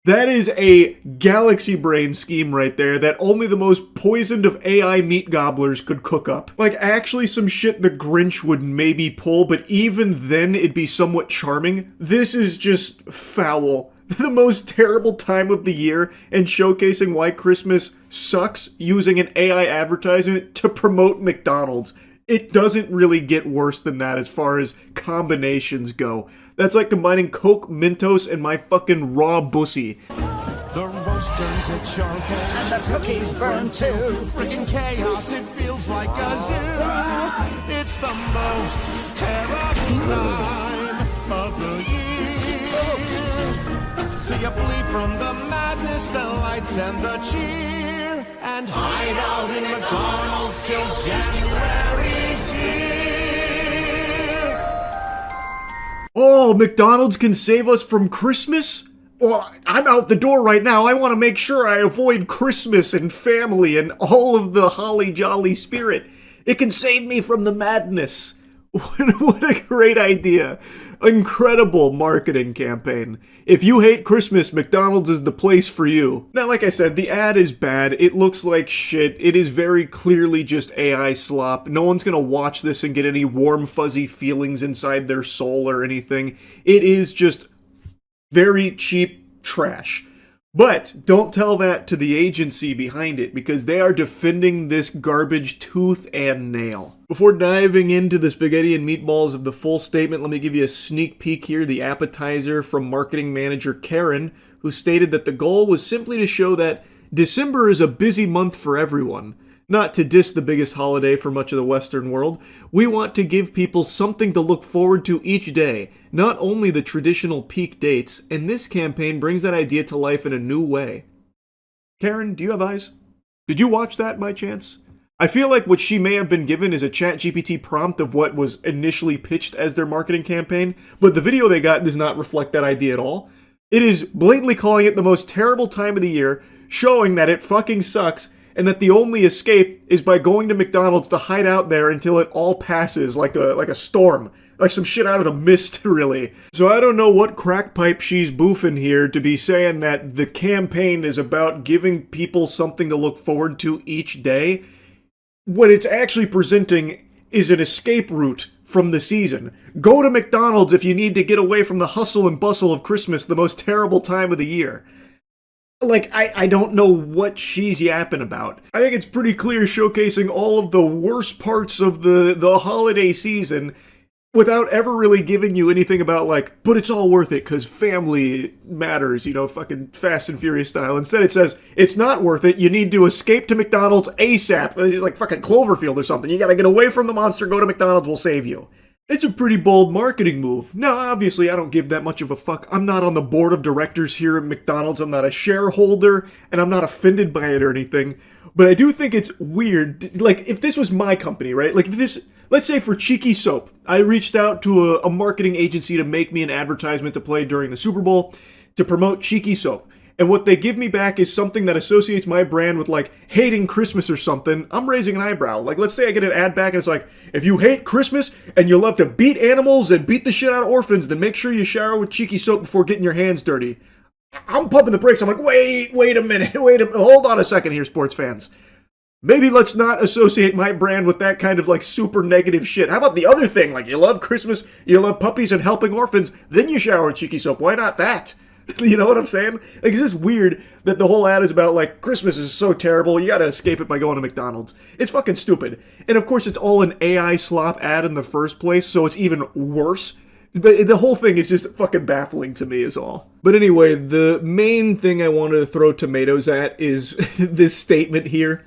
[SPEAKER 1] That is a galaxy brain scheme right there that only the most poisoned of AI meat gobblers could cook up. Like, actually some shit the Grinch would maybe pull, but even then it'd be somewhat charming. This is just foul. The most terrible time of the year, and showcasing why Christmas sucks using an AI advertisement to promote McDonald's. It doesn't really get worse than that as far as combinations go. That's like combining Coke, Mentos, and my fucking raw bussy.
[SPEAKER 11] The roast turned to charcoal, and the cookies burned too. Freaking chaos, it feels like a zoo. It's the most terrible time of the year. So you flee from the madness, the lights, and the cheer, and hide out in McDonald's till January's here.
[SPEAKER 1] Oh, McDonald's can save us from Christmas? Well, I'm out the door right now. I want to make sure I avoid Christmas and family and all of the holly jolly spirit. It can save me from the madness. What a great idea. Incredible marketing campaign. If you hate Christmas, McDonald's is the place for you. Now, like I said, the ad is bad. It looks like shit. It is very clearly just AI slop. No one's gonna watch this and get any warm, fuzzy feelings inside their soul or anything. It is just very cheap trash. But don't tell that to the agency behind it, because they are defending this garbage tooth and nail. Before diving into the spaghetti and meatballs of the full statement, let me give you a sneak peek here, the appetizer from marketing manager Karen, who stated that the goal was simply to show that December is a busy month for everyone. Not to diss the biggest holiday for much of the Western world, we want to give people something to look forward to each day, not only the traditional peak dates, and this campaign brings that idea to life in a new way. Karen, do you have eyes? Did you watch that by chance? I feel like what she may have been given is a ChatGPT prompt of what was initially pitched as their marketing campaign, but the video they got does not reflect that idea at all. It is blatantly calling it the most terrible time of the year, showing that it fucking sucks, and that the only escape is by going to McDonald's to hide out there until it all passes like a storm. Like some shit out of the mist, really. So I don't know what crack pipe she's boofing here to be saying that the campaign is about giving people something to look forward to each day. What it's actually presenting is an escape route from the season. Go to McDonald's if you need to get away from the hustle and bustle of Christmas, the most terrible time of the year. Like, I don't know what she's yapping about. I think it's pretty clear showcasing all of the worst parts of the holiday season without ever really giving you anything about, like, but it's all worth it because family matters, you know, fucking Fast and Furious style. Instead it says, it's not worth it, you need to escape to McDonald's ASAP. It's like fucking Cloverfield or something. You gotta get away from the monster, go to McDonald's, we'll save you. It's a pretty bold marketing move. Now, obviously, I don't give that much of a fuck. I'm not on the board of directors here at McDonald's. I'm not a shareholder, and I'm not offended by it or anything. But I do think it's weird. Like, if this was my company, right? Like, if this, let's say for Cheeky Soap, I reached out to a marketing agency to make me an advertisement to play during the Super Bowl to promote Cheeky Soap. And what they give me back is something that associates my brand with, like, hating Christmas or something. I'm raising an eyebrow. Like, let's say I get an ad back and it's like, if you hate Christmas and you love to beat animals and beat the shit out of orphans, then make sure you shower with Cheeky Soap before getting your hands dirty. I'm pumping the brakes. I'm like, wait a minute. Hold on a second here, sports fans. Maybe let's not associate my brand with that kind of, like, super negative shit. How about the other thing? Like, you love Christmas, you love puppies and helping orphans, then you shower with Cheeky Soap. Why not that? You know what I'm saying? Like, it's just weird that the whole ad is about, like, Christmas is so terrible, you gotta escape it by going to McDonald's. It's fucking stupid. And of course, it's all an AI slop ad in the first place, so it's even worse. But the whole thing is just fucking baffling to me is all. But anyway, the main thing I wanted to throw tomatoes at is this statement here.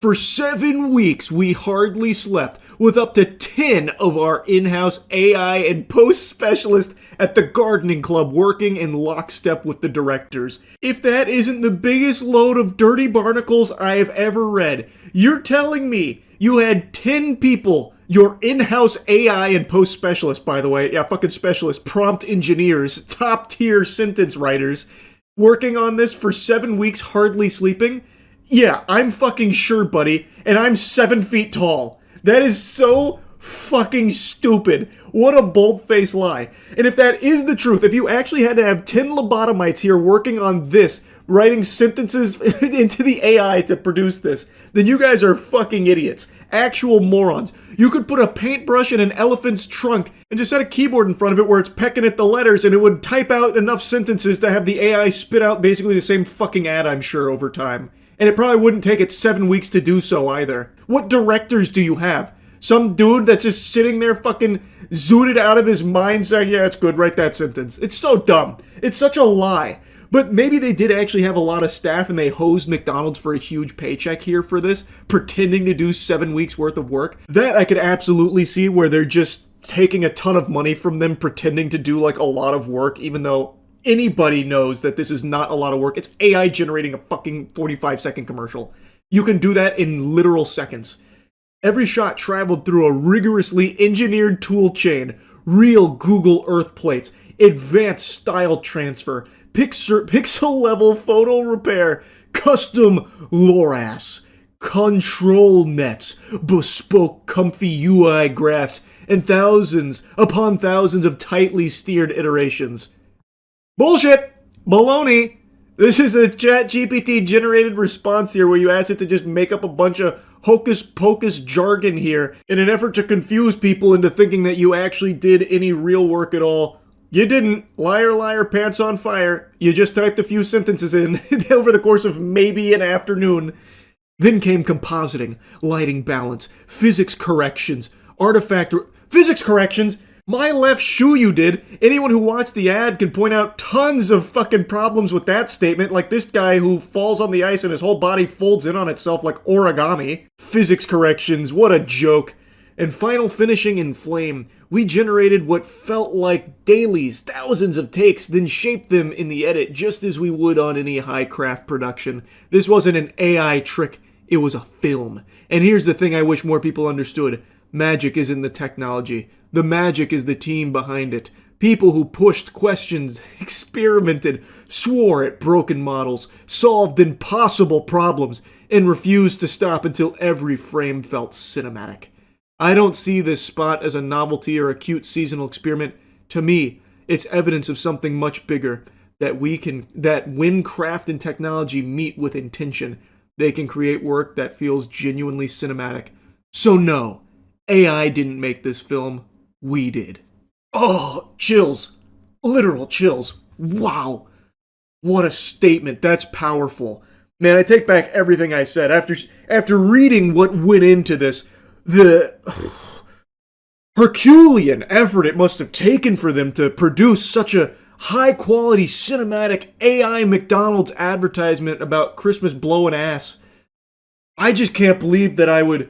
[SPEAKER 1] For 7 weeks, we hardly slept, with up to 10 of our in-house AI and post specialists at the gardening club working in lockstep with the directors. If that isn't the biggest load of dirty barnacles I have ever read, you're telling me you had 10 people, your in-house AI and post specialists, by the way, yeah, fucking specialists, prompt engineers, top-tier sentence writers, working on this for 7 weeks hardly sleeping? Yeah, I'm fucking sure, buddy, and I'm 7 feet tall. That is so fucking stupid. What a bold-faced lie. And if that is the truth, if you actually had to have 10 lobotomites here working on this, writing sentences into the AI to produce this, then you guys are fucking idiots. Actual morons. You could put a paintbrush in an elephant's trunk and just set a keyboard in front of it where it's pecking at the letters and it would type out enough sentences to have the AI spit out basically the same fucking ad, I'm sure, over time. And it probably wouldn't take it 7 weeks to do so either. What directors do you have? Some dude that's just sitting there fucking zooted out of his mind saying, yeah, it's good, write that sentence. It's so dumb. It's such a lie. But maybe they did actually have a lot of staff and they hosed McDonald's for a huge paycheck here for this, pretending to do 7 weeks worth of work. That I could absolutely see where they're just taking a ton of money from them, pretending to do like a lot of work, even though anybody knows that this is not a lot of work. It's AI generating a fucking 45-second commercial. You can do that in literal seconds. Every shot traveled through a rigorously engineered tool chain, real Google Earth plates, advanced style transfer, pixel-level photo repair, custom LoRaS, control nets, bespoke comfy UI graphs, and thousands upon thousands of tightly steered iterations. Bullshit! Baloney! This is a ChatGPT generated response here where you ask it to just make up a bunch of hocus pocus jargon here in an effort to confuse people into thinking that you actually did any real work at all. You didn't. Liar, liar, pants on fire. You just typed a few sentences in over the course of maybe an afternoon. Then came compositing, lighting balance, physics corrections, physics corrections? My left shoe you did. Anyone who watched the ad can point out tons of fucking problems with that statement, like this guy who falls on the ice and his whole body folds in on itself like origami. Physics corrections, what a joke. And final finishing in flame. We generated what felt like dailies, thousands of takes, then shaped them in the edit just as we would on any high craft production. This wasn't an AI trick, it was a film. And here's the thing I wish more people understood. Magic isn't the technology. The magic is the team behind it. People who pushed, questioned, experimented, swore at broken models, solved impossible problems, and refused to stop until every frame felt cinematic. I don't see this spot as a novelty or a cute seasonal experiment. To me, it's evidence of something much bigger, that when craft and technology meet with intention, they can create work that feels genuinely cinematic. So no, AI didn't make this film. We did. Oh, chills. Literal chills. Wow. What a statement. That's powerful. Man, I take back everything I said. After reading what went into this, the Herculean effort it must have taken for them to produce such a high-quality cinematic AI McDonald's advertisement about Christmas blowing ass. I just can't believe that I would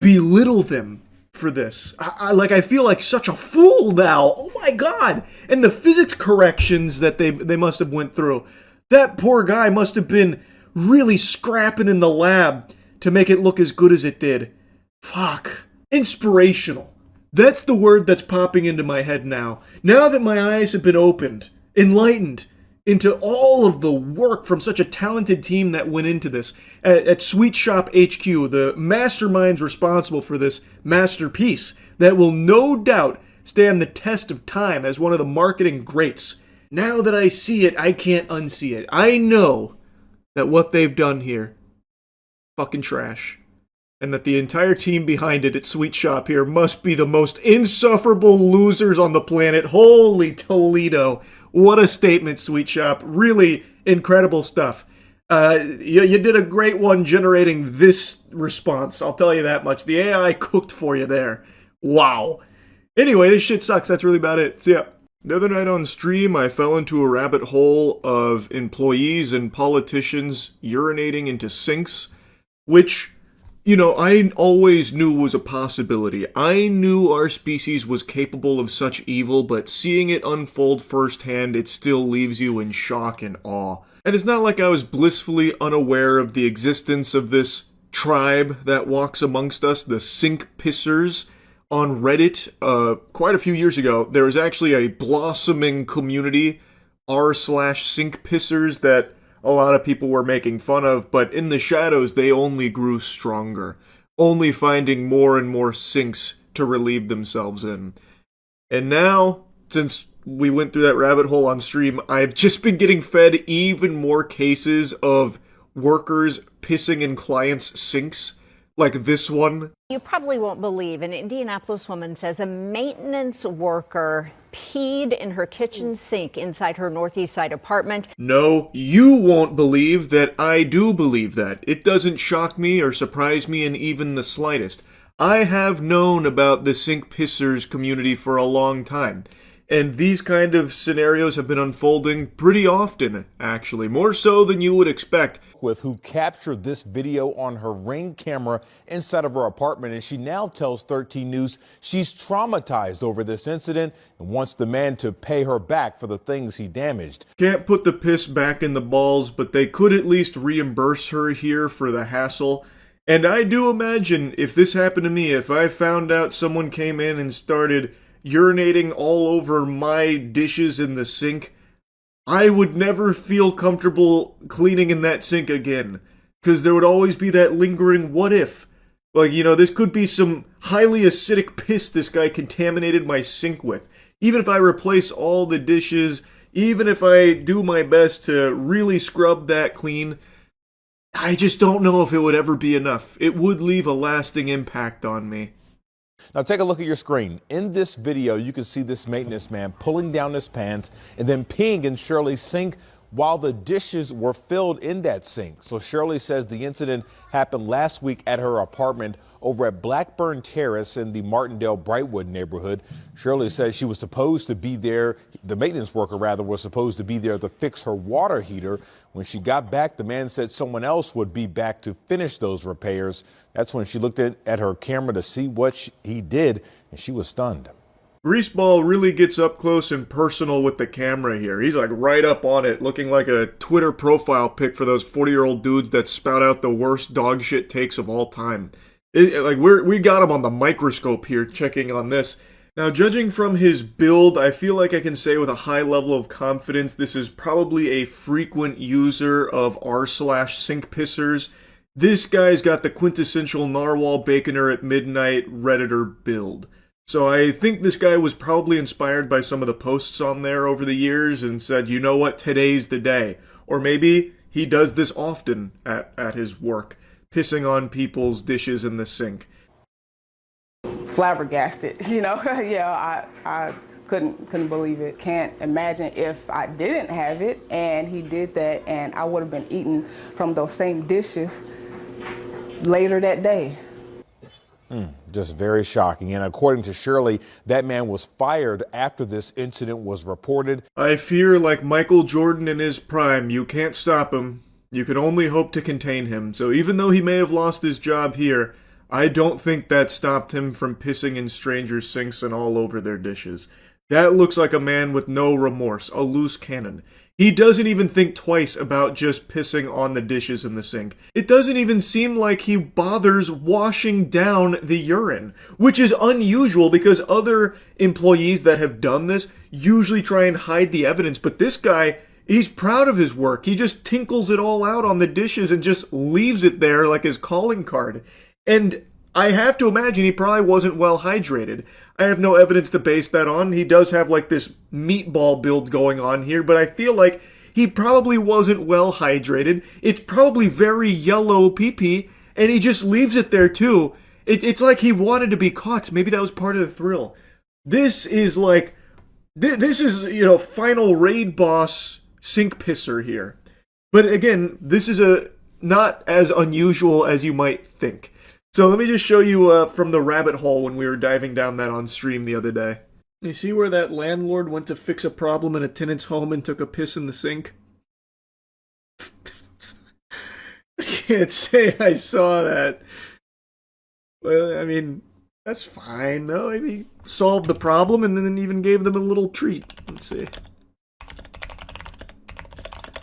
[SPEAKER 1] belittle them for this. I feel like such a fool now. Oh my god! And the physics corrections that they must have went through. That poor guy must have been really scrapping in the lab to make it look as good as it did. Fuck. Inspirational. That's the word that's popping into my head now. Now that my eyes have been opened, enlightened, into all of the work from such a talented team that went into this. At Sweet Shop HQ, the masterminds responsible for this masterpiece that will no doubt stand the test of time as one of the marketing greats. Now that I see it, I can't unsee it. I know that what they've done here, fucking trash. And that the entire team behind it at Sweet Shop here must be the most insufferable losers on the planet. Holy Toledo. What a statement, Sweet Shop. Really incredible stuff. You did a great one generating this response. I'll tell you that much. The AI cooked for you there. Wow. Anyway, this shit sucks. That's really about it. See ya. The other night on stream, I fell into a rabbit hole of employees and politicians urinating into sinks, which, you know, I always knew was a possibility. I knew our species was capable of such evil, but seeing it unfold firsthand, it still leaves you in shock and awe. And it's not like I was blissfully unaware of the existence of this tribe that walks amongst us, the sink pissers. On Reddit, quite a few years ago, there was actually a blossoming community, r/sink pissers, that a lot of people were making fun of, but in the shadows, they only grew stronger, only finding more and more sinks to relieve themselves in. And now, since we went through that rabbit hole on stream, I've just been getting fed even more cases of workers pissing in clients' sinks, like this one.
[SPEAKER 12] You probably won't believe an Indianapolis woman says a maintenance worker peed in her kitchen sink inside her Northeast Side apartment.
[SPEAKER 1] No, you won't believe that I do believe that. It doesn't shock me or surprise me in even the slightest. I have known about the sink pissers community for a long time. And these kind of scenarios have been unfolding pretty often, actually. More so than you would expect.
[SPEAKER 13] With who captured this video on her Ring camera inside of her apartment, and she now tells 13 News she's traumatized over this incident and wants the man to pay her back for the things he damaged.
[SPEAKER 1] Can't put the piss back in the balls, but they could at least reimburse her here for the hassle. And I do imagine if this happened to me, if I found out someone came in and started urinating all over my dishes in the sink, I would never feel comfortable cleaning in that sink again. Because there would always be that lingering what if. Like, you know, this could be some highly acidic piss this guy contaminated my sink with. Even if I replace all the dishes, even if I do my best to really scrub that clean, I just don't know if it would ever be enough. It would leave a lasting impact on me.
[SPEAKER 13] Now take a look at your screen. In this video, you can see this maintenance man pulling down his pants and then peeing in Shirley's sink while the dishes were filled in that sink. So Shirley says the incident happened last week at her apartment over at Blackburn Terrace in the Martindale Brightwood neighborhood. Shirley says she was supposed to be there, the maintenance worker rather, was supposed to be there to fix her water heater. When she got back, the man said someone else would be back to finish those repairs. That's when she looked at her camera to see what he did, and she was stunned.
[SPEAKER 1] Greaseball really gets up close and personal with the camera here. He's like right up on it, looking like a Twitter profile pic for those 40-year-old dudes that spout out the worst dog shit takes of all time. We got him on the microscope here checking on this. Now, judging from his build, I feel like I can say with a high level of confidence this is probably a frequent user of r/sink pissers. This guy's got the quintessential narwhal baconer at midnight Redditor build. So I think this guy was probably inspired by some of the posts on there over the years and said, you know what, today's the day. Or maybe he does this often at his work, pissing on people's dishes in the sink.
[SPEAKER 3] flabbergasted. You know, yeah, I couldn't believe it. Can't imagine if I didn't have it and he did that, and I would have been eating from those same dishes later that day.
[SPEAKER 13] Just very shocking. And according to Shirley, that man was fired after this incident was reported.
[SPEAKER 1] I fear, like Michael Jordan in his prime, you can't stop him. You can only hope to contain him. So even though he may have lost his job here, I don't think that stopped him from pissing in strangers' sinks and all over their dishes. That looks like a man with no remorse, a loose cannon. He doesn't even think twice about just pissing on the dishes in the sink. It doesn't even seem like he bothers washing down the urine, which is unusual because other employees that have done this usually try and hide the evidence. But this guy, he's proud of his work. He just tinkles it all out on the dishes and just leaves it there like his calling card. And I have to imagine he probably wasn't well hydrated. I have no evidence to base that on. He does have like this meatball build going on here, but I feel like he probably wasn't well hydrated. It's probably very yellow pee-pee, and he just leaves it there too. It's like he wanted to be caught. Maybe that was part of the thrill. This is like, this is, you know, final raid boss sink pisser here. But again, this is not as unusual as you might think. So let me just show you from the rabbit hole when we were diving down that on stream the other day. You see where that landlord went to fix a problem in a tenant's home and took a piss in the sink? I can't say I saw that. Well, I mean, that's fine though. I mean, solved the problem and then even gave them a little treat. Let's see.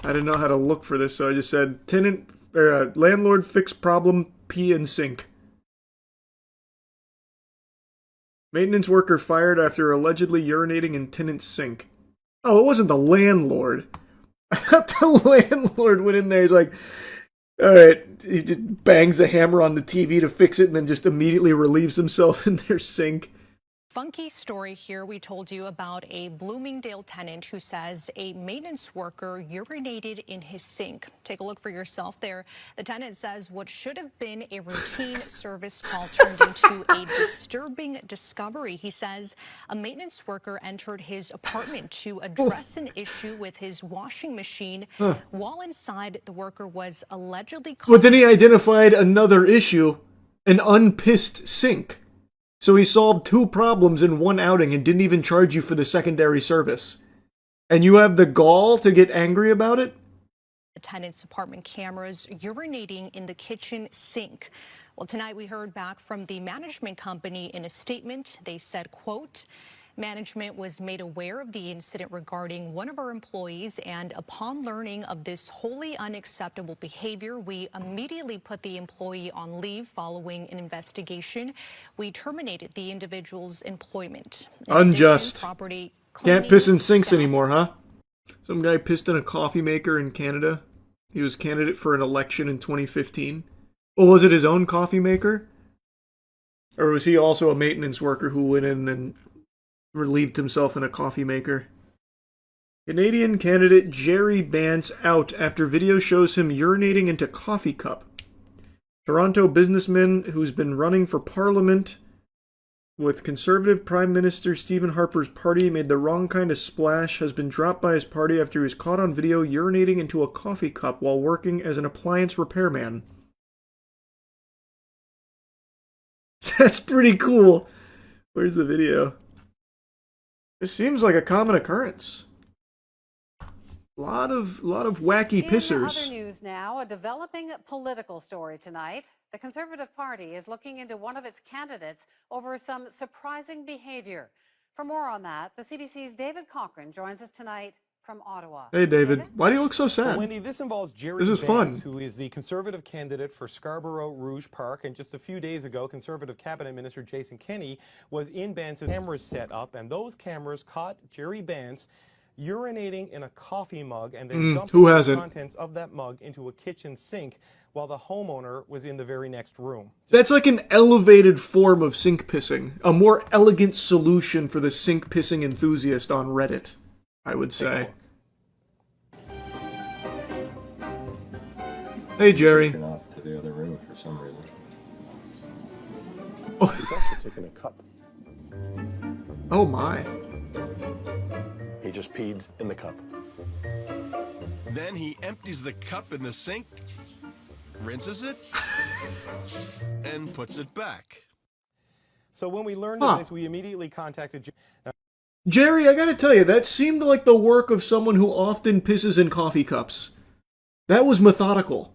[SPEAKER 1] I didn't know how to look for this, so I just said landlord fix problem, pee in sink. Maintenance worker fired after allegedly urinating in tenant's sink. Oh, it wasn't the landlord. I thought the landlord went in there. He's like, alright, he just bangs a hammer on the TV to fix it and then just immediately relieves himself in their sink.
[SPEAKER 14] Funky story here. We told you about a Bloomingdale tenant who says a maintenance worker urinated in his sink. Take a look for yourself there. The tenant says what should have been a routine service call turned into a disturbing discovery. He says a maintenance worker entered his apartment to address an issue with his washing machine. While inside, the worker was allegedly caught.
[SPEAKER 1] But then he identified another issue, an unpissed sink. So he solved two problems in one outing and didn't even charge you for the secondary service. And you have the gall to get angry about it?
[SPEAKER 14] The tenant's apartment cameras urinating in the kitchen sink. Well, tonight we heard back from the management company in a statement. They said, quote, management was made aware of the incident regarding one of our employees, and upon learning of this wholly unacceptable behavior, we immediately put the employee on leave following an investigation. We terminated the individual's employment.
[SPEAKER 1] Unjust. Can't piss in sinks anymore, huh? Some guy pissed in a coffee maker in Canada. He was candidate for an election in 2015. Well, was it his own coffee maker? Or was he also a maintenance worker who went in and relieved himself in a coffee maker? Canadian candidate Jerry Bance out after video shows him urinating into coffee cup. Toronto businessman who's been running for parliament with Conservative Prime Minister Stephen Harper's party made the wrong kind of splash, has been dropped by his party after he was caught on video urinating into a coffee cup while working as an appliance repairman. That's pretty cool. Where's the video? This seems like a common occurrence. Lot of wacky pissers.
[SPEAKER 15] In other news now, a developing political story tonight. The Conservative Party is looking into one of its candidates over some surprising behavior. For more on that, the CBC's David Cochran joins us tonight from Ottawa.
[SPEAKER 1] Hey, David. Why do you look so sad?
[SPEAKER 17] Well, Wendy, this involves Jerry
[SPEAKER 1] This is
[SPEAKER 17] Vance,
[SPEAKER 1] fun.
[SPEAKER 17] who is the Conservative candidate for Scarborough Rouge Park. And just a few days ago, Conservative Cabinet Minister Jason Kenney was in Vance's cameras set up, and those cameras caught Jerry Vance urinating in a coffee mug and then dumping
[SPEAKER 1] who
[SPEAKER 17] the
[SPEAKER 1] hasn't?
[SPEAKER 17] contents of that mug into a kitchen sink while the homeowner was in the very next room.
[SPEAKER 1] That's like an elevated form of sink pissing. A more elegant solution for the sink pissing enthusiast on Reddit, I would say. Hey, Jerry.
[SPEAKER 25] Off to the other room for some reason.
[SPEAKER 16] He's also taken a cup.
[SPEAKER 1] Oh my.
[SPEAKER 16] He just peed in the cup.
[SPEAKER 18] Then he empties the cup in the sink, rinses it, and puts it back.
[SPEAKER 17] So when we learned of this, we immediately contacted
[SPEAKER 1] Jerry, I gotta tell you, that seemed like the work of someone who often pisses in coffee cups. That was methodical.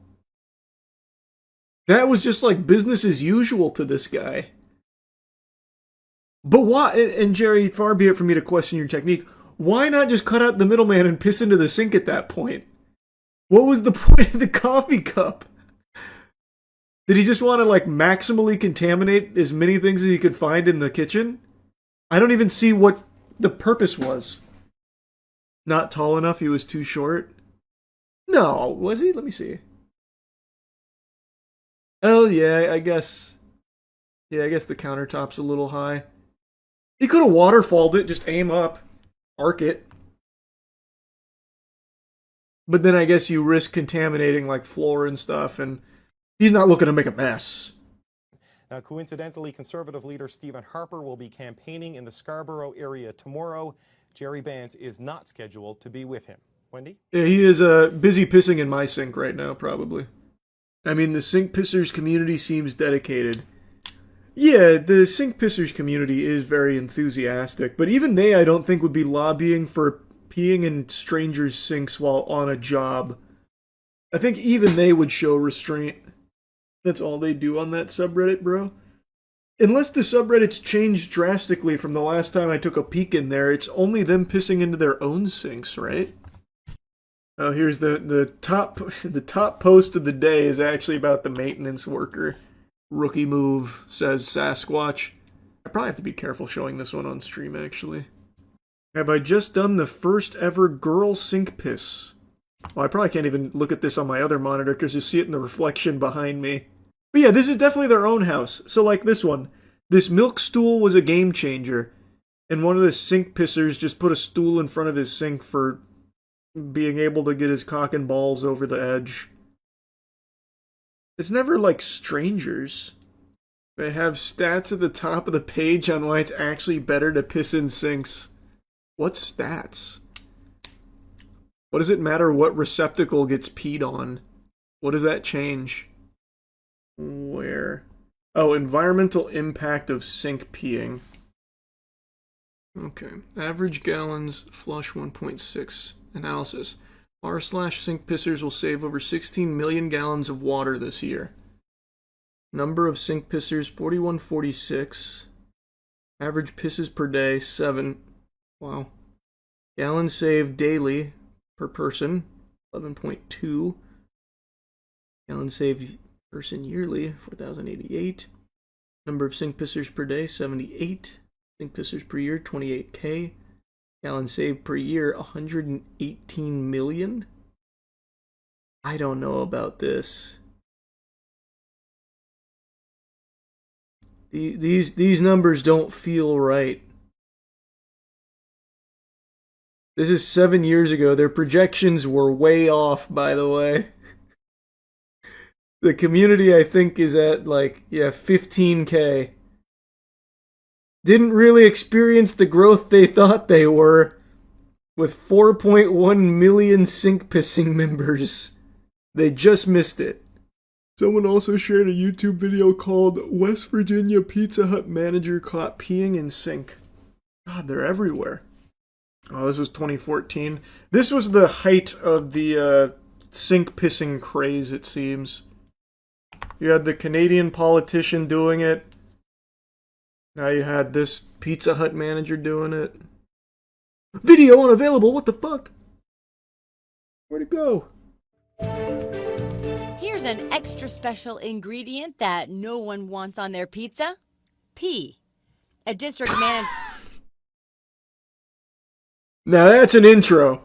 [SPEAKER 1] That was just like business as usual to this guy. But why, and Jerry, far be it from me to question your technique, why not just cut out the middleman and piss into the sink at that point? What was the point of the coffee cup? Did he just want to, like, maximally contaminate as many things as he could find in the kitchen? I don't even see what the purpose was. Not tall enough, he was too short? No, was he? Let me see. Oh, yeah, I guess. Yeah, I guess the countertop's a little high. He could have waterfalled it, just aim up, arc it. But then I guess you risk contaminating, like, floor and stuff, and he's not looking to make a mess.
[SPEAKER 17] Now, coincidentally, Conservative leader Stephen Harper will be campaigning in the Scarborough area tomorrow. Jerry Vance is not scheduled to be with him. Wendy?
[SPEAKER 1] Yeah, he is busy pissing in my sink right now, probably. I mean, the sink pissers community seems dedicated. Yeah, the sink pissers community is very enthusiastic, but even they, I don't think, would be lobbying for peeing in strangers' sinks while on a job. I think even they would show restraint. That's all they do on that subreddit, bro. Unless the subreddit's changed drastically from the last time I took a peek in there, it's only them pissing into their own sinks, right? Oh, here's the top post of the day is actually about the maintenance worker. Rookie move, says Sasquatch. I probably have to be careful showing this one on stream, actually. Have I just done the first ever girl sink piss? Well, I probably can't even look at this on my other monitor because you see it in the reflection behind me. But yeah, this is definitely their own house. So like this one. This milk stool was a game changer. And one of the sink pissers just put a stool in front of his sink for being able to get his cock and balls over the edge. It's never like strangers. They have stats at the top of the page on why it's actually better to piss in sinks. What stats? What does it matter what receptacle gets peed on? What does that change? Where? Oh, environmental impact of sink peeing. Okay. Average gallons, flush 1.6. Analysis. R/sink pissers will save over 16 million gallons of water this year. Number of sink pissers, 4146. Average pisses per day, 7. Wow. Gallons saved daily per person, 11.2. Gallons saved person yearly, 4,088. Number of sink pissers per day, 78. Sink pissers per year, 28K. Gallons saved per year, 118 million. I don't know about this. These numbers don't feel right. This is 7 years ago. Their projections were way off, by the way. The community, I think, is at, like, yeah, 15K. Didn't really experience the growth they thought they were, with 4.1 million sink pissing members. They just missed it. Someone also shared a YouTube video called West Virginia Pizza Hut Manager Caught Peeing in Sink. God, they're everywhere. Oh, this was 2014. This was the height of the sink pissing craze, it seems. You had the Canadian politician doing it. Now you had this Pizza Hut manager doing it. Video unavailable, what the fuck? Where'd it go?
[SPEAKER 19] Here's an extra special ingredient that no one wants on their pizza. Pee. A district manager...
[SPEAKER 1] Now that's an intro.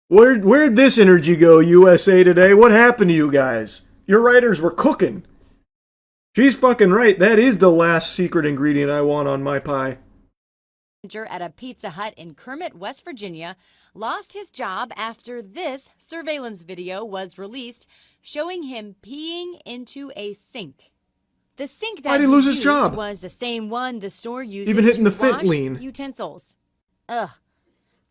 [SPEAKER 1] Where'd this energy go, USA Today? What happened to you guys? Your writers were cooking. She's fucking right. That is the last secret ingredient I want on my pie.
[SPEAKER 19] At a Pizza Hut in Kermit, West Virginia, lost his job after this surveillance video was released showing him peeing into a sink. The sink
[SPEAKER 1] Why'd
[SPEAKER 19] that
[SPEAKER 1] he lose his
[SPEAKER 19] used
[SPEAKER 1] job?
[SPEAKER 19] was the same one the store used
[SPEAKER 1] Even hitting
[SPEAKER 19] to
[SPEAKER 1] the fit
[SPEAKER 19] wash
[SPEAKER 1] lean.
[SPEAKER 19] utensils. Ugh.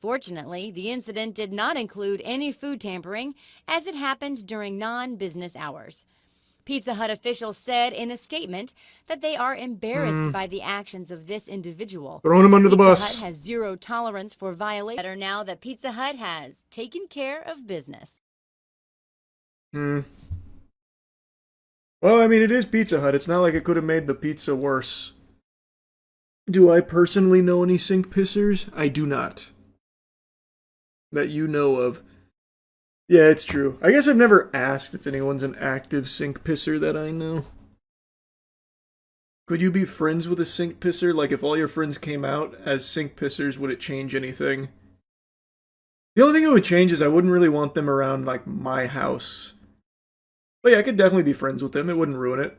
[SPEAKER 19] Fortunately, the incident did not include any food tampering, as it happened during non-business hours. Pizza Hut officials said in a statement that they are embarrassed by the actions of this individual.
[SPEAKER 1] Throwing him under the
[SPEAKER 19] Pizza
[SPEAKER 1] bus.
[SPEAKER 19] Hut has zero tolerance for violations. Better now that Pizza Hut has taken care of business.
[SPEAKER 1] Well, I mean, it is Pizza Hut. It's not like it could have made the pizza worse. Do I personally know any sink pissers? I do not. That you know of. Yeah, it's true. I guess I've never asked if anyone's an active sink pisser that I know. Could you be friends with a sink pisser? Like, if all your friends came out as sink pissers, would it change anything? The only thing it would change is I wouldn't really want them around, like, my house. But yeah, I could definitely be friends with them. It wouldn't ruin it.